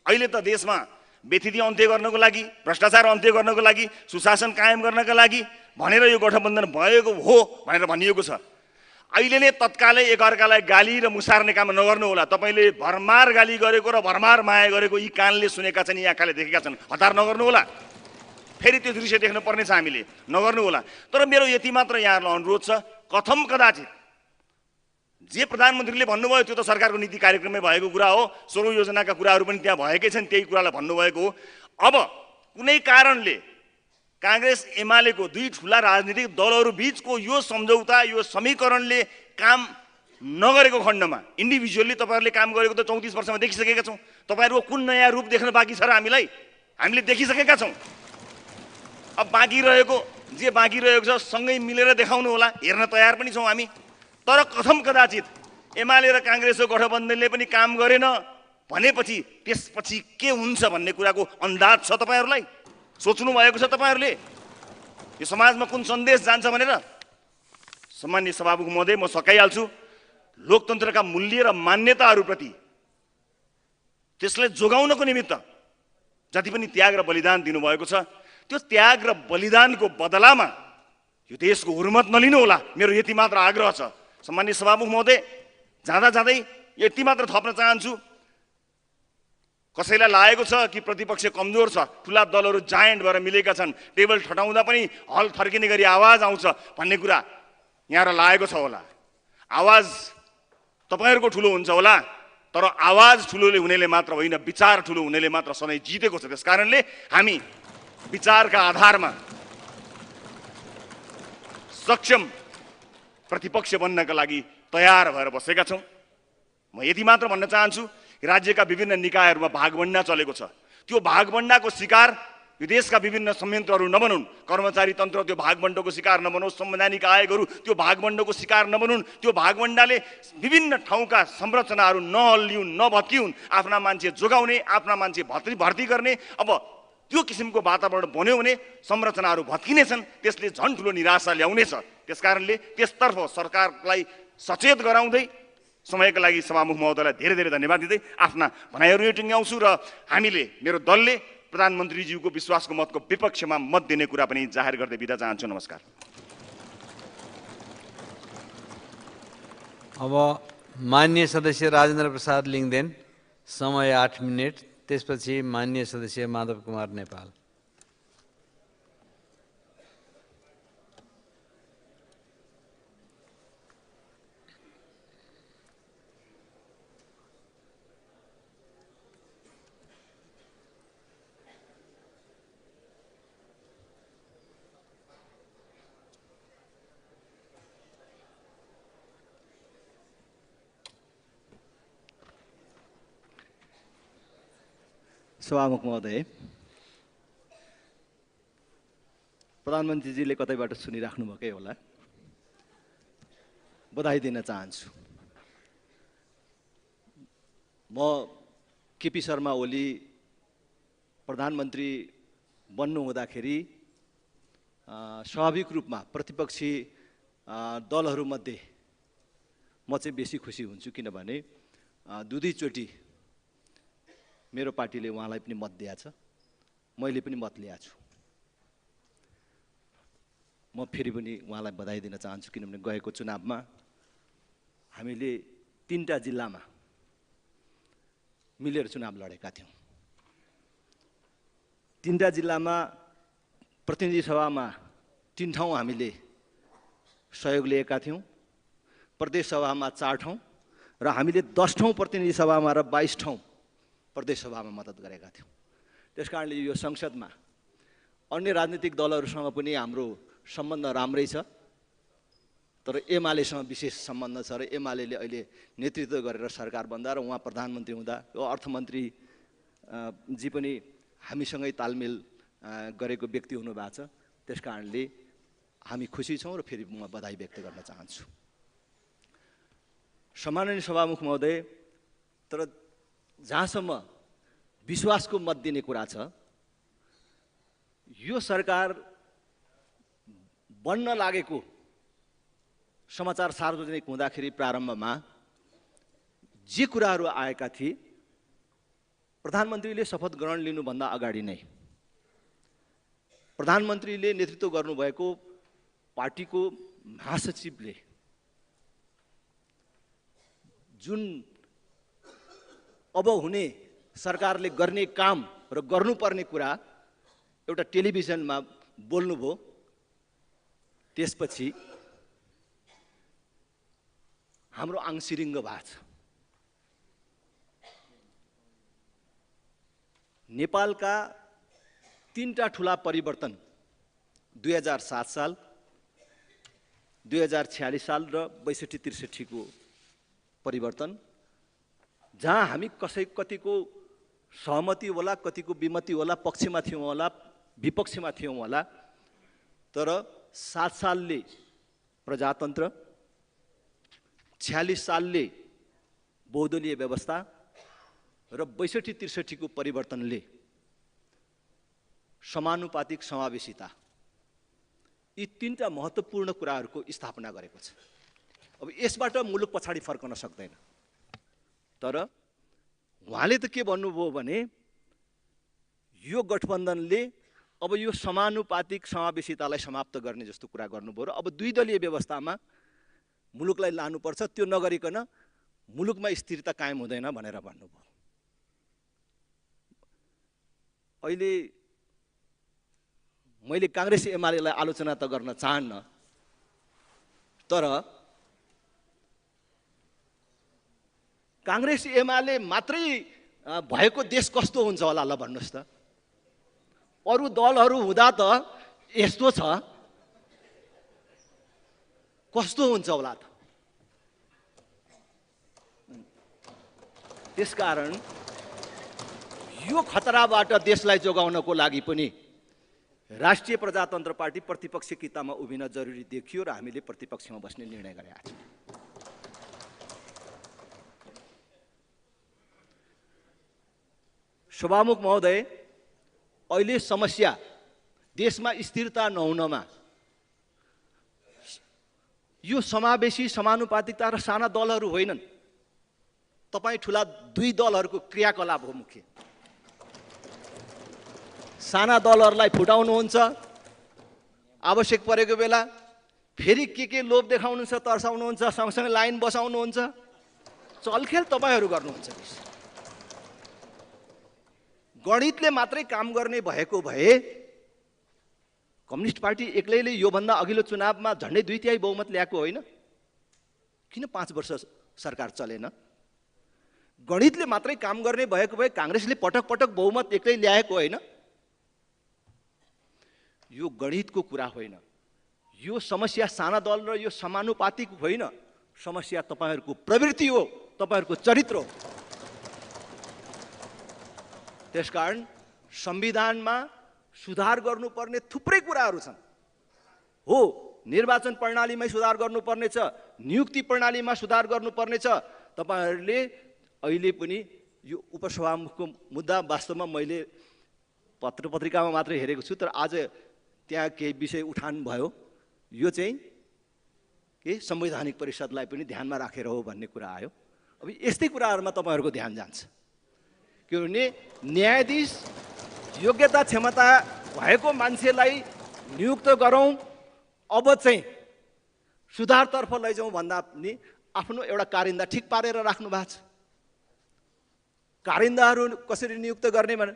अहिले त देशमा बेथिति अन्त्य गर्नको लागि, भ्रष्टाचार अन्त्य गर्नको लागि, सुशासन कायम गर्नका लागि भनेर यो गठबन्धन भएको हो भनेर भनिएको छ। अहिले नै तत्कालै एकअर्कालाई गाली र मुसार्ने काम नगर्नु होला। तपाईँले भरमार गाली गरेको र भरमार माया गरेको यी कानले सुनेका छन्, यी आँखाले देखेका छन्। हतार नगर्नु होला। फेरि त्यो दृश्य देख्न पर्नेछ हामीले, नगर्नु होला। तर मेरो यति मात्र यहाँहरूलाई अनुरोध छ, कथम कदाचित जे प्रधानमन्त्रीले भन्नुभयो त्यो त सरकारको नीति कार्यक्रममै भएको कुरा हो। 16 योजनाका कुराहरू पनि त्यहाँ भएकै छन्, त्यही कुरालाई भन्नुभएको हो। अब कुनै कारणले काङ्ग्रेस एमालेको दुई ठुला राजनीतिक दलहरू बिचको यो सम्झौता, यो समीकरणले काम नगरेको खण्डमा इन्डिभिजुअली तपाईँहरूले काम गरेको त 34 वर्षमा देखिसकेका छौँ। तपाईँहरूको कुन नयाँ रूप देख्न बाँकी छ र हामीलाई? हामीले देखिसकेका छौँ। अब बाँकी रहेको जे बाँकी रहेको छ सँगै मिलेर देखाउनु होला, हेर्न तयार पनि छौँ हामी। तर कथम कदाचित एमाले र काङ्ग्रेसको गठबन्धनले पनि काम गरेन भनेपछि त्यसपछि के हुन्छ भन्ने कुराको अन्दाज छ तपाईँहरूलाई? सोच्नु भएको छ तपाईँहरूले यो समाजमा कुन सन्देश जान्छ भनेर? सम्माननीय सभामुख महोदय, म सकाइहाल्छु। लोकतन्त्रका मूल्य र मान्यताहरूप्रति त्यसलाई जोगाउनको निमित्त जति पनि त्याग र बलिदान दिनुभएको छ, त्यो त्याग र बलिदानको बदलामा यो देशको हुर्मत नलिनु होला, मेरो यति मात्र आग्रह छ। सम्माननीय सभामुख महोदय, जाँदा जाँदै यति मात्र थप्न चाहन्छु, कसैलाई लागेको छ कि प्रतिपक्ष कमजोर छ, ठुला दलहरू जायन्ट भएर मिलेका छन्, टेबल ठटाउँदा पनि हल थर्किने गरी आवाज आउँछ भन्ने कुरा यहाँलाई लागेको छ होला। आवाज तपाईँहरूको ठुलो हुन्छ होला, तर आवाज ठुलोले हुनेले मात्र होइन, विचार ठुलो हुनेले मात्र सधैँ जितेको छ। त्यस कारणले हामी विचारका आधारमा सक्षम प्रतिपक्ष बन्नका लागि तयार भएर बसेका छौँ। म यति मात्र भन्न चाहन्छु, राज्यका विभिन्न निकायहरूमा भागभण्डा चलेको छ। त्यो भागभण्डाको शिकार यो देशका विभिन्न संयन्त्रहरू नबनुन्, कर्मचारी तन्त्र त्यो भागभण्डाको शिकार नबनोस्, संवैधानिक आयोगहरू त्यो भागभण्डाको शिकार नबनुन्। त्यो भागभण्डाले विभिन्न ठाउँका संरचनाहरू नहल्लिउन्, नभत्किउन्, आफ्ना मान्छे जोगाउने, आफ्ना मान्छे भर्ती गर्ने। अब त्यो किसिमको वातावरण बन्यो भने संरचनाहरू भत्किनेछन्, त्यसले झन् ठुलो निराशा ल्याउनेछ। त्यसकारणले त्यसतर्फ सरकारलाई सचेत गराउँदै समयका लागि सभामुख महोदयलाई धेरै धेरै धन्यवाद दिँदै आफ्ना भनाइहरू यो टुङ्ग्याउँछु र हामीले, मेरो दलले प्रधानमन्त्रीज्यूको विश्वासको मतको विपक्षमा मत दिने कुरा पनि जाहेर गर्दै बिदा चाहन्छु। नमस्कार। अब माननीय सदस्य राजेन्द्र प्रसाद लिङ्गदेन, समय 8 मिनट। त्यसपछि माननीय सदस्य माधव कुमार नेपाल। सभामुख महोदय, प्रधानमन्त्रीजीले कतैबाट सुनिराख्नु भएकै होला, बधाई दिन चाहन्छु। म केपी शर्मा ओली प्रधानमन्त्री बन्नु हुँदाखेरि स्वाभाविक रूपमा प्रतिपक्षी दलहरूमध्ये म चाहिँ बेसी खुसी हुन्छु, किनभने दुईचोटि मेरो पार्टीले उहाँलाई पनि मत दिएको छ, मैले पनि मत ल्याएको छु। म फेरि पनि उहाँलाई बधाई दिन चाहन्छु, किनभने गएको चुनावमा हामीले 3टा जिल्लामा मिलेर चुनाव लडेका थियौँ। 3टा जिल्लामा प्रतिनिधि सभामा 3 ठाउँ हामीले सहयोग लिएका थियौँ, प्रदेश सभामा 4 ठाउँ र हामीले 10 ठाउँ प्रतिनिधि सभामा र 22 ठाउँ प्रदेश सभामा मद्दत गरेका थियौँ। त्यसकारणले यो संसदमा अन्य राजनीतिक दलहरूसँग पनि हाम्रो सम्बन्ध राम्रै छ, तर एमालेसँग विशेष सम्बन्ध छ र एमाले अहिले नेतृत्व गरेर सरकार बन्दा र उहाँ प्रधानमन्त्री हुँदा यो अर्थमन्त्री जी पनि हामीसँगै तालमेल गरेको व्यक्ति हुनुभएको छ। त्यसकारणले हामी खुसी छौँ र फेरि म बधाई व्यक्त गर्न चाहन्छु। सम्माननीय सभामुख महोदय, तर जहाँसम्म विश्वासको मत दिने कुरा छ, यो सरकार बन्न लागेको समाचार सार्वजनिक हुँदाखेरि प्रारम्भमा जे कुराहरू आएका थिए, प्रधानमन्त्रीले शपथ ग्रहण लिनुभन्दा अगाडि नै प्रधानमन्त्रीले नेतृत्व गर्नुभएको पार्टीको महासचिवले जुन अब हुने सरकारले गर्ने काम र गर्नुपर्ने कुरा एउटा टेलिभिजनमा बोल्नुभयो। त्यसपछि हाम्रो आङसिरिङ्ग भएको छ। नेपालका 3टा ठुला परिवर्तन 2007 साल, 2046 साल र 62-63 को परिवर्तन, जहाँ हामी कतिको सहमति होला, कतिको विमति होला, पक्षमा थियौँ होला, विपक्षमा थियौँ होला, तर 7 सालले प्रजातन्त्र, 46 सालले बहुदलीय व्यवस्था र 62-63 को परिवर्तनले समानुपातिक समावेशिता, यी 3टा महत्त्वपूर्ण कुराहरूको स्थापना गरेको छ। अब यसबाट मुलुक पछाडि फर्कन सक्दैन। तर उहाँले त के भन्नुभयो भने यो गठबन्धनले अब यो समानुपातिक समावेशितालाई समाप्त गर्ने जस्तो कुरा गर्नुभयो र अब 2 दलीय व्यवस्थामा मुलुकलाई लानुपर्छ, त्यो नगरिकन मुलुकमा स्थिरता कायम हुँदैन भनेर भन्नुभयो। अहिले मैले कांग्रेस एमालेलाई आलोचना त गर्न चाहन्न, तर कांग्रेस एमाले मात्रै भएको देश कस्तो हुन्छ होला ल भन्नुस् त। अरु दलहरू हुँदा त यस्तो छ, कस्तो हुन्छ होला त। त्यसकारण यो खतराबाट देशलाई जोगाउनको लागि पनि राष्ट्रिय प्रजातन्त्र पार्टी प्रतिपक्षितामा उभिन जरुरी देखियो र हामीले प्रतिपक्षमा बस्ने निर्णय गरेका छौँ। सभामुख महोदय, अहिले समस्या देशमा स्थिरता नहुनमा यो समावेशी समानुपातिकता र साना दलहरू होइनन्, तपाई ठूला 2 दलहरूको क्रियाकलाप हो मुख्य। साना दलहरूलाई फुटाउनुहुन्छ, आवश्यक परेको बेला फेरि के लोभ देखाउनुहुन्छ, तर्साउनुहुन्छ, सँगसँगै लाइन बसाउनुहुन्छ, चलखेल तपाईहरू गर्नुहुन्छ। गणितले मात्रै काम गर्ने भएको भए कम्युनिस्ट पार्टी एक्लैले योभन्दा अघिल्लो चुनावमा झन्डै 2/3 बहुमत ल्याएको होइन? किन 5 वर्ष सरकार चलेन? गणितले मात्रै काम गर्ने भएको भए कांग्रेसले पटक पटक बहुमत एक्लै ल्याएको होइन? यो गणितको कुरा होइन, यो समस्या साना दल र यो समानुपातिक होइन, समस्या तपाईहरूको प्रवृत्ति हो, तपाईहरूको चरित्र हो। त्यसकारण संविधानमा सुधार गर्नुपर्ने थुप्रै कुराहरू छन्। हो, निर्वाचन प्रणालीमै सुधार गर्नुपर्ने छ, नियुक्ति प्रणालीमा सुधार गर्नुपर्ने छ। तपाईहरूले अहिले पनि यो उपसभामुखको मुद्दा वास्तवमा मैले पत्रिकामा मात्रै हेरेको छु, तर आज त्यहाँ केही विषय उठान भयो। यो चाहिँ के संवैधानिक परिषदलाई पनि ध्यानमा राखेर हो भन्ने कुरा आयो। अब यस्तै कुराहरूमा तपाईँहरूको ध्यान जान्छ, किनभने न्यायाधीश योग्यता क्षमता भएको मान्छेलाई नियुक्त गरौँ, अब चाहिँ सुधारतर्फ लैजाउँ भन्दा पनि आफ्नो एउटा कारिन्दा ठिक पारेर राख्नु भएको छ। कारिन्दाहरू कसरी नियुक्त गर्ने भने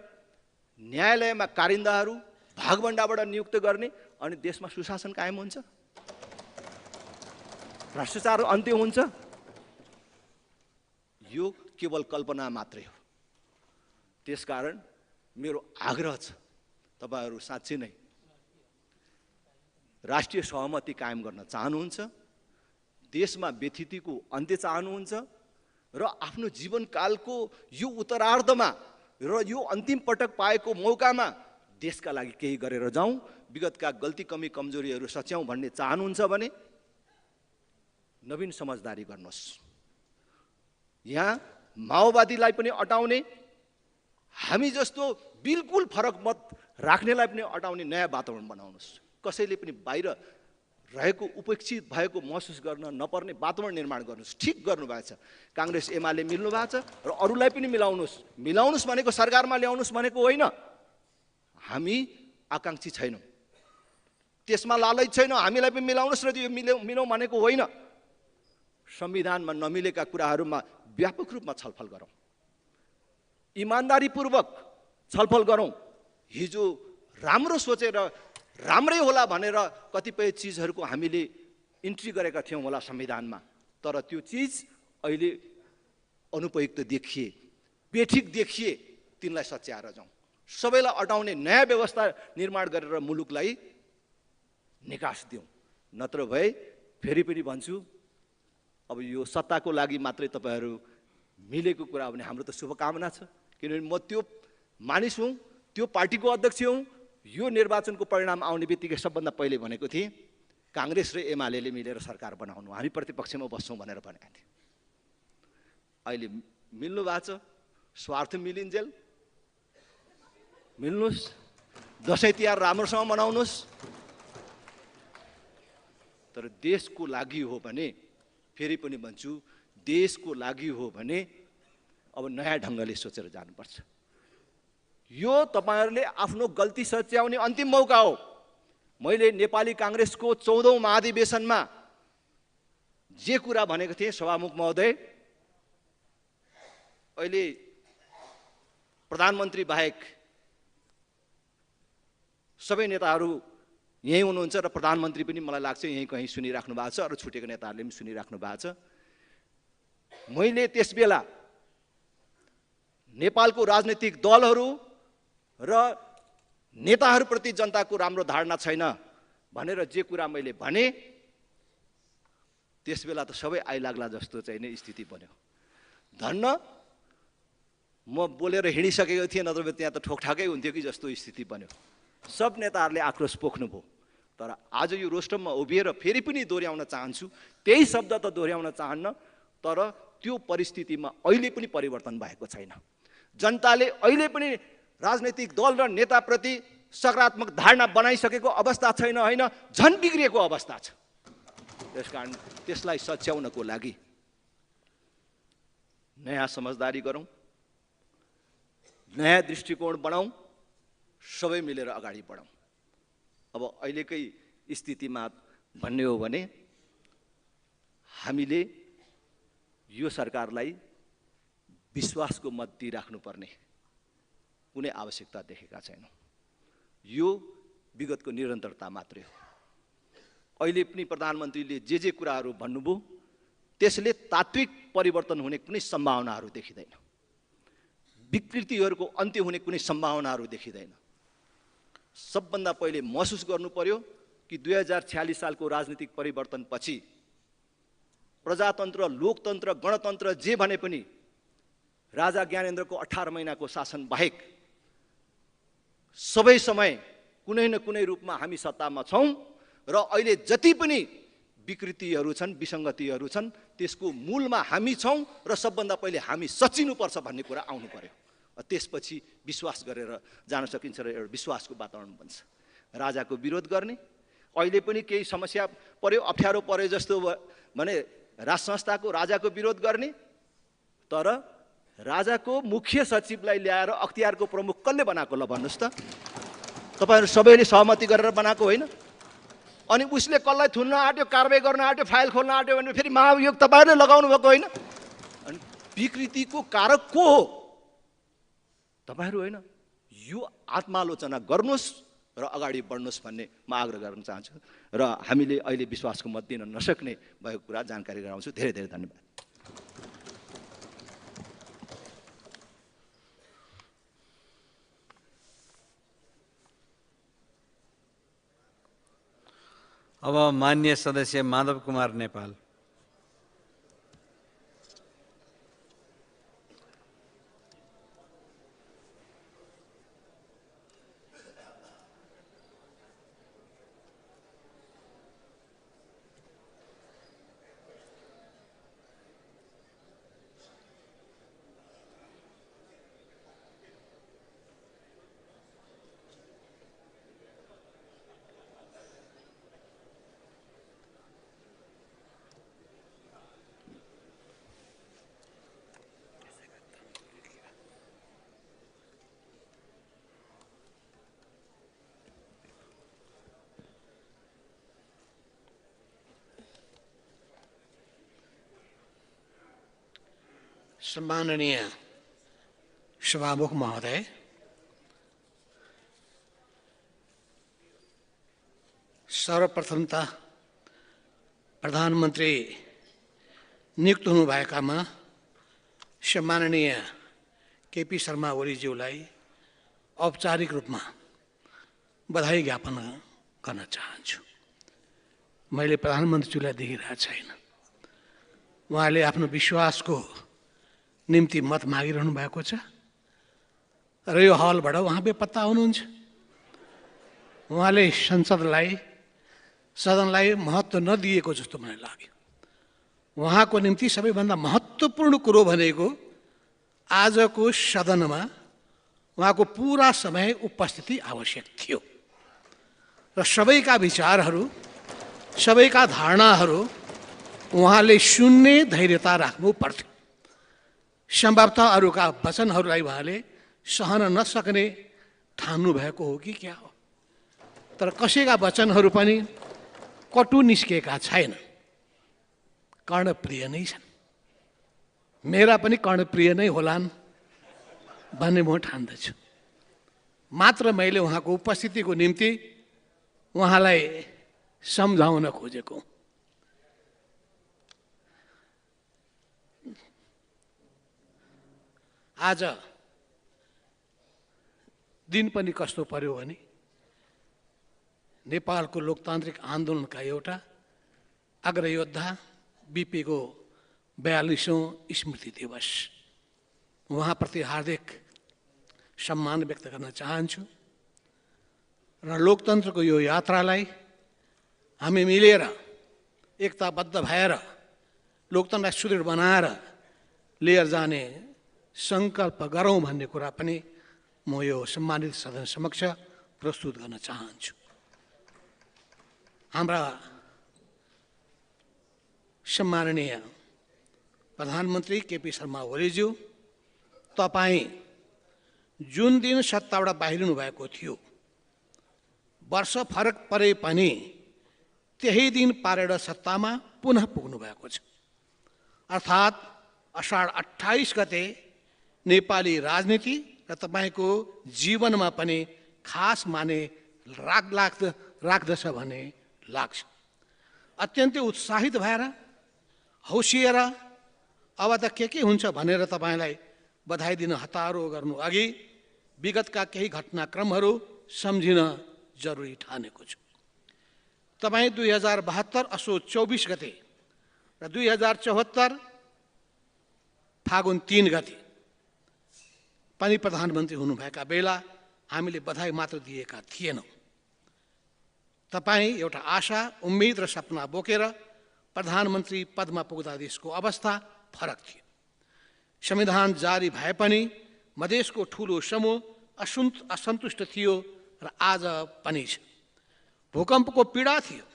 न्यायालयमा कारिन्दाहरू भागभण्डाबाट नियुक्त गर्ने, अनि देशमा सुशासन कायम हुन्छ, भ्रष्टाचार अन्त्य हुन्छ। यो केवल कल्पना मात्रै हो। त्यसकारण मेरो आग्रह छ, तपाईहरू साँच्चै नै राष्ट्रिय सहमति कायम गर्न चाहनुहुन्छ, देशमा व्यथितिको अन्त्य चाहनुहुन्छ र आफ्नो जीवनकालको यो उत्तरार्धमा र यो अन्तिम पटक पाएको मौकामा देशका लागि केही गरेर जाउँ, विगतका गल्ती कमी कमजोरीहरू सच्याउँ भन्ने चाहनुहुन्छ भने नवीन समझदारी गर्नुहोस्। यहाँ माओवादीलाई पनि अटाउने, हामी जस्तो बिल्कुल फरक मत राख्नेलाई पनि अटाउने नयाँ वातावरण बनाउनुहोस्। कसैले पनि बाहिर रहेको उपेक्षित भएको महसुस गर्न नपर्ने वातावरण निर्माण गर्नुहोस्। ठिक गर्नुभएको छ, काङ्ग्रेस एमाले मिल्नु भएको छ र अरूलाई पनि मिलाउनुहोस्। मिलाउनुहोस् भनेको सरकारमा ल्याउनुहोस् भनेको होइन। हामी आकाङ्क्षी छैनौँ, त्यसमा लालच छैनौँ। हामीलाई पनि मिलाउनुहोस् र त्यो मिलाउँ भनेको होइन। संविधानमा नमिलेका कुराहरूमा व्यापक रूपमा छलफल गरौँ, इमान्दारीपूर्वक छलफल गरौँ। हिजो राम्रो सोचेर राम्रै होला भनेर कतिपय चिजहरूको हामीले इन्ट्री गरेका थियौँ होला संविधानमा, तर त्यो चिज अहिले अनुपयुक्त देखिए, बेठिक देखिए, तिनलाई सच्याएर जाउँ। सबैलाई अटाउने नयाँ व्यवस्था निर्माण गरेर मुलुकलाई निकास दिउँ। नत्र भए फेरि पनि भन्छु, अब यो सत्ताको लागि मात्रै तपाईँहरू मिलेको कुरा भने हाम्रो त शुभकामना छ, किनभने म त्यो मानिस हुँ, त्यो पार्टीको अध्यक्ष हुँ। यो निर्वाचनको परिणाम आउने बित्तिकै सबभन्दा पहिले भनेको थिएँ काङ्ग्रेस र एमाले मिलेर सरकार बनाउनु, हामी प्रतिपक्षमा बस्छौँ भनेर भनेको थिएँ। अहिले मिल्नु भएको छ, स्वार्थ मिलिन्जेल मिल्नुहोस्, दसैँ तिहार राम्रोसँग मनाउनुहोस्, तर देशको लागि हो भने, फेरि पनि भन्छु, देशको लागि हो भने अब नयाँ ढङ्गले सोचेर जानुपर्छ। यो तपाईहरूले आफ्नो गल्ती सच्याउने अन्तिम मौका हो। मैले नेपाली काङ्ग्रेसको 14औं महाधिवेशनमा जे कुरा भनेको थिएँ, सभामुख महोदय, अहिले प्रधानमन्त्री बाहेक सबै नेताहरू यही हुनुहुन्छ र प्रधानमन्त्री पनि मलाई लाग्छ यही कहीँ सुनिराख्नु भएको छ, र छुटेको नेताहरूले पनि सुनिराख्नु भएको छ। मैले त्यसबेला नेपालको राजनीतिक दलहरू र नेताहरूप्रति जनताको राम्रो धारणा छैन भनेर जे कुरा मैले भने, त्यसबेला त सबै आइलाग्ला जस्तो चाहिँ नै स्थिति बन्यो। धन्न म बोलेर हिँडिसकेको थिएँ, नत्र त्यहाँ त ठोकठाकै हुन्थ्यो कि जस्तो स्थिति बन्यो। सब नेताहरूले आक्रोश पोख्नुभयो, तर आज यो रोस्टममा उभिएर फेरि पनि दोहोऱ्याउन चाहन्छु, त्यही शब्द त दोहोऱ्याउन चाहन्न, तर त्यो परिस्थितिमा अहिले पनि परिवर्तन भएको छैन। जनताले अहिले पनि राजनैतिक दल र नेताप्रति सकारात्मक धारणा बनाइसकेको अवस्था छैन, होइन, झन् बिग्रिएको अवस्था छ। त्यसकारण त्यसलाई सच्याउनको लागि नयाँ समझदारी गरौँ, नयाँ दृष्टिकोण बनाऊँ, सबै मिलेर अगाडि बढौँ। अब अहिलेकै स्थितिमा भन्ने हो भने हामीले यो सरकारलाई विश्वासको मत दिइराख्नुपर्ने कुनै आवश्यकता देखेका छैनौँ। यो विगतको निरन्तरता मात्रै हो। अहिले पनि प्रधानमन्त्रीले जे कुराहरू भन्नुभयो त्यसले तात्विक परिवर्तन हुने कुनै सम्भावनाहरू देखिँदैन, विकृतिहरूको अन्त्य हुने कुनै सम्भावनाहरू देखिँदैन। सबभन्दा पहिले महसुस गर्नु पर्यो कि 2046 सालको राजनीतिक परिवर्तनपछि प्रजातन्त्र, लोकतन्त्र, गणतन्त्र जे भने पनि राजा ज्ञानेन्द्रको 18 महिनाको शासन बाहेक सबै समय कुनै न कुनै रूपमा हामी सत्तामा छौँ र अहिले जति पनि विकृतिहरू छन्, विसङ्गतिहरू छन्, त्यसको मूलमा हामी छौँ र सबभन्दा पहिले हामी सचिनुपर्छ भन्ने कुरा आउनु पर्यो। त्यसपछि विश्वास गरेर जान सकिन्छ र एउटा विश्वासको वातावरण बन्छ। राजाको विरोध गर्ने, अहिले पनि केही समस्या पर्यो, अप्ठ्यारो पर्यो जस्तो भने राज संस्थाको राजाको विरोध गर्ने, तर राजाको मुख्य सचिवलाई ल्याएर अख्तियारको प्रमुख कसले बनाएको ल भन्नुहोस् त? तपाईँहरू सबैले सहमति गरेर बनाएको होइन? अनि उसले कसलाई थुन्न आँट्यो, कारबाही गर्न आँट्यो, फाइल खोल्न आँट्यो भने फेरि महाभियोग तपाईँहरूले लगाउनु भएको होइन? अनि विकृतिको कारक को हो? तपाईँहरू होइन। यो आत्मालोचना गर्नुहोस् र अगाडि बढ्नुहोस् भन्ने म आग्रह गर्न चाहन्छु र हामीले अहिले विश्वासको मत दिन नसक्ने भएको कुरा जानकारी गराउँछु। धेरै धेरै धन्यवाद। अब माननीय सदस्य माधव कुमार नेपाल। सम्माननीय सभामुख महोदय, सर्वप्रथमतः प्रधानमन्त्री नियुक्त हुनुभएकामा सम्माननीय केपी शर्मा ओलीज्यूलाई औपचारिक रूपमा बधाई ज्ञापन गर्न चाहन्छु। मैले प्रधानमन्त्रीज्यूलाई देखिरहेको छैन। उहाँले आफ्नो विश्वासको निम्ति मत मागिरहनु भएको छ र यो हलबाट उहाँ बेपत्ता हुनुहुन्छ। उहाँले सदनलाई महत्त्व नदिएको जस्तो मलाई लाग्यो। उहाँको निम्ति सबैभन्दा महत्त्वपूर्ण कुरो भनेको आजको सदनमा उहाँको पुरा समय उपस्थिति आवश्यक थियो र सबैका विचारहरू, सबैका धारणाहरू उहाँले सुन्ने धैर्यता राख्नु पर्थ्यो। सम्भवतः अरूका वचनहरूलाई उहाँले सहन नसक्ने ठान्नु भएको हो कि क्या हो, तर कसैका वचनहरू पनि कटु निस्केका छैन, कर्णप्रिय नै छन्। मेरा पनि कर्णप्रिय नै होलान् भन्ने म ठान्दछु। मात्र मैले उहाँको उपस्थितिको निम्ति उहाँलाई सम्झाउन खोजेको। आज दिन पनि कस्तो पर्यो भने नेपालको लोकतान्त्रिक आन्दोलनका एउटा अग्रयोद्धा बिपीको 42औं स्मृति दिवस। उहाँप्रति हार्दिक सम्मान व्यक्त गर्न चाहन्छु र लोकतन्त्रको यो यात्रालाई हामी मिलेर एकताबद्ध भएर लोकतन्त्रलाई सुदृढ बनाएर लिएर जाने सङ्कल्प गरौँ भन्ने कुरा पनि म यो सम्मानित सदन समक्ष प्रस्तुत गर्न चाहन्छु। हाम्रा सम्माननीय प्रधानमन्त्री केपी शर्मा ओलीज्यू, तपाईँ जुन दिन सत्ताबाट बाहिरिनु भएको थियो, वर्ष फरक परे पनि त्यही दिन पारेर सत्तामा पुनः पुग्नु भएको छ। अर्थात् अषाढ 28 गते नेपाली राजनीति र तपाईँको जीवनमा पनि खास माने राख्दछ भन्ने लाग्छ। अत्यन्तै उत्साहित भएर हौसिएर अब त के हुन्छ भनेर तपाईँलाई बधाई दिन हतारो गर्नु अघि विगतका केही घटनाक्रमहरू सम्झिन जरुरी ठानेको छु। तपाईँ 2072 असोज 24 गते र 2074 फागुन 3 गते पनि प्रधानमन्त्री हुनुभएका बेला हामीले बधाई मात्र दिएका थिएनौँ। तपाईँ एउटा आशा, उम्मेद र सपना बोकेर प्रधानमन्त्री पदमा पुग्दा देशको अवस्था फरक थियो। संविधान जारी भए पनि मधेसको ठुलो समूह असन्तुष्ट थियो र आज पनि छ। भूकम्पको पीडा थियो।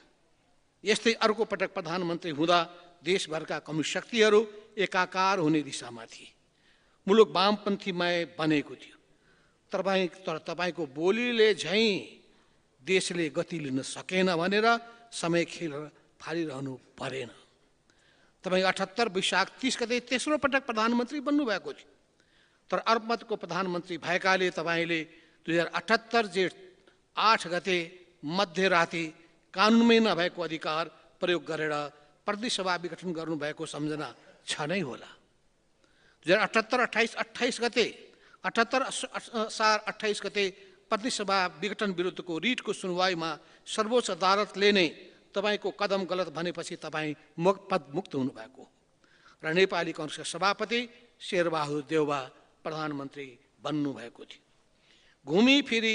यस्तै अर्को पटक प्रधानमन्त्री हुँदा देशभरका कम्युनिस्ट शक्तिहरू एकाकार हुने दिशामा थिए। मुलुक वामपन्थीमय बनेको थियो। तर तपाईँको बोलीले झैँ देशले गति लिन सकेन भनेर समय खेल फालिरहनु परेन। तपाईँ 78 वैशाख 30 गते तेस्रो पटक प्रधानमन्त्री बन्नुभएको थियो। तर अल्पमतको प्रधानमन्त्री भएकाले तपाईँले 2078 जेठ 8 गते मध्यराति कानुनमै नभएको अधिकार प्रयोग गरेर प्रदेश सभा विघटन गर्नुभएको सम्झना छ नै होला। 2078 गते 28 गते प्रदेश सभा विघटन विरुद्धको रिटको सुनवाईमा सर्वोच्च अदालतले नै तपाईँको कदम गलत भनेपछि तपाईँ पदमुक्त हुनुभएको र नेपाली काङ्ग्रेसका सभापति शेरबहादुर देउवा प्रधानमन्त्री बन्नुभएको थियो। घुमी फेरि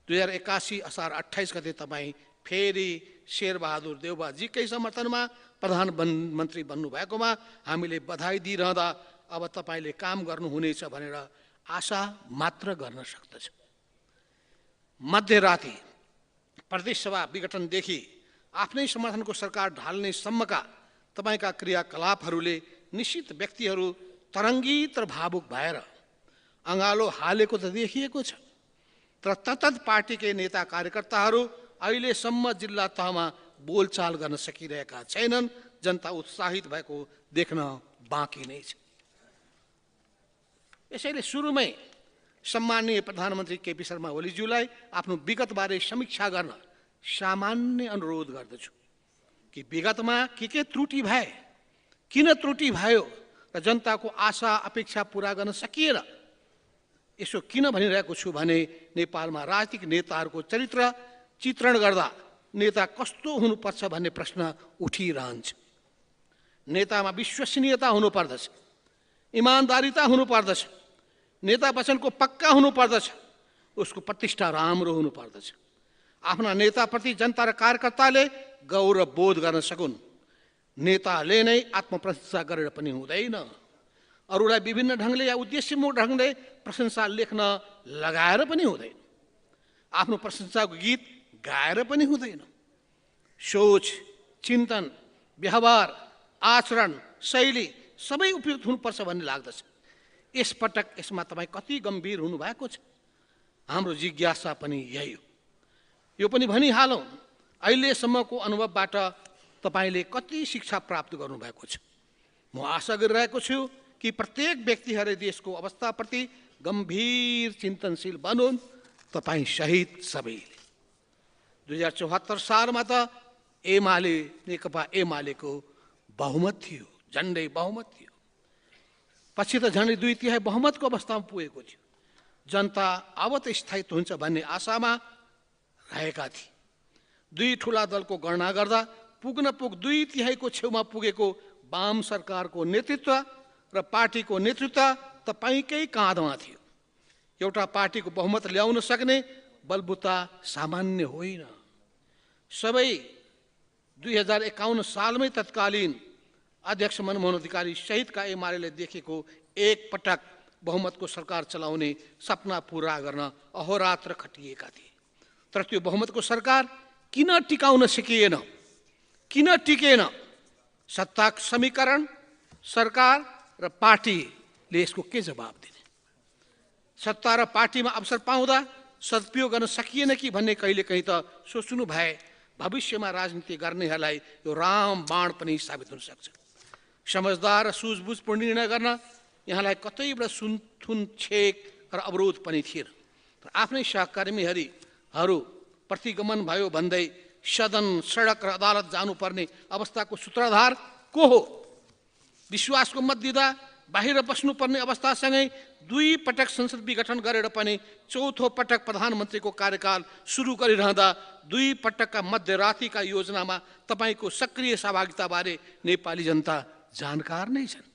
2081 असार 28 गते तपाईँ फेरि शेरबहादुर देउवाजीकै समर्थनमा प्रधानमन्त्री बन्नुभएकोमा हामीले बधाई दिइरहँदा अब तपाईँले काम गर्नुहुनेछ भनेर आशा मात्र गर्न सक्दछ। मध्यराति प्रदेश सभा विघटनदेखि आफ्नै समर्थनको सरकार ढाल्ने सम्मका तपाईँका क्रियाकलापहरूले निश्चित व्यक्तिहरू तरङ्गित र भावुक भएर अँगालो हालेको त देखिएको छ। तर तत्त पार्टीकै नेता कार्यकर्ताहरू अहिलेसम्म जिल्ला तहमा बोलचाल गर्न सकिरहेका छैनन्। जनता उत्साहित भएको देख्न बाँकी नै छ। यसैले सुरुमै सम्माननीय प्रधानमन्त्री केपी शर्मा ओलीज्यूलाई आफ्नो विगतबारे समीक्षा गर्न सामान्य अनुरोध गर्दछु कि विगतमा के त्रुटि भए, किन त्रुटि भयो र जनताको आशा अपेक्षा पुरा गर्न सकिएन। यसो किन भनिरहेको छु भने नेपालमा राजनीतिक नेताहरूको चरित्र चित्रण गर्दा नेता कस्तो हुनुपर्छ भन्ने प्रश्न उठिरहन्छ। नेतामा विश्वसनीयता हुनुपर्दछ, इमान्दारिता हुनुपर्दछ, नेता वचनको पक्का हुनुपर्दछ, उसको प्रतिष्ठा राम्रो हुनुपर्दछ। आफ्ना नेताप्रति जनता र कार्यकर्ताले गौरव बोध गर्न सकुन्। नेताले नै आत्मप्रशंसा गरेर पनि हुँदैन। अरूलाई विभिन्न ढङ्गले या उद्देश्यमूलक ढङ्गले प्रशंसा लेख्न लगाएर पनि हुँदैन। आफ्नो प्रशंसाको गीत गाएर पनि हुँदैन। सोच, चिन्तन, व्यवहार, आचरण, शैली सबै उपयुक्त हुनुपर्छ भन्ने लाग्दछ। यसपटक यसमा तपाईँ कति गम्भीर हुनुभएको छ, हाम्रो जिज्ञासा पनि यही हो। यो पनि भनिहालौँ, अहिलेसम्मको अनुभवबाट तपाईँले कति शिक्षा प्राप्त गर्नुभएको छ। म आशा गरिरहेको छु कि प्रत्येक व्यक्तिहरूले देशको अवस्थाप्रति गम्भीर चिन्तनशील बनुन्, तपाईँ सहित सबैले। 2074 सालमा त नेकपा एमालेको बहुमत थियो, झन्डै बहुमत थियो। पछि त झन्डै 2/3 बहुमतको अवस्थामा पुगेको थियो। जनता अब त स्थायित्व हुन्छ भन्ने आशामा रहेका थिए। दुई ठुला दलको गणना गर्दा पुग्न 2/3 छेउमा पुगेको वाम सरकारको नेतृत्व र पार्टीको नेतृत्व तपाईँकै काँधमा थियो। एउटा पार्टीको बहुमत ल्याउन सक्ने बलबुता सामान्य होइन। सबै 2051 सालमै तत्कालीन अध्यक्ष मनमोहन अधिकारी सहितका एमाले देखेको एक पटक बहुमतको सरकार चलाउने सपना पूरा गर्न अहोरात्र खटिएका थिए। तर त्यो बहुमतको सरकार किन टिकाउन सकिएन, किन टिकेन? सत्ता समीकरण, सरकार र पार्टीले यसको के जवाब दिने? सत्ता र पार्टीमा अवसर पाउँदा सदुपयोग गर्न सकिएन कि भन्ने कहिलेकाहीँ त सोच्नु भए भविष्यमा राजनीति गर्नेहरूलाई यो रामबाण पनि साबित हुन सक्छ। समझदार र सुझबुझपूर्ण निर्णय गर्न यहाँलाई कतैबाट सुनथुन छेक र अवरोध पनि थिएन। तर आफ्नै सहकर्मीहरू प्रतिगमन भयो भन्दै सदन, सडक र अदालत जानुपर्ने अवस्थाको सूत्रधार को हो? विश्वासको मत दिँदा बाहिर बस्नुपर्ने अवस्थासँगै 2 पटक संसद विघटन गरेर पनि 4थो पटक प्रधानमन्त्रीको कार्यकाल सुरु गरिरहँदा 2 पटकका मध्यरातिका योजनामा तपाईँको सक्रिय सहभागिताबारे नेपाली जनता जानकार नै छन्।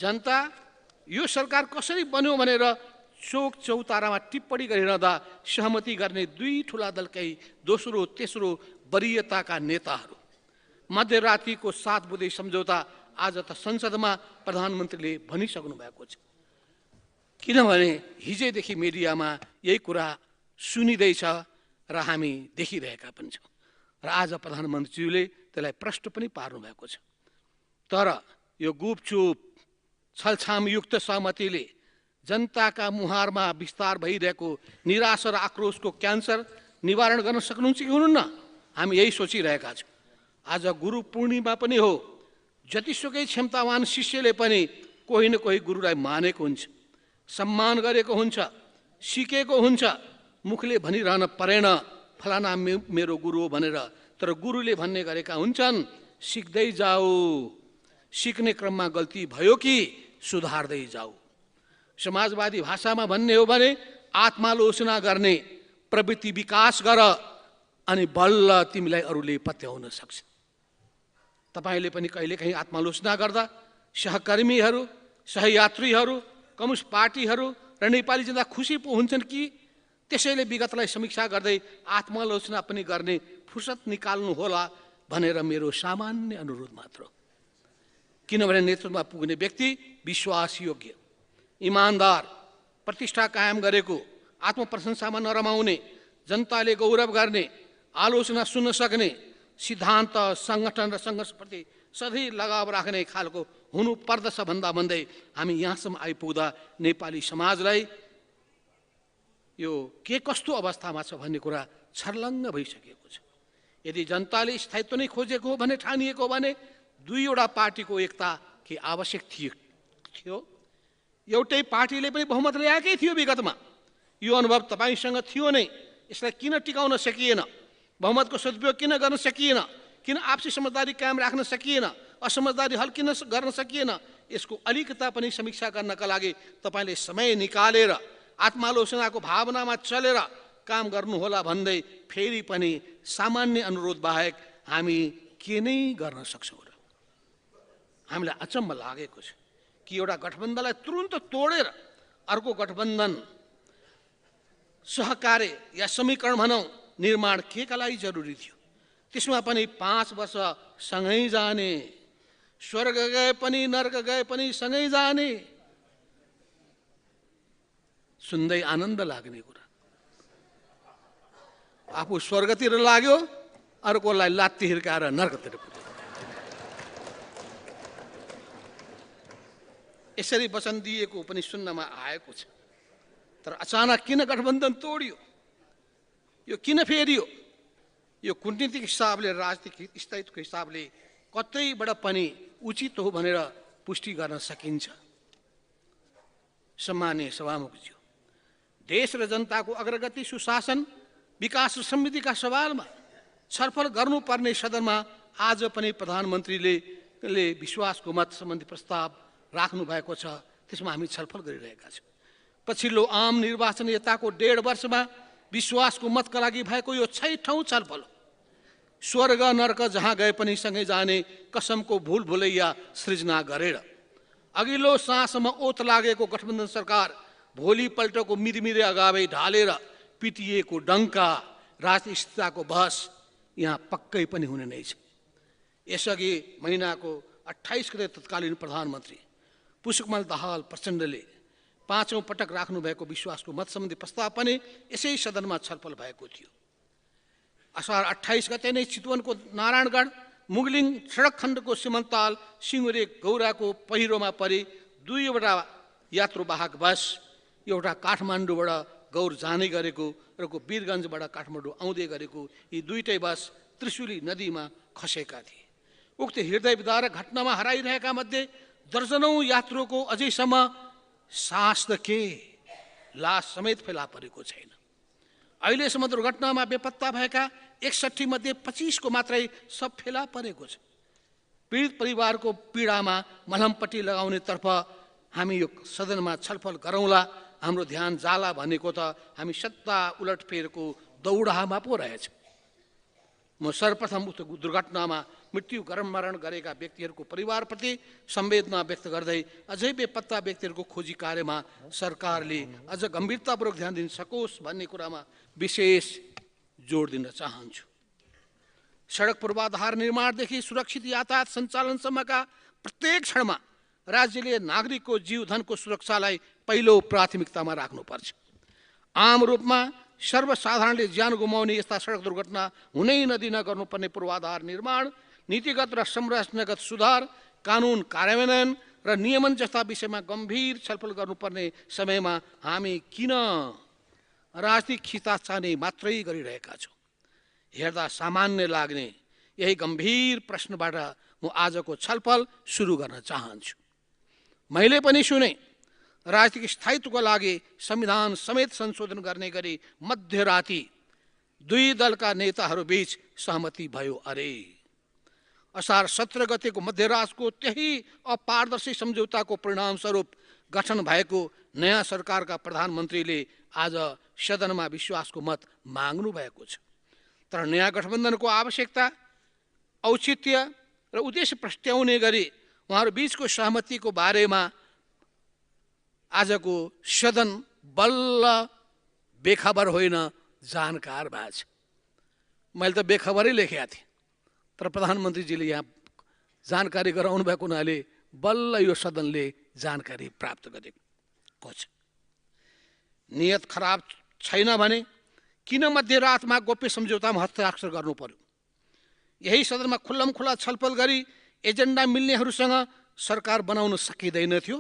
जनता यो सरकार कसरी बन्यो भनेर चोक चौतारामा टिप्पणी गरिरहँदा सहमति गर्ने दुई ठुला दलकै दोस्रो तेस्रो वरियताका नेताहरू मध्यरातिको 7 बुँदे सम्झौता आज त संसदमा प्रधानमन्त्रीले भनिसक्नु भएको छ। किनभने हिजैदेखि मिडियामा यही कुरा सुनिँदैछ र हामी देखिरहेका पनि छौँ र आज प्रधानमन्त्रीज्यूले त्यसलाई प्रश्न पनि पार्नु भएको छ। तर यो गुपचुप छलछामयुक्त सहमतिले जनताका मुहारमा विस्तार भइरहेको निराशा र आक्रोशको क्यान्सर निवारण गर्न सक्नुहुन्छ कि हुनुहुन्न? हामी यही सोचिरहेका छौँ। आज गुरु पूर्णिमा पनि हो। जतिसुकै क्षमतावान शिष्यले पनि कोही न कोही गुरुलाई मानेको हुन्छ, सम्मान गरेको हुन्छ, सिकेको हुन्छ। मुखले भनिरहन परेन फलाना मेरो गुरु हो भनेर, तर गुरुले भन्ने गरेका हुन्छन् सिक्दै जाऊ, सिक्ने क्रममा गल्ती भयो कि सुधार्दै जाऊ। समाजवादी भाषामा भन्ने हो भने आत्मालोचना गर्ने प्रवृत्ति विकास गर अनि बल्ल तिमीलाई अरूले पत्याउन सक्छ। तपाईँले पनि कहिलेकाहीँ आत्मालोचना गर्दा सहकर्मीहरू, सहयात्रीहरू, कम्युनिस्ट पार्टीहरू र नेपाली जनता खुसी पो हुन्छन् कि? त्यसैले विगतलाई समीक्षा गर्दै आत्मालोचना पनि गर्ने फुर्सद निकाल्नु होला भनेर मेरो सामान्य अनुरोध मात्र। किनभने नेतृत्वमा पुग्ने व्यक्ति विश्वासयोग्य, इमान्दार, प्रतिष्ठा कायम गरेको, आत्मप्रशंसामा नरमाउने, जनताले गौरव गर्ने, आलोचना सुन्न सक्ने, सिद्धान्त सङ्गठन र सङ्घर्षप्रति सधैँ लगाव राख्ने खालको हुनु पर्दछ भन्दै हामी यहाँसम्म आइपुग्दा नेपाली समाजलाई यो के कस्तो अवस्थामा छ भन्ने कुरा छर्लङ्ग भइसकेको छ। यदि जनताले स्थायित्व नै खोजेको हो भने, ठानिएको भने दुईवटा पार्टीको एकता के आवश्यक थियो? एउटै पार्टीले पनि बहुमत ल्याएकै थियो विगतमा। यो अनुभव तपाईँसँग थियो नै। यसलाई किन टिकाउन सकिएन? बहुमतको सदुपयोग किन गर्न सकिएन? किन आपसी समझदारी कायम राख्न सकिएन? असमझदारी हल किन गर्न सकिएन? यसको अलिकता पनि समीक्षा गर्नका लागि तपाईँले समय निकालेर आत्मालोचनाको भावनामा चलेर काम गर्नुहोला भन्दै फेरि पनि सामान्य अनुरोध बाहेक हामी के नै गर्न सक्छौँ र? हामीलाई अचम्म लागेको छ कि एउटा गठबन्धनलाई तुरुन्त तोडेर अर्को गठबन्धन सहकार्य या समीकरण भनौँ निर्माण केका लागि जरुरी थियो? त्यसमा पनि 5 वर्ष सँगै जाने, स्वर्ग गए पनि नर्क गए पनि सँगै जाने, सुन्दै आनन्द लाग्ने कुरा। आफू स्वर्गतिर लाग्यो, अर्कोलाई लात्ती हिर्काएर नर्कतिर पुग्यो। यसरी वचन दिएको पनि सुन्नमा आएको छ। तर अचानक किन गठबन्धन तोडियो? यो किन फेरियो? यो कूटनीतिक हिसाबले, राजनीतिक स्थायित्वको हिसाबले कतैबाट पनि उचित हो भनेर पुष्टि गर्न सकिन्छ। सम्माननीय सभामुखज्यू, देश र जनताको अग्रगति, सुशासन, विकास र समृद्धिका सवालमा छलफल गर्नुपर्ने सदनमा आज पनि प्रधानमन्त्रीले विश्वासको मत सम्बन्धी प्रस्ताव राख्नु भएको छ। त्यसमा हामी छलफल गरिरहेका छौँ। पछिल्लो आम निर्वाचन यताको 1.5 वर्षमा विश्वासको मतका लागि भएको यो 6औं छलफल हो। स्वर्ग नर्क जहाँ गए पनि सँगै जाने कसमको भुल भुलैया सृजना गरेर अघिल्लो साँसमा ओत लागेको गठबन्धन सरकार भोलिपल्टको मिरमिरे अगावै ढालेर पिटिएको डङ्का, राजनीतिक स्थितिको बहस यहाँ पक्कै पनि हुने नै छ। यसअघि महिनाको 28 गते तत्कालीन प्रधानमन्त्री पुष्पकमल दाहाल प्रचण्डले 5औं पटक राख्नुभएको विश्वासको मत सम्बन्धी प्रस्ताव पनि यसै सदनमा छलफल भएको थियो। असार 28 गते नै चितवनको नारायणगढ मुगलिङ सडक खण्डको सीमन्ताल सिङ्गुरे गौराको पहिरोमा परि 2वटा यात्रुवाहक बस, एउटा काठमाडौँबाट गौर जाने गरेको र वीरगञ्जबाट काठमाडौँ आउँदै गरेको यी दुईटै बस त्रिशुली नदीमा खसेका थिए। उक्त हृदय विदारक घटनामा हराइरहेका मध्ये दर्जनौं यात्रुको अझैसम्म सास त के लास समेत फेला परेको छैन। अहिलेसम्म दुर्घटनामा बेपत्ता भएका 61 मध्ये 25 को मात्रै सब फेला परेको छ। पीडित परिवारको पीडामा मलहमपट्टि लगाउनेतर्फ हामी यो सदनमा छलफल गरौँला, हाम्रो ध्यान जाला भनेको त हामी सत्ता उलटफेरको दौडामा पो रहेछ। म सर्वप्रथम उक्त दुर्घटनामा मृत्यु मरण गरेका व्यक्तिहरूको परिवारप्रति संवेदना व्यक्त गर्दै अझै बेपत्ता व्यक्तिहरूको खोजी कार्यमा सरकारले अझ गम्भीरतापूर्वक ध्यान दिन सकोस् भन्ने कुरामा विशेष जोड दिन चाहन्छु। सडक पूर्वाधार निर्माणदेखि सुरक्षित यातायात सञ्चालनसम्मका प्रत्येक क्षणमा राज्यले नागरिकको जीवधनको सुरक्षालाई पहिलो प्राथमिकतामा राख्नुपर्छ। आम रूपमा सर्वसाधारणले ज्यान गुमाउने यस्ता सडक दुर्घटना हुनै नदिन गर्नुपर्ने पूर्वाधार निर्माण, नीतिगत र संरचनागत सुधार, कानुन कार्यान्वयन र नियमन जस्ता विषयमा गम्भीर छलफल गर्नुपर्ने समयमा हामी किन राजनीतिक खिचाचाने मात्रै गरिरहेका छौँ? हेर्दा सामान्य लाग्ने यही गम्भीर प्रश्नबाट म आजको छलफल सुरु गर्न चाहन्छु। मैले पनि सुने राजनीतिक स्थायित्वको लागि संविधान समेत संशोधन गर्ने गरी मध्यराति दुई दलका नेताहरू बीच सहमति भयो अरे। असार 17 गतेको मध्यरातको त्यही अपारदर्शी सम्झौताको परिणामस्वरूप गठन भएको नयाँ सरकारका प्रधानमन्त्रीले आज सदनमा विश्वासको मत माग्नु भएको छ। तर नयाँ गठबन्धनको आवश्यकता, औचित्य र उद्देश्य प्रस्ट्याउने गरी उहाँहरू बीचको सहमतिको बारेमा आजको सदन बल्ल बेखबर होइन जानकार भएको छ। मैले त बेखबरै लेखेका थिएँ, तर प्रधानमन्त्रीजीले यहाँ जानकारी गराउनु भएको हुनाले बल्ल यो सदनले जानकारी प्राप्त गरेको छ। नियत खराब छैन भने किन मध्यरातमा गोप्य सम्झौतामा हस्ताक्षर गर्नु पर्यो? यही सदनमा खुल्लमखुल्ला छलफल गरी एजेन्डा मिल्नेहरूसँग सरकार बनाउन सकिँदैन थियो?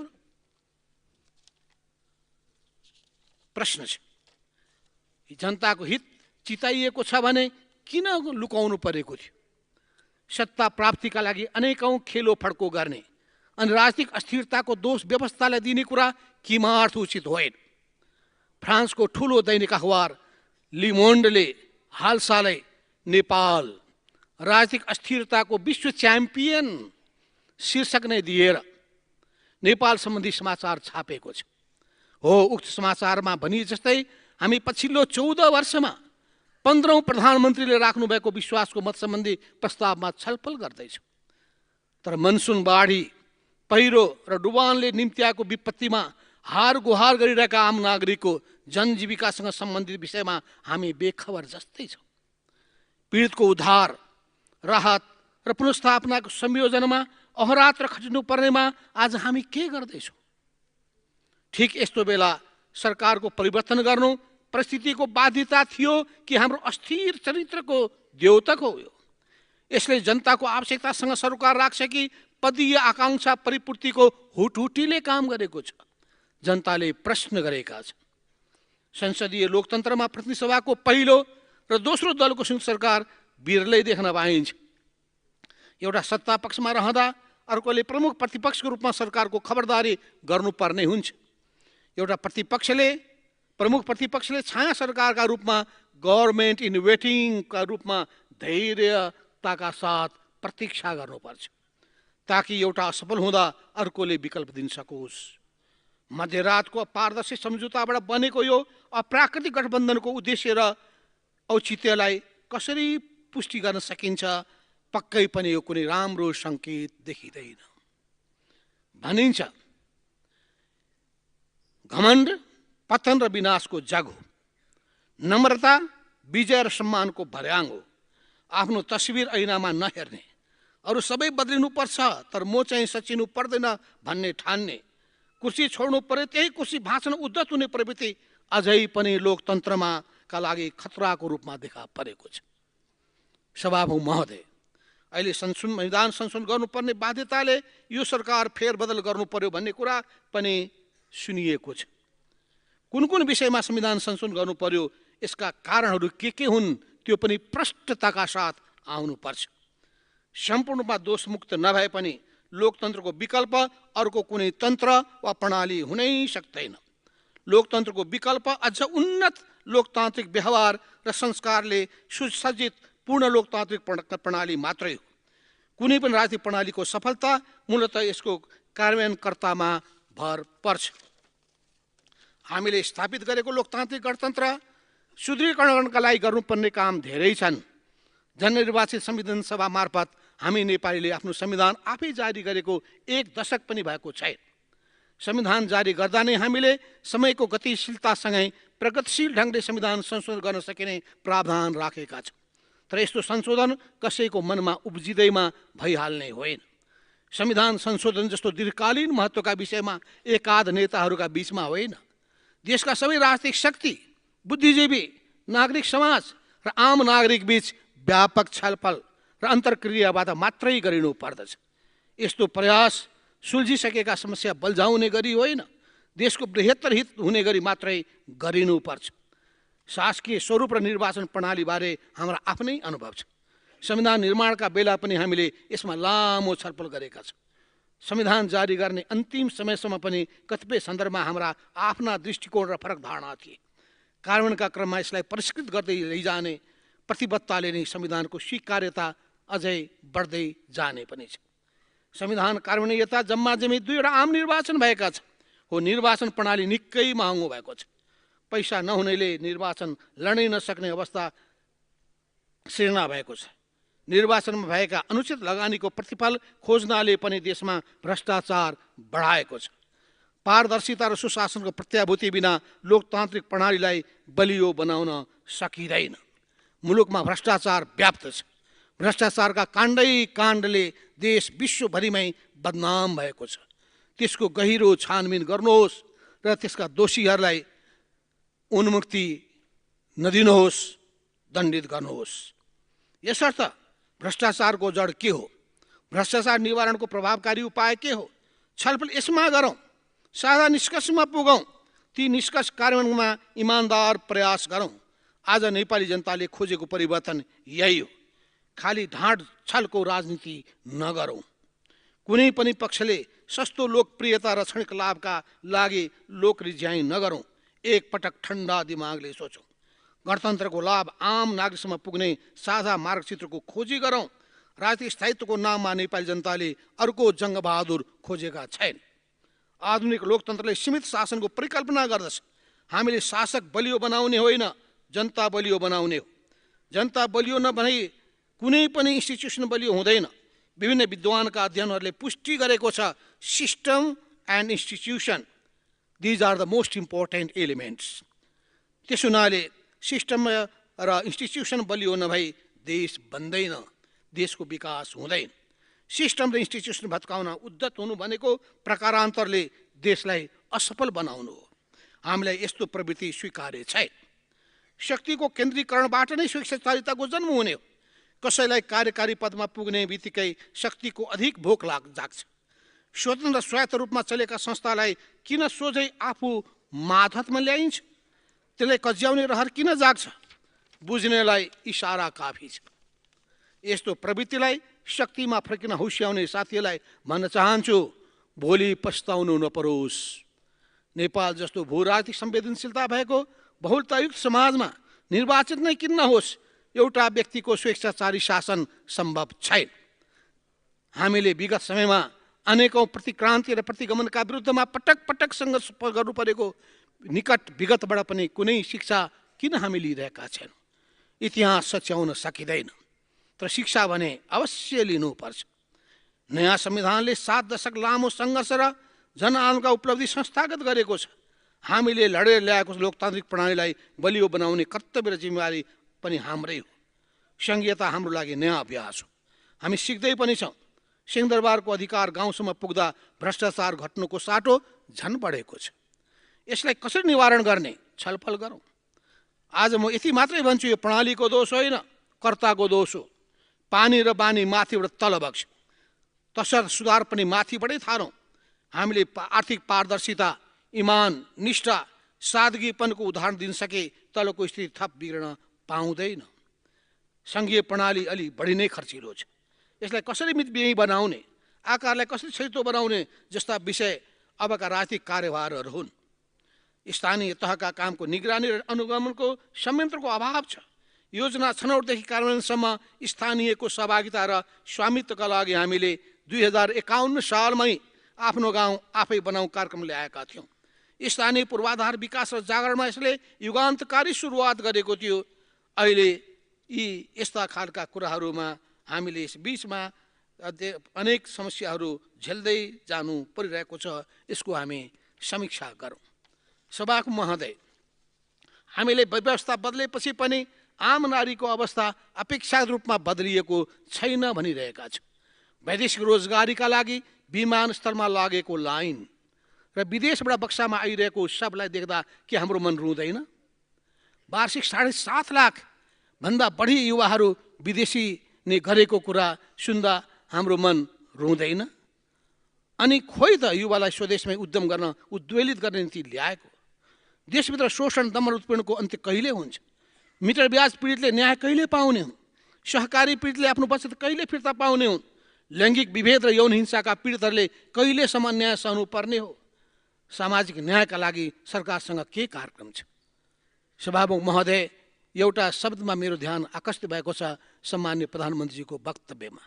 प्रश्न छ। जनताको हित चिताइएको छ भने किन लुकाउनु परेको थियो? सत्ता प्राप्तिका लागि अनेकौं खेलो फड्को गर्ने अनि राजनीतिक अस्थिरताको दोष व्यवस्थालाई दिने कुरा किमार्थ उचित होइन। फ्रान्सको ठुलो दैनिक अखबार लिमोन्डले हालसालै नेपाल राजनीतिक अस्थिरताको विश्व च्याम्पियन शीर्षक नै दिएर नेपाल सम्बन्धी समाचार छापेको छ। हो, उक्त समाचारमा भनिए जस्तै हामी पछिल्लो 14 वर्षमा 15औं प्रधानमन्त्रीले राख्नुभएको विश्वासको मत सम्बन्धी प्रस्तावमा छलफल गर्दैछौँ। तर मनसुन बाढी, पहिरो र डुबानले निम्त्याएको विपत्तिमा हार गुहार गरिरहेका आम नागरिकको जनजीविकासँग सम्बन्धित विषयमा हामी बेखबर जस्तै छौँ। पीडितको उद्धार, राहत र पुनर्स्थापनाको संयोजनमा अहोरात्र खटिनु पर्नेमा आज हामी के गर्दैछौँ? ठिक यस्तो बेला सरकारको परिवर्तन गर्नु परिस्थितिको बाध्यता थियो कि हाम्रो अस्थिर चरित्रको द्योतक हो? यसले जनताको आवश्यकतासँग सरोकार राख्छ कि पदीय आकांक्षा परिपूर्तिको हुटहुटीले काम गरेको छ? जनताले प्रश्न गरेका छन्। संसदीय लोकतन्त्रमा प्रतिनिधि सभाको पहिलो र दोस्रो दलको संयुक्त सरकार बिरलै देख्न पाइन्छ। एउटा सत्ता पक्षमा रहँदा अर्कोले प्रमुख प्रतिपक्षको रूपमा सरकारको खबरदारी गर्नुपर्ने हुन्छ। एउटा प्रमुख प्रतिपक्षले छाया सरकारका रूपमा गभर्मेन्ट इन वेटिङका रूपमा धैर्यताका साथ प्रतीक्षा गर्नुपर्छ ताकि एउटा असफल हुँदा अर्कोले विकल्प दिन सकोस्। मध्यरातको पारदर्शी सम्झौताबाट बनेको यो अप्राकृतिक गठबन्धनको उद्देश्य र औचित्यलाई कसरी पुष्टि गर्न सकिन्छ? पक्कै पनि यो कुनै राम्रो सङ्केत देखिँदैन। भनिन्छ घमण्ड पतन र विनाशको जग हो, नम्रता विजय र सम्मानको भर्याङ हो। आफ्नो तस्बिर ऐनामा नहेर्ने, अरू सबै बदलिनुपर्छ तर म चाहिँ सचिनु पर्दैन भन्ने ठान्ने, कुर्सी छोड्नु पर्यो त्यही कुर्सी भाँच्न उद्धत हुने प्रवृत्ति अझै पनि लोकतन्त्रमा का लागि खतराको रूपमा देखा परेको छ। सभामुख महोदय, अहिले संविधान संशोधन गर्नुपर्ने बाध्यताले यो सरकार फेरबदल गर्नु पर्यो भन्ने कुरा पनि सुनिएको छ। कुन कुन विषयमा संविधान संशोधन गर्नु पर्यो, यसका कारणहरू के हुन्, त्यो पनि प्रष्टताका साथ आउनुपर्छ। सम्पूर्ण रूपमा दोषमुक्त नभए पनि लोकतन्त्रको विकल्प अर्को कुनै तन्त्र वा प्रणाली हुनै सक्दैन। लोकतन्त्रको विकल्प अझ उन्नत लोकतान्त्रिक व्यवहार र संस्कारले सुसज्जित पूर्ण लोकतान्त्रिक प्रणाली मात्रै हो। कुनै पनि राजनीतिक प्रणालीको सफलता मूलतः यसको कार्यान्वयनकर्तामा भर पर्छ। हामीले स्थापित गरेको लोकतान्त्रिक गणतन्त्र सुदृढीकरणका लागि गर्नुपर्ने काम धेरै छन्। जननिर्वाचित संविधान सभा मार्फत हामी नेपालीले आफ्नो संविधान आफै जारी गरेको 1 दशक पनि भएको छैन। संविधान जारी गर्दा नै हामीले समयको गतिशीलतासँगै प्रगतिशील ढङ्गले संविधान संशोधन गर्न सकिने प्रावधान राखेका छौँ। तर यस्तो संशोधन कसैको मनमा उब्जिँदैमा भइहाल्ने होइन। संविधान संशोधन जस्तो दीर्घकालीन महत्त्वका विषयमा एकाध नेताहरूका बीचमा होइन, देशका सबै राजनीतिक शक्ति, बुद्धिजीवी, नागरिक समाज र आम नागरिक बीच व्यापक छलफल र अन्तर्क्रियाबाट मात्रै गरिनु पर्दछ। यस्तो प्रयास सुल्झिसकेका समस्या बल्झाउने गरी होइन, देशको बृहत्तर हित हुने गरी मात्रै गरिनुपर्छ। शासकीय स्वरूप र निर्वाचन प्रणालीबारे हाम्रा आफ्नै अनुभव छ। संविधान निर्माणका बेला पनि हामीले यसमा लामो छलफल गरेका छौँ। संविधान जारी गर्ने अन्तिम समयसम्म पनि कतिपय सन्दर्भमा हाम्रा आफ्ना दृष्टिकोण र फरक धारणा थिए। कार्यान्वयनका क्रममा यसलाई परिष्कृत गर्दै लैजाने प्रतिबद्धताले नै संविधानको स्वीकार्यता अझै बढ्दै जाने पनि छ। संविधान कार्यान्वयनता जम्मा जम्मी 2 आम निर्वाचन भएका छन्। हो, निर्वाचन प्रणाली निकै महँगो भएको छ। पैसा नहुनेले निर्वाचन लड्नै नसक्ने अवस्था सिर्जना भएको छ। निर्वाचनमा भएका अनुचित लगानीको प्रतिफल खोज्नाले पनि देशमा भ्रष्टाचार बढाएको छ। पारदर्शिता र सुशासनको प्रत्याभूति बिना लोकतान्त्रिक प्रणालीलाई बलियो बनाउन सकिँदैन। मुलुकमा भ्रष्टाचार व्याप्त छ। भ्रष्टाचारका काण्डले देश विश्वभरिमै बदनाम भएको छ। त्यसको गहिरो छानबिन गर्नुहोस् र त्यसका दोषीहरूलाई उन्मुक्ति नदिनुहोस्, दण्डित गर्नुहोस्। यसर्थ भ्रष्टाचारको जड के हो, भ्रष्टाचार निवारणको प्रभावकारी उपाय के हो, छलफल यसमा गरौँ, सादा निष्कर्षमा पुगौँ, ती निष्कर्ष कार्यान्वयनमा इमान्दार प्रयास गरौँ। आज नेपाली जनताले खोजेको परिवर्तन यही हो। खाली ढाँट छलको राजनीति नगरौँ। कुनै पनि पक्षले सस्तो लोकप्रियता र क्षणिक लाभका लागि लोक रिझ्याइ नगरौँ। एकपटक ठन्डा दिमागले सोचौँ। गणतन्त्रको लाभ आम नागरिकसम्म पुग्ने साझा मार्गचित्रको खोजी गरौँ। राजनीतिक स्थायित्वको नाममा नेपाली जनताले अर्को जङ्गबहादुर खोजेका छैन। आधुनिक लोकतन्त्रले सीमित शासनको परिकल्पना गर्दछ। हामीले शासक बलियो बनाउने होइन, जनता बलियो बनाउने हो। जनता बलियो नभई कुनै पनि इन्स्टिट्युसन बलियो हुँदैन। विभिन्न विद्वानका अध्ययनहरूले पुष्टि गरेको छ, system and institution, these are the most important elements. त्यस हुनाले सिस्टम र इन्स्टिट्युसन बलियो नभई देश बन्दैन, देशको विकास हुँदैन। सिस्टम र इन्स्टिट्युसन भत्काउन उद्धत हुनु भनेको प्रकारान्तरले देशलाई असफल बनाउनु हो। हामीलाई यस्तो प्रवृत्ति स्वीकार्य छैन। शक्तिको केन्द्रीकरणबाट नै स्वेच्छाचारिताको जन्म हुने हो। कसैलाई कार्यकारी पदमा पुग्ने बित्तिकै शक्तिको अधिक भोक जाग्छ। स्वतन्त्र स्वायत्त रूपमा चलेका संस्थालाई किन सोझै आफू मातहतमा ल्याइन्छ? त्यसलाई कज्याउने रहर किन जाग्छ? बुझ्नेलाई इसारा काफी छ। यस्तो प्रवृत्तिलाई शक्तिमा फर्किन हुस्याउने साथीहरूलाई भन्न चाहन्छु, भोलि पस्ताउनु नपरोस्। नेपाल जस्तो भूराजनीतिक संवेदनशीलता भएको बहुलतायुक्त समाजमा निर्वाचित नै किन नहोस्, एउटा व्यक्तिको स्वेच्छाचारी शासन सम्भव छैन। हामीले विगत समयमा अनेकौं प्रतिक्रान्ति र प्रतिगमनका विरुद्धमा पटक पटक सङ्घर्ष गर्नु परेको निकट विगतबाट पनि कुनै शिक्षा किन हामी लिइरहेका छैनौँ? इतिहास सच्याउन सकिँदैन, तर शिक्षा भने अवश्य लिनुपर्छ। नयाँ संविधानले 7 दशक लामो सङ्घर्ष र जनआन्दोलनका उपलब्धि संस्थागत गरेको छ। हामीले लडेर ल्याएको लोकतान्त्रिक प्रणालीलाई बलियो बनाउने कर्तव्य र जिम्मेवारी पनि हाम्रै हो। सङ्घीयता हाम्रो लागि नयाँ अभ्यास हो। हामी सिक्दै पनि छौँ। सिंहदरबारको अधिकार गाउँसम्म पुग्दा भ्रष्टाचार घट्नुको साटो झन् बढेको छ। यसलाई कसरी निवारण गर्ने छलफल गरौँ। आज म यति मात्रै भन्छु, यो प्रणालीको दोष होइन, कर्ताको दोष हो। पानी र बानी माथिबाट तल बग्छ, तसर्थ सुधार पनि माथिबाटै थारौँ। हामीले आर्थिक पारदर्शिता, इमान, निष्ठा, सादगीपनको उदाहरण दिन सके तलको स्थिति थप बिग्रन पाउँदैन। सङ्घीय प्रणाली अलि बढी नै खर्चिलो छ। यसलाई कसरी मितव्ययी बनाउने, आकारलाई कसरी छिटो बनाउने जस्ता विषय अबका राजनीतिक कार्यभारहरू हुन्। स्थानीय तहका कामको निगरानी र अनुगमनको संयन्त्रको अभाव छ। योजना छनौटदेखि कार्यान्वयनसम्म स्थानीयको सहभागिता र स्वामित्वका लागि हामीले 2051 सालमै आफ्नो गाउँ आफै बनाऊ कार्यक्रम ल्याएका थियौँ। स्थानीय पूर्वाधार विकास र जागरणमा यसले युगान्तकारी सुरुवात गरेको थियो। अहिले यी यस्ता खालका कुराहरूमा हामीले यस बिचमा अनेक समस्याहरू झेल्दै जानु परिरहेको छ, यसको हामी समीक्षा गरौँ। सभाको महोदय, हामीले व्यवस्था बदलेपछि पनि आम नारीको अवस्था अपेक्षाकृत रूपमा बदलिएको छैन भनिरहेका छौँ। वैदेशिक रोजगारीका लागि विमानस्थलमा लागेको लाइन र विदेशबाट बक्सामा आइरहेको सबलाई देख्दा के हाम्रो मन रुँदैन? वार्षिक 7.5 लाख भन्दा बढी युवाहरू विदेशी ने गरेको कुरा सुन्दा हाम्रो मन रुँदैन? अनि खोइ त युवालाई स्वदेशमै उद्यम गर्न उद्वेलित गर्ने नीति ल्याएको? देशभित्र शोषण दमन उत्पीडनको अन्त्य कहिले हुन्छ? मिटर ब्याज पीडितले न्याय कहिले पाउने हुन्? सहकारी पीडितले आफ्नो बचत कहिले फिर्ता पाउने हुन्? लैङ्गिक विभेद र यौन हिंसाका पीडितहरूले कहिलेसम्म न्याय सहनु पर्ने हो? सामाजिक न्यायका लागि सरकारसँग के कार्यक्रम छ? सभामुख महोदय, एउटा शब्दमा मेरो ध्यान आकर्षित भएको छ सम्माननीय प्रधानमन्त्रीजीको वक्तव्यमा।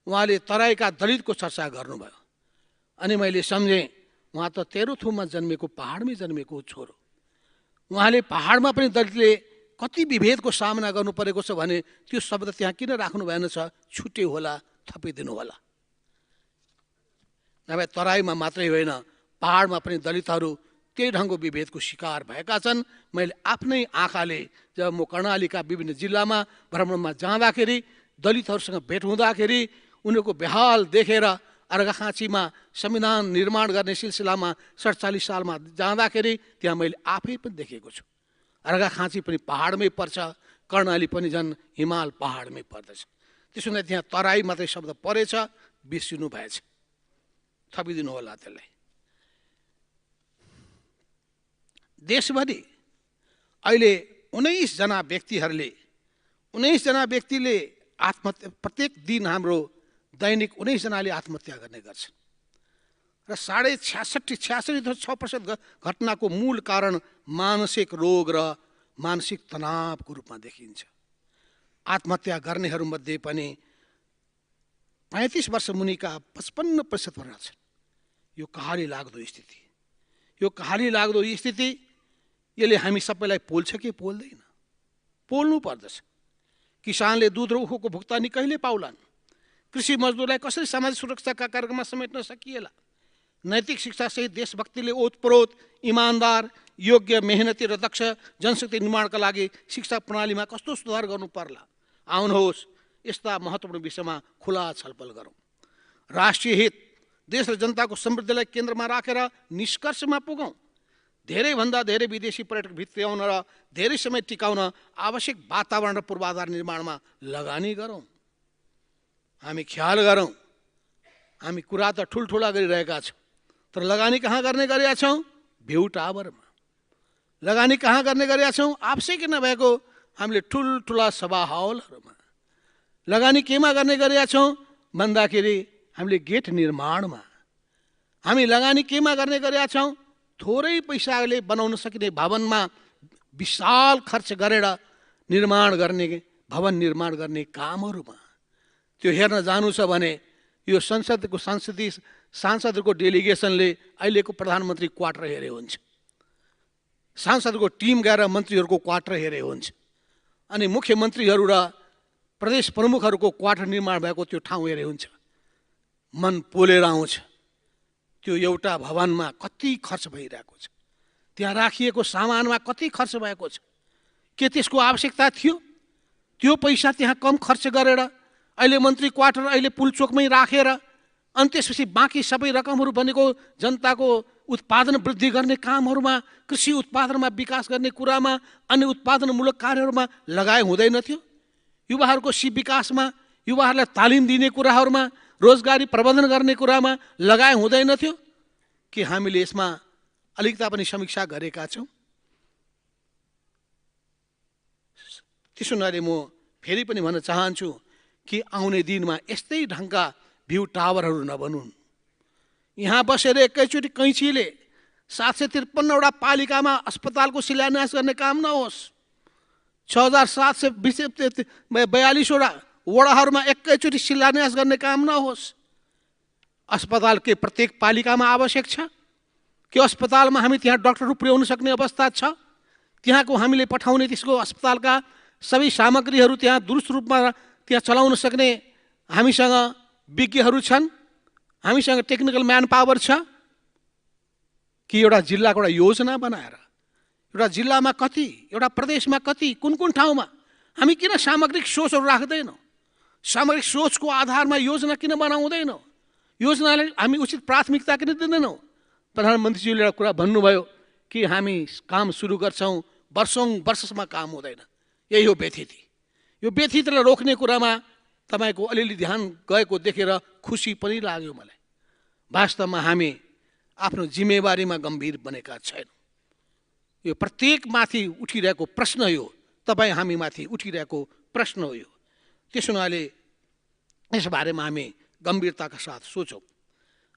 उहाँले तराईका दलितको चर्चा गर्नुभयो अनि मैले सम्झेँ उहाँ त तेह्रथुममा जन्मेको, पहाडमै जन्मेको छोरो। उहाँले पहाडमा पनि दलितले कति विभेदको सामना गर्नु परेको छ भने त्यो शब्द त्यहाँ किन राख्नु भएन छ? छुट्यो होला, थपिदिनु होला। नभए तराईमा मात्रै होइन, पहाडमा पनि दलितहरू त्यही ढङ्गको विभेदको शिकार भएका छन्। मैले आफ्नै आँखाले जब म कर्णालीका विभिन्न जिल्लामा भ्रमणमा जाँदाखेरि दलितहरूसँग भेट हुँदाखेरि उनीहरूको बेहाल देखेर अर्घाखाँचीमा संविधान निर्माण गर्ने सिलसिलामा 47 सालमा जाँदाखेरि त्यहाँ मैले आफै पनि देखेको छु। अर्घाखाँची पनि पहाडमै पर्छ, कर्णाली पनि झन् हिमाल पहाडमै पर्दछ। त्यसो हुँदा त्यहाँ तराई मात्रै शब्द परेछ, बिर्सिनु भएछ, थपिदिनु होला त्यसलाई। देशभरि अहिले 19 जना व्यक्तिले आत्महत्या, प्रत्येक दिन हाम्रो दैनिक 19 जनाले आत्महत्या गर्ने गर्छन् र 66% घटनाको मूल कारण मानसिक रोग र मानसिक तनावको रूपमा देखिन्छ। आत्महत्या गर्नेहरूमध्ये पनि 35 वर्ष मुनिका 55% रहेछन्। यो कहाली लाग्दो स्थिति यसले हामी सबैलाई पोल्छ कि पोल्दैन? पोल्नु पर्दछ। किसानले दूध र उखुको भुक्तानी कहिले पाउलान्? कृषि मजदुरलाई कसरी सामाजिक सुरक्षाका कार्यक्रममा समेट्न सकिएला? नैतिक शिक्षासहित देशभक्तिले ओतप्रोत, इमान्दार, योग्य, मेहनती र दक्ष जनशक्ति निर्माणका लागि शिक्षा प्रणालीमा कस्तो सुधार गर्नु पर्ला? आउनुहोस् यस्ता महत्त्वपूर्ण विषयमा खुला छलफल गरौँ। राष्ट्रिय हित, देश र जनताको समृद्धिलाई केन्द्रमा राखेर निष्कर्षमा पुगौँ। धेरैभन्दा धेरै विदेशी पर्यटक भित्र्याउन र धेरै समय टिकाउन आवश्यक वातावरण र पूर्वाधार निर्माणमा लगानी गरौँ। हामी ख्याल गरौँ, हामी कुरा त ठुल्ठुला गरिरहेका छौँ, तर लगानी कहाँ गर्ने गरेका छौँ? भ्यू टावरमा। लगानी कहाँ गर्ने गरेका छौँ? आवश्यक नभएको हामीले ठुल्ठुला सभा हलहरूमा। लगानी केमा गर्ने गरेका छौँ भन्दाखेरि हामीले गेट निर्माणमा। हामी लगानी केमा गर्ने गरेका छौँ? थोरै पैसाले बनाउन सकिने भवनमा विशाल खर्च गरेर भवन निर्माण गर्ने कामहरूमा। त्यो हेर्न जानु छ भने यो सांसदहरूको डेलिगेसनले अहिलेको प्रधानमन्त्री क्वार्टर हेरे हुन्छ, सांसदको टिम गएर मन्त्रीहरूको क्वार्टर हेरे हुन्छ, अनि मुख्यमन्त्रीहरू र प्रदेश प्रमुखहरूको क्वार्टर निर्माण भएको त्यो ठाउँ हेरे हुन्छ। मन पोलेर आउँछ त्यो एउटा भवनमा कति खर्च भइरहेको छ, त्यहाँ राखिएको सामानमा कति खर्च भएको छ, के त्यसको आवश्यकता थियो? त्यो पैसा त्यहाँ कम खर्च गरेर अहिले मन्त्री क्वार्टर अहिले पुलचोकमै राखेर अनि त्यसपछि बाँकी सबै रकमहरू भनेको जनताको उत्पादन वृद्धि गर्ने कामहरूमा, कृषि उत्पादनमा विकास गर्ने कुरामा, अन्य उत्पादनमूलक कार्यहरूमा लगाए हुँदैनथ्यो? युवाहरूको सिप विकासमा, युवाहरूलाई तालिम दिने कुराहरूमा, रोजगारी प्रबन्धन गर्ने कुरामा लगाए हुँदैनथ्यो? के हामीले यसमा अलिकता पनि समीक्षा गरेका छौँ? त्यसो हुनाले म फेरि पनि भन्न चाहन्छु कि आउने दिनमा यस्तै ढङ्गका भ्यू टावरहरू नबनुन्। यहाँ बसेर एकैचोटि कैँचीले 753वटा पालिकामा अस्पतालको शिलान्यास गर्ने काम नहोस्। 6742वटा वडाहरूमा एकैचोटि शिलान्यास गर्ने काम नहोस्। अस्पताल के प्रत्येक पालिकामा आवश्यक छ? के अस्पतालमा हामी त्यहाँ डाक्टरहरू पुर्याउन सक्ने अवस्था छ? त्यहाँको हामीले पठाउने त्यसको अस्पतालका सबै सामग्रीहरू त्यहाँ दुरुस्त रूपमा त्यहाँ चलाउन सक्ने हामीसँग विज्ञहरू छन्, हामीसँग टेक्निकल म्यान पावर छ कि एउटा जिल्लाको एउटा योजना बनाएर एउटा जिल्लामा कति, एउटा प्रदेशमा कति, कुन कुन ठाउँमा हामी किन सामग्रिक सोचहरू राख्दैनौँ? सामग्रिक सोचको आधारमा योजना किन बनाउँदैनौँ? योजनालाई हामी उचित प्राथमिकता किन दिँदैनौँ? प्रधानमन्त्रीज्यूले एउटा कुरा भन्नुभयो कि हामी काम सुरु गर्छौँ, वर्षसम्म काम हुँदैन। यही हो व्यथिति। यो व्यथितिलाई रोक्ने कुरामा तपाईँको अलिअलि ध्यान गएको देखेर खुसी पनि लाग्यो मलाई। वास्तवमा हामी आफ्नो जिम्मेवारीमा गम्भीर बनेका छैनौँ। यो प्रत्येक माथि उठिरहेको प्रश्न हो, तपाईँ हामी माथि उठिरहेको प्रश्न हो यो। त्यसो हुनाले यस बारेमा हामी गम्भीरताका साथ सोचौँ।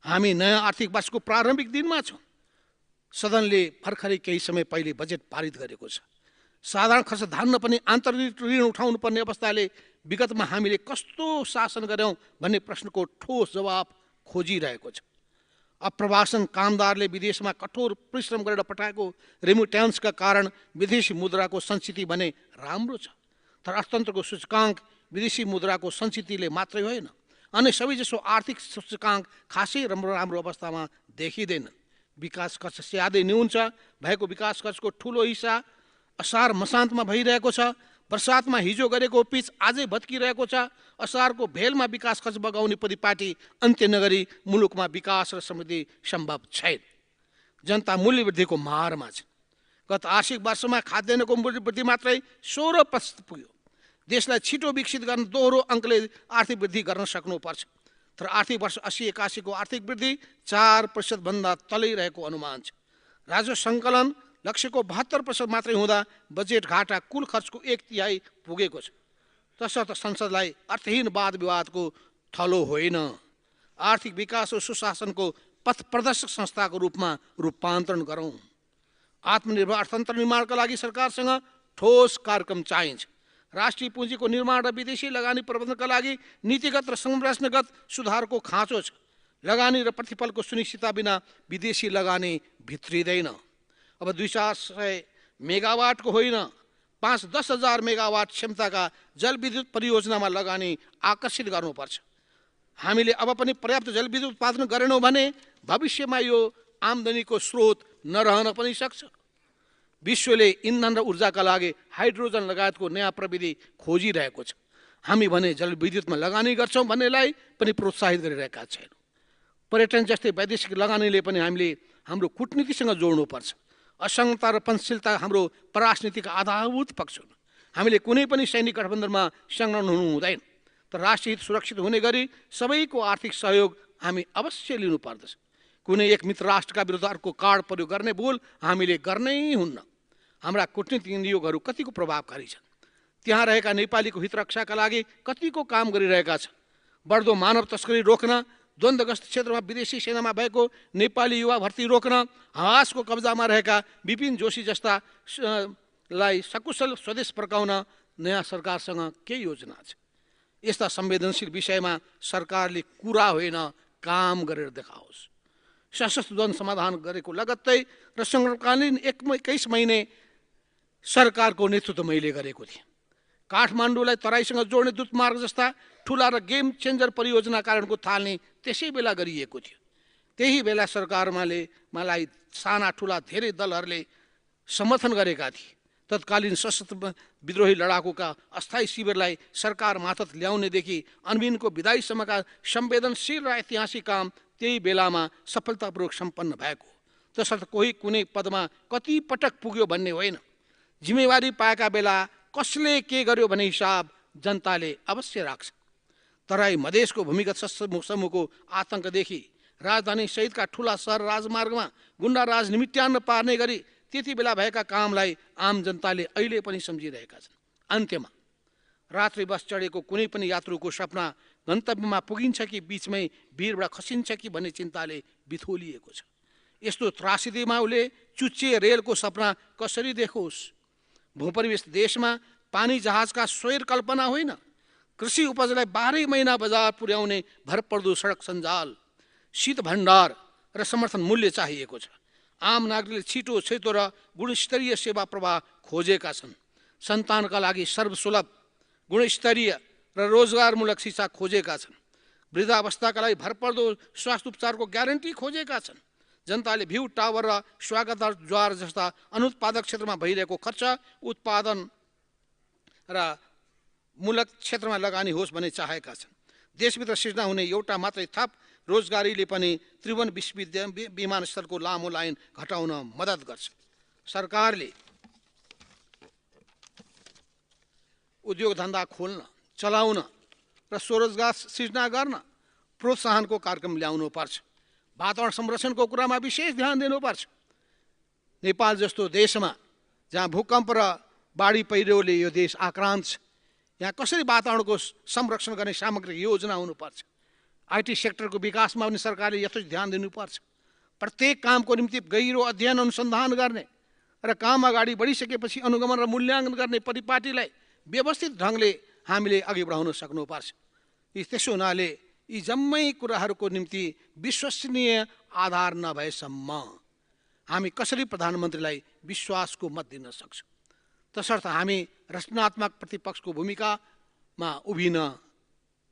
हामी नयाँ आर्थिक वर्षको प्रारम्भिक दिनमा छौँ। सदनले भर्खरै केही समय पहिले बजेट पारित गरेको छ। साधारण खर्च धान्न पनि आन्तरिक ऋण उठाउनु पर्ने अवस्थाले विगतमा हामीले कस्तो शासन गऱ्यौँ भन्ने प्रश्नको ठोस जवाब खोजिरहेको छ। अप्रवासन कामदारले विदेशमा कठोर परिश्रम गरेर पठाएको रेमिट्यान्सका कारण विदेशी मुद्राको सञ्चिति भने राम्रो छ, तर अर्थतन्त्रको सूचकाङ्क विदेशी मुद्राको सञ्चितिले मात्रै होइन, अन्य सबै जसो आर्थिक सूचकाङ्क खासै राम्रो अवस्थामा देखिँदैन। विकास खर्च ज्यादै न्यून छ। भएको विकास खर्चको ठुलो हिस्सा असार मसान्तमा भइरहेको छ। बर्सातमा हिजो गरेको पिच आजै भत्किरहेको छ। असारको भेलमा विकास खर्च बगाउने परिपाटी अन्त्य नगरी मुलुकमा विकास र समृद्धि सम्भव छैन। जनता मूल्य वृद्धिको मारमा छ। गत आर्थिक वर्षमा खाद्यान्नको मूल्य वृद्धि मात्रै 16% पुग्यो। देशलाई छिटो विकसित गर्न दोहोरो अङ्कले आर्थिक वृद्धि गर्न सक्नुपर्छ, तर आर्थिक वर्ष 80-81 को आर्थिक वृद्धि 4% भन्दा तलै रहेको अनुमान छ। राजस्व सङ्कलन लक्ष्यको 72% मात्रै हुँदा बजेट घाटा कुल खर्चको 1/3 पुगेको छ। तसर्थ संसदलाई अर्थहीन वाद विवादको थलो होइन, आर्थिक विकास र सुशासनको पथ प्रदर्शक संस्थाको रूपमा रूपान्तरण गरौँ। आत्मनिर्भर अर्थतन्त्र निर्माणका लागि सरकारसँग ठोस कार्यक्रम चाहिन्छ। राष्ट्रिय पुँजीको निर्माण र विदेशी लगानी प्रबन्धनका लागि नीतिगत र संरचनागत सुधारको खाँचो छ। लगानी र प्रतिफलको सुनिश्चितता बिना विदेशी लगानी भित्रिँदैन। अब 200 मेगावाटको होइन, 5-10 हजार मेगावाट क्षमताका जलविद्युत परियोजनामा लगानी आकर्षित गर्नुपर्छ। हामीले अब पनि पर्याप्त जलविद्युत उत्पादन गरेनौँ भने भविष्यमा यो आम्दानीको स्रोत नरहन पनि सक्छ। विश्वले इन्धन र ऊर्जाका लागि हाइड्रोजन लगायतको नयाँ प्रविधि खोजिरहेको छ। हामी भने जलविद्युतमा लगानी गर्छौँ भन्नेलाई पनि प्रोत्साहित गरिरहेका छैनौँ। पर्यटन जस्तै वैदेशिक लगानीले पनि हामीले हाम्रो कूटनीतिसँग जोड्नुपर्छ। असङ्गता र पंचशीलता हाम्रो पराराजनीतिक आधारभूत पक्ष हुन्। हामीले कुनै पनि सैनिक गठबन्धनमा संलग्न हुनु हुँदैन, तर राष्ट्रिय हित सुरक्षित हुने गरी सबैको आर्थिक सहयोग हामी अवश्य लिनुपर्दछ। कुनै एक मित्र राष्ट्रका विरुद्ध अर्को कार्ड प्रयोग गर्ने भूल हामीले गर्नै हुन्न। हाम्रा कूटनीतिक नियोगहरू कतिको प्रभावकारी छन्, त्यहाँ रहेका नेपालीको हितरक्षाका लागि कतिको काम गरिरहेका छन्। बढ्दो मानव तस्करी रोक्न, द्वन्द्वग्रस्त क्षेत्रमा विदेशी सेनामा भएको नेपाली युवा भर्ती रोक्न, हवासको कब्जामा रहेका विपिन जोशी जस्ता लाई सकुशल स्वदेश फर्काउन नयाँ सरकारसँग के योजना छ? यस्ता संवेदनशील विषयमा सरकारले कुरा होइन काम गरेर देखाओस्। सशस्त्र द्वन्द्व समाधान गरेको लगत्तै र सङ्कटकालीन 21 महिने सरकारको नेतृत्व मैले गरेको थिएँ। काठमाडौँलाई तराईसँग जोड्ने दूतमार्ग जस्ता ठुला र गेम चेन्जर परियोजना कारणको थाल्ने त्यसै बेला गरिएको थियो। त्यही बेला सरकारमाले मलाई साना ठुला धेरै दलहरूले समर्थन गरेका थिए। तत्कालीन सशस्त्र विद्रोही लडाकुका अस्थायी शिविरलाई सरकार मातहत ल्याउनेदेखि अनबिनको विदाईसम्मका संवेदनशील र ऐतिहासिक काम त्यही बेलामा सफलतापूर्वक सम्पन्न भएको। तसर्थ कोही कुनै पदमा कति पटक पुग्यो भन्ने होइन, जिम्मेवारी पाएका बेला कसले के गर्यो भन्ने हिसाब जनताले अवश्य राख्छ। तराई मधेसको भूमिगत सशस्त्र समूहको आतङ्कदेखि राजधानी सहितका ठुला सहर राजमार्गमा गुन्डा राज निमित्यान्न पार्ने गरी त्यति बेला भएका कामलाई आम जनताले अहिले पनि सम्झिरहेका छन्। अन्त्यमा रात्रि बस चढेको कुनै पनि यात्रुको सपना गन्तव्यमा पुगिन्छ कि बीचमै भिरबाट खसिन्छ कि भन्ने चिन्ताले बिथोलिएको छ। यस्तो त्रासदीमा उसले चुच्चे रेलको सपना कसरी देखोस्? भूपरिवेश देशमा पानी जहाजका स्वैर कल्पना होइन, कृषि उपजलाई 12 महिना बजार पुर्याउने भरपर्दो सडक सञ्जाल, शीत भण्डार र समर्थन मूल्य चाहिएको छ। आम नागरिकले छिटो छैटो र गुणस्तरीय सेवा प्रवाह खोजेका छन्। सन्तानका लागि सर्वसुलभ गुणस्तरीय र रोजगारमूलक शिक्षा खोजेका छन्। वृद्धावस्थाका लागि भरपर्दो स्वास्थ्य उपचारको ग्यारेन्टी खोजेका छन्। जनताले भ्यू टावर र स्वागतद्वार जस्ता अनुत्पादक क्षेत्रमा भइरहेको खर्च उत्पादन र मूलक क्षेत्रमा लगानी होस् भन्ने चाहेका छन्। देशभित्र सिर्जना हुने एउटा मात्रै थप रोजगारीले पनि त्रिभुवन विमानस्थलको लामो लाइन घटाउन मद्दत गर्छ। सरकारले उद्योग धन्दा खोल्न, चलाउन र स्वरोजगार सिर्जना गर्न प्रोत्साहनको कार्यक्रम ल्याउनुपर्छ। वातावरण संरक्षणको कुरामा विशेष ध्यान दिनुपर्छ। नेपाल जस्तो देशमा जहाँ भूकम्प र बाढी पहिरोले यो देश आक्रान्त छ, यहाँ कसरी वातावरणको संरक्षण गर्ने सामग्रिक योजना हुनुपर्छ। आईटी सेक्टरको विकासमा पनि सरकारले यथोचित ध्यान दिनुपर्छ। प्रत्येक कामको निम्ति गहिरो अध्ययन अनुसन्धान गर्ने र काम अगाडि बढिसकेपछि अनुगमन र मूल्याङ्कन गर्ने परिपाटीलाई व्यवस्थित ढङ्गले हामीले अघि बढाउन सक्नुपर्छ। त्यसो हुनाले यी जम्मै कुराहरूको निम्ति विश्वसनीय आधार नभएसम्म हामी कसरी प्रधानमन्त्रीलाई विश्वासको मत दिन सक्छौँ? तसर्थ हामी रचनात्मक प्रतिपक्षको भूमिकामा उभिन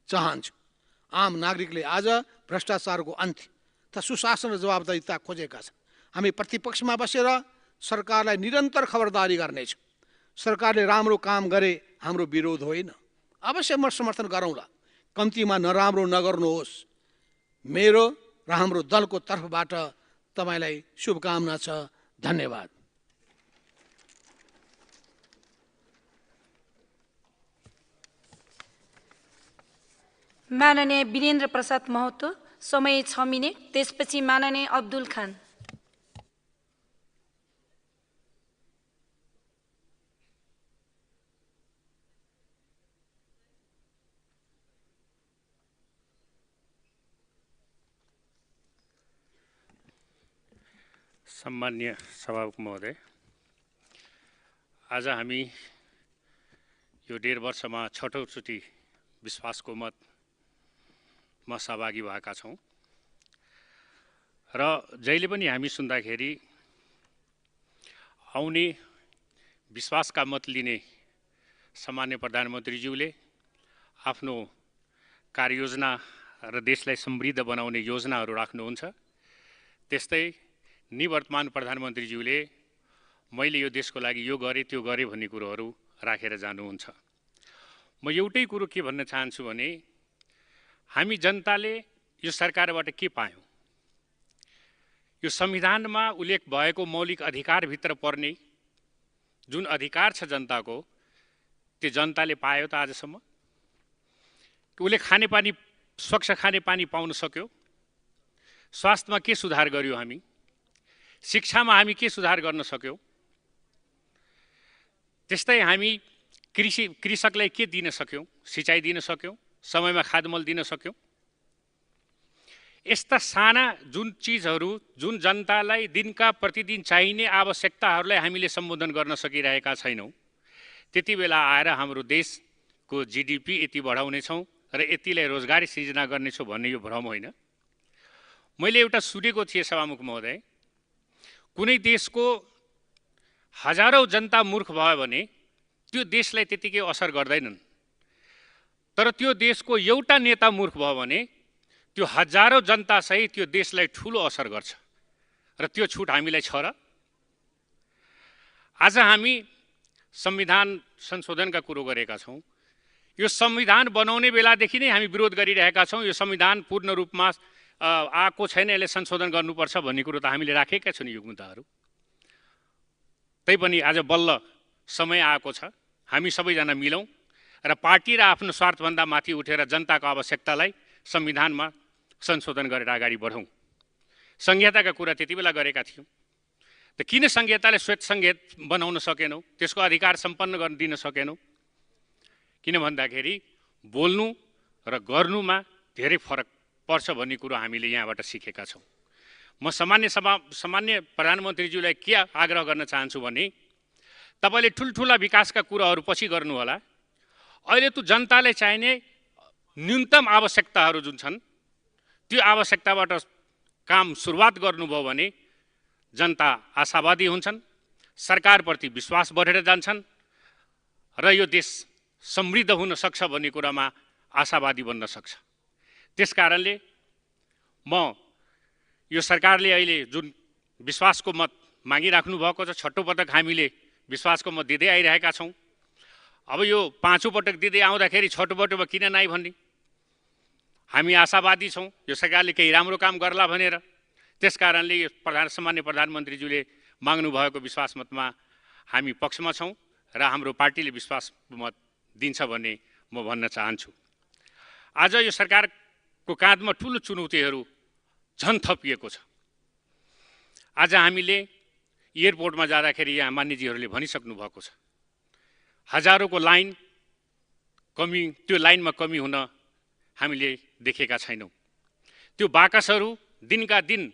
चाहन्छौँ। आम नागरिकले आज भ्रष्टाचारको अन्त्य तथा सुशासन र जवाबदारिता खोजेका छन्। हामी प्रतिपक्षमा बसेर सरकारलाई निरन्तर खबरदारी गर्नेछौँ। सरकारले राम्रो काम गरे हाम्रो विरोध होइन, अवश्य म समर्थन गरौँला। कम्तीमा नराम्रो नगर्नुहोस्। मेरो र हाम्रो दलको तर्फबाट तपाईँलाई शुभकामना छ। धन्यवाद। माननीय वीरेन्द्र प्रसाद महतो, समय 6 मिनट। त्यसपछि माननीय अब्दुल खान। सम्मान्य सभामुख महोदय, आज हामी यो 1.5 वर्षमा 6औं चोटि विश्वासको मतमा सहभागी भएका छौँ र जहिले पनि हामी सुन्दाखेरि आउने विश्वासका मत लिने सामान्य प्रधानमन्त्रीज्यूले आफ्नो कार्ययोजना र देशलाई समृद्ध बनाउने योजनाहरू राख्नुहुन्छ। त्यस्तै निवर्तमान प्रधानमन्त्रीज्यूले मैले यो देशको लागि यो गरेँ त्यो गरेँ भन्ने कुरोहरू राखेर जानुहुन्छ। म एउटै कुरो के भन्न चाहन्छु भने हामी जनताले यो सरकारबाट के पायौँ? यो संविधानमा उल्लेख भएको मौलिक अधिकारभित्र पर्ने जुन अधिकार छ जनताको, त्यो जनताले पायो त आजसम्म? उसले खानेपानी, स्वच्छ खानेपानी पाउन सक्यो? स्वास्थ्यमा के सुधार गर्यो हामी? शिक्षामा हामी के सुधार गर्न सक्यौँ? त्यस्तै हामी कृषकलाई के दिन सक्यौँ? सिँचाइ दिन सक्यौँ? समयमा खाद्यमल दिन सक्यौँ? यस्ता साना जुन चिजहरू, जुन जनतालाई दिनका प्रतिदिन चाहिने आवश्यकताहरूलाई हामीले सम्बोधन गर्न सकिरहेका छैनौँ, त्यति बेला आएर हाम्रो देशको जीडीपी यति बढाउनेछौँ र यतिलाई रोजगारी सृजना गर्नेछौँ भन्ने यो भ्रम होइन। मैले एउटा सुनेको थिएँ सभामुख महोदय, कुनै देशको हजारौं जनता मूर्ख भयो भने त्यो देशलाई त्यतिकै असर गर्दैनन्, तर त्यो देशको एउटा नेता मूर्ख भयो भने त्यो हजारौं जनतासहित त्यो देशलाई ठुलो असर गर्छ। र त्यो छुट हामीलाई छ र? आज हामी संविधान संशोधनका कुरो गरेका छौँ। यो संविधान बनाउने बेलादेखि नै हामी विरोध गरिरहेका छौँ। यो संविधान पूर्ण रूपमा आएको छैन, यसले संशोधन गर्नुपर्छ भन्ने कुरो त हामीले राखेका छौँ यो मुद्दाहरू। तैपनि आज बल्ल समय आएको छ, हामी सबैजना मिलौँ र पार्टी र आफ्नो स्वार्थभन्दा माथि उठेर जनताको आवश्यकतालाई संविधानमा संशोधन गरेर अगाडि बढौँ। संहिताका कुरा त्यति बेला गरेका थियौँ, त किन संहिताले श्वेत संहित बनाउन सकेनौँ? त्यसको अधिकार सम्पन्न गर्न दिन सकेनौँ? किन भन्दाखेरि बोल्नु र गर्नुमा धेरै फरक पर्छ भन्ने कुरो हामीले यहाँबाट सिकेका छौँ। म सामान्य प्रधानमन्त्रीज्यूलाई के आग्रह गर्न चाहन्छु भने तपाईँले ठुल्ठुला विकासका कुराहरू पछि गर्नु होला। अहिले त जनताले चाहिने न्यूनतम आवश्यकताहरू जुन छन् त्यो आवश्यकताबाट काम सुरुवात गर्नुभयो भने जनता आशावादी हुन्छन्, सरकारप्रति विश्वास बढेर जान्छन् र यो देश समृद्ध हुन सक्छ भन्ने कुरामा आशावादी बन्न सक्छ। त्यस कारणले म यो सरकारले अहिले जुन विश्वासको मत मागिराख्नु भएको छ, छठौँ पटक हामीले विश्वासको मत दिँदै आइरहेका छौँ। अब यो पाँचौँ पटक दिँदै आउँदाखेरि छठौँ पटकमा किन नाइ भन्ने हामी आशावादी छौँ यो सरकारले केही राम्रो काम गर्ला भनेर। त्यस कारणले यो सामान्य प्रधानमन्त्रीज्यूले माग्नु भएको विश्वास मतमा हामी पक्षमा छौँ र हाम्रो पार्टीले विश्वास मत दिन्छ भन्ने म भन्न चाहन्छु। आज यो सरकारको काँधमा ठुलो चुनौतीहरू झन् थपिएको छ। आज हामीले एयरपोर्टमा जाँदाखेरि यहाँ मान्यजीहरूले भनिसक्नु भएको छ, हजारौँको लाइन कमी, त्यो लाइनमा कमी हुन हामीले देखेका छैनौँ। त्यो बाकसहरू दिनका दिन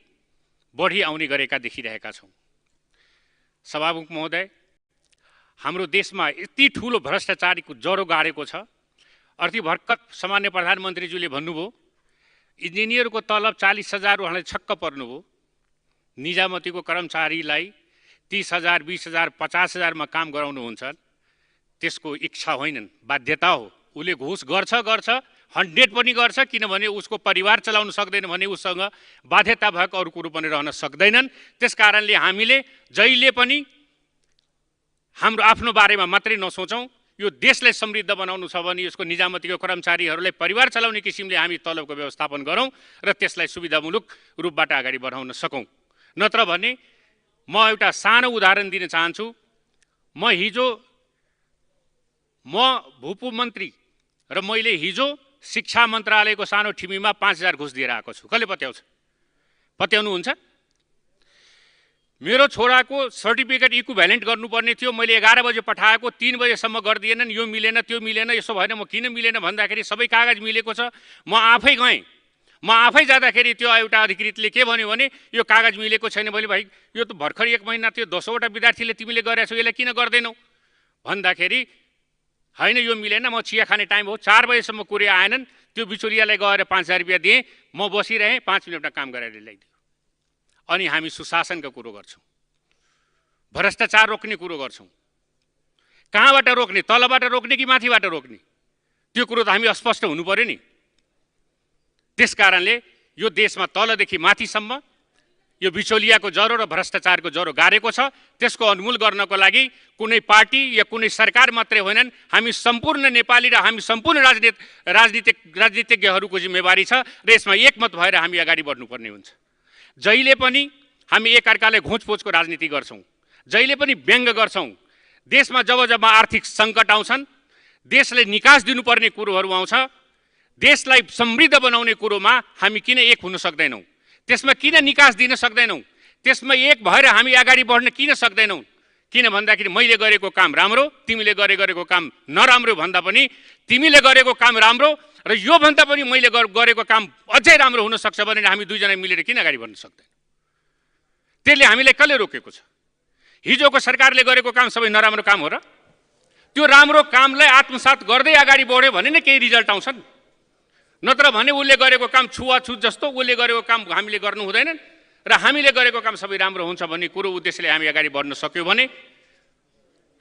बढी आउने गरेका देखिरहेका छौँ। सभामुख महोदय, हाम्रो देशमा यति ठुलो भ्रष्टाचारीको जरो गाडेको छ। अर्थी भर्खर सामान्य प्रधानमन्त्रीज्यूले भन्नुभयो इन्जिनियरको तलब 40,000 उहाँले छक्क पर्नुभयो। निजामतीको कर्मचारीलाई 30,000, 20,000, 50,000मा काम गराउनुहुन्छ, त्यसको इच्छा होइनन्, बाध्यता हो। उसले घुस गर्छ 100 पनि गर्छ, किनभने उसको परिवार चलाउन सक्दैन भने उसँग बाध्यता भएको अरू कुरो पनि रहन सक्दैनन्। त्यस कारणले हामीले जहिले पनि हाम्रो आफ्नो बारेमा मात्रै नसोचौँ, यो देशलाई समृद्ध बनाउनु छ भने यसको निजामतीको कर्मचारीहरूलाई परिवार चलाउने किसिमले हामी तलबको व्यवस्थापन गरौँ र त्यसलाई सुविधामूलक रूपबाट अगाडि बढाउन सकौँ। नत्र भने म एउटा सानो उदाहरण दिन चाहन्छु। म भूपू मन्त्री र मैले हिजो शिक्षा मन्त्रालयको सानो ठिमीमा 5,000 घुस दिएर आएको छु। कसले पत्याउँछ? पत्याउनुहुन्छ? मेरो छोराको सर्टिफिकेट इक्विभ्यालेन्ट गर्नुपर्ने थियो, मैले 11 बजे पठाएको, 3 बजेसम्म गरिदिएनन्। यो मिलेन, त्यो मिलेन, यसो भएन, म किन मिलेन भन्दाखेरि सबै कागज मिलेको छ। म आफै गएँ, म आफै जाँदाखेरि त्यो एउटा अधिकृतले के भन्यो भने यो कागज मिलेको छैन। मैले भाइ यो त भर्खर 1 महिना थियो, 10वटा विद्यार्थीले तिमीले गरेछौ, यसलाई किन गर्दैनौ भन्दाखेरि होइन यो मिलेन, म चिया खाने टाइम हो, 4 बजेसम्म कुरिया आएनन्। त्यो बिचौलियालाई गएर 5,000 रुपियाँ दिएँ, म बसिरहेँ, 5 मिनटमा काम गरेर ल्याइदियो। अनि हामी सुशासनको कुरो गर्छौँ, भ्रष्टाचार रोक्ने कुरो गर्छौँ। कहाँबाट रोक्ने? तलबाट रोक्ने कि माथिबाट रोक्ने? त्यो कुरो त हामी स्पष्ट हुनु पर्यो नि। त्यस कारणले यो देशमा तलदेखि माथिसम्म यो बिचौलियाको जरो र भ्रष्टाचारको जरो गाडेको छ। त्यसको उन्मूलन गर्नको लागि कुनै पार्टी या कुनै सरकार मात्रै होइनन्, हामी सम्पूर्ण नेपाली र हामी सम्पूर्ण राजनीतिज्ञहरूको जिम्मेवारी छ र यसमा एकमत भएर हामी अगाडि बढ्नुपर्ने हुन्छ। जहिले पनि हामी एकअर्कालाई घोचपोचको राजनीति गर्छौँ, जहिले पनि व्यङ्ग गर्छौँ। देशमा जब आर्थिक सङ्कट आउँछन्, देशलाई निकास दिनुपर्ने कुरोहरू आउँछ, देशलाई समृद्ध बनाउने कुरोमा हामी किन एक हुन सक्दैनौँ? त्यसमा किन निकास दिन सक्दैनौँ? त्यसमा एक भएर हामी अगाडि बढ्न किन सक्दैनौँ? किन भन्दाखेरि मैले गरेको काम राम्रो, तिमीले गरेको काम नराम्रो भन्दा पनि तिमीले गरेको काम राम्रो र योभन्दा पनि मैले गरेको काम अझै राम्रो हुन सक्छ भने हामी दुईजना मिलेर किन अगाडि बढ्न सक्दैनौँ? त्यसले हामीलाई कसले रोकेको छ? हिजोको सरकारले गरेको काम सबै नराम्रो काम हो र? त्यो राम्रो कामलाई आत्मसात गर्दै अगाडि बढ्यो भने नै केही रिजल्ट आउँछन्। नत्र भने उसले गरेको काम छुवाछुत जस्तो उसले गरेको काम हामीले गर्नु हुँदैन र हामीले गरेको काम सबै राम्रो हुन्छ भन्ने कुरो उद्देश्यले हामी अगाडि बढ्न सक्यौँ भने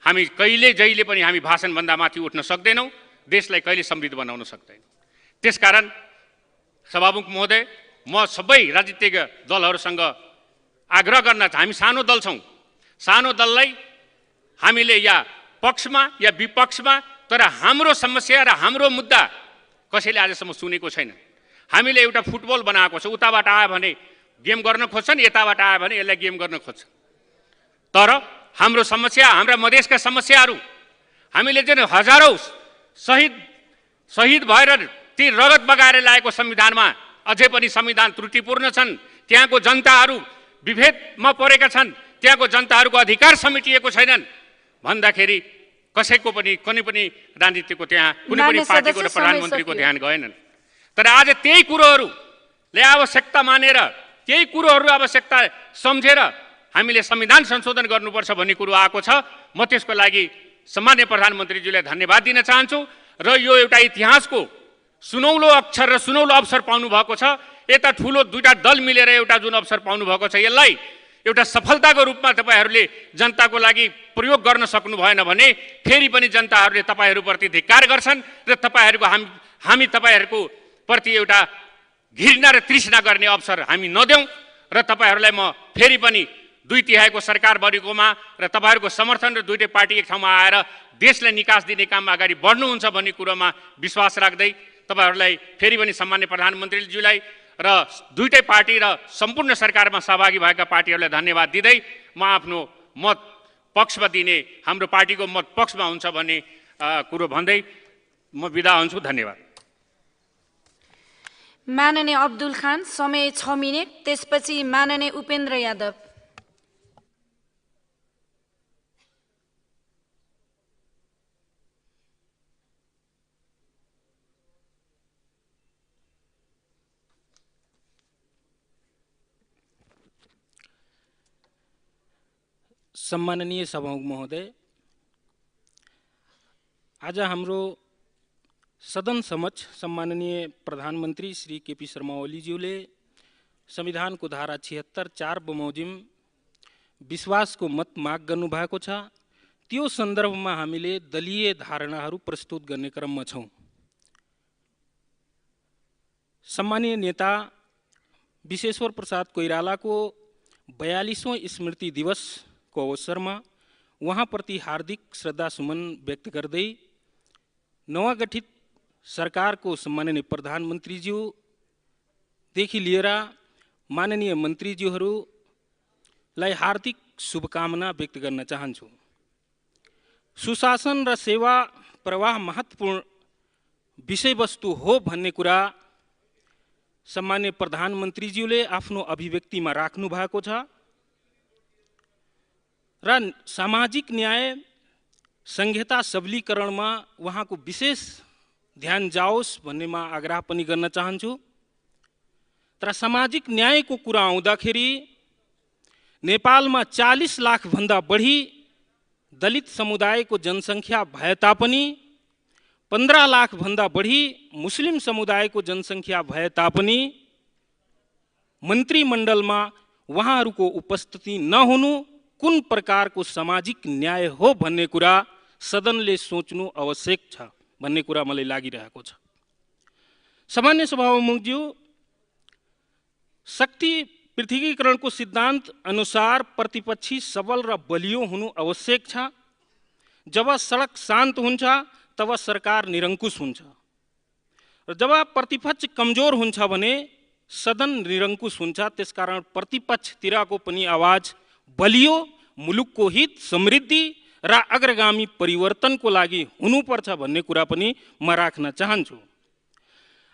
हामी जहिले पनि हामी भाषणभन्दा माथि उठ्न सक्दैनौँ, देशलाई कहिले समृद्ध बनाउन सक्दैनौँ। त्यसकारण सभामुख महोदय, म सबै राजनीतिक दलहरूसँग आग्रह गर्न हामी सानो दल छौँ, सानो दललाई हामीले या पक्षमा या विपक्षमा तर हाम्रो समस्या र हाम्रो मुद्दा कसैले आजसम्म सुनेको छैन। हामीले एउटा फुटबल बनाएको छ, उताबाट आयो भने गेम गर्न खोज्छन्, यताबाट आयो भने यसलाई गेम गर्न खोज्छन्। तर हाम्रो समस्या, हाम्रा मधेसका समस्याहरू, हामीले जुन हजारौँ शहीद भएर ती रगत बगाएर ल्याएको संविधानमा अझै पनि संविधान त्रुटिपूर्ण छन्। त्यहाँको जनताहरू विभेदमा परेका छन्, त्यहाँको जनताहरूको अधिकार समेटिएको छैनन् भन्दाखेरि कसैको पनि कुनै पनि राजनीतिको त्यहाँ कुनै पनि पार्टीको र प्रधानमन्त्रीको ध्यान गएनन्। तर आज त्यही कुरोहरूले आवश्यकता मानेर, त्यही कुरोहरू आवश्यकता सम्झेर हामीले संविधान संशोधन गर्नुपर्छ भन्ने कुरो आएको छ। म त्यसको लागि सामान्य प्रधानमन्त्रीज्यूलाई धन्यवाद दिन चाहन्छु र यो एउटा इतिहासको सुनौलो अक्षर र सुनौलो अवसर पाउनु भएको छ। यता ठुलो दुईटा दल मिलेर एउटा जुन अवसर पाउनु भएको छ, यसलाई एउटा सफलताको रूपमा तपाईहरूले जनताको लागि प्रयोग गर्न सक्नु भएन भने फेरि पनि जनताहरूले तपाईँहरूप्रति धिक्कार गर्छन् र तपाईहरूको हामी तपाईँहरूको प्रति एउटा घृणा र तृष्णा गर्ने अवसर हामी नदेऊ र तपाईँहरूलाई म फेरि पनि 2/3 सरकार बनेकोमा र तपाईँहरूको समर्थन र दुईटै पार्टी एक ठाउँमा आएर देशलाई निकास दिने काममा अगाडि बढ्नुहुन्छ भन्ने कुरोमा विश्वास राख्दै तपाईँहरूलाई फेरि पनि सम्मान्य प्रधानमन्त्रीज्यूलाई र दुईटै पार्टी र सम्पूर्ण सरकारमा सहभागी भएका पार्टीहरूलाई धन्यवाद दिँदै म आफ्नो मत पक्षमा दिने हाम्रो पार्टीको मत पक्षमा हुन्छ भन्ने कुरो भन्दै म बिदा हुन्छु। धन्यवाद। माननीय अब्दुल खान, समय 6 मिनेट। त्यसपछि माननीय उपेन्द्र यादव। सम्माननीय सभामुख महोदय, आज हाम्रो सदन समक्ष सम्माननीय प्रधानमन्त्री श्री केपी शर्मा ओलीज्यूले संविधानको धारा 76(4) बमोजिम विश्वासको मत माग गर्नुभएको छ। त्यो सन्दर्भमा हामीले दलीय धारणाहरू प्रस्तुत गर्ने क्रममा छौँ। सम्मानीय नेता विश्वेश्वर प्रसाद कोइरालाको 42औं स्मृति दिवसको अवसरमा उहाँप्रति हार्दिक श्रद्धासुमन व्यक्त गर्दै नवगठित सरकारको सम्माननीय प्रधानमन्त्रीज्यूदेखि लिएर माननीय मन्त्रीज्यूहरूलाई हार्दिक शुभकामना व्यक्त गर्न चाहन्छु। सुशासन र सेवा प्रवाह महत्त्वपूर्ण विषयवस्तु हो भन्ने कुरा सम्माननीय प्रधानमन्त्रीज्यूले आफ्नो अभिव्यक्तिमा राख्नु भएको छ र सामाजिक न्याय संहिता सबलीकरणमा उहाँको विशेष ध्यान जाओस् भन्नेमा आग्रह पनि गर्न चाहन्छु। तर सामाजिक न्यायको कुरा आउँदाखेरि नेपालमा 40 लाख भन्दा बढी दलित समुदायको जनसङ्ख्या भए तापनि 15 लाख भन्दा बढी मुस्लिम समुदायको जनसङ्ख्या भए तापनि मन्त्रीमण्डलमा उहाँहरूको उपस्थिति नहुनु कुन प्रकारको सामाजिक न्याय हो भन्ने कुरा सदनले सोच्नु आवश्यक छ भन्ने कुरा मलाई लागिरहेको छ। सामान्य सभामुखज्यू, शक्ति पृथकीकरणको सिद्धान्त अनुसार प्रतिपक्षी सबल र बलियो हुनु आवश्यक छ। जब सडक शान्त हुन्छ तब सरकार निरङ्कुश हुन्छ र जब प्रतिपक्ष कमजोर हुन्छ भने सदन निरङ्कुश हुन्छ। त्यसकारण प्रतिपक्षतिरको पनि आवाज बलियो, मुलुकको हित, समृद्धि र अग्रगामी परिवर्तनको लागि हुनुपर्छ भन्ने कुरा पनि म राख्न चाहन्छु।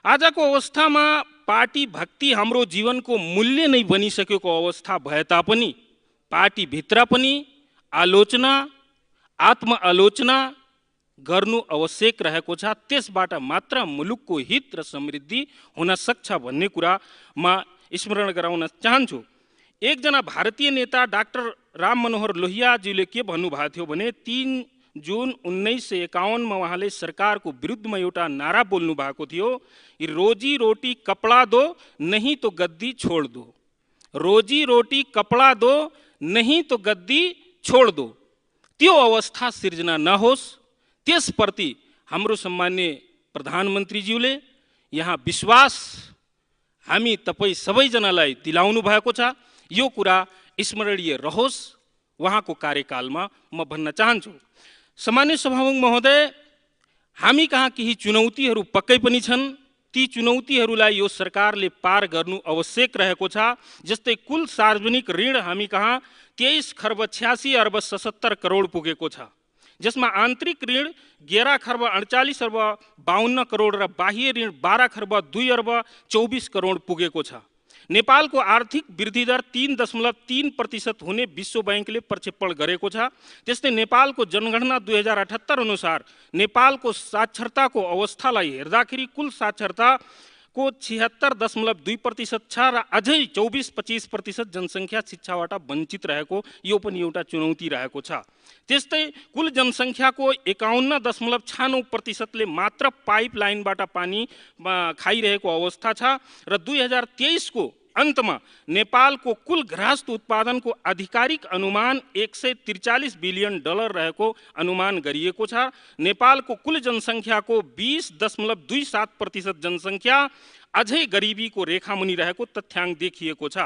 आजको अवस्थामा पार्टी भक्ति हाम्रो जीवनको मूल्य नै बनिसकेको अवस्था भए तापनि पार्टीभित्र पनि आलोचना, आत्मआलोचना गर्नु आवश्यक रहेको छ। त्यसबाट मात्र मुलुकको हित र समृद्धि हुन सक्छ भन्ने कुरा म स्मरण गराउन चाहन्छु। एकजना भारतीय नेता डाक्टर राम मनोहर लोहियाज्यूले के भन्नुभएको थियो भने 3 जुन 1951 में उहाँले सरकारको विरुद्धमा एउटा नारा बोल्नु भएको थियो, रोजी रोटी कपडा दो नहीं तो गद्दी छोड़ दो, रोजी रोटी कपडा दो नहीं तो गद्दी छोड़ दो। त्यो अवस्था सिर्जना नहोस् त्यसप्रति हाम्रो सम्मान्य प्रधानमन्त्रीज्यूले यहाँ विश्वास हामी तपाई सबैजनालाई दिलाउनु भएको छ। यो कुरा स्मरणीय रहोस् उहाँको कार्यकालमा म भन्न चाहन्छु। सामान्य सभामुख महोदय, हामी कहाँ केही चुनौतीहरू पक्कै पनि छन्। ती चुनौतीहरूलाई यो सरकारले पार गर्नु आवश्यक रहेको छ। जस्तै कुल सार्वजनिक ऋण हामी कहाँ 23 खर्ब 86 अर्ब 77 करोड पुगेको छ, जसमा आन्तरिक ऋण 11 खर्ब 48 अर्ब 52 करोड र बाह्य ऋण 12 खर्ब 2 अर्ब 24 करोड पुगेको छ। नेपालको आर्थिक वृद्धि दर 3.3% हुने विश्व बैंकले प्रक्षेपण गरेको छ। त्यस्तै नेपालको जनगणना 2078 अनुसार नेपालको साक्षरताको अवस्थालाई हेर्दाखेरि कुल साक्षरताको 76.2% छ र अझै 24-25% जनसङ्ख्या शिक्षाबाट वञ्चित रहेको यो पनि एउटा चुनौती रहेको छ। त्यस्तै कुल जनसङ्ख्याको 51.96% ले मात्र पाइपलाइनबाट पानी खाइरहेको अवस्था छ र 2023 को अन्तमा नेपालको कुल गृहस्थ उत्पादनको आधिकारिक अनुमान $143 बिलियन रहेको अनुमान गरिएको छ। नेपालको कुल जनसङ्ख्याको 20.27% जनसङ्ख्या अझै गरिबीको रेखामुनि रहेको तथ्याङ्क देखिएको छ।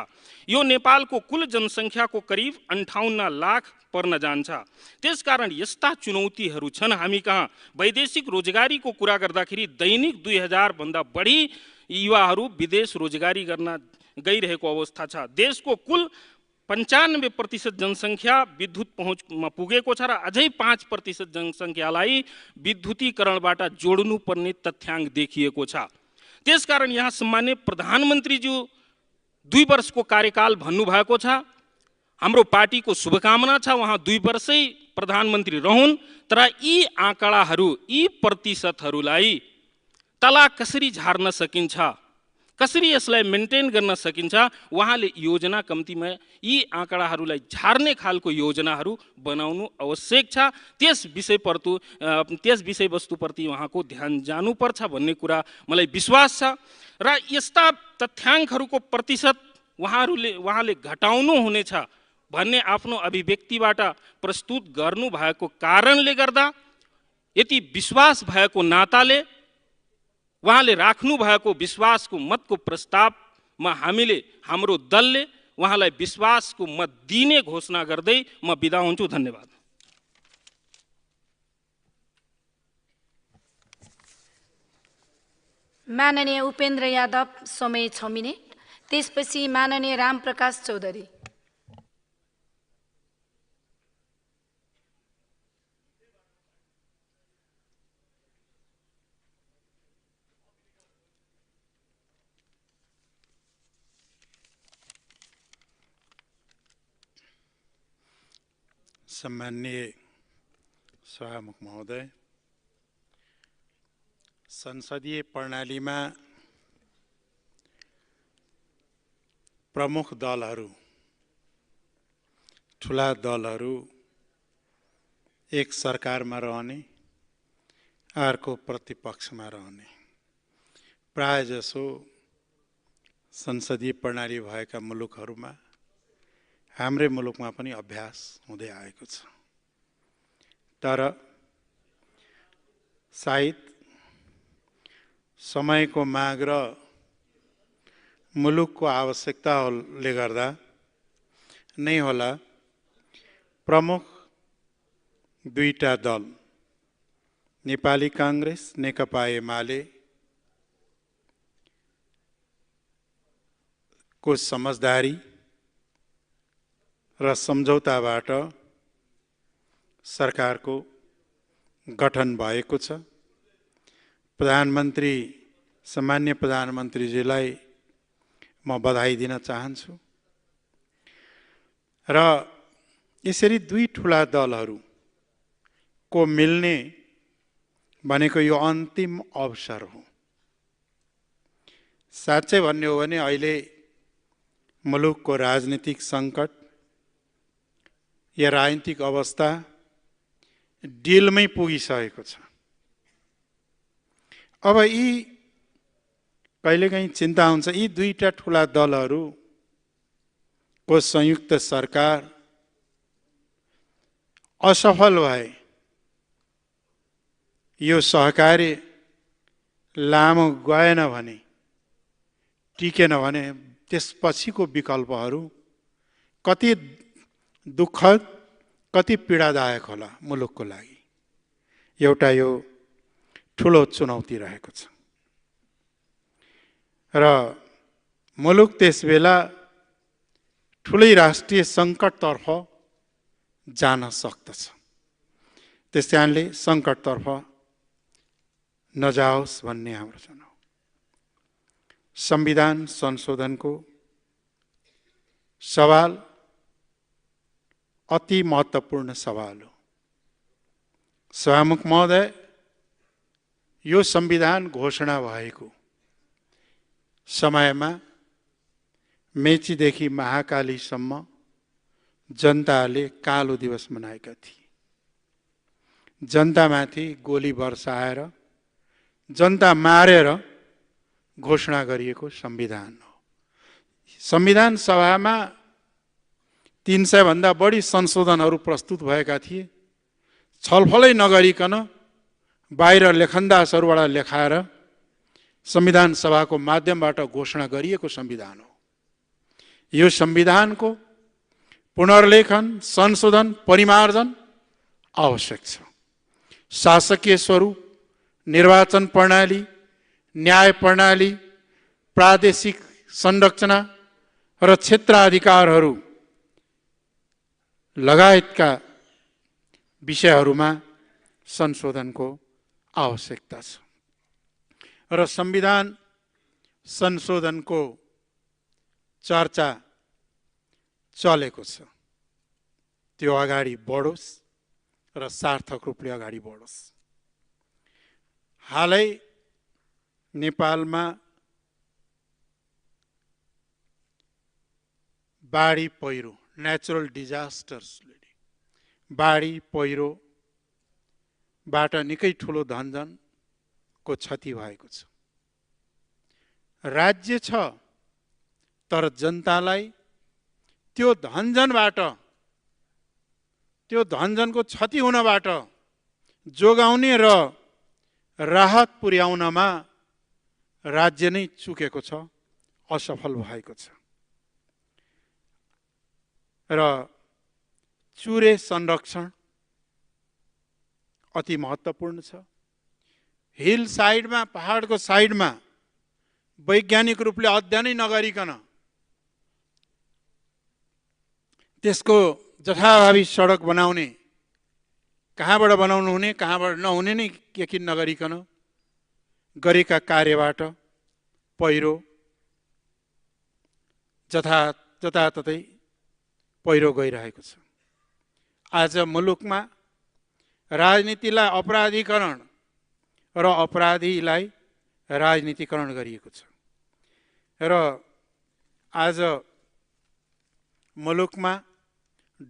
यो नेपालको कुल जनसङ्ख्याको करिब 58 लाख पर्न जान्छ। त्यसकारण यस्ता चुनौतीहरू छन् हामी कहाँ। वैदेशिक रोजगारीको कुरा गर्दाखेरि दैनिक 2000 भन्दा बढी युवाहरू विदेश रोजगारी गर्न गइरहेको अवस्था छ। देशको कुल 95% जनसङ्ख्या विद्युत पहुँचमा पुगेको छ र अझै 5% जनसङ्ख्यालाई विद्युतीकरणबाट जोड्नुपर्ने तथ्याङ्क देखिएको छ। त्यसकारण यहाँ सम्मान्य प्रधानमन्त्रीज्यू 2 वर्षको कार्यकाल भन्नुभएको छ। हाम्रो पार्टीको शुभकामना छ उहाँ 2 वर्षै प्रधानमन्त्री रहन्, तर यी आँकडाहरू, यी प्रतिशतहरूलाई तला कसरी झार्न सकिन्छ, कसरी यसलाई मेन्टेन गर्न सकिन्छ, उहाँले योजना कम्तीमा यी आँकडाहरूलाई झार्ने खालको योजनाहरू बनाउनु आवश्यक छ। त्यस विषयवस्तुप्रति उहाँको ध्यान जानुपर्छ भन्ने कुरा मलाई विश्वास छ। र यस्ता तथ्याङ्कहरूको प्रतिशत उहाँले घटाउनु हुनेछ भन्ने आफ्नो अभिव्यक्तिबाट प्रस्तुत गर्नुभएको कारणले गर्दा, यति विश्वास भएको नाताले उहाँले राख्नु भएको विश्वासको मतको प्रस्तावमा हाम्रो दलले उहाँलाई विश्वासको मत दिने घोषणा गर्दै म बिदा हुन्छु। धन्यवाद। माननीय उपेन्द्र यादव, समय 6 मिनेट। त्यसपछि माननीय रामप्रकाश चौधरी। सम्माननीय सभामुख महोदय, संसदीय प्रणालीमा प्रमुख दलहरू, ठुला दलहरू एक सरकारमा रहने, अर्को प्रतिपक्षमा रहने, प्रायजसो संसदीय प्रणाली भएका मुलुकहरूमा, हाम्रै मुलुकमा पनि अभ्यास हुँदै आएको छ। तर सायद समयको माग र मुलुकको आवश्यकताले गर्दा नै होला प्रमुख 2टा दल नेपाली काङ्ग्रेस, नेकपा एमाले को समझदारी र सम्झौताबाट सरकारको गठन भएको छ। सम्मान्य प्रधानमन्त्रीजीलाई म बधाई दिन चाहन्छु। र यसरी 2 ठुला दलहरूको मिल्ने भनेको यो अन्तिम अवसर हो। साँच्चै भन्ने हो भने अहिले मुलुकको राजनीतिक सङ्कट या राजनीतिक अवस्था डिलमै पुगिसकेको छ। अब यी कहिलेकाहीँ चिन्ता हुन्छ, यी 2टा ठुला दलहरूको संयुक्त सरकार असफल भए, यो सहकार्य लामो गएन भने, टिकेन भने त्यसपछिको विकल्पहरू कति दुःखद, कति पीडादायक होला मुलुकको लागि। एउटा यो ठुलो चुनौती रहेको छ र मुलुक त्यसबेला ठुलै राष्ट्रिय सङ्कटतर्फ जान सक्दछ। त्यस कारणले सङ्कटतर्फ नजाओस् भन्ने हाम्रो जनाउ। संविधान संशोधनको सवाल अति महत्त्वपूर्ण सवाल हो। सभामुख महोदय, यो संविधान घोषणा भएको समयमा मेचीदेखि महाकालीसम्म जनताले कालो दिवस मनाएका थिए। जनतामाथि गोली बर्साएर, जनता मारेर घोषणा गरिएको संविधान हो। संविधान सभामा 300 भन्दा बढी संशोधनहरू प्रस्तुत भएका थिए। छलफलै नगरिकन बाहिर लेखनदासहरूबाट लेखाएर संविधान सभाको माध्यमबाट घोषणा गरिएको संविधान हो। यो संविधानको पुनर्लेखन, संशोधन, परिमार्जन आवश्यक छ। शासकीय स्वरूप, निर्वाचन प्रणाली, न्याय प्रणाली, प्रादेशिक संरचना र क्षेत्राधिकारहरू लगायतका विषयहरूमा संशोधनको आवश्यकता छ र संविधान संशोधनको चर्चा चलेको छ। त्यो अगाडि बढोस् र सार्थक रूपले अगाडि बढोस्। हालै नेपालमा बाढी पहिरो, नेचुरल डिजास्टर्सले बाढी पहिरोबाट निकै ठुलो धनजनको क्षति भएको छ। राज्य छ तर जनतालाई त्यो धनजनको क्षति हुनबाट जोगाउने र राहत पुर्याउनमा राज्य नै चुकेको छ, असफल भएको छ। र चुरे संरक्षण अति महत्त्वपूर्ण छ। हिल साइडमा, पहाडको साइडमा वैज्ञानिक रूपले अध्ययनै नगरिकन त्यसको जथाभावी सडक बनाउने, कहाँबाट बनाउनु हुने कहाँबाट नहुने नै यकिन नगरिकन गरेका कार्यबाट पहिरो जताततै पहिरो गइरहेको छ। आज मुलुकमा राजनीतिलाई अपराधीकरण र अपराधीलाई राजनीतिकरण गरिएको छ र आज मुलुकमा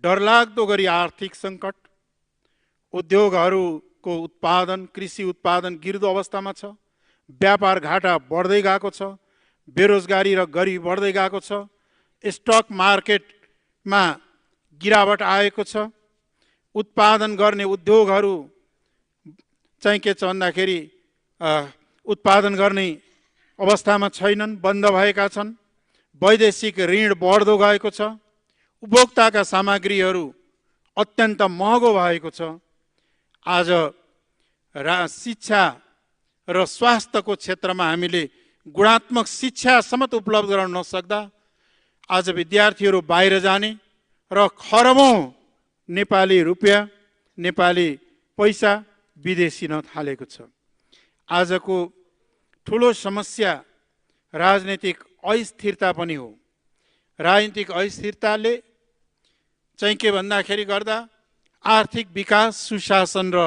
डरलाग्दो गरी आर्थिक सङ्कट, उद्योगहरूको उत्पादन, कृषि उत्पादन गिर्दो अवस्थामा छ, व्यापार घाटा बढ्दै गएको छ, बेरोजगारी र गरिबी बढ्दै गएको छ, स्टक मार्केटमा गिरावट आएको छ, उत्पादन गर्ने उद्योगहरू चाहिँ के छ भन्दाखेरि उत्पादन गर्ने अवस्थामा छैनन्, बन्द भएका छन्, वैदेशिक ऋण बढ्दो गएको छ, उपभोक्ताका सामग्रीहरू अत्यन्त महँगो भएको छ। आज शिक्षा र स्वास्थ्यको क्षेत्रमा हामीले गुणात्मक शिक्षा समेत उपलब्ध गराउन नसक्दा आज विद्यार्थीहरू बाहिर जाने र खरबौँ नेपाली रुपियाँ, नेपाली पैसा विदेशी न थालेको छ। आजको ठुलो समस्या राजनीतिक अस्थिरता पनि हो। राजनीतिक अस्थिरताले चाहिँ के भन्दाखेरि गर्दा आर्थिक विकास, सुशासन र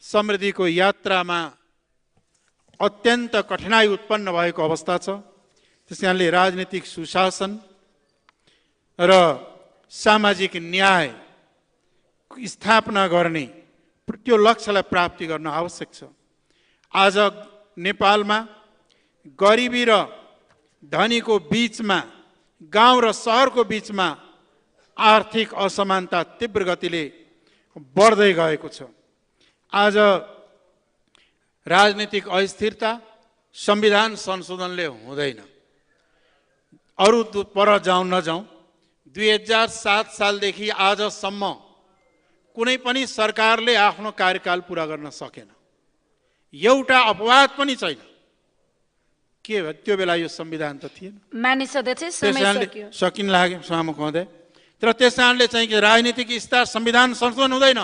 समृद्धिको यात्रामा अत्यन्त कठिनाई उत्पन्न भएको अवस्था छ। त्यस कारणले राजनीतिक सुशासन र सामाजिक न्याय स्थापना गर्ने त्यो लक्ष्यलाई प्राप्ति गर्न आवश्यक छ। आज नेपालमा गरिबी र धनीको बीचमा, गाउँ र सहरको बीचमा आर्थिक असमानता तीव्र गतिले बढ्दै गएको छ। आज राजनीतिक अस्थिरता संविधान संशोधनले हुँदैन। अरू पर जाउँ नजाउँ, 2007 सालदेखि आजसम्म कुनै पनि सरकारले आफ्नो कार्यकाल पुरा गर्न सकेन। एउटा अपवाद पनि छैन। के त्यो बेला यो संविधान त थिएन। सकिन लाग्यो सभामुख महोदय। तर त्यस कारणले चाहिँ कि राजनीतिक स्तर संविधान संशोधन हुँदैन,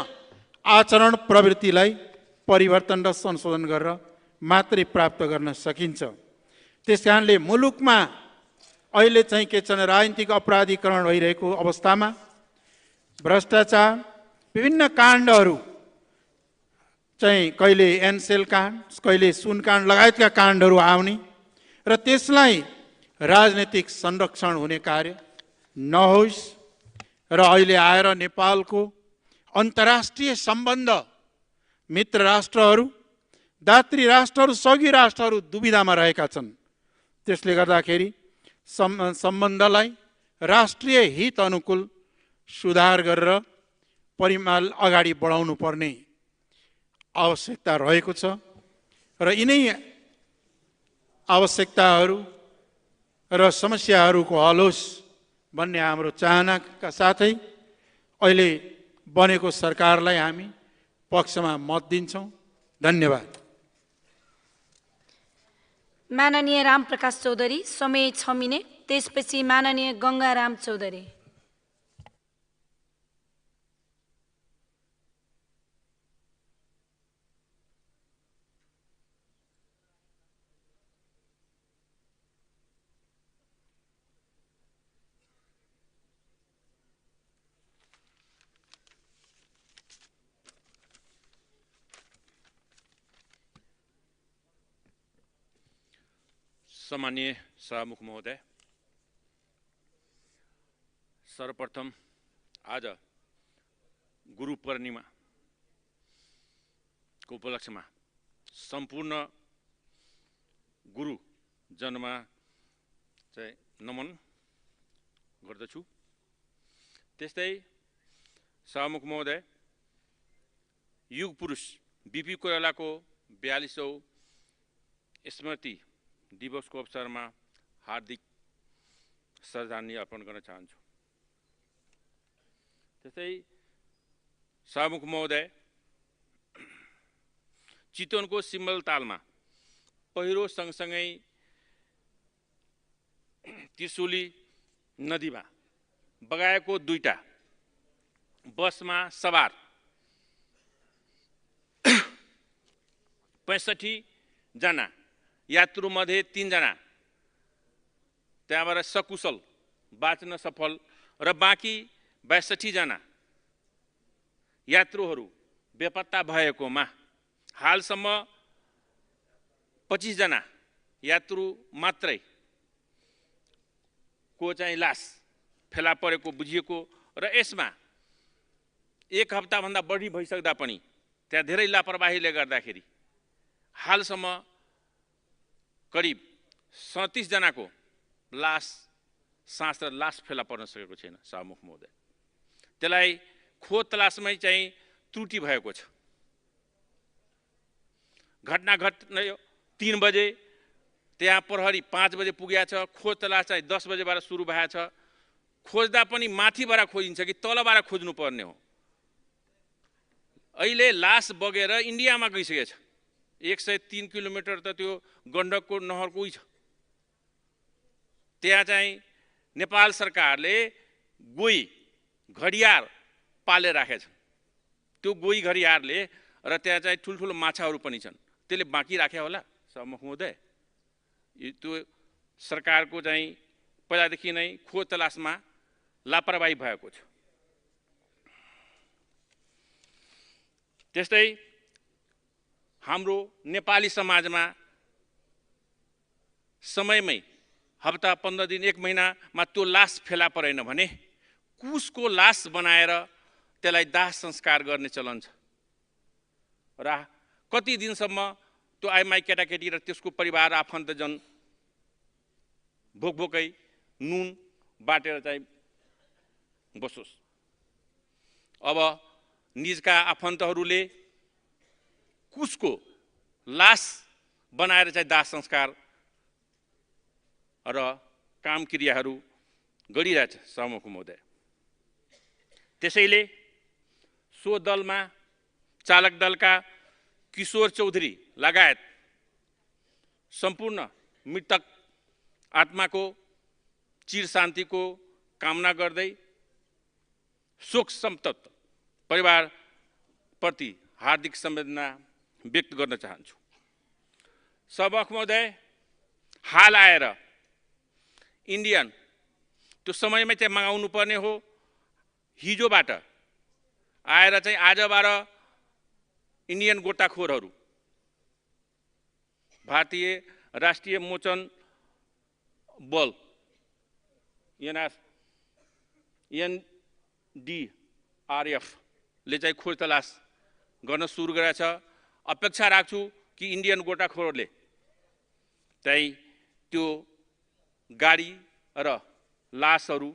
आचरण प्रवृत्तिलाई परिवर्तन र संशोधन गरेर मात्रै प्राप्त गर्न सकिन्छ। त्यस कारणले मुलुकमा अहिले चाहिँ के छ, राजनीतिक अपराधीकरण भइरहेको अवस्थामा भ्रष्टाचार, विभिन्न काण्डहरू चाहिँ कहिले एनसेल काण्ड, कहिले सुन काण्ड लगायतका काण्डहरू आउने र त्यसलाई राजनीतिक संरक्षण हुने कार्य नहोस् र अहिले आएर नेपालको अन्तर्राष्ट्रिय सम्बन्ध, मित्र राष्ट्रहरू, दात्री राष्ट्रहरू, सहयोगी राष्ट्रहरू दुविधामा रहेका छन्। त्यसले गर्दाखेरि सम्बन्धलाई राष्ट्रिय हित अनुकूल सुधार गरेर परिमाल अगाडि बढाउनु पर्ने आवश्यकता रहेको छ र यिनै आवश्यकताहरू र समस्याहरूको हल होस् भन्ने हाम्रो चाहनाका साथै अहिले बनेको सरकारलाई हामी पक्षमा मत दिन्छौँ। धन्यवाद। माननीय रामप्रकाश चौधरी, समय 6 मिनेट। त्यसपछि माननीय गङ्गाराम चौधरी। सम्माननीय सभामुख महोदय, सर्वप्रथम आज गुरु पूर्णिमाको उपलक्ष्यमा सम्पूर्ण गुरुजनमा चाहिँ नमन गर्दछु। त्यस्तै सभामुख महोदय, युग पुरुष बिपी कोइरालाको 42औं स्मृति दिवसको अवसरमा हार्दिक श्रद्धाञ्जली अर्पण गर्न चाहन्छु। त्यस्तै सभामुख महोदय, चितवनको सिम्बलतालमा पहिरो सँगसँगै त्रिशुली नदीमा बगाएको 2टा बसमा सवार 65 जना यात्रुमध्ये 3 जना त्यहाँबाट सकुशल बाँच्न सफल र बाँकी 62 जना यात्रुहरू बेपत्ता भएकोमा हालसम्म 25 जना यात्रु मात्रै को चाहिँ लास फेला परेको बुझिएको र यसमा 1 हप्ताभन्दा बढी भइसक्दा पनि त्यहाँ धेरै लापरवाहीले गर्दाखेरि हालसम्म करिब 37 जनाको सास र लास फेला पर्न सकेको छैन। सभामुख महोदय, त्यसलाई खोज तलासमै चाहिँ त्रुटि भएको छ। घटना घट्ने 3 बजे, त्यहाँ प्रहरी 5 बजे पुगेको छ। खोज तलास चाहिँ 10 बजेबाट सुरु भएको छ। खोज्दा पनि माथिबाट खोजिन्छ कि तलबाट खोज्नुपर्ने हो। अहिले लास बगेर इन्डियामा गइसकेको छ। 103 किलोमिटर त त्यो गण्डकको नहरकै छ। त्यहाँ चाहिँ नेपाल सरकारले गोही घडियाल पाले राखेको छ। त्यो गोही घडियालले र त्यहाँ चाहिँ ठुल्ठुलो माछाहरू पनि छन्, त्यसले बाँकी राखे होला। सभामुख महोदय, त्यो सरकारको चाहिँ पहिलादेखि नै खोज तलासमा लापरवाही भएको छ। त्यस्तै हाम्रो नेपाली समाजमा समयमै हप्ता 15 दिन 1 महिनामा त्यो लास फेला परेन भने कुसको लास बनाएर त्यसलाई दाह संस्कार गर्ने चलन छ र कति दिनसम्म त्यो आइमाई केटाकेटी र त्यसको परिवार आफन्तजन भोकभोकै नुन बाटेर चाहिँ बसोस्। अब निजका आफन्तहरूले कुसको लास बनाएर चाहिँ दाह संस्कार र काम क्रियाहरू गरिरहेछ। सभामुख महोदय, त्यसैले सो दलमा चालक दलका किशोर चौधरी लगायत सम्पूर्ण मृतक आत्माको चिर शान्तिको कामना गर्दै शोक संतप्त परिवारप्रति हार्दिक संवेदना व्यक्त गर्न चाहन्छु। सभामुख महोदय, हाल आएर इन्डियन त्यो समयमै चाहिँ मगाउनु पर्ने हो। हिजोबाट आएर चाहिँ आजबाट इन्डियन गोताखोरहरू भारतीय राष्ट्रिय मोचन बल एनडीआरएफले चाहिँ खोज तलास गर्न सुरु गरेछ। अपेक्षा राख्छु कि इन्डियन गोताखोरहरूले चाहिँ त्यो गाडी र लासहरू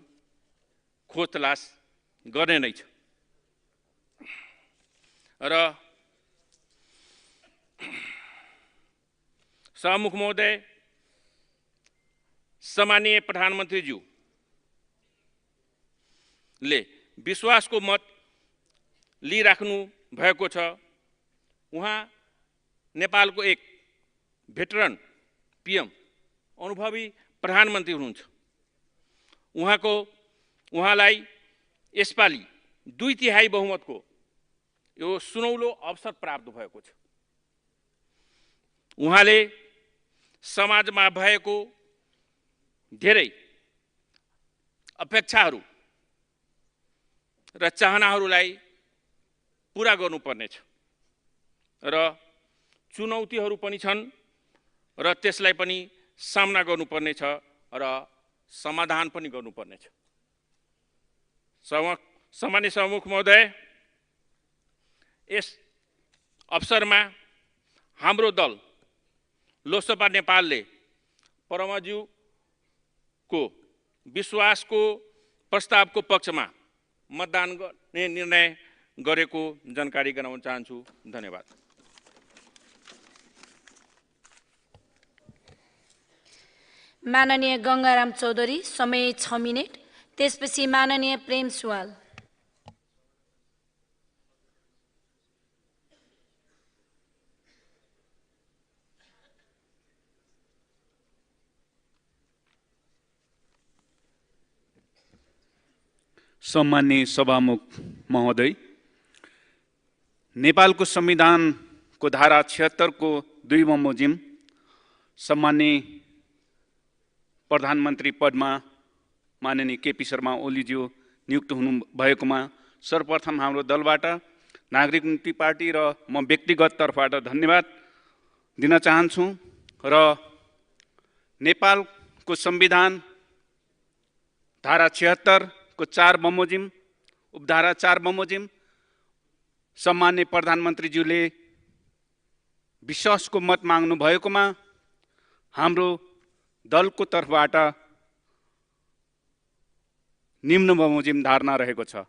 खोज तलास गर्ने नै छ। र सभामुख महोदय, सम्माननीय प्रधानमन्त्रीज्यूले विश्वासको मत लिइराख्नु भएको छ। उहाँ नेपालको एक भेटरन पीएम अनुभवी प्रधानमन्त्री हुनुहुन्छ। उहाँलाई यसपालि 2/3 बहुमतको यो सुनौलो अवसर प्राप्त भएको छ। उहाँले समाजमा भएको धेरै अपेक्षाहरू र चाहनाहरूलाई पुरा गर्नुपर्नेछ र चुनौतीहरू पनि छन् र त्यसलाई पनि सामना गर्नुपर्नेछ र समाधान पनि गर्नुपर्नेछ। सम्माननीय सभामुख महोदय, यस अवसरमा हाम्रो दल लोकसभा नेपालले परमज्यूको विश्वासको प्रस्तावको पक्षमा मतदान गर्ने निर्णय गरेको जानकारी गराउन चाहन्छु। धन्यवाद। माननीय गङ्गाराम चौधरी, समय 6 मिनेट। त्यसपछि माननीय प्रेम सुवाल। सम्माननीय सभामुख महोदय, नेपालको संविधानको धारा 76 को 2 बमोजिम सम्माननीय प्रधानमन्त्री पदमा माननीय केपी शर्मा ओलीज्यू नियुक्त हुनु भएकोमा सर्वप्रथम हाम्रो दलबाट नागरिक मुक्ति पार्टी र म व्यक्तिगत तर्फबाट धन्यवाद दिन चाहन्छु र नेपालको संविधान धारा 76 को 4 बमोजिम उपधारा 4 बमोजिम सम्माननीय प्रधानमन्त्रीज्यूले विश्वासको मत माग्नु भएकोमा हाम्रो दलको तर्फबाट निम्न बमोजिम धारणा रहेको छ।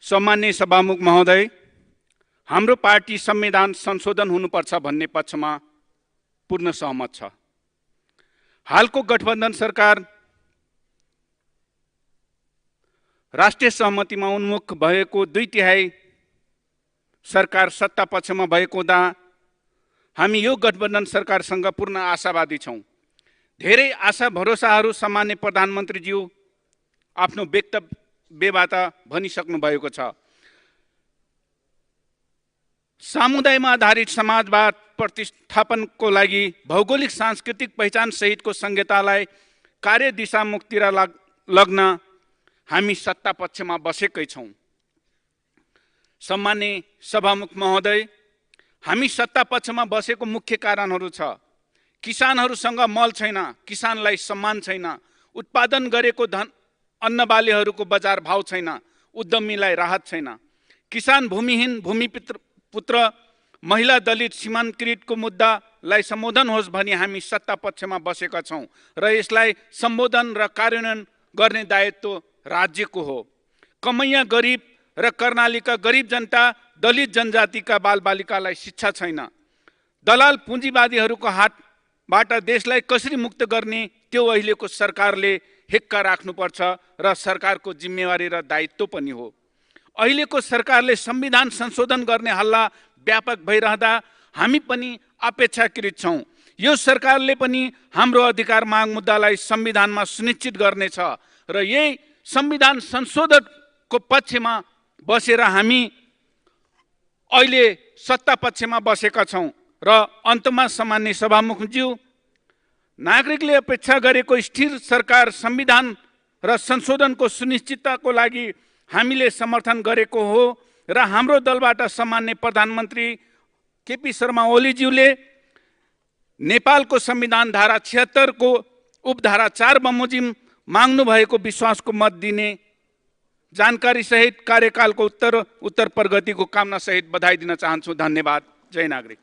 सम्माननीय सभामुख महोदय, हाम्रो पार्टी संविधान संशोधन हुनुपर्छ भन्ने पक्षमा पूर्ण सहमत छ। हालको गठबन्धन सरकार राष्ट्रिय सहमतिमा उन्मुख भएको 2/3 सरकार सत्ता पक्षमा भएको हुँदा हामी यो गठबन्धन सरकारसँग पूर्ण आशावादी छौँ। धेरै आशा भरोसाहरू सामान्य प्रधानमन्त्रीज्यू आफ्नो वक्तव्यबाट भनिसक्नु भएको छ। समुदायमा आधारित समाजवाद प्रतिस्थापनको लागि भौगोलिक सांस्कृतिक पहिचान सहितको संहितालाई कार्यदिशामुखतिर लग्न हामी सत्ता पक्षमा बसेकै छौँ। सम्माननीय सभामुख महोदय, हामी सत्ता पक्षमा बसेको मुख्य कारणहरू छ। किसानहरूसँग मल छैन, किसानलाई सम्मान छैन, उत्पादन गरेको अन्न बालीहरूको बजार भाव छैन, उद्यमीलाई राहत छैन, किसान भूमिहीन भूमिपुत्र महिला दलित सीमान्तकृतको मुद्दालाई सम्बोधन होस् भनी हामी सत्ता पक्षमा बसेका छौँ र यसलाई सम्बोधन र कार्यान्वयन गर्ने दायित्व राज्यको हो। कमैया गरिब र कर्णालीका गरिब जनता दलित जनजातिका बालबालिकालाई शिक्षा छैन। दलाल पुँजीवादीहरूको हातबाट देशलाई कसरी मुक्त गर्ने त्यो अहिलेको सरकारले हिक्का राख्नुपर्छ र सरकारको जिम्मेवारी र दायित्व पनि हो। अहिलेको सरकारले संविधान संशोधन गर्ने हल्ला व्यापक भइरहँदा हामी पनि अपेक्षाकृत छौँ। यो सरकारले पनि हाम्रो अधिकार माग मुद्दालाई संविधानमा सुनिश्चित गर्नेछ र यही संविधान संशोधनको पक्षमा बसेर हामी अहिले सत्ता पक्षमा बसेका छौँ। र अन्तमा सम्माननीय सभामुखज्यू, नागरिकले अपेक्षा गरेको स्थिर सरकार संविधान र संशोधनको सुनिश्चितताको लागि हामीले समर्थन गरेको हो र हाम्रो दलबाट सम्माननीय प्रधानमन्त्री केपी शर्मा ओलीज्यूले नेपालको संविधान धारा 76 को उपधारा 4 बमोजिम माग्नु भएको विश्वासको मत दिने जानकारी सहित कार्यकालको उत्तर प्रगतिको कामना सहित बधाई दिन चाहन्छु। धन्यवाद। जय नागरिक।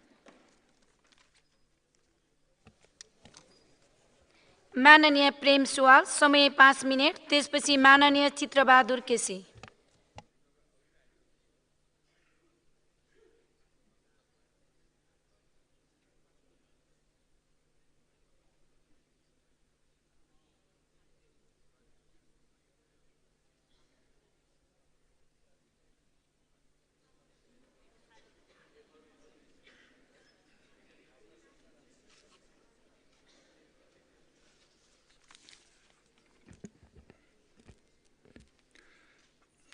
माननीय प्रेम सुवाल, समय 5 मिनेट। त्यसपछि माननीय चित्रबहादुर केसी।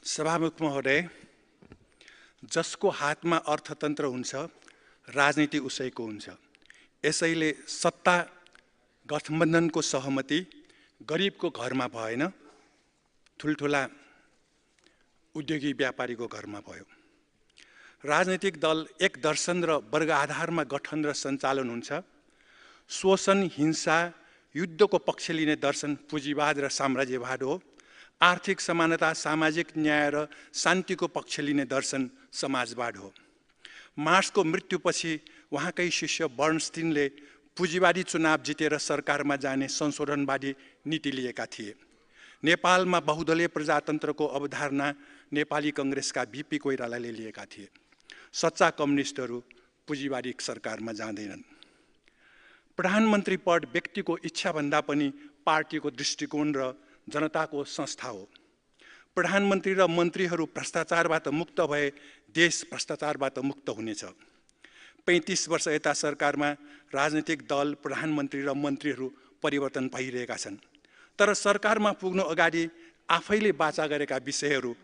सभामुख महोदय, जसको हातमा अर्थतन्त्र हुन्छ राजनीति उसैको हुन्छ। यसैले सत्ता गठबन्धनको सहमति गरिबको घरमा भएन, ठुल्ठुला उद्योगी व्यापारीको घरमा भयो। राजनीतिक दल एक दर्शन र वर्ग आधारमा गठन र सञ्चालन हुन्छ। शोषण, हिंसा, युद्धको पक्ष लिने दर्शन पुँजीवाद र साम्राज्यवाद हो। आर्थिक समानता, सामाजिक न्याय र शान्तिको पक्ष लिने दर्शन समाजवाद हो। मार्क्सको मृत्युपछि उहाँकै शिष्य बर्नस्टिनले पुँजीवादी चुनाव जितेर सरकारमा जाने संशोधनवादी नीति लिएका थिए। नेपालमा बहुदलीय प्रजातन्त्रको अवधारणा नेपाली कङ्ग्रेसका बीपी कोइरालाले लिएका थिए। सच्चा कम्युनिस्टहरू पुँजीवादी सरकारमा जाँदैनन्। प्रधानमन्त्री पद व्यक्तिको इच्छाभन्दा पनि पार्टीको दृष्टिकोण र जनताको संस्था हो। प्रधानमन्त्री र मन्त्रीहरू भ्रष्टाचारबाट मुक्त भए देश भ्रष्टाचारबाट मुक्त हुनेछ। 35 वर्ष यता सरकारमा राजनीतिक दल, प्रधानमन्त्री र मन्त्रीहरू परिवर्तन भइरहेका छन्। तर सरकारमा पुग्नु अगाडि आफैले बाचा गरेका विषयहरू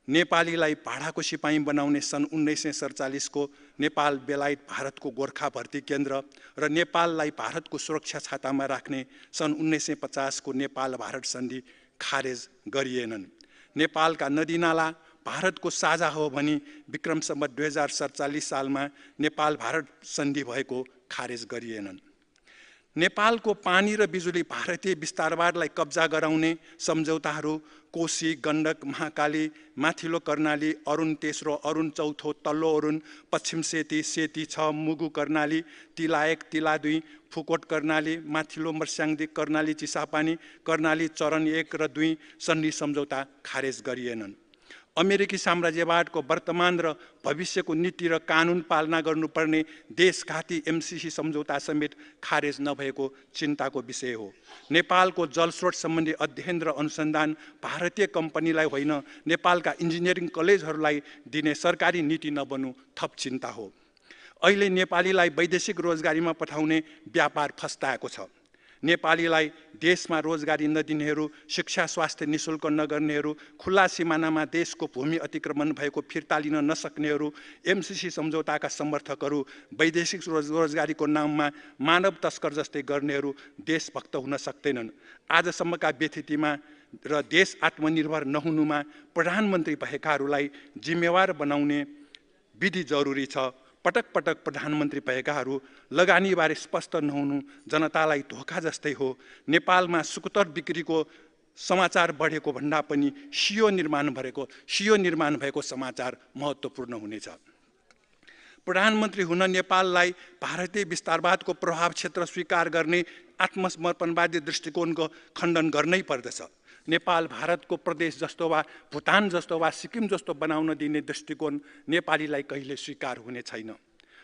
नेपालीलाई भाडाको सिपाही बनाउने सन् 1947 को नेपाल बेलायत भारतको गोर्खा भर्ती केन्द्र र नेपाललाई भारतको सुरक्षा छातामा राख्ने सन् 1950 को नेपाल भारत सन्धि खारेज गरिएनन्। नेपालका नदीनाला भारतको साझा हो भनी विक्रम सम्वत 2047 सालमा नेपाल भारत सन्धि भएको खारेज गरिएनन्। नेपालको पानी र बिजुली भारतीय विस्तारवादलाई कब्जा गराउने सम्झौताहरू कोशी, गण्डक, महाकाली, माथिल्लो कर्णाली, अरुण तेस्रो, अरुण चौथो, तल्लो अरुण, पश्चिम सेती, सेती 6, मुगु कर्णाली, तिला 1, तिला 2, फुकोट कर्णाली, माथिल्लो मर्स्याङदी, कर्णाली चिसापानी, कर्णाली चरण 1 र 2 सन्धि सम्झौता खारेज गरिएनन्। अमेरिकी साम्राज्यवादको वर्तमान र भविष्यको नीति र कानुन पालना गर्नुपर्ने देशघाती एमसीसी सम्झौता समेत खारेज नभएको चिन्ताको विषय हो। नेपालको जलस्रोत सम्बन्धी अध्ययन र अनुसन्धान भारतीय कम्पनीलाई होइन नेपालका इन्जिनियरिङ कलेजहरूलाई दिने सरकारी नीति नबन्नु थप चिन्ता हो। अहिले नेपालीलाई वैदेशिक रोजगारीमा पठाउने व्यापार फस्ताएको छ। नेपालीलाई देशमा रोजगारी नदिनेहरू, शिक्षा स्वास्थ्य निशुल्क नगर्नेहरू, खुल्ला सिमानामा देशको भूमि अतिक्रमण भएको फिर्ता लिन नसक्नेहरू, एमसीसी सम्झौताका समर्थकहरू, वैदेशिक रोजगारीको नाममा मानव तस्कर जस्तै गर्नेहरू देशभक्त हुन सक्दैनन्। आजसम्मका व्यथितिमा र देश आत्मनिर्भर नहुनुमा प्रधानमन्त्री भएकाहरूलाई जिम्मेवार बनाउने विधि जरुरी छ। पटक पटक प्रधानमन्त्री भएकाहरू लगानीबारे स्पष्ट नहुनु जनतालाई धोका जस्तै हो। नेपालमा सुकुतर बिक्रीको समाचार बढेको भन्दा पनि सियो निर्माण भएको समाचार महत्त्वपूर्ण हुनेछ। प्रधानमन्त्री हुन नेपाललाई भारतीय विस्तारवादको प्रभाव क्षेत्र स्वीकार गर्ने आत्मसमर्पणवादी दृष्टिकोणको खण्डन गर्नै पर्दछ। नेपाल भारतको प्रदेश जस्तो वा भुटान जस्तो वा सिक्किम जस्तो बनाउन दिने दृष्टिकोण नेपालीलाई कहिले स्वीकार हुने छैन।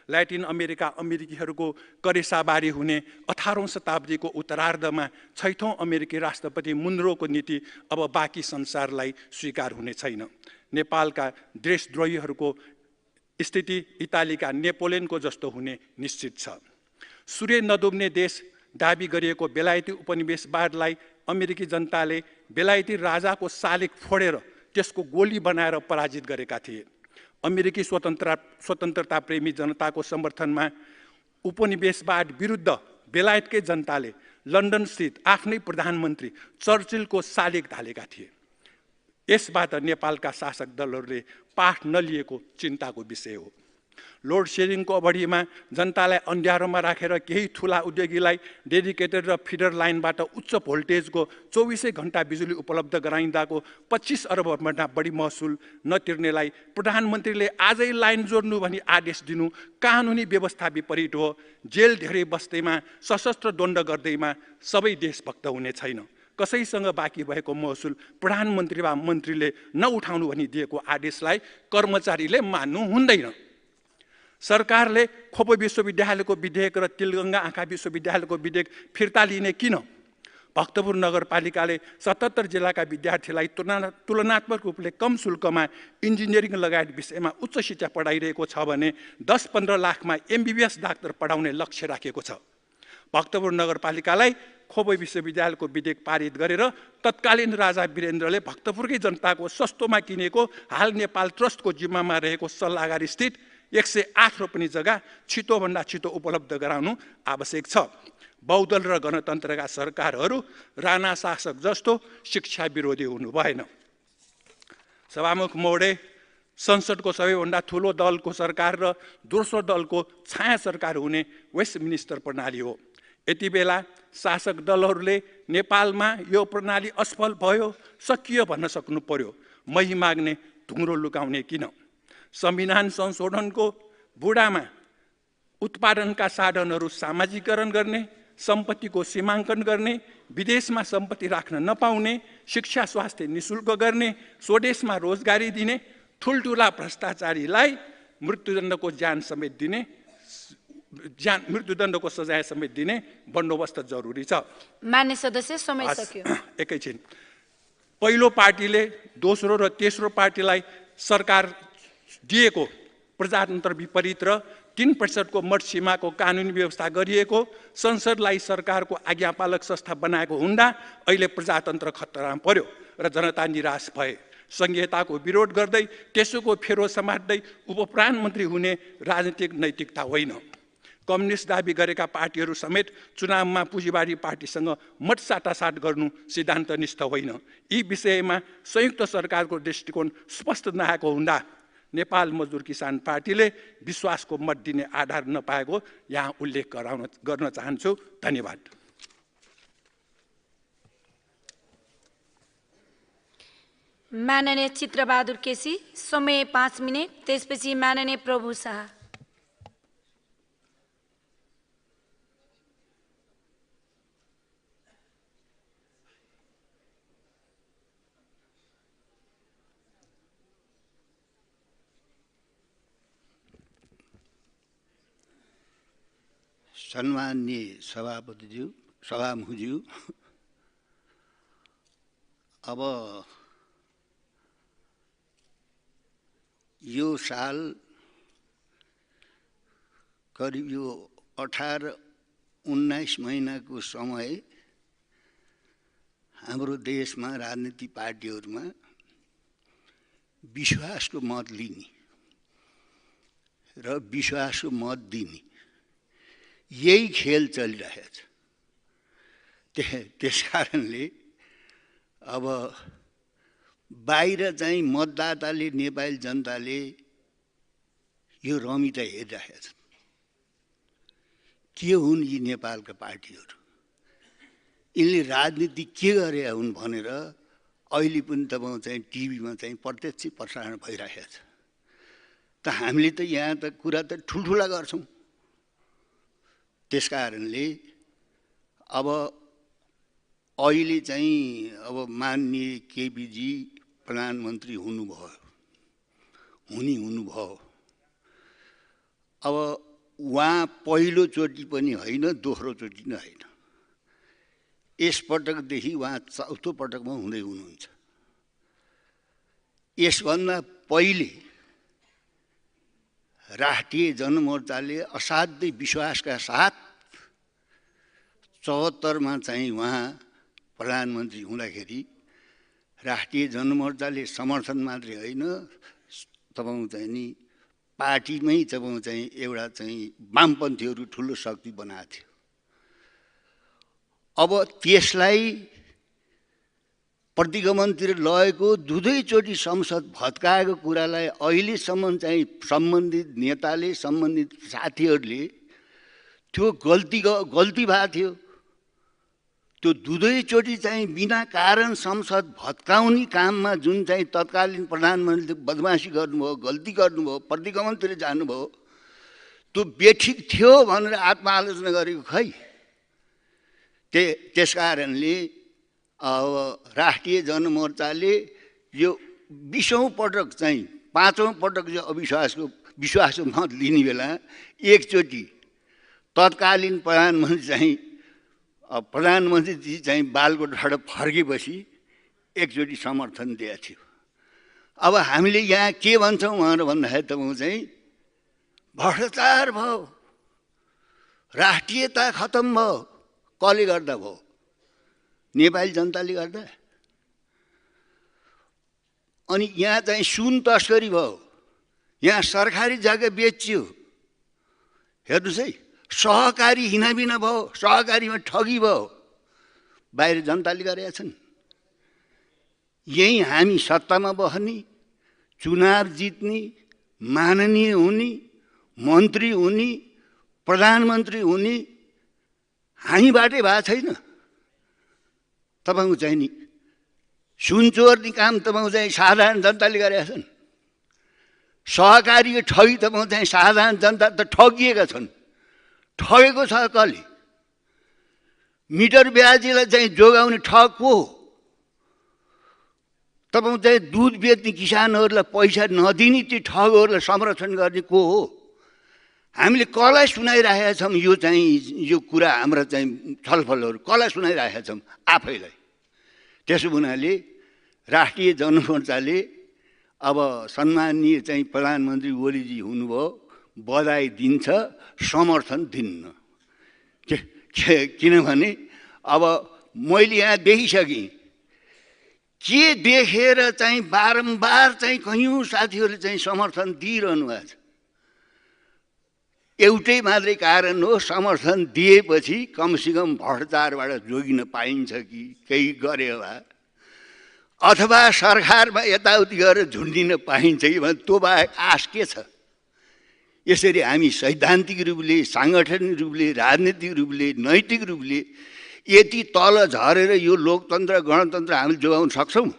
ल्याटिन अमेरिका अमेरिकीहरूको करेसाबारी हुने 18औं शताब्दीको उत्तरार्धमा 6औं अमेरिकी राष्ट्रपति मुनरोको नीति अब बाँकी संसारलाई स्वीकार हुने छैन। नेपालका देशद्रोहीहरूको स्थिति इटालीका नेपोलियनको जस्तो हुने निश्चित छ। सूर्य नडुब्ने देश दाबी गरिएको बेलायती उपनिवेशवादलाई अमेरिकी जनताले बेलायती राजाको शालिग फोडेर त्यसको गोली बनाएर पराजित गरेका थिए। अमेरिकी स्वतन्त्रता प्रेमी जनताको समर्थनमा उपनिवेशवाद विरुद्ध बेलायतकै जनताले लन्डन स्थित आफ्नै प्रधानमन्त्री चर्चिलको शालिग ढालेका थिए। यसबाट नेपालका शासक दलहरूले पाठ नलिएको चिन्ताको विषय हो। लोड सेडिङको अवधिमा जनतालाई अन्ध्यारोमा राखेर केही ठुला उद्योगीलाई डेडिकेटेड र फिडर लाइनबाट उच्च भोल्टेजको 24 घण्टा बिजुली उपलब्ध गराइँदाको 25 अरबभन्दा बढी महसुल नतिर्नेलाई प्रधानमन्त्रीले आजै लाइन जोड्नु भनी आदेश दिनु कानुनी व्यवस्था विपरीत हो। जेल धेरै बस्दैमा सशस्त्र दण्ड गर्दैमा सबै देशभक्त हुने छैन। कसैसँग बाँकी भएको महसुल प्रधानमन्त्री वा मन्त्रीले नउठाउनु भनी दिएको आदेशलाई कर्मचारीले मान्नु हुँदैन। सरकारले खोपो विश्वविद्यालयको विधेयक र तिलगङ्गा आँखा विश्वविद्यालयको विधेयक फिर्ता लिने किन? भक्तपुर नगरपालिकाले 77 जिल्लाका विद्यार्थीलाई तुलनात्मक रूपले कम शुल्कमा इन्जिनियरिङ लगायत विषयमा उच्च शिक्षा पढाइरहेको छ भने 10-15 लाखमा MBBS डाक्टर पढाउने लक्ष्य राखेको छ। भक्तपुर नगरपालिकालाई खोबै विश्वविद्यालयको विधेयक पारित गरेर तत्कालीन राजा वीरेन्द्रले भक्तपुरकै जनताको सस्तोमा किनेको हाल नेपाल ट्रस्टको जिम्मामा रहेको सल्लाहगार स्थित 108 रोपनी जग्गा छिटोभन्दा छिटो उपलब्ध गराउनु आवश्यक छ। बहुदल र गणतन्त्रका सरकारहरू राणा शासक जस्तो शिक्षा विरोधी हुनु भएन। सभामुख महोदय, संसदको सबैभन्दा ठुलो दलको सरकार र दोस्रो दलको छाया सरकार हुने वेस्टमिनिस्टर प्रणाली हो। यति बेला शासक दलहरूले नेपालमा यो प्रणाली असफल भयो, सकियो भन्न सक्नु पर्यो। मही माग्ने ढुङ्ग्रो लुकाउने किन? संविधान संशोधनको बुढामा उत्पादनका साधनहरू सामाजिकरण गर्ने, सम्पत्तिको सीमाङ्कन गर्ने, विदेशमा सम्पत्ति राख्न नपाउने, शिक्षा स्वास्थ्य निशुल्क गर्ने, स्वदेशमा रोजगारी दिने, ठुल्ठुला भ्रष्टाचारीलाई मृत्युदण्डको मृत्युदण्डको सजाय समेत दिने बन्दोबस्त जरुरी छ। मान्य सदस्य, समय सकियो। एकैछिन, पहिलो पार्टीले दोस्रो र तेस्रो पार्टीलाई सरकार दिएको प्रजातन्त्र विपरीत र 3% को मत सीमाको कानुनी व्यवस्था गरिएको संसदलाई सरकारको आज्ञापालक संस्था बनाएको हुँदा अहिले प्रजातन्त्र खतरामा पर्यो र जनता निराश भए। संहिताको विरोध गर्दै त्यसको फेरो समात्दै उपप्रधानमन्त्री हुने राजनीतिक नैतिकता होइन। कम्युनिस्ट दाबी गरेका पार्टीहरू समेत चुनावमा पुँजीवादी पार्टीसँग मत साटासाट गर्नु सिद्धान्तनिष्ठ होइन। यी विषयमा संयुक्त सरकारको दृष्टिकोण स्पष्ट नआएको हुँदा नेपाल मजदुर किसान पार्टीले विश्वासको मत दिने आधार नपाएको यहाँ उल्लेख गर्न चाहन्छु। धन्यवाद। माननीय चित्रबहादुर केसी, समय 5 मिनट। त्यसपछि माननीय प्रभु शाह। सम्माननीय सभापतिज्यू, सभामुखज्यू, अब यो साल करिब यो 18-19 महिनाको समय हाम्रो देशमा राजनीतिक पार्टीहरूमा विश्वासको मत लिने र विश्वासको मत दिने यही खेल चलिरहेछ। त्यस कारणले अब बाहिर चाहिँ मतदाताले, नेपाली जनताले यो रमिता हेरिरहेछ। के हुन् यी नेपालका पार्टीहरू, यिनले राजनीति के गरे हुन् भनेर अहिले पनि तपाईँ चाहिँ टिभीमा चाहिँ प्रत्यक्ष प्रसारण भइरहेछ। त हामीले त यहाँ त कुरा त ठुल्ठुला गर्छौँ। त्यस कारणले अब अहिले चाहिँ अब माननीय केपीजी प्रधानमन्त्री हुनुभयो। अब उहाँ पहिलोचोटि पनि होइन, दोस्रोचोटि नै होइन, यसपटकदेखि उहाँ चौथो पटकमा हुँदै हुनुहुन्छ। यसभन्दा पहिले राष्ट्रिय जनमोर्चाले असाध्यै विश्वासका साथ 74 चाहिँ उहाँ प्रधानमन्त्री हुँदाखेरि राष्ट्रिय जनमोर्चाले समर्थन मात्रै होइन, तपाईँ चाहिँ नि पार्टीमै तपाईँ चाहिँ एउटा चाहिँ वामपन्थीहरू ठुलो शक्ति बनाएको थियो। अब त्यसलाई प्रतिगमनतिर लगेको दुवैचोटि संसद भत्काएको कुरालाई अहिलेसम्म चाहिँ सम्बन्धित नेताले, सम्बन्धित साथीहरूले त्यो गल्ती भएको थियो। त्यो दुवैचोटि चाहिँ बिना कारण संसद भत्काउने काममा जुन चाहिँ तत्कालीन प्रधानमन्त्रीले बदमासी गर्नुभयो, गल्ती गर्नुभयो, प्रतिगमनतिर जानुभयो, त्यो बेठिक थियो भनेर आत्मआलोचना गरेको खै। त्यस कारणले अब राष्ट्रिय जनमोर्चाले यो 20औं पटक चाहिँ 5औं पटक जो विश्वासको मत लिने बेला एकचोटि तत्कालीन प्रधानमन्त्री चाहिँ बालकोटबाट फर्केपछि एकचोटि समर्थन दिएको थियो। अब हामीले यहाँ के भन्छौँ भनेर भन्दाखेरि तपाईँ चाहिँ भ्रष्टाचार भयो, राष्ट्रियता खतम भयो, कसले गर्दा भयो? नेपाली जनताले गर्दा। अनि यहाँ चाहिँ सुन तस्करी भयो, यहाँ सरकारी जग्गा बेचियो। हेर्नुहोस् है, सहकारी हिनाबिना भयो, सहकारीमा ठगी भयो, बाहिर जनताले गरेका छन्। यही हामी सत्तामा बस्ने, चुनाव जित्ने, माननीय हुने, मन्त्री हुने, प्रधानमन्त्री हुने हामीबाटै भएको छैन। तपाईँको चाहिँ नि सुन चोर्ने काम तपाईँको चाहिँ साधारण जनताले गरेका छन्। सहकारीको ठगी तपाईँको चाहिँ साधारण जनता त ठगिएका छन्। ठगेको छ कसले? मिटर ब्याजीलाई चाहिँ जोगाउने ठग को हो? तपाईँको चाहिँ दुध बेच्ने किसानहरूलाई पैसा नदिने ती ठगहरूलाई संरक्षण गर्ने को हो? हामीले कसलाई सुनाइरहेका छौँ? यो चाहिँ यो कुरा हाम्रा चाहिँ छलफलहरू कसलाई सुनाइरहेका छौँ? आफैलाई। त्यसो हुनाले राष्ट्रिय जनमोर्चाले अब सम्माननीय चाहिँ प्रधानमन्त्री ओलीजी हुनुभयो, बधाई दिन्छ, समर्थन दिन्न। किनभने अब मैले यहाँ देखिसकेँ के देखेर चाहिँ बारम्बार चाहिँ कयौँ साथीहरूले चाहिँ समर्थन दिइरहनु भएको छ। एउटै मात्रै कारण हो, समर्थन दिएपछि कमसेकम भ्रष्टाचारबाट जोगिन पाइन्छ कि केही गरे भए, अथवा सरकारमा यताउति गरेर झुन्डिन पाइन्छ कि भने त्यो बाहेक आश के छ? यसरी हामी सैद्धान्तिक रूपले, साङ्गठनिक रूपले, राजनीतिक रूपले, नैतिक रूपले यति तल झरेर यो लोकतन्त्र गणतन्त्र हामीले जोगाउन सक्छौँ।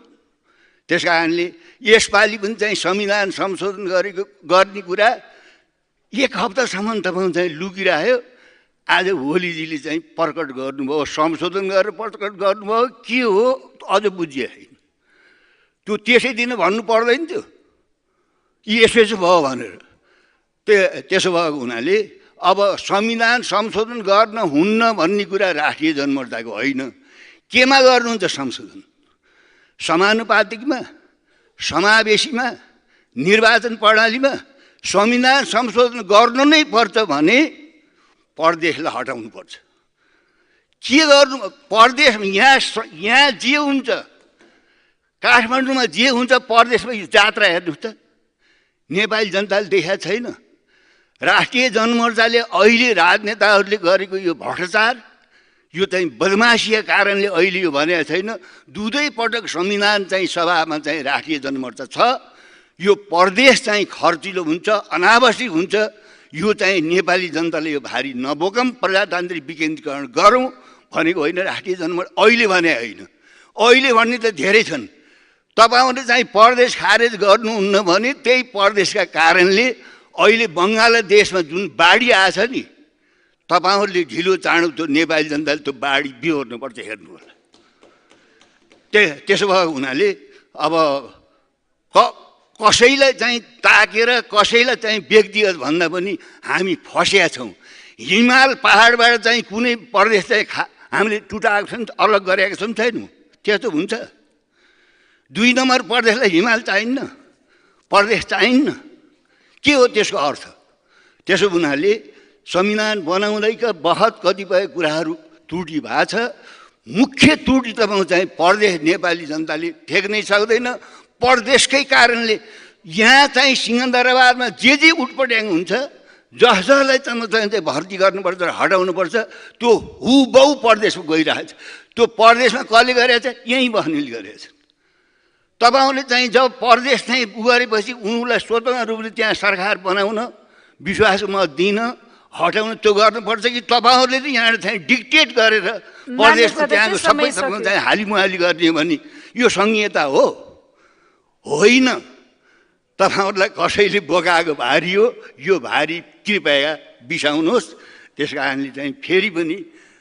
त्यस कारणले यसपालि पनि चाहिँ संविधान संशोधन गर्ने कुरा एक हप्तासम्म तपाईँ चाहिँ लुकिरह्यो। आज ओलीजीले चाहिँ प्रकट गर्नुभयो, संशोधन गरेर प्रकट गर्नुभयो, के हो अझ बुझिए छैन। त्यो त्यसै दिन भन्नु पर्दैन थियो यसो भयो भनेर। त्यसो भएको हुनाले अब संविधान संशोधन गर्न हुन्न भन्ने कुरा राष्ट्रिय जनमोर्चाको होइन। केमा गर्नुहुन्छ संशोधन? समानुपातिकमा, समावेशीमा, निर्वाचन प्रणालीमा संविधान संशोधन गर्नु नै पर्छ भने परदेशलाई हटाउनु पर्छ। के गर्नु? परदेशमा यहाँ जे हुन्छ, काठमाडौँमा जे हुन्छ, परदेशमा यो जात्रा हेर्नुहोस् त। नेपाली जनताले देखाएको छैन। राष्ट्रिय जनमोर्चाले अहिले राजनेताहरूले गरेको यो भ्रष्टाचार, यो चाहिँ बदमासीका कारणले अहिले यो भनेको छैन। दुवै पटक संविधान चाहिँ सभामा चाहिँ राष्ट्रिय जनमोर्चा छ। यो परदेश चाहिँ खर्चिलो हुन्छ, अनावश्यक हुन्छ। यो चाहिँ नेपाली जनताले यो भारी नबोकौँ, प्रजातान्त्रिक विकेन्द्रीकरण गरौँ भनेको होइन राष्ट्रिय जनमोर्चा। अहिले भने होइन, अहिले भन्ने त धेरै छन्। तपाईँहरूले चाहिँ परदेश खारेज गर्नुहुन्न भने त्यही परदेशका कारणले अहिले बङ्गाल देशमा जुन बाढी आएछ नि, तपाईँहरूले ढिलो चाँडो त्यो नेपाली जनताले त्यो बाढी बिहोर्नुपर्छ, हेर्नु होला। त्यसो भएको हुनाले अब कसैलाई चाहिँ ताकेर कसैलाई चाहिँ व्यक्तिगत भन्दा पनि हामी फसेका छौँ। हिमाल पहाडबाट चाहिँ कुनै प्रदेश चाहिँ हामीले टुटाएको छौँ, अलग गरेका छौँ, छैनौँ। त्यस्तो हुन्छ? 2 नम्बर प्रदेशलाई हिमाल चाहिन्न, प्रदेश चाहिन्न। के हो त्यसको अर्थ? त्यसो हुनाले संविधान बनाउँदैका बहत कतिपय कुराहरू त्रुटि भएको छ। मुख्य त्रुटि तपाईँ चाहिँ परदेश नेपाली जनताले ठेक्नै सक्दैन। परदेशकै कारणले यहाँ चाहिँ सिंहदरबारमा जे उटपट्याङ हुन्छ, जसलाई चाहिँ भर्ती गर्नुपर्छ र हटाउनुपर्छ, त्यो हुबहु परदेशमा गइरहेछ। त्यो परदेशमा कसले गरेछ? यहीँ बस्नेले गरेछ। तपाईँहरूले चाहिँ जब परदेश चाहिँ गरेपछि उनीहरूलाई स्वतन्त्र रूपले त्यहाँ सरकार बनाउन विश्वास म दिन हटाउन त्यो गर्नुपर्छ कि तपाईँहरूले चाहिँ यहाँ चाहिँ डिक्टेट गरेर परदेशमा त्यहाँको सबै चाहिँ हालिमुहाली गर्ने भने यो संहिता हो? होइन। तपाईँहरूलाई कसैले बोकाएको भारी हो, यो भारी कृपया बिसाउनुहोस्। त्यस कारणले चाहिँ फेरि पनि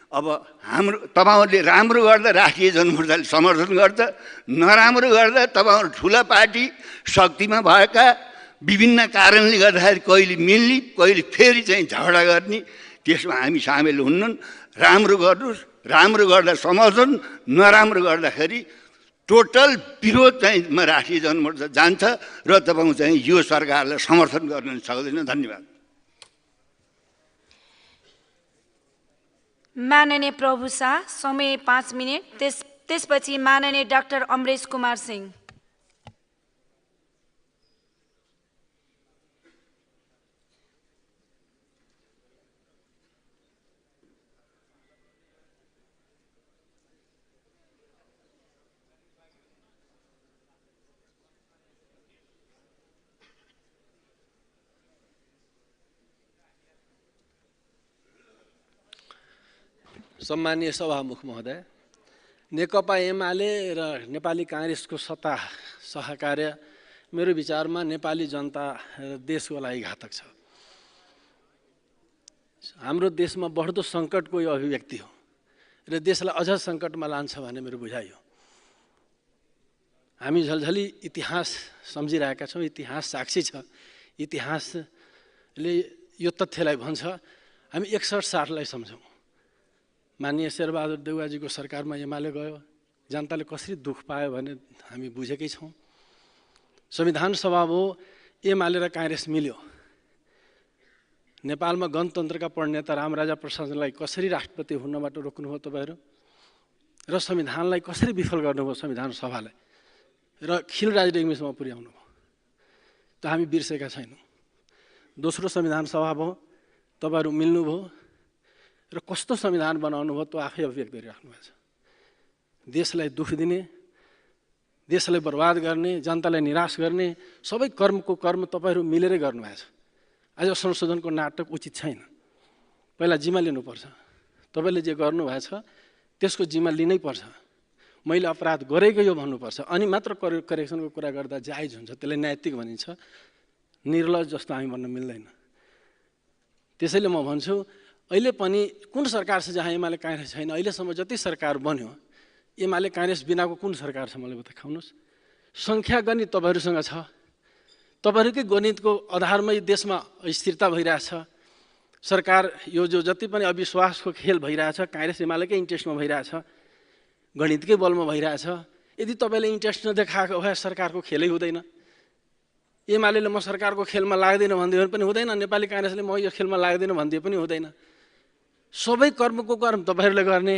अब हाम्रो तपाईँहरूले राम्रो गर्दा राष्ट्रिय जनमोर्चाले समर्थन गर्छ, नराम्रो गर्दा तपाईँहरू ठुला पार्टी शक्तिमा भएका विभिन्न कारणले गर्दाखेरि कहिले मिल्ने कहिले फेरि चाहिँ झगडा गर्ने, त्यसमा हामी सामेल हुन्नन्। राम्रो गर्नुहोस्, राम्रो गर्दा समर्थन, नराम्रो गर्दाखेरि टोटल विरोध चाहिँ राष्ट्रिय जनमोर्चा जान्छ र तपाईँ चाहिँ यो सरकारलाई समर्थन गर्न सक्दैन। धन्यवाद। माननीय प्रभु शाह, समय 5 मिनट। त्यसपछि माननीय डाक्टर अमरेश कुमार सिंह। सम्मानीय सभामुख महोदय, नेकपा एमाले र नेपाली काङ्ग्रेसको सत्ता सहकार्य मेरो विचारमा नेपाली जनता र देशको लागि घातक छ। हाम्रो देशमा बढ्दो सङ्कटको यो अभिव्यक्ति हो र देशलाई अझ सङ्कटमा लान्छ भन्ने मेरो बुझाइ हो। हामी झलझली इतिहास सम्झिरहेका छौँ, इतिहास साक्षी छ। इतिहासले यो तथ्यलाई भन्छ, हामी 61-60लाई सम्झौँ। माननीय शेरबहादुर देउवाजीको सरकारमा एमाले गयो, जनताले कसरी दुःख पायो भने हामी बुझेकै छौँ। संविधान सभा हो, एमाले र काङ्ग्रेस मिल्यो। नेपालमा गणतन्त्रका प्रणेता रामराजा प्रसादलाई कसरी राष्ट्रपति हुनबाट रोक्नुभयो तपाईँहरू, र संविधानलाई कसरी विफल गर्नुभयो संविधान सभालाई, र खिलराज रेग्मीसम्म पुर्याउनु भयो, त हामी बिर्सेका छैनौँ। दोस्रो संविधान सभा भयो, तपाईँहरू मिल्नुभयो र कस्तो संविधान बनाउनु भयो त्यो आफै अभिव्यक्त गरिराख्नु भएको छ। देशलाई दुःख दिने, देशलाई बर्बाद गर्ने, जनतालाई निराश गर्ने सबै कर्मको कर्म तपाईँहरू मिलेरै गर्नुभएको छ। आज संशोधनको नाटक उचित छैन। पहिला जिम्मा लिनुपर्छ। तपाईँले जे गर्नुभएको छ त्यसको जिम्मा लिनै पर्छ। मैले अपराध गरेको यो भन्नुपर्छ, अनि मात्र करेक्सनको कुरा गर्दा जायज हुन्छ, त्यसलाई नैतिक भनिन्छ। निर्लज जस्तो हामी भन्न मिल्दैन। त्यसैले म भन्छु, अहिले पनि कुन सरकार छ जहाँ एमाले काङ्ग्रेस छैन? अहिलेसम्म जति सरकार बन्यो, एमाले काङ्ग्रेस बिनाको कुन सरकार छ मलाई देखाउनुहोस्। सङ्ख्या गणित तपाईँहरूसँग छ, तपाईँहरूकै गणितको आधारमै देशमा स्थिरता भइरहेछ। सरकार यो जो जति पनि अविश्वासको खेल भइरहेछ, काङ्ग्रेस एमालेकै इन्ट्रेस्टमा भइरहेछ, गणितकै बलमा भइरहेछ। यदि तपाईँले इन्ट्रेस्ट नदेखाएको भए सरकारको खेलै हुँदैन। एमाले म सरकारको खेलमा लाग्दैन भनिदियो पनि हुँदैन, नेपाली काङ्ग्रेसले म यो खेलमा लाग्दैन भनिदिए पनि हुँदैन। सबै कर्मको कर्म तपाईँहरूले गर्ने,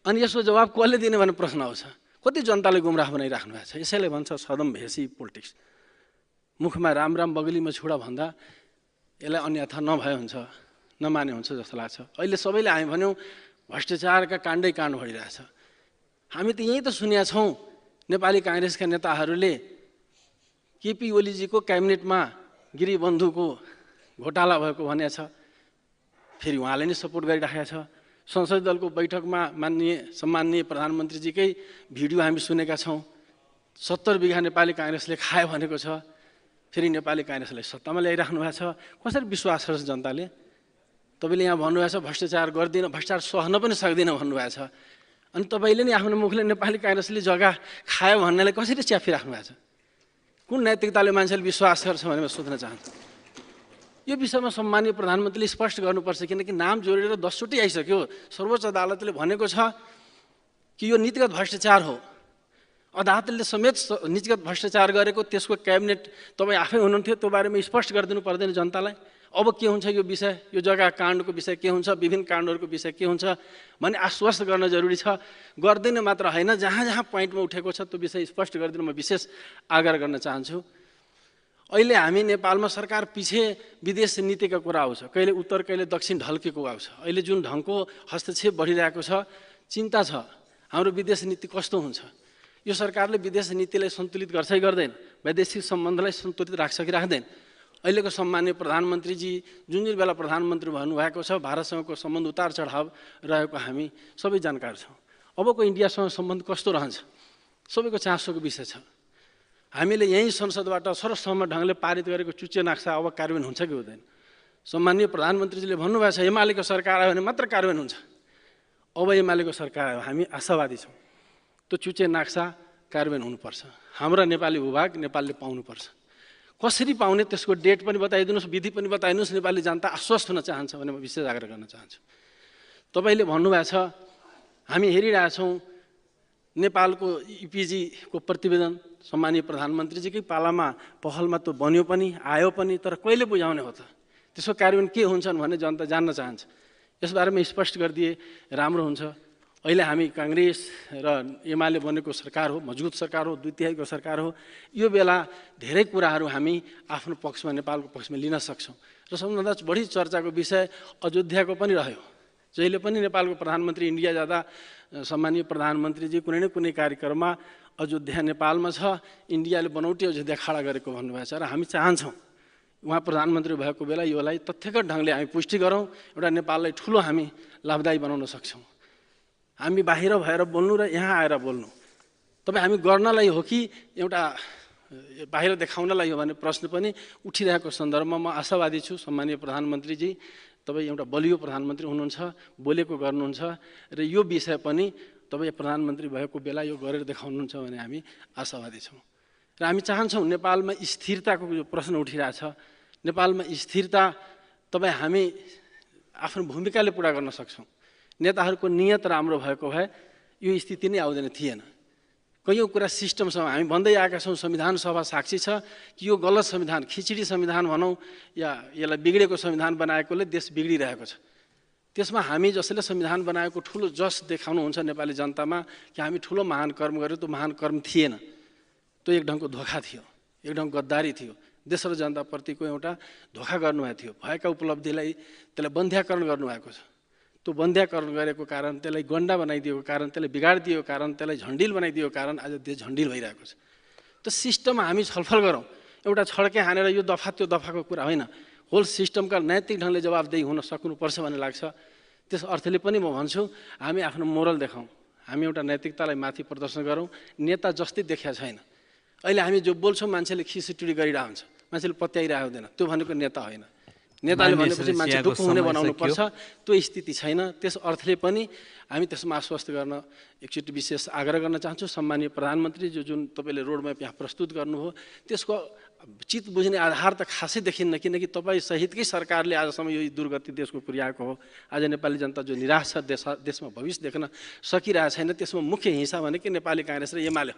अनि यसको जवाब कसले दिने भन्ने प्रश्न आउँछ। कति जनताले गुमराह बनाइराख्नु भएको छ। यसैले भन्छ सदम भेसी पोलिटिक्स। मुखमा राम राम बगलीमा छुडा भन्दा यसलाई अन्यथा नभए हुन्छ, नमाने हुन्छ जस्तो लाग्छ। अहिले सबैले हामी भन्यौँ भ्रष्टाचारका काण्डै काण्ड भइरहेछ। हामी त यहीँ त सुनेका छौँ नेपाली काङ्ग्रेसका नेताहरूले केपी ओलीजीको क्याबिनेटमा गिरिबन्धुको घोटाला भएको भनेको छ। फेरि उहाँले नै सपोर्ट गरिराखेको छ। संसदीय दलको बैठकमा सम्माननीय प्रधानमन्त्रीजीकै भिडियो हामी सुनेका छौँ। 70 बिघा नेपाली काङ्ग्रेसले खायो भनेको छ। फेरि नेपाली काङ्ग्रेसलाई सत्तामा ल्याइराख्नु भएको छ। कसरी विश्वास गर्छ जनताले? तपाईँले यहाँ भन्नुभएको छ भ्रष्टाचार गर्दिनँ, भ्रष्टाचार सहन पनि सक्दिनँ भन्नुभएको छ। अनि तपाईँले नि आफ्नो मुखले नेपाली काङ्ग्रेसले जग्गा खायो भन्नेलाई कसरी च्याफिराख्नु भएको छ? कुन नैतिकताले मान्छेले विश्वास गर्छ भने म सोध्न चाहन्छु। यो विषयमा सम्मानीय प्रधानमन्त्रीले स्पष्ट गर्नुपर्छ, किनकि नाम जोडेर 10 चोटि आइसक्यो। सर्वोच्च अदालतले भनेको छ कि यो नीतिगत भ्रष्टाचार हो। अदालतले समेत नीतिगत भ्रष्टाचार गरेको त्यसको क्याबिनेट तपाईँ आफै हुनुहुन्थ्यो, त्यो बारेमा स्पष्ट गरिदिनु पर्दैन जनतालाई? अब के हुन्छ यो विषय, यो जग्गा काण्डको विषय के हुन्छ, विभिन्न काण्डहरूको विषय के हुन्छ भन्ने आश्वस्त गर्न जरुरी छ। गर्दैन मात्र होइन, जहाँ जहाँ पोइन्टमा उठेको छ त्यो विषय स्पष्ट गरिदिनु म विशेष आग्रह गर्न चाहन्छु। अहिले हामी नेपालमा सरकार पछि विदेश नीतिका कुरा आउँछ, कहिले उत्तर कहिले दक्षिण ढल्केको आउँछ। अहिले जुन ढङ्गको हस्तक्षेप बढिरहेको छ, चिन्ता छ हाम्रो विदेश नीति कस्तो हुन्छ। यो सरकारले विदेश नीतिलाई सन्तुलित गर्छ कि गर्दैन, वैदेशिक सम्बन्धलाई सन्तुलित राख्छ कि राख्दैन। अहिलेको सम्मानीय प्रधानमन्त्रीजी जुन बेला प्रधानमन्त्री भन्नुभएको छ, भारतसँगको सम्बन्ध उतार चढाव रहेको हामी सबै जानकार छौँ। अबको इन्डियासँग सम्बन्ध कस्तो रहन्छ सबैको चासोको विषय छ। हामीले यहीँ संसदबाट सर्वसम्मत ढङ्गले पारित गरेको चुच्चे नक्सा अब कार्यान्वयन हुन्छ कि हुँदैन? सम्मानीय प्रधानमन्त्रीजीले भन्नुभएको छ एमालेको सरकार आयो भने मात्र कार्यान्वयन हुन्छ। अब एमालेको सरकार आयो, हामी आशावादी छौँ त्यो चुच्चे नक्सा कार्यान्वयन हुनुपर्छ। हाम्रा नेपाली भूभाग नेपालले पाउनुपर्छ। कसरी पाउने त्यसको डेट पनि बताइदिनुहोस्, विधि पनि बताइदिनुहोस्। नेपाली जनता आश्वस्त हुन चाहन्छ भने म विशेष आग्रह गर्न चाहन्छु। तपाईँले भन्नुभएको छ हामी हेरिरहेछौँ नेपालको इपिजीको प्रतिवेदन, सम्मानीय प्रधानमन्त्रीजीकै पालामा पहलमा त्यो बन्यो पनि आयो पनि, तर कहिले बुझाउने हो त? त्यसको कार्यान्वयन के हुन्छन् भन्ने जनता जान्न चाहन्छ। यसबारेमा स्पष्ट गरिदिए राम्रो हुन्छ। अहिले हामी काङ्ग्रेस र एमाले बनेको सरकार हो, मजबुत सरकार हो, 2/3 सरकार हो। यो बेला धेरै कुराहरू हामी आफ्नो पक्षमा, नेपालको पक्षमा लिन सक्छौँ। र सबभन्दा बढी चर्चाको विषय अयोध्याको पनि रह्यो। जहिले पनि नेपालको प्रधानमन्त्री इन्डिया जाँदा सम्मानीय प्रधानमन्त्रीजी कुनै न कुनै कार्यक्रममा अयोध्या नेपालमा छ, इन्डियाले बनौटी अयोध्या खडा गरेको भन्नुभएको छ। र हामी चाहन्छौँ उहाँ प्रधानमन्त्री भएको बेला योलाई तथ्यगत ढङ्गले हामी पुष्टि गरौँ, एउटा नेपाललाई ठुलो हामी लाभदायी बनाउन सक्छौँ। हामी बाहिर भएर बोल्नु र यहाँ आएर बोल्नु, तपाईँ हामी गर्नलाई हो कि एउटा बाहिर देखाउनलाई हो भन्ने प्रश्न पनि उठिरहेको सन्दर्भमा म आशावादी छु। सम्मानीय प्रधानमन्त्रीजी, तपाईँ एउटा बलियो प्रधानमन्त्री हुनुहुन्छ, बोलेको गर्नुहुन्छ र यो विषय पनि तपाईँ प्रधानमन्त्री भएको बेला यो गरेर देखाउनुहुन्छ भने हामी आशावादी छौँ। र हामी चाहन्छौँ नेपालमा स्थिरताको जो प्रश्न उठिरहेछ, नेपालमा स्थिरता तपाईँ हामी आफ्नो भूमिकाले पुरा गर्न सक्छौँ। नेताहरूको नियत राम्रो भएको भए यो स्थिति नै आउँदैन थिएन। कयौँ कुरा सिस्टमसँग हामी भन्दै आएका छौँ, संविधान सभा साक्षी छ कि यो गलत संविधान, खिचडी संविधान भनौँ या यसलाई बिग्रेको संविधान बनाएकोले देश बिग्रिरहेको छ। त्यसमा हामी जसले संविधान बनाएको ठुलो जस देखाउनुहुन्छ नेपाली जनतामा कि हामी ठुलो महान कर्म गर्यो, त्यो महान कर्म थिएन। त्यो एक ढङ्गको धोका थियो, एक ढङ्ग गद्दारी थियो, देश र जनताप्रतिको एउटा धोका गर्नुभएको थियो। भएका उपलब्धिलाई त्यसलाई बन्ध्याकरण गर्नुभएको छ। त्यो बन्ध्याकरण गरेको कारण, त्यसलाई गन्डा बनाइदिएको कारण, त्यसलाई बिगाडिदिएको कारण, त्यसलाई झन्डिल बनाइदिएको कारण आज देश झन्डिल भइरहेको छ। त्यो सिस्टममा हामी छलफल गरौँ। एउटा छड्के हानेर यो दफा त्यो दफाको कुरा होइन, होल सिस्टमका नैतिक ढङ्गले जवाबदेही हुन सक्नुपर्छ भन्ने लाग्छ। त्यस अर्थले पनि म भन्छु हामी आफ्नो मोरल देखाउँ, हामी एउटा नैतिकतालाई माथि प्रदर्शन गरौँ। नेता जस्तै देखिया छैन। अहिले हामी जो बोल्छौँ मान्छेले खिसिटुडी गरिरहेको हुन्छ, मान्छेले पत्याइरहेको हुँदैन, त्यो भनेको नेता होइन। नेताले भनेपछि मान्छे ढुक्क हुने बनाउनु पर्छ, त्यो स्थिति छैन। त्यस अर्थले पनि हामी त्यसमा आश्वस्त गर्न एकचोटि विशेष आग्रह गर्न चाहन्छु। सम्मानीय प्रधानमन्त्री जुन तपाईँले रोडम्याप यहाँ प्रस्तुत गर्नुभयो, त्यसको चित बुझ्ने आधार त खासै देखिन्न, किनकि तपाईँ सहितकै सरकारले आजसम्म यो दुर्गति देशको पुर्याएको हो। आज नेपाली जनता जो निराश छ, देशमा भविष्य देख्न सकिरहेको छैन, त्यसमा मुख्य हिस्सा भनेकै नेपाली काङ्ग्रेस र एमाले।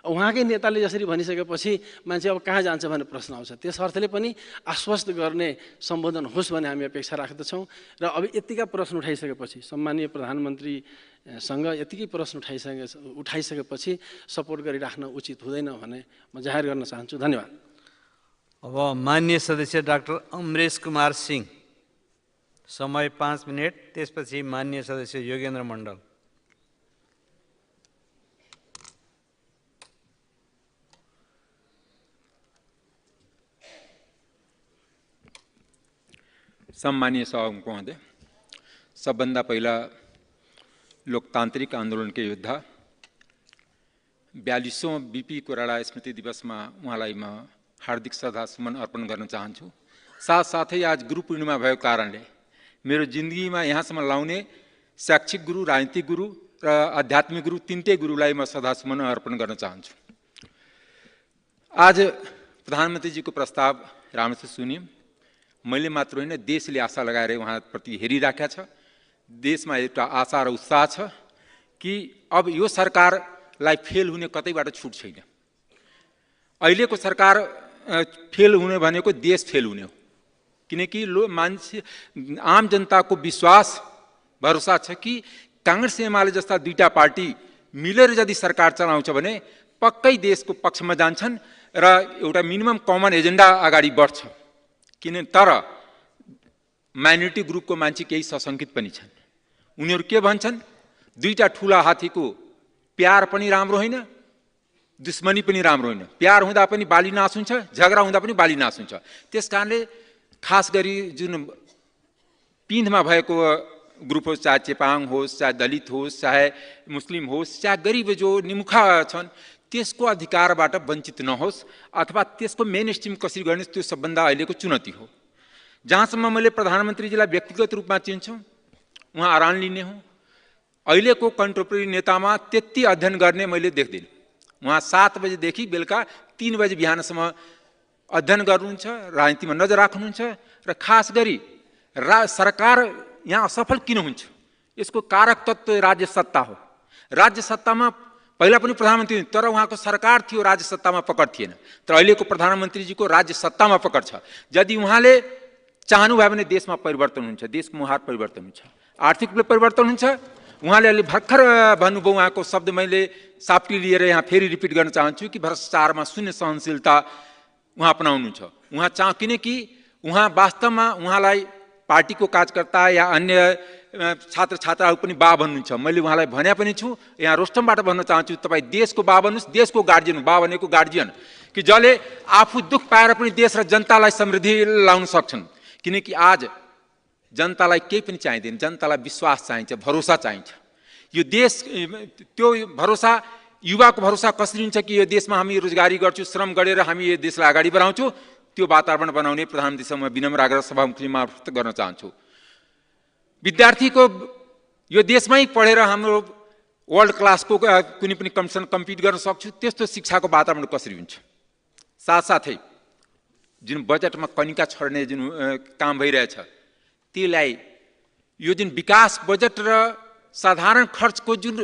उहाँकै नेताले यसरी भनिसकेपछि मान्छे अब कहाँ जान्छ भन्ने प्रश्न आउँछ। त्यस अर्थले पनि आश्वस्त गर्ने सम्बोधन होस् भन्ने हामी अपेक्षा राख्दछौँ। र अब यतिका प्रश्न उठाइसकेपछि, सम्मानीय प्रधानमन्त्रीसँग यतिकै प्रश्न उठाइसकेपछि सपोर्ट गरिराख्न उचित हुँदैन भन्ने म जाहेर गर्न चाहन्छु। धन्यवाद। अब माननीय सदस्य डाक्टर अमरेश कुमार सिंह, समय 5 मिनट। त्यसपछि माननीय सदस्य योगेन्द्र मण्डल। सम्मानीय सभामुख महोदय, सबभन्दा पहिला लोकतान्त्रिक आन्दोलनका योद्धा 42औं बिपी कोइराला स्मृति दिवसमा उहाँलाई म हार्दिक श्रद्धासुमन अर्पण गर्न चाहन्छु। साथसाथै आज गुरु पूर्णिमा भएको कारणले मेरो जिन्दगीमा यहाँसम्म लाउने शैक्षिक गुरु, राजनीतिक गुरु र आध्यात्मिक गुरु, तीनटै गुरुलाई म श्रद्धासुमन अर्पण गर्न चाहन्छु। आज प्रधानमन्त्रीजीको प्रस्ताव राम्रोसँग सुन्यौँ। मैले मात्र होइन, देशले आशा लगाएर उहाँप्रति हेरिराखेका छ। देशमा एउटा आशा र उत्साह छ कि अब यो सरकारलाई फेल हुने कतैबाट छुट छैन। अहिलेको सरकार फेल हुने भनेको देश फेल हुने हो, किनकि मान्छे आम जनताको विश्वास भरोसा छ कि काङ्ग्रेस एमाले जस्ता दुईटा पार्टी मिलेर यदि सरकार चलाउँछ भने पक्कै देशको पक्षमा जान्छन् र एउटा मिनिमम कमन एजेन्डा अगाडि बढ्छ। तर माइनोरिटी ग्रुपको मान्छे केही सशङ्कित पनि छन्। उनीहरू के भन्छन्, दुईटा ठुला हात्तीको प्यार पनि राम्रो होइन, दुश्मनी पनि राम्रो होइन। प्यार हुँदा पनि बाली नाश हुन्छ, झगडा हुँदा पनि बाली नाश हुन्छ। त्यस कारणले खास गरी जुन पिँधमा भएको ग्रुप होस्, चाहे चेपाङ होस्, चाहे दलित होस्, चाहे मुस्लिम होस्, चाहे गरिब जो निमुखा छन्, त्यसको अधिकारबाट वञ्चित नहोस् अथवा त्यसको मेन स्ट्रिम कसरी गर्ने, त्यो सबभन्दा अहिलेको चुनौती हो। जहाँसम्म मैले प्रधानमन्त्रीजीलाई व्यक्तिगत रूपमा चिन्छु, उहाँ आराम लिने हो। अहिलेको कन्टेम्पोरेरी नेतामा त्यति अध्ययन गर्ने मैले देख्दिनँ। उहाँ 7 बजेदेखि बेलुका 3 बजे बिहानसम्म अध्ययन गर्नुहुन्छ, राजनीतिमा नजर राख्नुहुन्छ र खास गरी सरकार यहाँ असफल किन हुन्छ यसको कारक तत्त्व राज्य सत्ता हो। राज्य सत्तामा पहिला पनि प्रधानमन्त्री, तर उहाँको सरकार थियो, राज्य सत्तामा पकड थिएन। तर अहिलेको प्रधानमन्त्रीजीको राज्य सत्तामा पकड छ। यदि उहाँले चाहनुभयो भने देशमा परिवर्तन हुन्छ, देशको मुहार परिवर्तन हुन्छ, आर्थिक रूपले परिवर्तन हुन्छ। उहाँले अलि भर्खर भन्नुभयो, उहाँको शब्द मैले साप्टी लिएर यहाँ फेरि रिपिट गर्न चाहन्छु कि भ्रष्टाचारमा शून्य सहनशीलता उहाँ अपनाउनुहुन्छ। उहाँ किनकि उहाँ वास्तवमा उहाँलाई पार्टीको कार्यकर्ता या अन्य छात्र छात्राहरू पनि बा भन्नुहुन्छ। मैले उहाँलाई भने पनि छु, यहाँ रोस्टमबाट भन्न चाहन्छु, तपाईँ देशको बा भन्नुहोस्, देशको गार्जियन, बा भनेको गार्जियन कि जसले आफू दुःख पाएर पनि देश र जनतालाई समृद्धि लाउन सक्छन्। किनकि आज जनतालाई केही पनि चाहिँदैन, जनतालाई विश्वास चाहिन्छ, भरोसा चाहिन्छ। यो देश, त्यो भरोसा, युवाको भरोसा कसरी हुन्छ कि यो देशमा हामी रोजगारी गर्छौँ, श्रम गरेर हामी यो देशलाई अगाडि बढाउँछौँ, त्यो वातावरण बनाउने प्रधानमन्त्रीसँग विनम्र आग्रह सभामुखले मार्फत गर्न चाहन्छु। विद्यार्थीको यो देशमै पढेर हाम्रो वर्ल्ड क्लासको कुनै पनि कम्पिटिसन कम्पिट गर्न सक्छु, त्यस्तो शिक्षाको वातावरण कसरी हुन्छ? साथसाथै जुन बजेटमा कनिका छर्ने जुन काम भइरहेछ, त्यसलाई यो जुन विकास बजेट र साधारण खर्चको जुन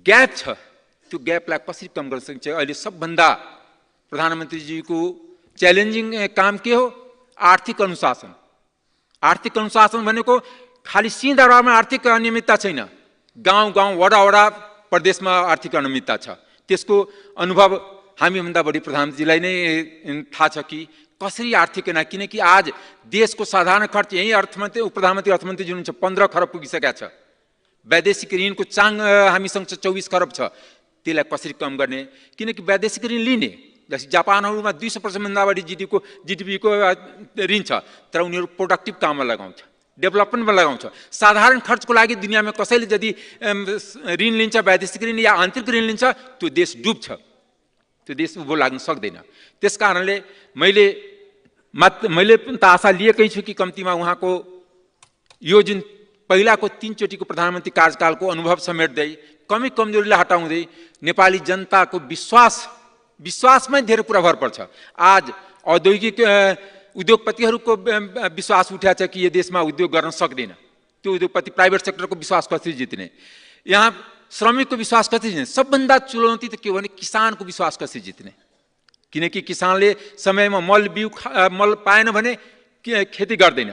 ग्याप छ, त्यो ग्यापलाई कसरी कम गर्न सकिन्छ? अहिले सबभन्दा प्रधानमन्त्रीजीको च्यालेन्जिङ काम के हो? आर्थिक अनुशासन। आर्थिक अनुशासन भनेको खालि सिंहदरबारमा आर्थिक अनियमितता छैन, गाउँ गाउँ वडा वडा प्रदेशमा आर्थिक अनियमितता छ। त्यसको अनुभव हामीभन्दा बढी प्रधानमन्त्रीलाई नै थाहा छ कि कसरी आर्थिक होइन। किनकि आज देशको साधारण खर्च यही अर्थमन्त्री प्रधानमन्त्री अर्थमन्त्री जुन हुन्छ 15 खरब पुगिसकेका छ। वैदेशिक ऋणको चाङ हामीसँग 24 खरब छ, त्यसलाई कसरी कम गर्ने? किनकि वैदेशिक ऋण लिने जस्तै जापानहरूमा 200% भन्दा बढी जिडिपीको ऋण छ, तर उनीहरू प्रोडक्टिभ काममा लगाउँछ, डेभलपमेन्टमा लगाउँछ। साधारण खर्चको लागि दुनियाँमा कसैले यदि ऋण लिन्छ, वैदेशिक ऋण या आन्तरिक ऋण लिन्छ, त्यो देश डुब्छ, त्यो देश उभो लाग्न सक्दैन। त्यस कारणले मैले पनि त आशा लिएकै छु कि कम्तीमा उहाँको यो जुन पहिलाको 3 चोटिको प्रधानमन्त्री कार्यकालको अनुभव समेट्दै, कमी कमजोरीलाई हटाउँदै नेपाली जनताको विश्वासमै धेरै कुरा भर पर्छ। आज औद्योगिक उद्योगपतिहरूको विश्वास उठ्या छ कि यो देशमा उद्योग गर्न सक्दैन, त्यो उद्योगपति प्राइभेट सेक्टरको विश्वास कसरी जित्ने? यहाँ श्रमिकको विश्वास कसरी जित्ने? सबभन्दा चुनौती त के हो भने किसानको विश्वास कसरी जित्ने? किनकि किसानले समयमा मल पाएन भने खेती गर्दैन।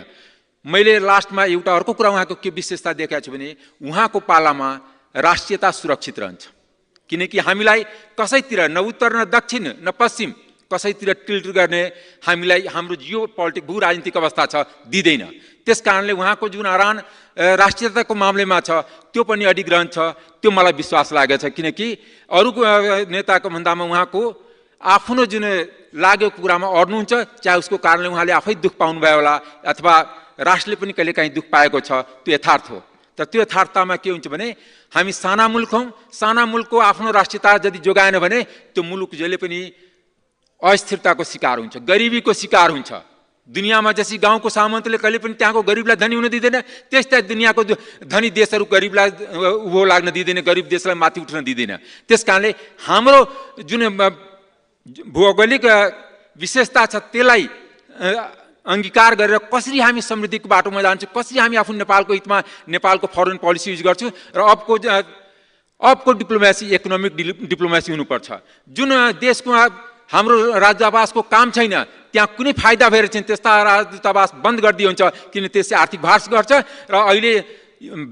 मैले लास्टमा एउटा अर्को कुरा उहाँको के विशेषता देखाएको छु भने उहाँको पालामा राष्ट्रियता सुरक्षित रहन्छ। किनकि हामीलाई कसैतिर न उत्तर न दक्षिण न पश्चिम कसैतिर टिल्ट गर्ने हामीलाई हाम्रो जियो पोलिटिक भू राजनीतिक अवस्था छ दिँदैन। त्यस कारणले उहाँको जुन आह्वान राष्ट्रियताको मामलामा छ त्यो पनि अधिग्रहण छ, त्यो मलाई विश्वास लागेको छ। किनकि अरू नेताको भन्दामा उहाँको आफ्नो जुन लागेको कुरामा अड्नुहुन्छ, चाहे उसको कारणले उहाँले आफै दुःख पाउनुभयो होला अथवा राष्ट्रले पनि कहिलेकाहीँ दुःख पाएको छ, त्यो यथार्थ हो। तर त्यो यथार्थतामा के हुन्छ भने हामी साना मुलुक हौँ, साना मुलुकको आफ्नो राष्ट्रियता यदि जोगाएन भने त्यो मुलुक जहिले पनि अस्थिरताको शिकार हुन्छ, गरिबीको शिकार हुन्छ। दुनियाँमा जसरी गाउँको सामन्तले कहिले पनि त्यहाँको गरिबलाई धनी हुन दिँदैन, त्यस्तै दुनियाँको धनी देशहरू गरिबलाई उभो लाग्न दिँदैन, गरिब देशलाई माथि उठ्न दिँदैन। त्यस कारणले हाम्रो जुन भौगोलिक विशेषता छ त्यसलाई अङ्गीकार गरेर कसरी हामी समृद्धिको बाटोमा जान्छौँ, कसरी हामी आफ्नो नेपालको हितमा नेपालको फरेन पोलिसी युज गर्छौँ र अबको डिप्लोमेसी इकोनोमिक डिप्लोमेसी हुनुपर्छ। जुन देशको हाम्रो राजदूतावासको काम छैन, त्यहाँ कुनै फाइदा भएर चाहिँ त्यस्ता राजदूतावास बन्द गरिदियो हुन्छ, किन त्यसले आर्थिक भार गर्छ। र अहिले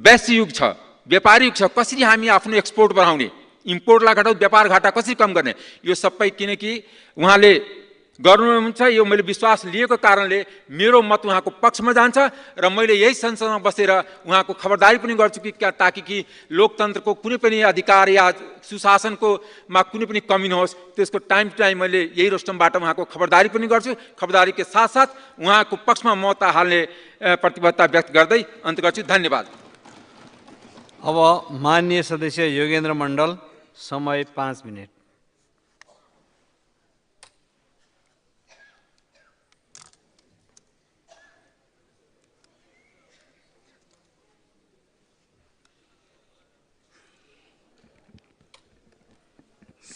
वैश्विक युग छ, व्यापारी युग छ, कसरी हामी आफ्नो एक्सपोर्ट बढाउने, इम्पोर्टलाई घटाउ, व्यापार घाटा कसरी कम गर्ने, यो सबै किनकि उहाँले गर्नुहुन्छ। यो मैले विश्वास लिएको कारणले मेरो मत उहाँको पक्षमा जान्छ र मैले यही संसदमा बसेर उहाँको खबरदारी पनि गर्छु कि ताकि कि लोकतन्त्रको कुनै पनि अधिकार या सुशासनको कुनै पनि कमी नहोस्। त्यसको टाइम टु टाइम मैले यही रोस्टमबाट उहाँको खबरदारी पनि गर्छु। खबरदारीको साथसाथ उहाँको पक्षमा मत हाल्ने प्रतिबद्धता व्यक्त गर्दै अन्त गर्छु। धन्यवाद। अब माननीय सदस्य योगेन्द्र मण्डल, समय 5 मिनट।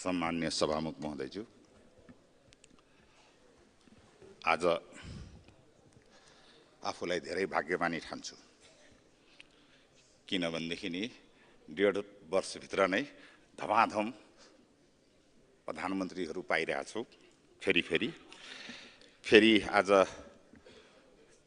सम्मान्य सभामुख महोदयज्यू, आज आफूलाई धेरै भाग्यमानी ठान्छु। किनभनेदेखि नि 1.5 वर्षभित्र नै धमाधम प्रधानमन्त्रीहरू पाइरहेछौँ। फेरि आज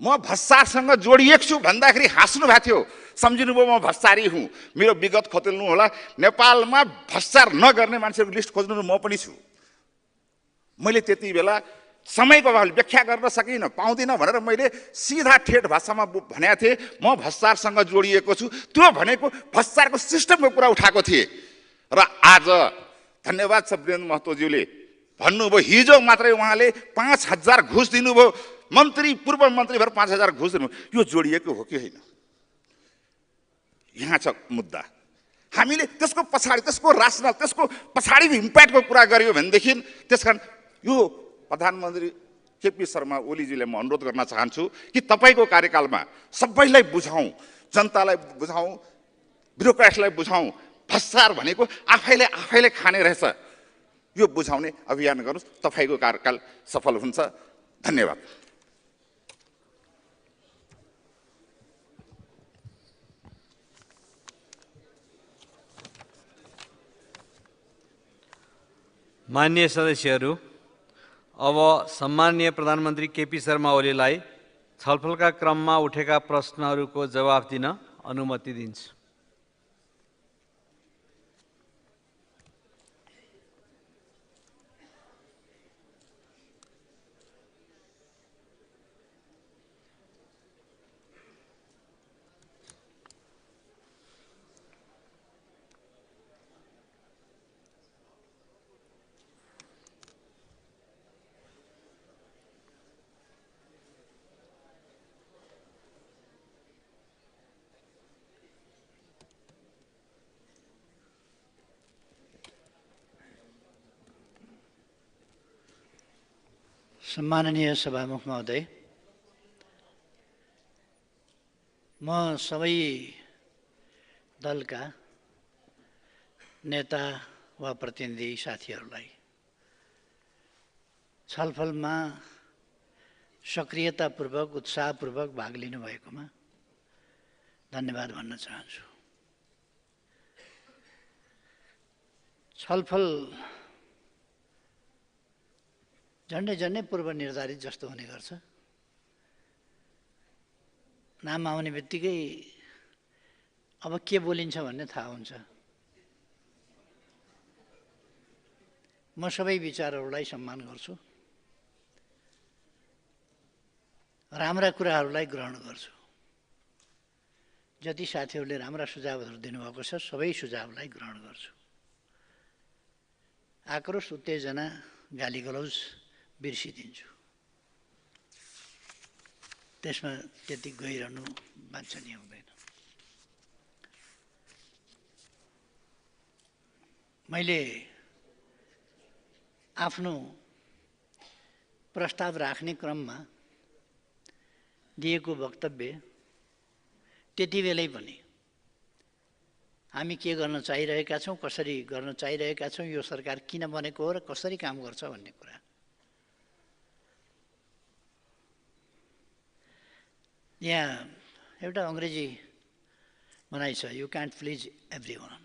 म भ्रष्टाचारसँग जोडिएको छु भन्दाखेरि हाँस्नु भएको थियो, सम्झिनु भयो म भ्रष्टाचारी हुँ, मेरो विगत खोतल्नु होला। नेपालमा भ्रष्टाचार नगर्ने मान्छेहरूको लिस्ट खोज्नु म पनि छु। मैले त्यति बेला समयको अभावले व्याख्या गर्न सकिनँ, पाउँदिनँ भनेर मैले सिधा ठेट भाषामा भनेको थिएँ म भ्रष्टाचारसँग जोडिएको छु। त्यो भनेको भ्रष्टाचारको सिस्टमको कुरा उठाएको थिएँ। र आज धन्यवाद छ वीरेन्द्र महतोज्यूले भन्नुभयो, हिजो मात्रै उहाँले 5,000 घुस दिनुभयो, मन्त्री पूर्व मन्त्री भएर 5,000 घुस दिनुभयो। यो जोडिएको हो कि होइन? यहाँ छ मुद्दा। हामीले त्यसको पछाडि त्यसको रासनल त्यसको पछाडि इम्प्याक्टको कुरा गर्यो भनेदेखि त्यसकारण यो प्रधानमन्त्री केपी शर्मा ओलीजीले म अनुरोध गर्न चाहन्छु कि तपाईँको कार्यकालमा सबैलाई बुझाउँ, जनतालाई बुझाउँ, ब्युरोक्रेट्सलाई बुझाउँ, भ्रष्टाचार भनेको आफैले खाने रहेछ, यो बुझाउने अभियान गर्नुहोस्, तपाईँको कार्यकाल सफल हुन्छ। धन्यवाद। माननीय सदस्यहरू, अब सम्माननीय प्रधानमन्त्री केपी शर्मा ओलीलाई छलफलका क्रममा उठेका प्रश्नहरूको जवाफ दिन अनुमति दिन्छु। सम्माननीय सभामुख महोदय, म सबै दलका नेता वा प्रतिनिधि साथीहरूलाई छलफलमा सक्रियतापूर्वक उत्साहपूर्वक भाग लिनुभएकोमा धन्यवाद भन्न चाहन्छु। छलफल झन्डै पूर्व निर्धारित जस्तो हुने गर्छ। नाम आउने बित्तिकै अब के बोलिन्छ भन्ने थाहा हुन्छ। म सबै विचारहरूलाई सम्मान गर्छु, राम्रा कुराहरूलाई ग्रहण गर्छु। जति साथीहरूले राम्रा सुझावहरू दिनुभएको छ सबै सुझावलाई ग्रहण गर्छु। आक्रोश, उत्तेजना, गालीगलौज बिर्सिदिन्छु, त्यसमा त्यति गइरहनु वाञ्छनीय हुँदैन। मैले आफ्नो प्रस्ताव राख्ने क्रममा दिएको वक्तव्य त्यति बेलै पनि हामी के गर्न चाहिरहेका छौँ, कसरी गर्न चाहिरहेका छौँ, यो सरकार किन बनेको हो र कसरी काम गर्छ भन्ने कुरा। यहाँ एउटा अङ्ग्रेजी भनाइ छ, you can't please every one,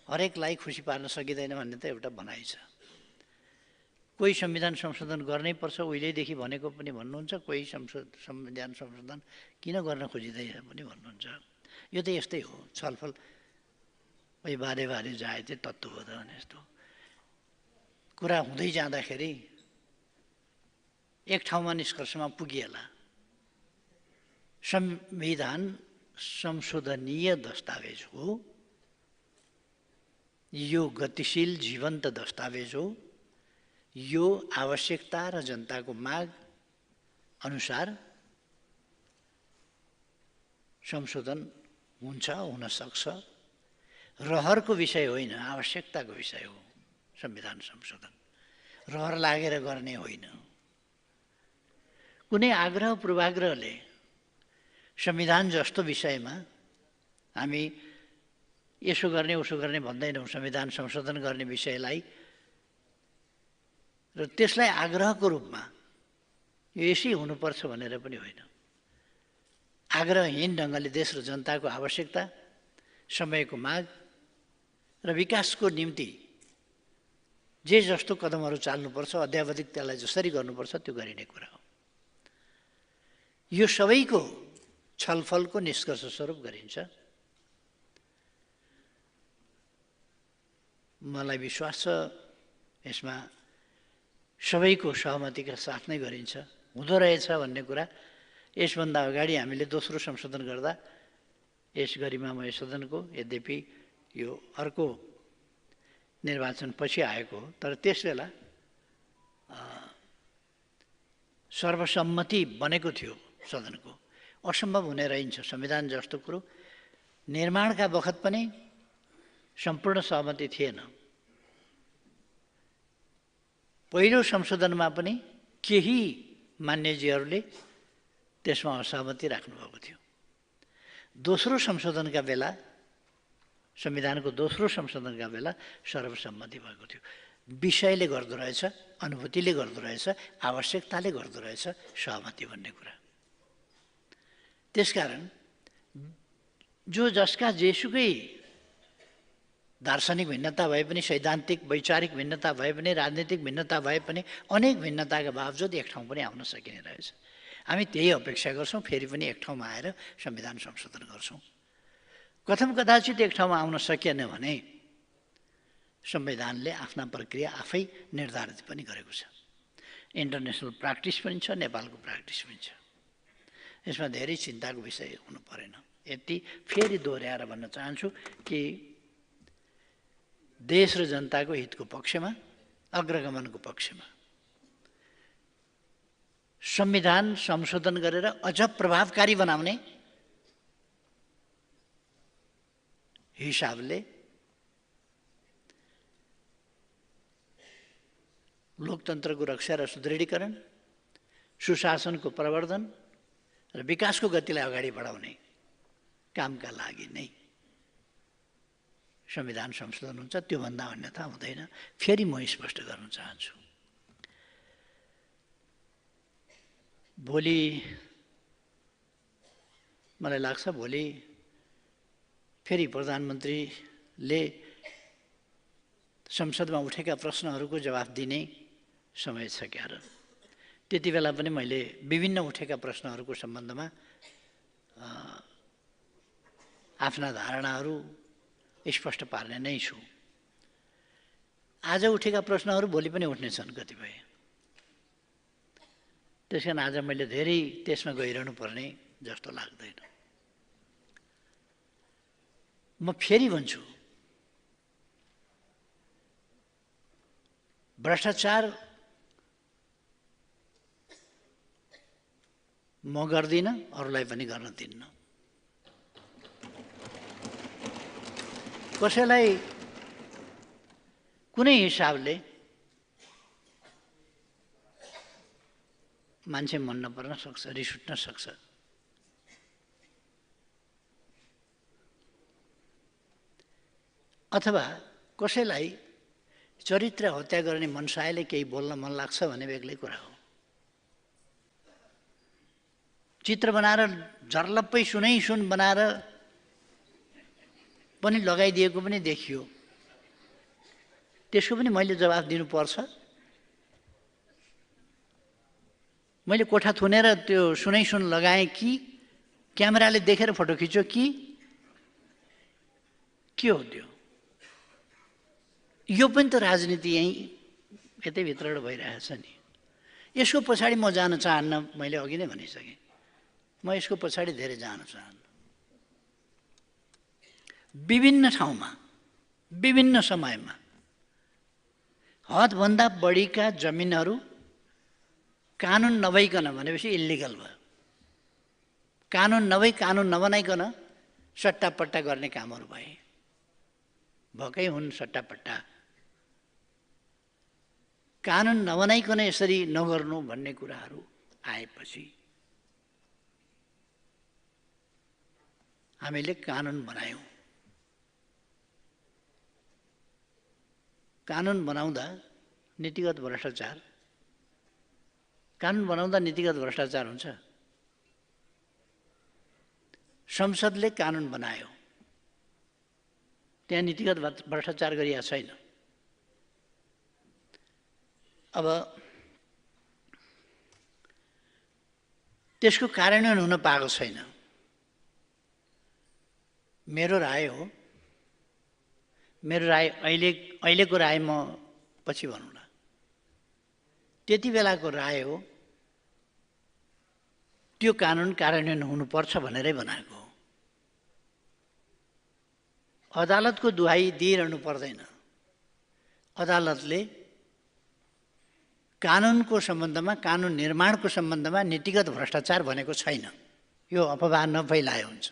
हरेकलाई खुसी पार्न सकिँदैन भन्ने त एउटा भनाइ छ। कोही संविधान संशोधन गर्नै पर्छ उहिलेदेखि भनेको पनि भन्नुहुन्छ, कोही संविधान संशोधन किन गर्न खोजिँदैन पनि भन्नुहुन्छ। यो त यस्तै हो, छलफल कोही बारे जाए चाहिँ तत्त्व हो त भने जस्तो कुरा हुँदै जाँदाखेरि एक ठाउँमा निष्कर्षमा पुगिएला। संविधान संशोधनीय दस्तावेज हो, यो गतिशील जीवन्त दस्तावेज हो, यो आवश्यकता र जनताको माग अनुसार संशोधन हुन्छ, हुन सक्छ। रहरको विषय होइन, आवश्यकताको विषय हो संविधान संशोधन, रहर लागेर गर्ने होइन। कुनै आग्रह पूर्वाग्रहले संविधान जस्तो विषयमा हामी यसो गर्ने उसो गर्ने भन्दैनौँ। संविधान संशोधन गर्ने विषयलाई र त्यसलाई आग्रहको रूपमा यो यसै हुनुपर्छ भनेर पनि होइन। आग्रहहीन ढङ्गले देश र जनताको आवश्यकता, समयको माग र विकासको निम्ति जे जस्तो कदमहरू चाल्नुपर्छ, अध्यावधिक त्यसलाई जसरी गर्नुपर्छ त्यो गरिने कुरा हो। यो सबैको छलफलको निष्कर्ष स्वरूप गरिन्छ। मलाई विश्वास छ यसमा सबैको सहमतिका साथ नै गरिन्छ, हुँदो रहेछ भन्ने कुरा। यसभन्दा अगाडि हामीले दोस्रो संशोधन गर्दा यस गरिमामय सदनको, यद्यपि यो अर्को निर्वाचनपछि आएको हो, तर त्यसबेला सर्वसम्मति बनेको थियो सदनको। असम्भव हुने रहन्छ संविधान जस्तो कुरो। निर्माणका बखत पनि सम्पूर्ण सहमति थिएन। पहिलो संशोधनमा पनि केही मान्यजीहरूले त्यसमा असहमति राख्नुभएको थियो। दोस्रो संशोधनका बेला, संविधानको दोस्रो संशोधनका बेला सर्वसम्मति भएको थियो। विषयले गर्दो रहेछ, अनुभूतिले गर्दो रहेछ, आवश्यकताले गर्दो रहेछ सहमति भन्ने कुरा। त्यसकारण जो जसका जेसुकै दार्शनिक भिन्नता भए पनि, सैद्धान्तिक वैचारिक भिन्नता भए पनि, राजनीतिक भिन्नता भए पनि, अनेक भिन्नताका बावजुद एक ठाउँ पनि आउन सकिने रहेछ। हामी त्यही अपेक्षा गर्छौँ, फेरि पनि एक ठाउँमा आएर संविधान संशोधन गर्छौँ। कथम कदाचित एक ठाउँमा आउन सकिएन भने संविधानले आफ्ना प्रक्रिया आफै निर्धारित पनि गरेको छ। इन्टरनेसनल प्र्याक्टिस पनि छ, नेपालको प्र्याक्टिस पनि छ। यसमा धेरै चिन्ताको विषय हुनु परेन। यति फेरि दोहोऱ्याएर भन्न चाहन्छु कि देश र जनताको हितको पक्षमा, अग्रगमनको पक्षमा संविधान संशोधन गरेर अझ प्रभावकारी बनाउने हिसाबले लोकतन्त्रको रक्षा र सुदृढीकरण, सुशासनको प्रवर्धन र विकासको गतिलाई अगाडि बढाउने कामका लागि नै संविधान संशोधन हुन्छ। त्योभन्दा अन्यथा हुँदैन। फेरि म स्पष्ट गर्न चाहन्छु, भोलि मलाई लाग्छ भोलि फेरि प्रधानमन्त्रीले संसदमा उठेका प्रश्नहरूको जवाफ दिने समय छ क्या र। त्यति बेला पनि मैले विभिन्न उठेका प्रश्नहरूको सम्बन्धमा आफ्ना धारणाहरू स्पष्ट पार्ने नै छु। आज उठेका प्रश्नहरू भोलि पनि उठ्नेछन् कतिपय। त्यस कारण आज मैले धेरै त्यसमा गइरहनु पर्ने जस्तो लाग्दैन। म फेरि भन्छु, भ्रष्टाचार म गर्दिनँ, अरूलाई पनि गर्न दिन्न। कसैलाई कुनै हिसाबले मान्छे मन नपर्न सक्छ, रिस उठ्न सक्छ। अथवा कसैलाई चरित्र हत्या गर्ने मनसायले केही बोल्न मन लाग्छ भने बेग्लै कुरा हो। चित्र बनाएर झर्लप्पै सुनै सुन बनाएर पनि लगाइदिएको पनि देखियो। त्यसको पनि मैले जवाफ दिनुपर्छ। मैले कोठा थुनेर त्यो सुनै सुन लगाएँ कि क्यामेराले देखेर फोटो खिच्यो कि के हो त्यो? यो पनि त राजनीति यहीँ यतैभित्रबाट भइरहेछ नि। यसको पछाडि म जान चाहन्न। मैले अघि नै भनिसकेँ, म यसको पछाडि धेरै जान चाहन्न। विभिन्न ठाउँमा, विभिन्न समयमा हदभन्दा बढीका जमिनहरू कानुन नभइकन, भनेपछि इल्लिगल भयो। कानुन नभई, कानुन नबनाइकन सट्टापट्टा गर्ने कामहरू भए। भएकै हुन् सट्टापट्टा। कानुन नबनाइकन यसरी नगर्नु भन्ने कुराहरू आएपछि हामीले कानुन बनायौँ। कानुन बनाउँदा नीतिगत भ्रष्टाचार, कानुन बनाउँदा नीतिगत भ्रष्टाचार हुन्छ। संसदले कानुन बनायो, त्यहाँ नीतिगत भ्रष्टाचार गरिएको छैन। अब त्यसको कार्यान्वयन हुन पाएको छैन। मेरो राय हो, मेरो राय अहिलेको राय म पछि भनौँला। त्यति बेलाको राय हो त्यो कानुन कार्यान्वयन हुनुपर्छ भनेरै बनाएको हो। अदालतको दुहाई दिइरहनु पर्दैन। अदालतले कानुनको सम्बन्धमा, कानुन निर्माणको सम्बन्धमा नीतिगत भ्रष्टाचार भनेको छैन, यो अपवाद नफैलाए हुन्छ,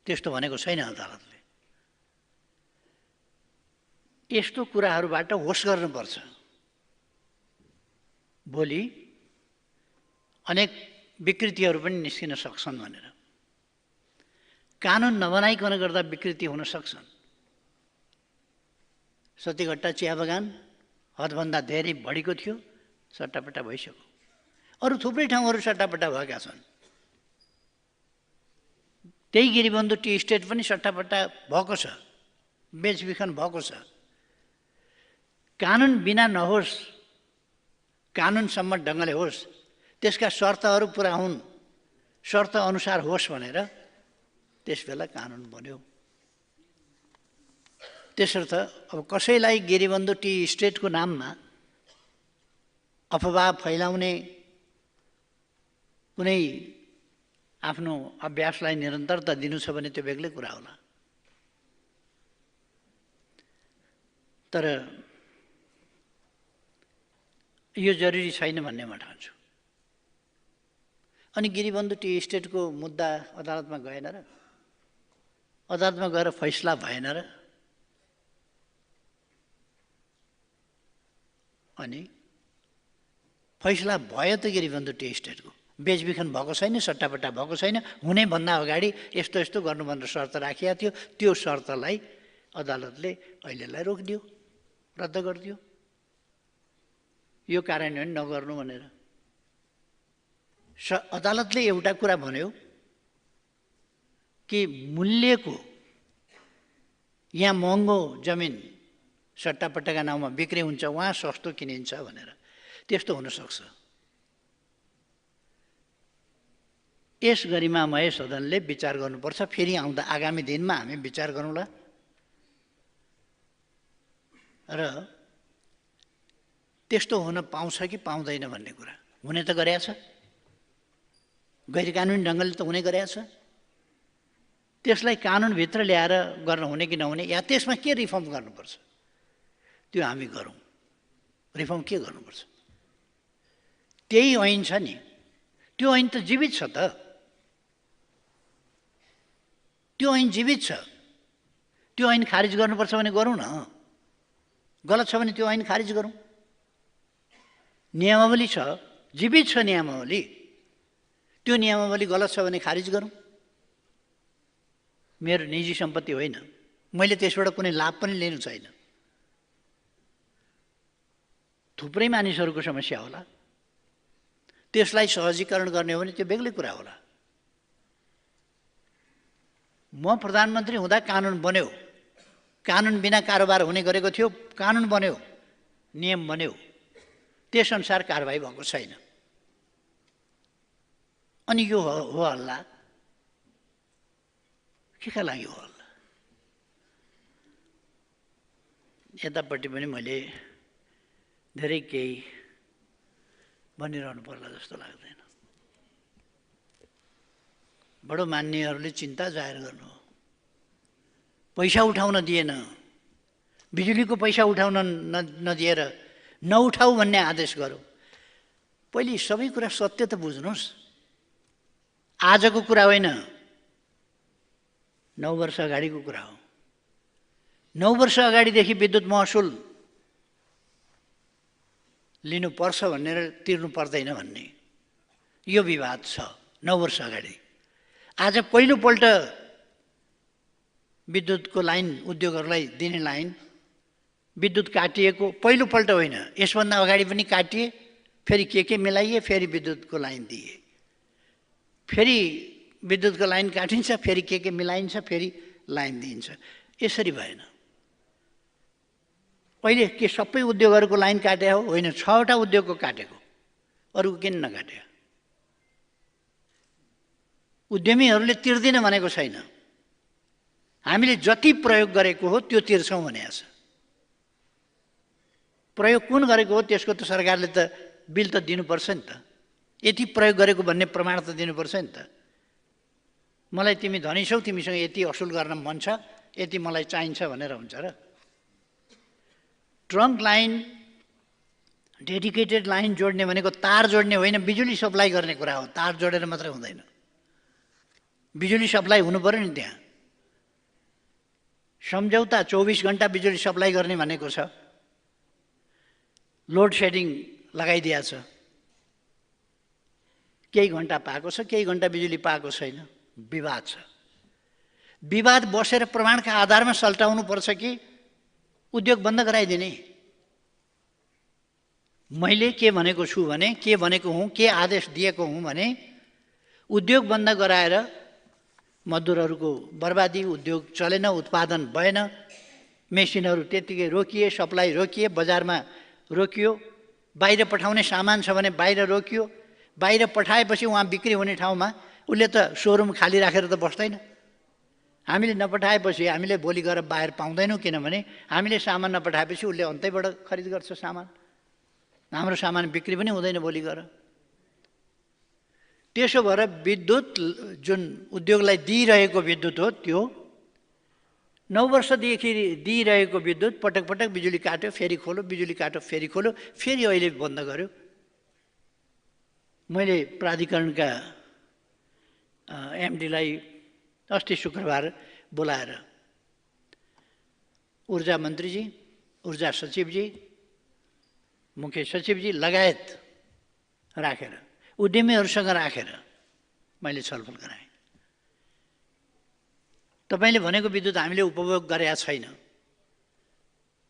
त्यस्तो भनेको छैन अदालतले। यस्तो कुराहरूबाट होस गर्नुपर्छ। भोलि अनेक विकृतिहरू पनि निस्किन सक्छन् भनेर। कानुन नबनाइकन गर्दा विकृति हुन सक्छन्। सतीघट्टा चिया बगान हदभन्दा धेरै बढीको थियो, सट्टापट्टा भइसक्यो। अरू थुप्रै ठाउँहरू सट्टापट्टा भएका छन्। त्यही गिरिबन्धु टी स्टेट पनि सट्टापट्टा भएको छ, बेचबिखन भएको छ। कानुन बिना नहोस्, कानुन सम्मत ढङ्गले होस्, त्यसका शर्तहरू पुरा हुन्, शर्त अनुसार होस् भनेर त्यसबेला कानुन बन्यो। त्यसर्थ अब कसैलाई गिरिबन्धु टी स्टेटको नाममा अफवाह फैलाउने कुनै आफ्नो अभ्यासलाई निरन्तरता दिनु छ भने त्यो बेग्लै कुरा होला। तर यो जरुरी छैन भन्ने म ठान्छु। अनि गिरिबन्धु टी स्टेटको मुद्दा अदालतमा गएन र? अदालतमा गएर फैसला भएन र? अनि फैसला भयो त गिरिबन्धु टी स्टेटको। बेचबिखन भएको छैन, सट्टापट्टा भएको छैन। हुने भन्दा अगाडि यस्तो यस्तो गर्नु भनेर शर्त राखिएको थियो। त्यो शर्तलाई अदालतले अहिलेलाई रोकिदियो, रद्द गरिदियो, यो कार्यान्वयन नगर्नु भनेर। अदालतले एउटा कुरा भन्यो कि मूल्यको यहाँ महँगो जमिन सट्टापट्टाका नाउँमा बिक्री हुन्छ, वहाँ सस्तो किनिन्छ भनेर। त्यस्तो हुनसक्छ। यस गरिमामय सदनले विचार गर्नुपर्छ। फेरि आउँदा आगामी दिनमा हामी विचार गरौँला र त्यस्तो हुन पाउँछ कि पाउँदैन भन्ने कुरा। हुने त गरेको छ, गैर कानुनी ढङ्गले त हुने गरेको छ। त्यसलाई कानुनभित्र ल्याएर गर्न हुने कि नहुने, या त्यसमा के रिफर्म गर्नुपर्छ त्यो हामी गरौँ। रिफर्म के गर्नुपर्छ? त्यही ऐन छ नि, त्यो ऐन त जीवित छ त। त्यो ऐन जीवित छ। त्यो ऐन खारिज गर्नुपर्छ भने गरौँ न। गलत छ भने त्यो ऐन खारिज गरौँ। नियमावली छ, जीवित छ नियमावली। त्यो नियमावली गलत छ भने खारिज गरौँ। मेरो निजी सम्पत्ति होइन, मैले त्यसबाट कुनै लाभ पनि लिनु छैन। थुप्रै मानिसहरूको समस्या होला। त्यसलाई सहजीकरण गर्ने हो भने त्यो बेग्लै कुरा होला। म प्रधानमन्त्री हुँदा कानुन बन्यो, कानुन बिना कारोबार हुने गरेको थियो, कानुन बन्यो, नियम बन्यो, त्यसअनुसार कारबाही भएको छैन। अनि यो हो हल्ला, केका लागि हो हल्ला? यतापट्टि पनि मैले धेरै केही भनिरहनु पर्ला जस्तो लाग्दैन। बडो मान्नेहरूले चिन्ता जाहेर गर्नु हो। पैसा उठाउन दिएन, बिजुलीको पैसा उठाउन नदिएर नउठाऊ भन्ने आदेश गर्यो। पहिले सबै कुरा सत्य त बुझ्नुहोस्। आजको कुरा होइन, 9 वर्ष अगाडिको कुरा हो। 9 वर्ष अगाडिदेखि विद्युत महसुल लिनुपर्छ भनेर तिर्नु पर्दैन भन्ने यो विवाद छ 9 वर्ष अगाडि। आज पहिलोपल्ट विद्युतको लाइन उद्योगहरूलाई दिने लाइन विद्युत काटिएको पहिलोपल्ट होइन, यसभन्दा अगाडि पनि काटिए, फेरि के मिलाइए, फेरि विद्युतको लाइन दिए, फेरि विद्युतको लाइन काटिन्छ, फेरि के मिलाइन्छ, फेरि लाइन दिइन्छ। यसरी भएन। अहिले के सबै उद्योगहरूको लाइन काटे हो? होइन, 6वटा उद्योगको काटेको, अरू किन नकाटे? उद्यमीहरूले तिर्दिन भनेको छैन, हामीले जति प्रयोग गरेको हो त्यो तिर्छौँ भनेको छ। प्रयोग कुन गरेको हो त्यसको त सरकारले त बिल त दिनुपर्छ नि त, यति प्रयोग गरेको भन्ने प्रमाण त दिनुपर्छ नि त। मलाई तिमी धनी छौ, तिमीसँग यति असुल गर्न मन छ, यति मलाई चाहिन्छ भनेर हुन्छ र? ट्रङ्क लाइन, डेडिकेटेड लाइन जोड्ने भनेको तार जोड्ने होइन, बिजुली सप्लाई गर्ने कुरा हो। तार जोडेर मात्रै हुँदैन, बिजुली सप्लाई हुनु पर्यो नि त्यहाँ। सम्झौता 24 घण्टा बिजुली सप्लाई गर्ने भनेको छ, लोड सेडिङ लगाइदिएको छ, केही घण्टा पाएको छ, केही घण्टा बिजुली पाएको छैन, विवाद छ। विवाद बसेर प्रमाणका आधारमा सल्टाउनु पर्छ कि उद्योग बन्द गराइदिने? मैले के भनेको छु भने, के भनेको हुँ, के आदेश दिएको हुँ भने उद्योग बन्द गराएर मजदुरहरूको बर्बादी, उद्योग चलेन, उत्पादन भएन, मेसिनहरू त्यतिकै रोकिए, सप्लाई रोकिए, बजारमा रोकियो, बाहिर पठाउने सामान छ भने बाहिर रोकियो। बाहिर पठाएपछि उहाँ बिक्री हुने ठाउँमा उसले त सोरुम खाली राखेर त बस्दैन। हामीले नपठाएपछि हामीले भोलि गएर बाहिर पाउँदैनौँ, किनभने हामीले सामान नपठाएपछि उसले अन्तैबाट खरिद गर्छ सामान, हाम्रो सामान बिक्री पनि हुँदैन भोलि गएर। त्यसो भएर विद्युत जुन उद्योगलाई दिइरहेको विद्युत हो त्यो 9 वर्षदेखि दिइरहेको विद्युत पटक पटक बिजुली काट्यो, फेरि खोल्यो, बिजुली काट्यो, फेरि खोल्यो, फेरि अहिले बन्द गर्यो। मैले प्राधिकरणका एमडीलाई अस्ति शुक्रबार बोलाएर ऊर्जा मन्त्रीजी, ऊर्जा सचिवजी, मुख्य सचिवजी लगायत राखेर, उद्यमीहरूसँग राखेर मैले छलफल गराएँ। तपाईँले भनेको विद्युत हामीले उपभोग गरेका छैन,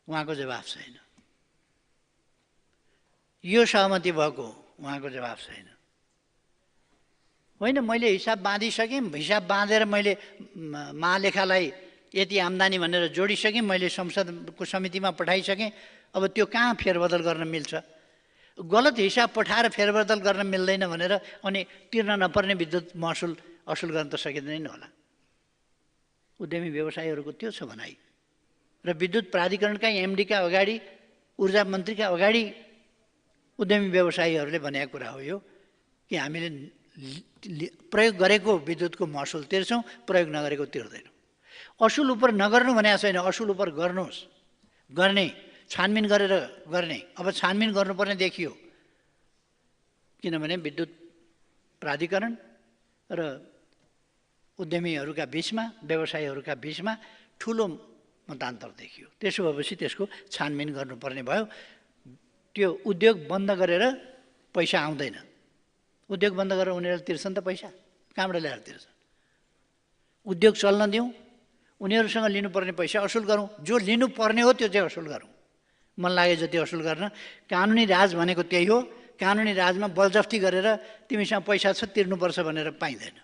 उहाँको जवाफ छैन। यो सहमति भएको, उहाँको जवाफ छैन। होइन, मैले हिसाब बाँधिसकेँ, हिसाब बाँधेर मैले महालेखालाई यति आम्दानी भनेर जोडिसकेँ, मैले संसदको समितिमा पठाइसकेँ। अब त्यो कहाँ फेरबदल गर्न मिल्छ? गलत हिसाब पठाएर फेरबदल गर्न मिल्दैन भनेर अनि तिर्न नपर्ने विद्युत महसुल असुल गर्न त सकिँदैन होला। उद्यमी व्यवसायीहरूको त्यो छ भनाइ। र विद्युत प्राधिकरणका एमडीका अगाडि, ऊर्जा मन्त्रीका अगाडि उद्यमी व्यवसायीहरूले भनेको कुरा हो यो कि हामीले प्रयोग गरेको विद्युतको महसुल तिर्छौँ, प्रयोग नगरेको तिर्दैनौँ। असुल उप नगर्नु भनेको छैन, असुल उप गर्नुहोस्, गर्ने, छानबिन गरेर गर्ने। अब छानबिन गर्नुपर्ने देखियो, किनभने विद्युत प्राधिकरण र उद्यमीहरूका बिचमा, व्यवसायीहरूका बिचमा ठुलो मतान्तर देखियो। त्यसो भएपछि त्यसको छानबिन गर्नुपर्ने भयो। त्यो उद्योग बन्द गरेर पैसा आउँदैन। उद्योग बन्द गरेर उनीहरूले तिर्छन् त पैसा, कहाँबाट ल्याएर तिर्छन्? उद्योग चल्न दिउँ, उनीहरूसँग लिनुपर्ने पैसा असुल गरौँ, जो लिनुपर्ने हो त्यो चाहिँ असुल गरौँ। मन लागे जति असुल गर्न। कानुनी राज भनेको त्यही हो। कानुनी राजमा बलजफ्ती गरेर तिमीसँग पैसा छ तिर्नुपर्छ भनेर पाइँदैन।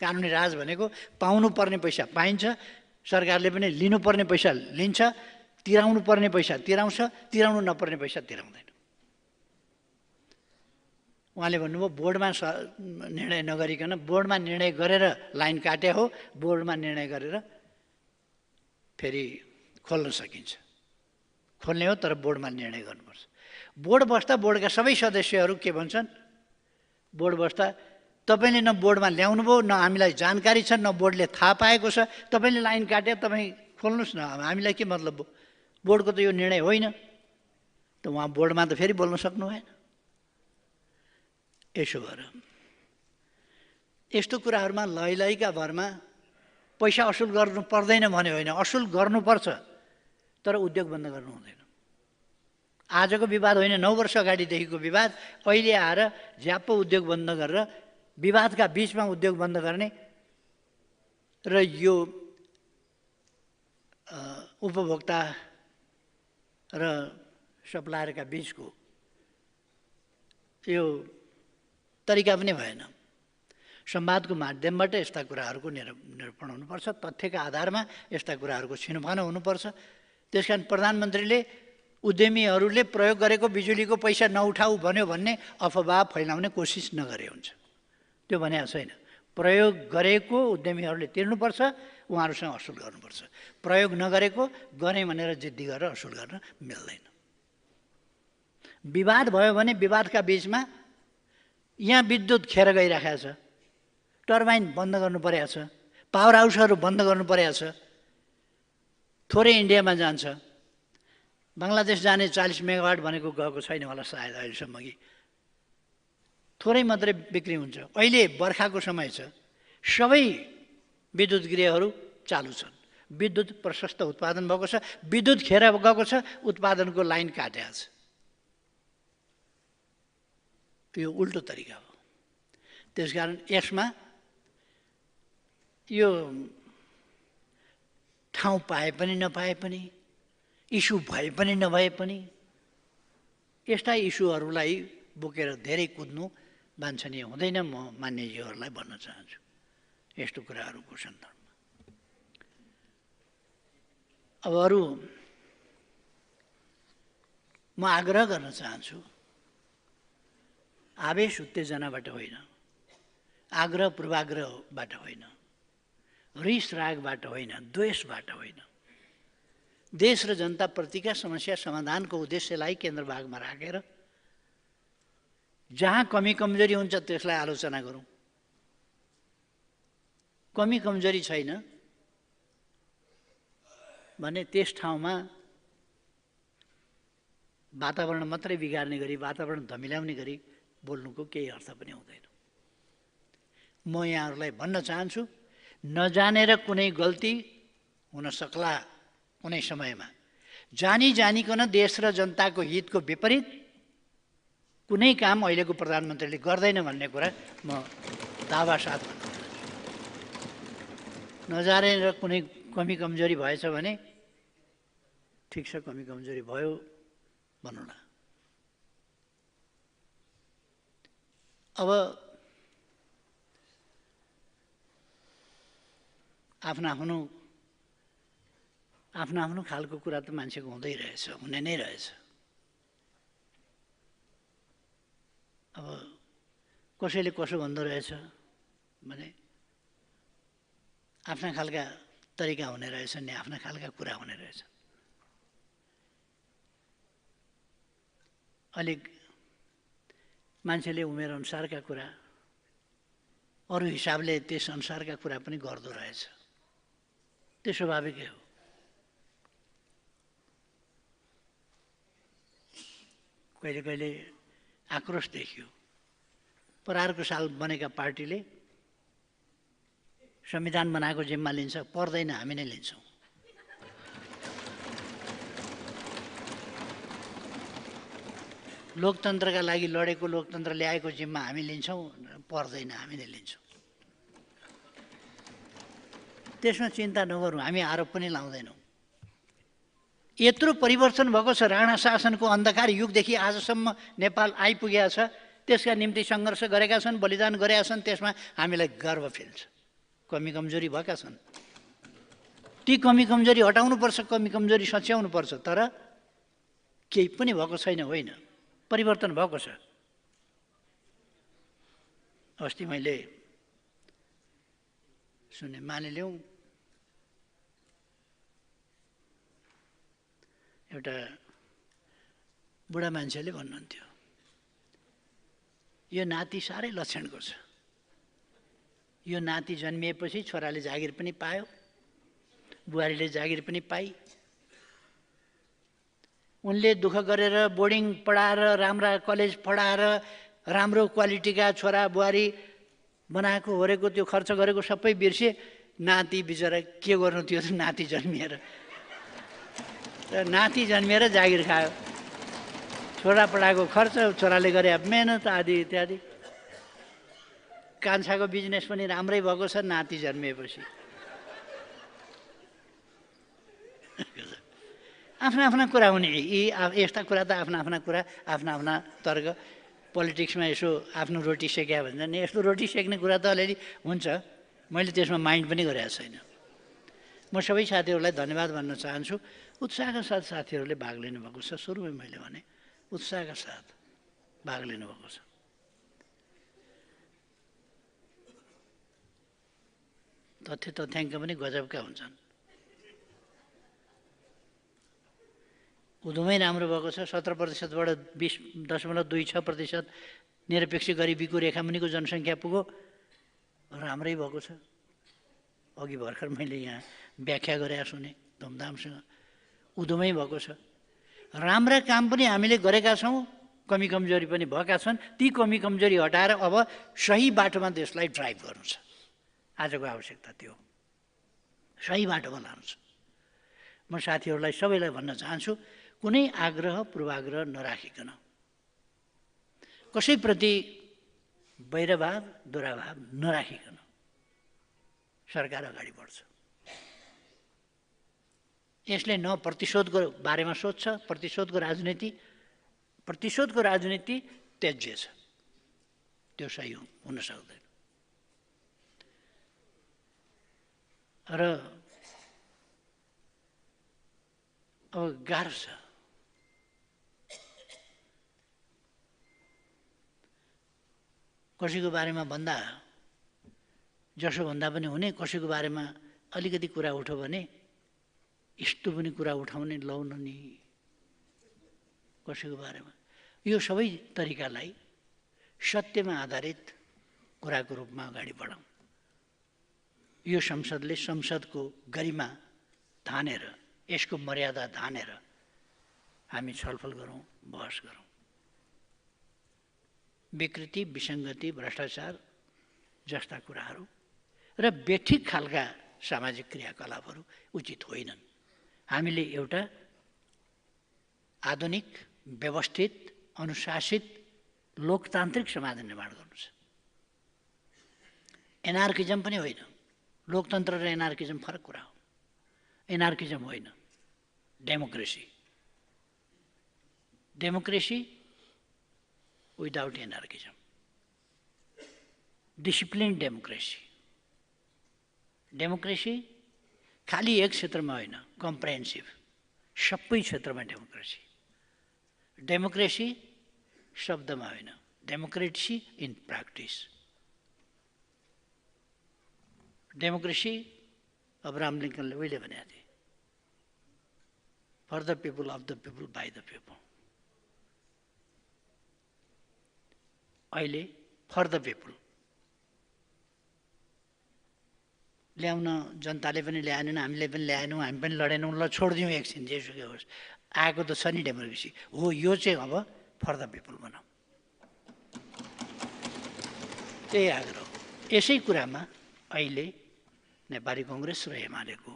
कानुनी राज भनेको पाउनुपर्ने पैसा पाइन्छ, सरकारले पनि लिनुपर्ने पैसा लिन्छ, तिराउनु पर्ने पैसा तिराउँछ, तिराउनु नपर्ने पैसा तिराउँदैन। उहाँले भन्नुभयो बोर्डमा निर्णय नगरिकन, बोर्डमा निर्णय गरेर लाइन काट्या हो, बोर्डमा निर्णय गरेर फेरि खोल्न सकिन्छ। खोल्ने हो तर बोर्डमा निर्णय गर्नुपर्छ। बोर्ड बस्दा बोर्डका सबै सदस्यहरू के भन्छन्? बोर्ड बस्दा तपाईँले न बोर्डमा ल्याउनु भयो, न हामीलाई जानकारी छ, न बोर्डले थाहा पाएको छ। तपाईँले लाइन काटे, तपाईँ खोल्नुहोस् न, हामीलाई के मतलब भयो? बोर्डको त यो निर्णय होइन। त उहाँ बोर्डमा त फेरि बोल्न सक्नु भएन। यसो भएर यस्तो कुराहरूमा लैलैका भरमा पैसा असुल गर्नु पर्दैन भन्ने होइन, असुल गर्नुपर्छ, तर उद्योग बन्द गर्नु हुँदैन। आजको विवाद होइन, 9 वर्ष अगाडिदेखिको विवाद। अहिले आएर झ्याप्प उद्योग बन्द गरेर विवादका बिचमा उद्योग बन्द गर्ने र यो उपभोक्ता र सप्लायरका बिचको यो तरिका पनि भएन। संवादको माध्यमबाट यस्ता कुराहरूको निरूपण हुनुपर्छ, तथ्यका आधारमा यस्ता कुराहरूको छिनोफानो हुनुपर्छ। त्यसकारण प्रधानमन्त्रीले उद्यमीहरूले प्रयोग गरेको बिजुलीको पैसा नउठाऊ भन्यो भन्ने अफवाह फैलाउने कोसिस नगरे हुन्छ। त्यो भनेको छैन। प्रयोग गरेको उद्यमीहरूले तिर्नुपर्छ, उहाँहरूसँग असुल गर्नुपर्छ। प्रयोग नगरेको गरेँ भनेर जिद्दी गरेर असुल गर्न मिल्दैन। विवाद भयो भने विवादका बिचमा यहाँ विद्युत खेर गइरहेको छ, टर्बाइन बन्द गर्नु परेको छ, पावर हाउसहरू बन्द गर्नु परेको छ, थोरै इन्डियामा जान्छ। बङ्गलादेश जाने 40 मेगावाट भनेको गएको छैन होला सायद अहिलेसम्म, कि थोरै मात्रै बिक्री हुन्छ। अहिले बर्खाको समय छ, सबै विद्युत गृहहरू चालु छन्, विद्युत प्रशस्त उत्पादन भएको छ, विद्युत खेर गएको छ, उत्पादनको लाइन काटेको छ। यो उल्टो तरिका हो। त्यसकारण यसमा यो ठाउँ पाए पनि नपाए पनि, इस्यु भए पनि नभए पनि, यस्ता इस्युहरूलाई बोकेर धेरै कुद्नु वाञ्छनीय हुँदैन। म मान्यजीहरूलाई भन्न चाहन्छु यस्तो कुराहरूको सन्दर्भमा। अब अरू म आग्रह गर्न चाहन्छु, आवेश उत्तेजनाबाट होइन, आग्रह पूर्वाग्रहबाट होइन, रिस रागबाट होइन, द्वेषबाट होइन, देश र जनताप्रतिका समस्या समाधानको उद्देश्यलाई केन्द्रभागमा राखेर जहाँ कमी कमजोरी हुन्छ त्यसलाई आलोचना गरौँ। कमी कमजोरी छैन भने त्यस ठाउँमा वातावरण मात्रै बिगार्ने गरी, वातावरण धमिल्याउने गरी बोल्नुको केही अर्थ पनि हुँदैन। म यहाँहरूलाई भन्न चाहन्छु, नजानेर कुनै गल्ती हुन सक्ला कुनै समयमा, जानिकन देश र जनताको हितको विपरीत कुनै काम अहिलेको प्रधानमन्त्रीले गर्दैन भन्ने कुरा म दावा साथ भन्न चाहन्छु। नजानेर कुनै कमी कमजोरी भएछ भने ठिक छ, कमी कमजोरी भयो भनौँ न। अब आफ्नो खालको कुरा त मान्छेको हुँदै रहेछ, हुने नै रहेछ। अब कसैले कसो भन्दो रहेछ भने आफ्ना खालका तरिका हुने रहेछन् नि, आफ्ना खालका कुरा हुने रहेछ। अलिक मान्छेले उमेर अनुसारका कुरा, अरू हिसाबले त्यस अनुसारका कुरा पनि गर्दो रहेछ, त्यो स्वाभाविकै हो। कहिले कहिले आक्रोश देखियो, पर अर्को साल बनेका पार्टीले संविधान बनाएको जिम्मा लिन्छ, पर्दैन हामी नै लिन्छौँ। लोकतन्त्रका लागि लडेको, लोकतन्त्र ल्याएको जिम्मा हामी लिन्छौँ, पर्दैन हामी नै लिन्छौँ। त्यसमा चिन्ता नगरौँ, हामी आरोप पनि लाउँदैनौँ। यत्रो परिवर्तन भएको छ, राणा शासनको अन्धकार युगदेखि आजसम्म नेपाल आइपुगेको छ, त्यसका निम्ति सङ्घर्ष गरेका छन्, बलिदान गरेका छन्, त्यसमा हामीलाई गर्व फिल छ। कमी कमजोरी भएका छन्, ती कमी कमजोरी हटाउनुपर्छ, कमी कमजोरी सच्याउनुपर्छ, तर केही पनि भएको छैन, होइन, परिवर्तन भएको छ। अस्ति मैले सुने, मानिलिउँ एउटा बुढा मान्छेले भन्नुहुन्थ्यो, यो नाति साह्रै लक्षणको छ, यो नाति जन्मिएपछि छोराले जागिर पनि पायो, बुहारीले जागिर पनि पाई, उनले दुःख गरेर बोर्डिङ पढाएर, राम्रा कलेज पढाएर, राम्रो क्वालिटीका छोरा बुहारी बनाएको होरेको, त्यो खर्च गरेको सबै बिर्से, नाति बिचरा के गर्नु थियो त, नाति जन्मिएर जागिर खायो, छोरा पढाएको खर्च, छोराले गरे मेहनत आदि इत्यादि। कान्छाको बिजनेस पनि राम्रै भएको छ नाति जन्मिएपछि। आफ्ना आफ्ना कुरा हुने, यी यस्ता कुरा त आफ्ना आफ्ना कुरा, आफ्ना आफ्ना तर्क। पोलिटिक्समा यसो आफ्नो रोटी सेक्या भन्छ नि, यस्तो रोटी सेक्ने कुरा त अलिअलि हुन्छ, मैले त्यसमा माइन्ड पनि गरेको छैन। म सबै साथीहरूलाई धन्यवाद भन्न चाहन्छु। उत्साहका साथ साथीहरूले भाग लिनुभएको छ, सुरुमै मैले भने उत्साहका साथ भाग लिनुभएको छ। तथ्याङ्क पनि गजबका हुन्छन्। उधुमै राम्रो भएको छ, 17%बाट 20.26% निरपेक्ष गरिबीको रेखामुनिको जनसङ्ख्या पुग्यो, राम्रै भएको छ। अघि भर्खर मैले यहाँ व्याख्या गरेर सुने धुमधामसँग, उधुमै भएको छ। राम्रा काम पनि हामीले गरेका छौँ, कमी कमजोरी पनि भएका छन्। ती कमी कमजोरी हटाएर अब सही बाटोमा देशलाई ड्राइभ गर्नु छ। आजको आवश्यकता त्यो सही बाटोमा लानु छ। म साथीहरूलाई सबैलाई भन्न चाहन्छु, कुनै आग्रह पूर्वाग्रह नराखिकन, कसैप्रति वैरभाव दुराभाव नराखिकन सरकार अगाडि बढ्छ। यसले न प्रतिशोधको बारेमा सोध्छ, प्रतिशोधको राजनीति त्याज्य छ, त्यो सही हुन सक्दैन। र अब गाह्रो छ। कसैको बारेमा भन्दा जसो भन्दा पनि हुने, कसैको बारेमा अलिकति कुरा उठ्यो भने यस्तो पनि कुरा उठाउने लाउन नि कसैको बारेमा। यो सबै तरिकालाई सत्यमा आधारित कुराको रूपमा अगाडि बढाउँ। यो संसदको गरिमा धानेर, यसको मर्यादा धानेर हामी छलफल गरौँ, बहस गरौँ। विकृति, विसङ्गति, भ्रष्टाचार जस्ता कुराहरू र बेठिक खालका सामाजिक क्रियाकलापहरू उचित होइनन्। हामीले एउटा आधुनिक, व्यवस्थित, अनुशासित, लोकतान्त्रिक समाज निर्माण गर्नु छ। एनार्किजम पनि होइन। लोकतन्त्र र एनार्किजम फरक कुरा हो। एनार्किजम होइन, democracy. Democracy without anarchism, discipline democracy. Democracy खालि एक क्षेत्रमा होइन, कम्प्रेहेन्सिभ, सबै क्षेत्रमा डेमोक्रेसी। डेमोक्रेसी शब्दमा होइन, democracy in practice. Democracy Abraham लिङ्कनले उहिले भनेका थिए, for the people, of the people, by the people. अहिले फर द पिपुल ल्याउन जनताले पनि ल्याएनन्, हामीले पनि ल्याएनौँ, हामी पनि लडेनौँ, ल छोडिदिउँ एकछिन, जेसुकै होस्। आएको त छ नि डेमोक्रेसी हो, यो चाहिँ अब फर द पिपुल बनाऊ। त्यही आग्रह। यसै कुरामा अहिले नेपाली कङ्ग्रेस र एमालेको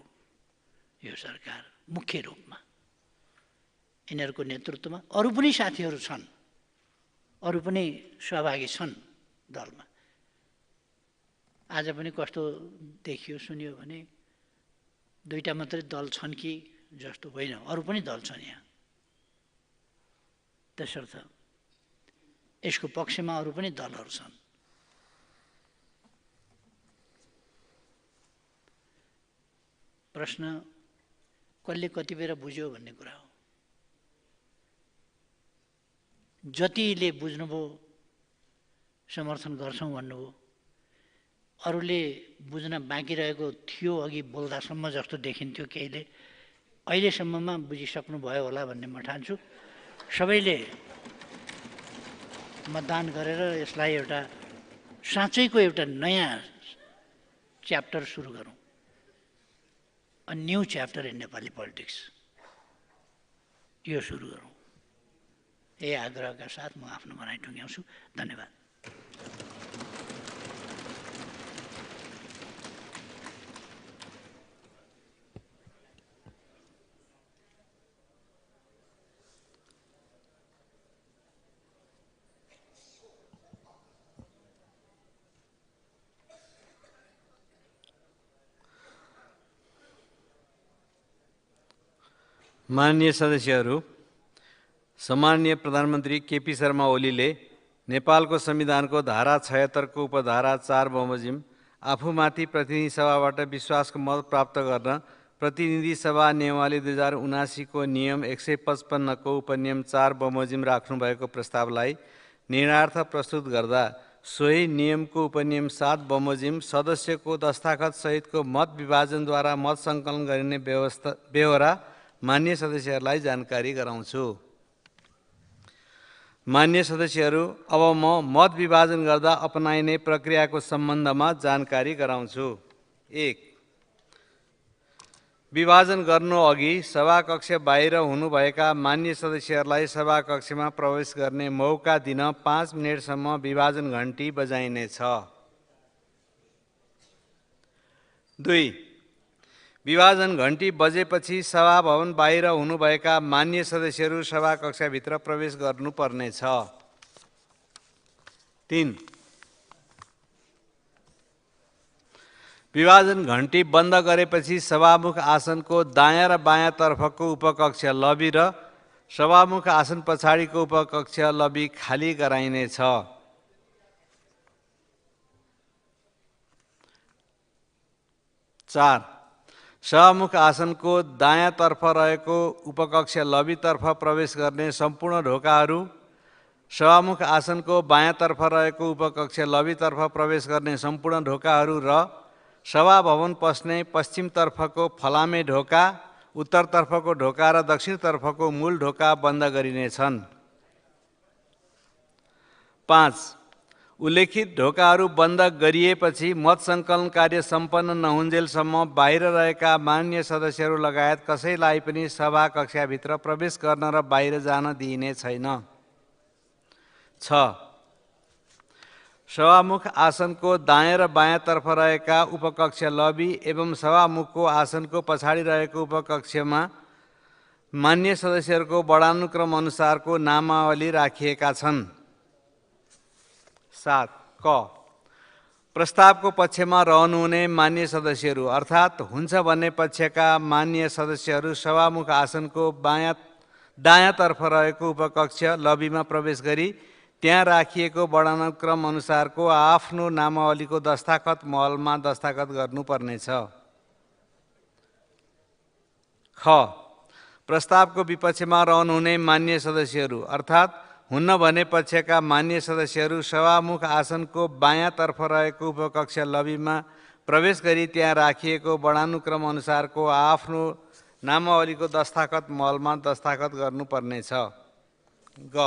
यो सरकार मुख्य रूपमा, यिनीहरूको नेतृत्वमा अरू पनि साथीहरू छन्, अरू पनि सहभागी छन् दलमा। आज पनि कस्तो देखियो सुनियो भने दुईटा मात्रै दल छन् कि जस्तो होइन, अरू पनि दल छन् यहाँ। त्यसर्थ यसको पक्षमा अरू पनि दलहरू छन्। प्रश्न कसले कति बेर बुझ्यो भन्ने कुरा हो। जतिले बुझ्नुभयो समर्थन गर्छौँ भन्नुभयो, अरूले बुझ्न बाँकी रहेको थियो अघि बोल्दासम्म जस्तो देखिन्थ्यो केहीले, अहिलेसम्ममा बुझिसक्नु भयो होला भन्ने म ठान्छु। सबैले मतदान गरेर यसलाई एउटा साँच्चैको एउटा नयाँ च्याप्टर सुरु गरौँ। A new chapter in Nepali politics, यो सुरु गरौँ। यही आग्रहका साथ म आफ्नो भनाइ टुङ्ग्याउँछु। धन्यवाद। माननीय सदस्यहरू, सम्माननीय प्रधानमन्त्री केपी शर्मा ओलीले नेपालको संविधानको धारा 76 को उपधारा 4 बमोजिम आफूमाथि प्रतिनिधि सभाबाट विश्वासको मत प्राप्त गर्न प्रतिनिधि सभा नियमावली 2079 को नियम 155 को उपनियम 4 बमोजिम राख्नुभएको प्रस्तावलाई निर्णयार्थ प्रस्तुत गर्दा सोही नियमको उपनियम 7 बमोजिम सदस्यको दस्ताखत सहितको मत विभाजनद्वारा मत सङ्कलन गरिने बेहोरा मान्य सदस्यहरूलाई जानकारी गराउँछु। मान्य सदस्यहरू, अब म मत विभाजन गर्दा अपनाइने प्रक्रियाको सम्बन्धमा जानकारी गराउँछु। 1. विभाजन गर्नु अघि सभाकक्ष बाहिर हुनुभएका मान्य सदस्यहरूलाई सभाकक्षमा प्रवेश गर्ने मौका दिन 5 मिनेटसम्म विभाजन घण्टी बजाइनेछ। 2. विभाजन घण्टी बजेपछि सभाभवन बाहिर हुनुभएका मान्य सदस्यहरू सभाकक्षभित्र प्रवेश गर्नुपर्नेछ। 3. विभाजन घण्टी बन्द गरेपछि सभामुख आसनको दायाँ र बायाँ तर्फको उपकक्ष लबी र सभामुख आसन पछाडिको उपकक्ष लबी खाली गराइनेछ। 4. सभामुख आसनको दायाँ तर्फ रहेको उपकक्ष लबीतर्फ प्रवेश गर्ने सम्पूर्ण ढोकाहरू, सभामुख आसनको बायाँ तर्फ रहेको उपकक्ष लबीतर्फ प्रवेश गर्ने सम्पूर्ण ढोकाहरू र सभाभवन पस्ने पश्चिमतर्फको फलामे ढोका, उत्तरतर्फको ढोका र दक्षिणतर्फको मूल ढोका बन्द गरिनेछन्। 5. उल्लेखित ढोकाहरू बन्द गरिएपछि मत सङ्कलन कार्य सम्पन्न नहुन्जेलसम्म बाहिर रहेका मान्य सदस्यहरू लगायत कसैलाई पनि सभाकक्षभित्र प्रवेश गर्न र बाहिर जान दिइने छैन। 6. सभामुख आसनको दायाँ र बायाँ तर्फ रहेका उपकक्ष लबी एवं सभामुखको आसनको पछाडि रहेको उपकक्षमा मान्य सदस्यहरूको बडानुक्रम अनुसारको नामावली राखिएका छन्। 7. क. प्रस्तावको पक्षमा रहनुहुने मान्य सदस्यहरू अर्थात् हुन्छ भन्ने पक्षका मान्य सदस्यहरू सभामुख आसनको दायाँतर्फ रहेको उपकक्ष लबीमा प्रवेश गरी त्यहाँ राखिएको वर्णानुक्रम अनुसारको आफ्नो नामावलीको दस्ताखत महलमा दस्ताखत गर्नुपर्नेछ। ख. प्रस्तावको विपक्षमा रहनुहुने मान्य सदस्यहरू अर्थात् हुन्न भने पक्षका मान्य सदस्यहरू सभामुख आसनको बायाँतर्फ रहेको उपकक्ष लबीमा प्रवेश गरी त्यहाँ राखिएको वर्णानुक्रम अनुसारको आफ्नो नामावलीको दस्ताखत महलमा दस्ताखत गर्नुपर्नेछ। ग.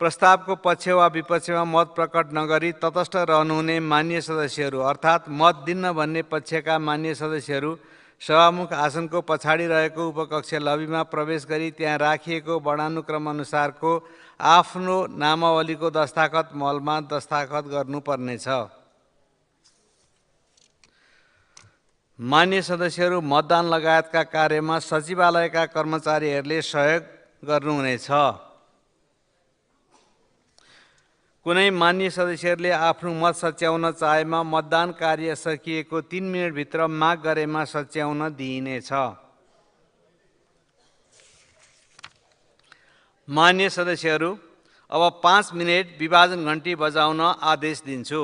प्रस्तावको पक्ष वा विपक्षमा मत प्रकट नगरी तटस्थ रहनुहुने मान्य सदस्यहरू अर्थात् मत दिन्न भन्ने पक्षका मान्य सदस्यहरू सभामुख आसनको पछाडि रहेको उपकक्ष लबीमा प्रवेश गरी त्यहाँ राखिएको वर्णानुक्रम अनुसारको आफ्नो नामावलीको दस्ताखत महलमा दस्ताखत गर्नुपर्नेछ। मान्य सदस्यहरू मतदान लगायतका कार्यमा सचिवालयका कर्मचारीहरूले सहयोग गर्नुहुनेछ। कुनै मान्य सदस्यहरूले आफ्नो मत सच्याउन चाहेमा मतदान कार्य सकिएको 3 मिनेटभित्र माग गरेमा सच्याउन दिइनेछ। मान्य सदस्यहरू, अब 5 मिनेट विभाजन घण्टी बजाउन आदेश दिन्छु।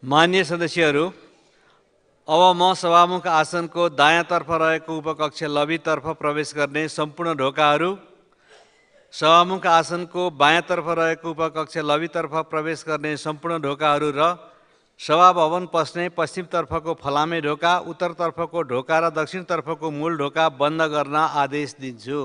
मान्य सदस्यहरू, अब म सभामुख आसनको दायाँतर्फ रहेको उपकक्ष लबीतर्फ प्रवेश गर्ने सम्पूर्ण ढोकाहरू, सभामुख आसनको बायाँतर्फ रहेको उपकक्ष लबीतर्फ प्रवेश गर्ने सम्पूर्ण ढोकाहरू र सभाभवन पस्ने पश्चिमतर्फको फलामे ढोका, उत्तरतर्फको ढोका र दक्षिणतर्फको मूल ढोका बन्द गर्न आदेश दिन्छु।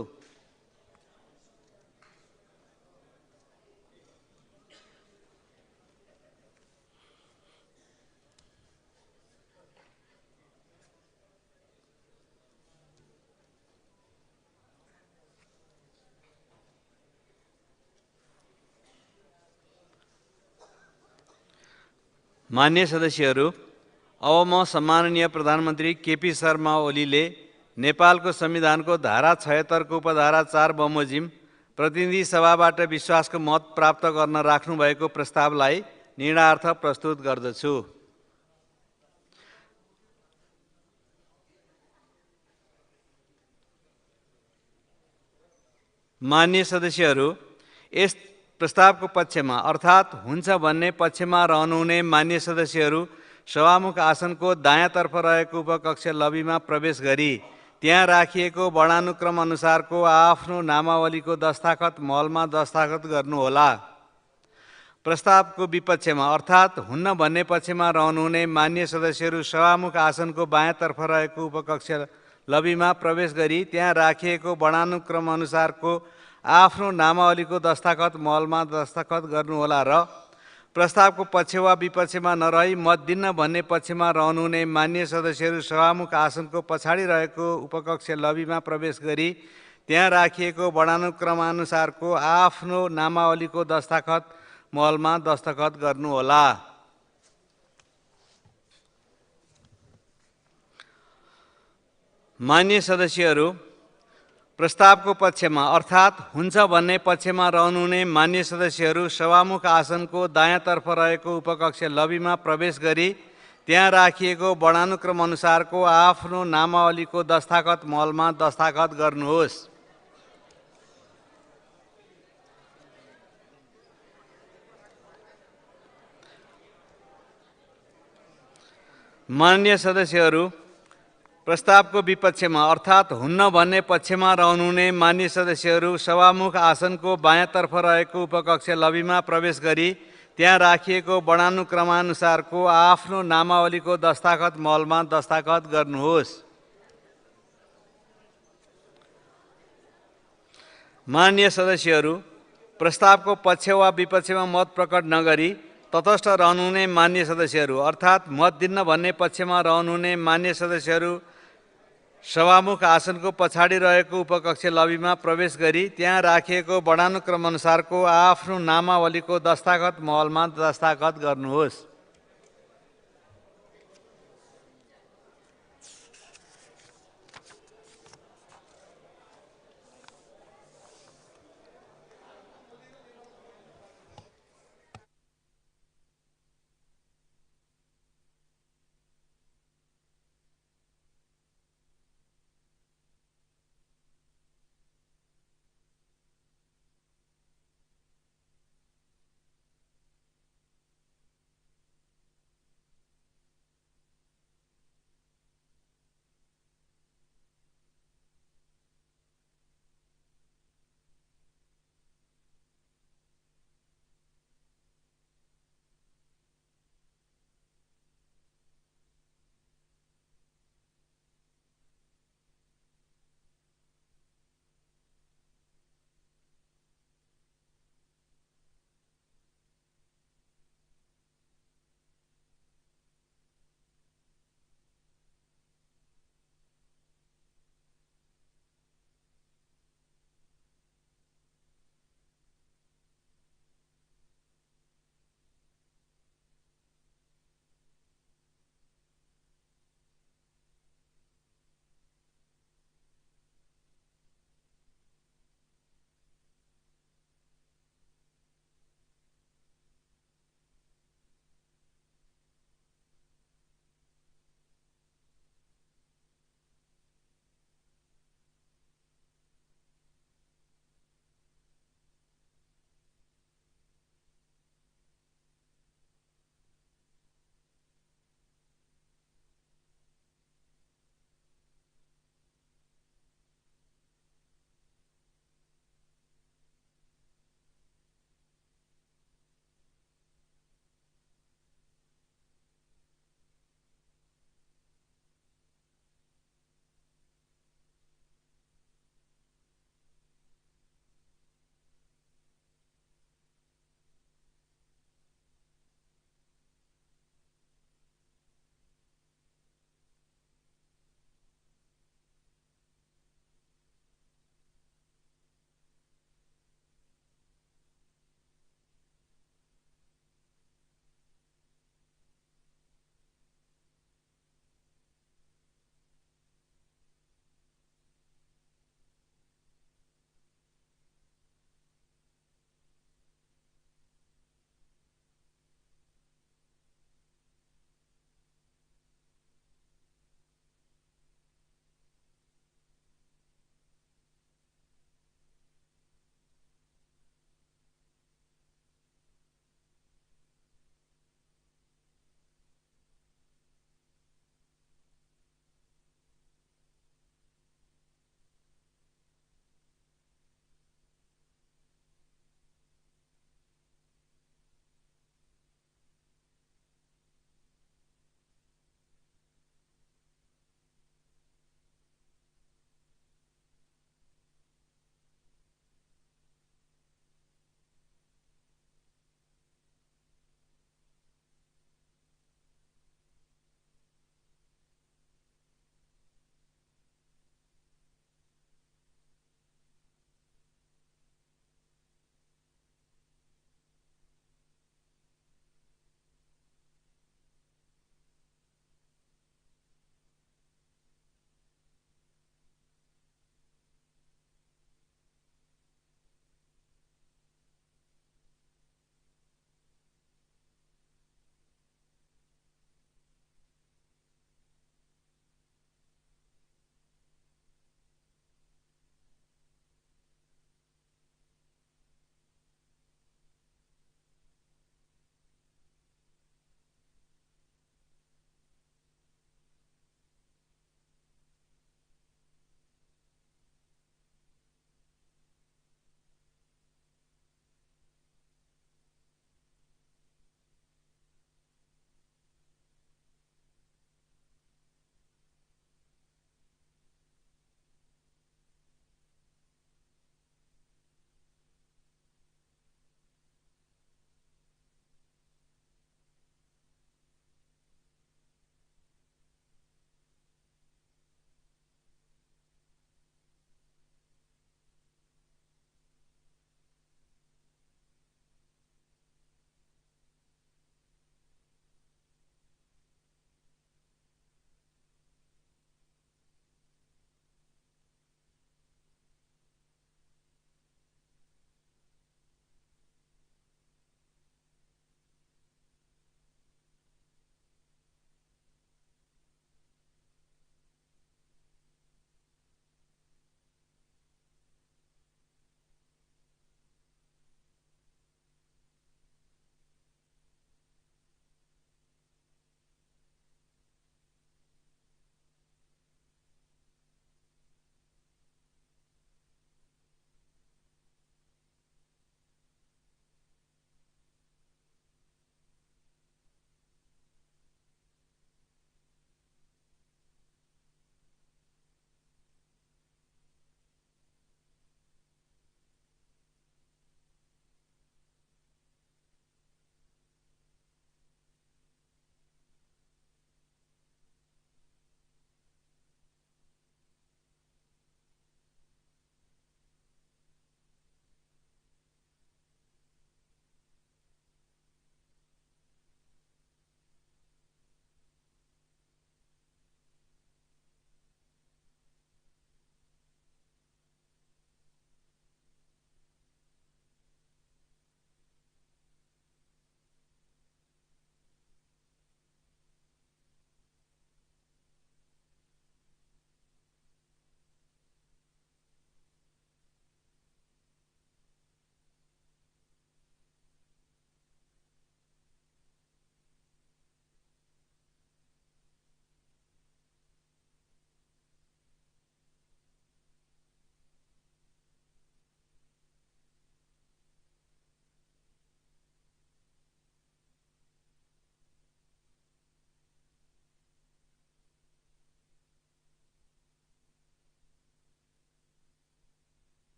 मान्य सदस्यहरू, अब म सम्माननीय प्रधानमन्त्री केपी शर्मा ओलीले नेपालको संविधानको धारा 76 को उपधारा 4 बमोजिम प्रतिनिधि सभाबाट विश्वासको मत प्राप्त गर्न राख्नुभएको प्रस्तावलाई निर्णयार्थ प्रस्तुत गर्दछु। मान्य सदस्यहरू, यस प्रस्तावको पक्षमा अर्थात् हुन्छ भन्ने पक्षमा रहनुहुने मान्य सदस्यहरू सभामुख आसनको दायाँतर्फ रहेको उपकक्ष लबीमा प्रवेश गरी त्यहाँ राखिएको वर्णानुक्रम अनुसारको आफ्नो नामावलीको दस्ताखत महलमा दस्ताखत गर्नुहोला। प्रस्तावको विपक्षमा अर्थात् हुन्न भन्ने पक्षमा रहनुहुने मान्य सदस्यहरू सभामुख आसनको बायाँतर्फ रहेको उपकक्ष लबीमा प्रवेश गरी त्यहाँ राखिएको वर्णानुक्रम अनुसारको आफ्नो नामावलीको दस्ताखत महलमा दस्ताखत गर्नुहोला र प्रस्तावको पक्ष वा विपक्षमा नरही मत दिन्न भन्ने पक्षमा रहनुहुने मान्य सदस्यहरू सभामुख आसनको पछाडि रहेको उपकक्ष लबीमा प्रवेश गरी त्यहाँ राखिएको वर्णानुक्रमानुसारको आफ्नो नामावलीको दस्ताखत महलमा दस्तखत गर्नुहोला। मान्य सदस्यहरू, प्रस्तावको पक्षमा अर्थात् हुन्छ भन्ने पक्षमा रहनुहुने मान्य सदस्यहरू सभामुख आसनको दायाँतर्फ रहेको उपकक्ष लबीमा प्रवेश गरी त्यहाँ राखिएको वर्णानुक्रम अनुसारको आफ्नो नामावलीको दस्ताखत महलमा दस्ताखत गर्नुहोस्। मान्य सदस्यहरू, प्रस्तावको विपक्षमा अर्थात् हुन्न भन्ने पक्षमा रहनुहुने मान्य सदस्यहरू सभामुख आसनको बायाँतर्फ रहेको उपकक्ष लबीमा प्रवेश गरी त्यहाँ राखिएको वर्णानुक्रमानुसारको आफ्नो नामावलीको दस्ताखत महलमा दस्ताखत गर्नुहोस्। मान्य सदस्यहरू, प्रस्तावको पक्ष वा विपक्षमा मत प्रकट नगरी तटस्थ रहनुहुने मान्य सदस्यहरू अर्थात् मत दिन्न भन्ने पक्षमा रहनुहुने मान्य सदस्यहरू सभामुख आसनको पछाडि रहेको उपकक्ष लबीमा प्रवेश गरी त्यहाँ राखिएको वर्णानुक्रम अनुसारको आफ्नो नामावलीको दस्ताखत महलमा दस्ताखत गर्नुहोस्।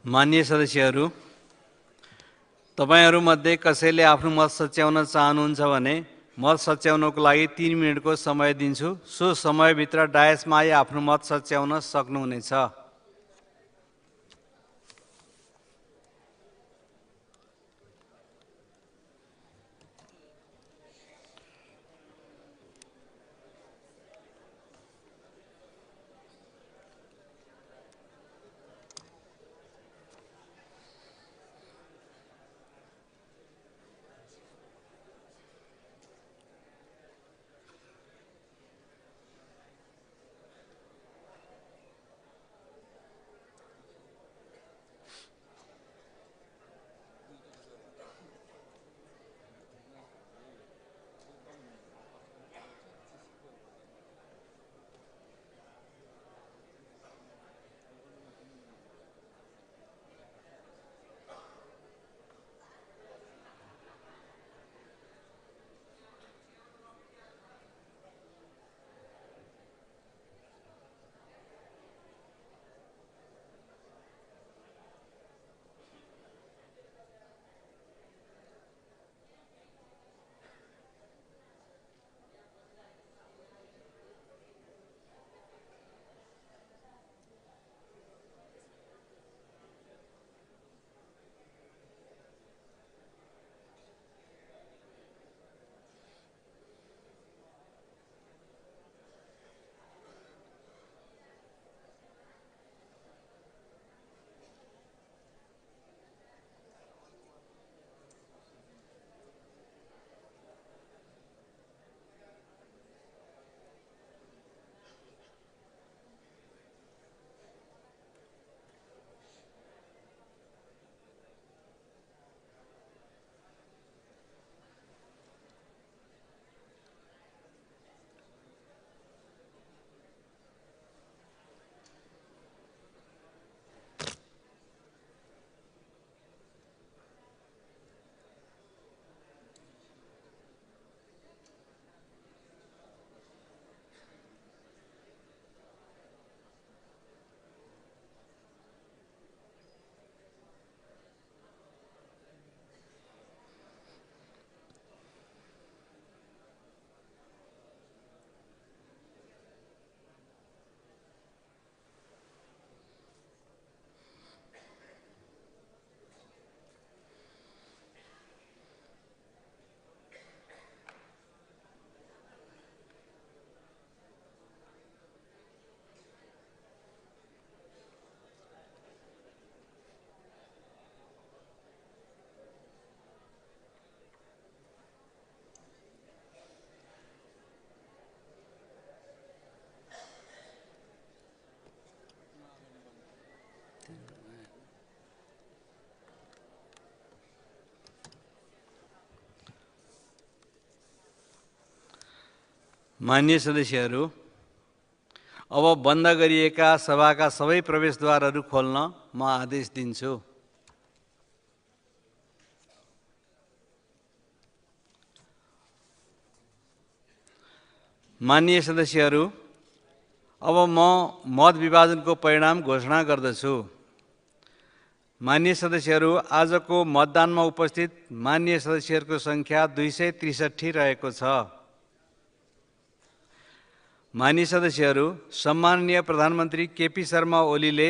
माननीय सदस्यहरू, तपाईहरूमध्ये कसैले आफ्नो मत सच्याउन चाहनुहुन्छ भने मत सच्याउनको लागि 3 मिनेटको समय दिन्छु। सो समयभित्र डायसमा आइ आफ्नो मत सच्याउन सक्नुहुनेछ। माननीय सदस्यहरू, अब बन्द गरिएका सभाका सबै प्रवेशद्वारहरू खोल्न म आदेश दिन्छु। माननीय सदस्यहरू, अब म मत विभाजनको परिणाम घोषणा गर्दछु। माननीय सदस्यहरू, आजको मतदानमा उपस्थित माननीय सदस्यहरूको सङ्ख्या 263 रहेको छ। माननीय सदस्यहरू, सम्माननीय प्रधानमन्त्री केपी शर्मा ओलीले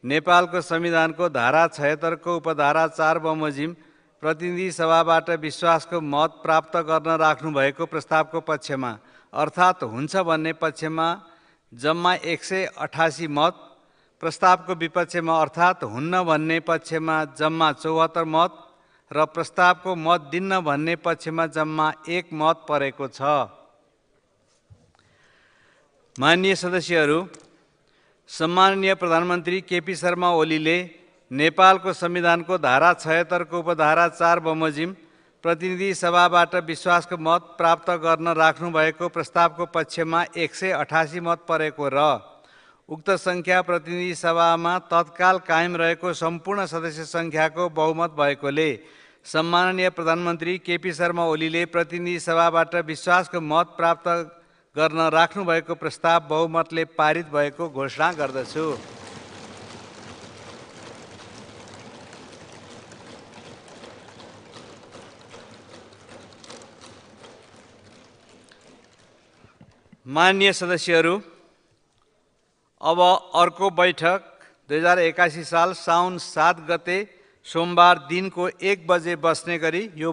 नेपालको संविधानको धारा 76 को उपधारा 4 बमोजिम प्रतिनिधि सभाबाट विश्वासको मत प्राप्त गर्न राख्नुभएको प्रस्तावको पक्षमा अर्थात् हुन्छ भन्ने पक्षमा जम्मा 188 मत, प्रस्तावको विपक्षमा अर्थात् हुन्न भन्ने पक्षमा जम्मा 74 मत र प्रस्तावको मत दिन्न भन्ने पक्षमा जम्मा 1 मत परेको छ। माननीय सदस्यहरू, सम्माननीय प्रधानमन्त्री केपी शर्मा ओलीले नेपालको संविधानको धारा 76 को उपधारा 4 बमोजिम प्रतिनिधि सभाबाट विश्वासको मत प्राप्त गर्न राख्नुभएको प्रस्तावको पक्षमा 188 मत परेको र उक्त सङ्ख्या प्रतिनिधि सभामा तत्काल कायम रहेको सम्पूर्ण सदस्य सङ्ख्याको बहुमत भएकोले सम्माननीय प्रधानमन्त्री केपी शर्मा ओलीले प्रतिनिधि सभाबाट विश्वासको मत प्राप्त गर्न राख्नुभएको प्रस्ताव बहुमतले पारित भएको घोषणा गर्दछु। माननीय सदस्यहरू, अब अर्को बैठक 2081 साल साउन 7 गते सोमबार दिनको 1 बजे बस्ने गरी यो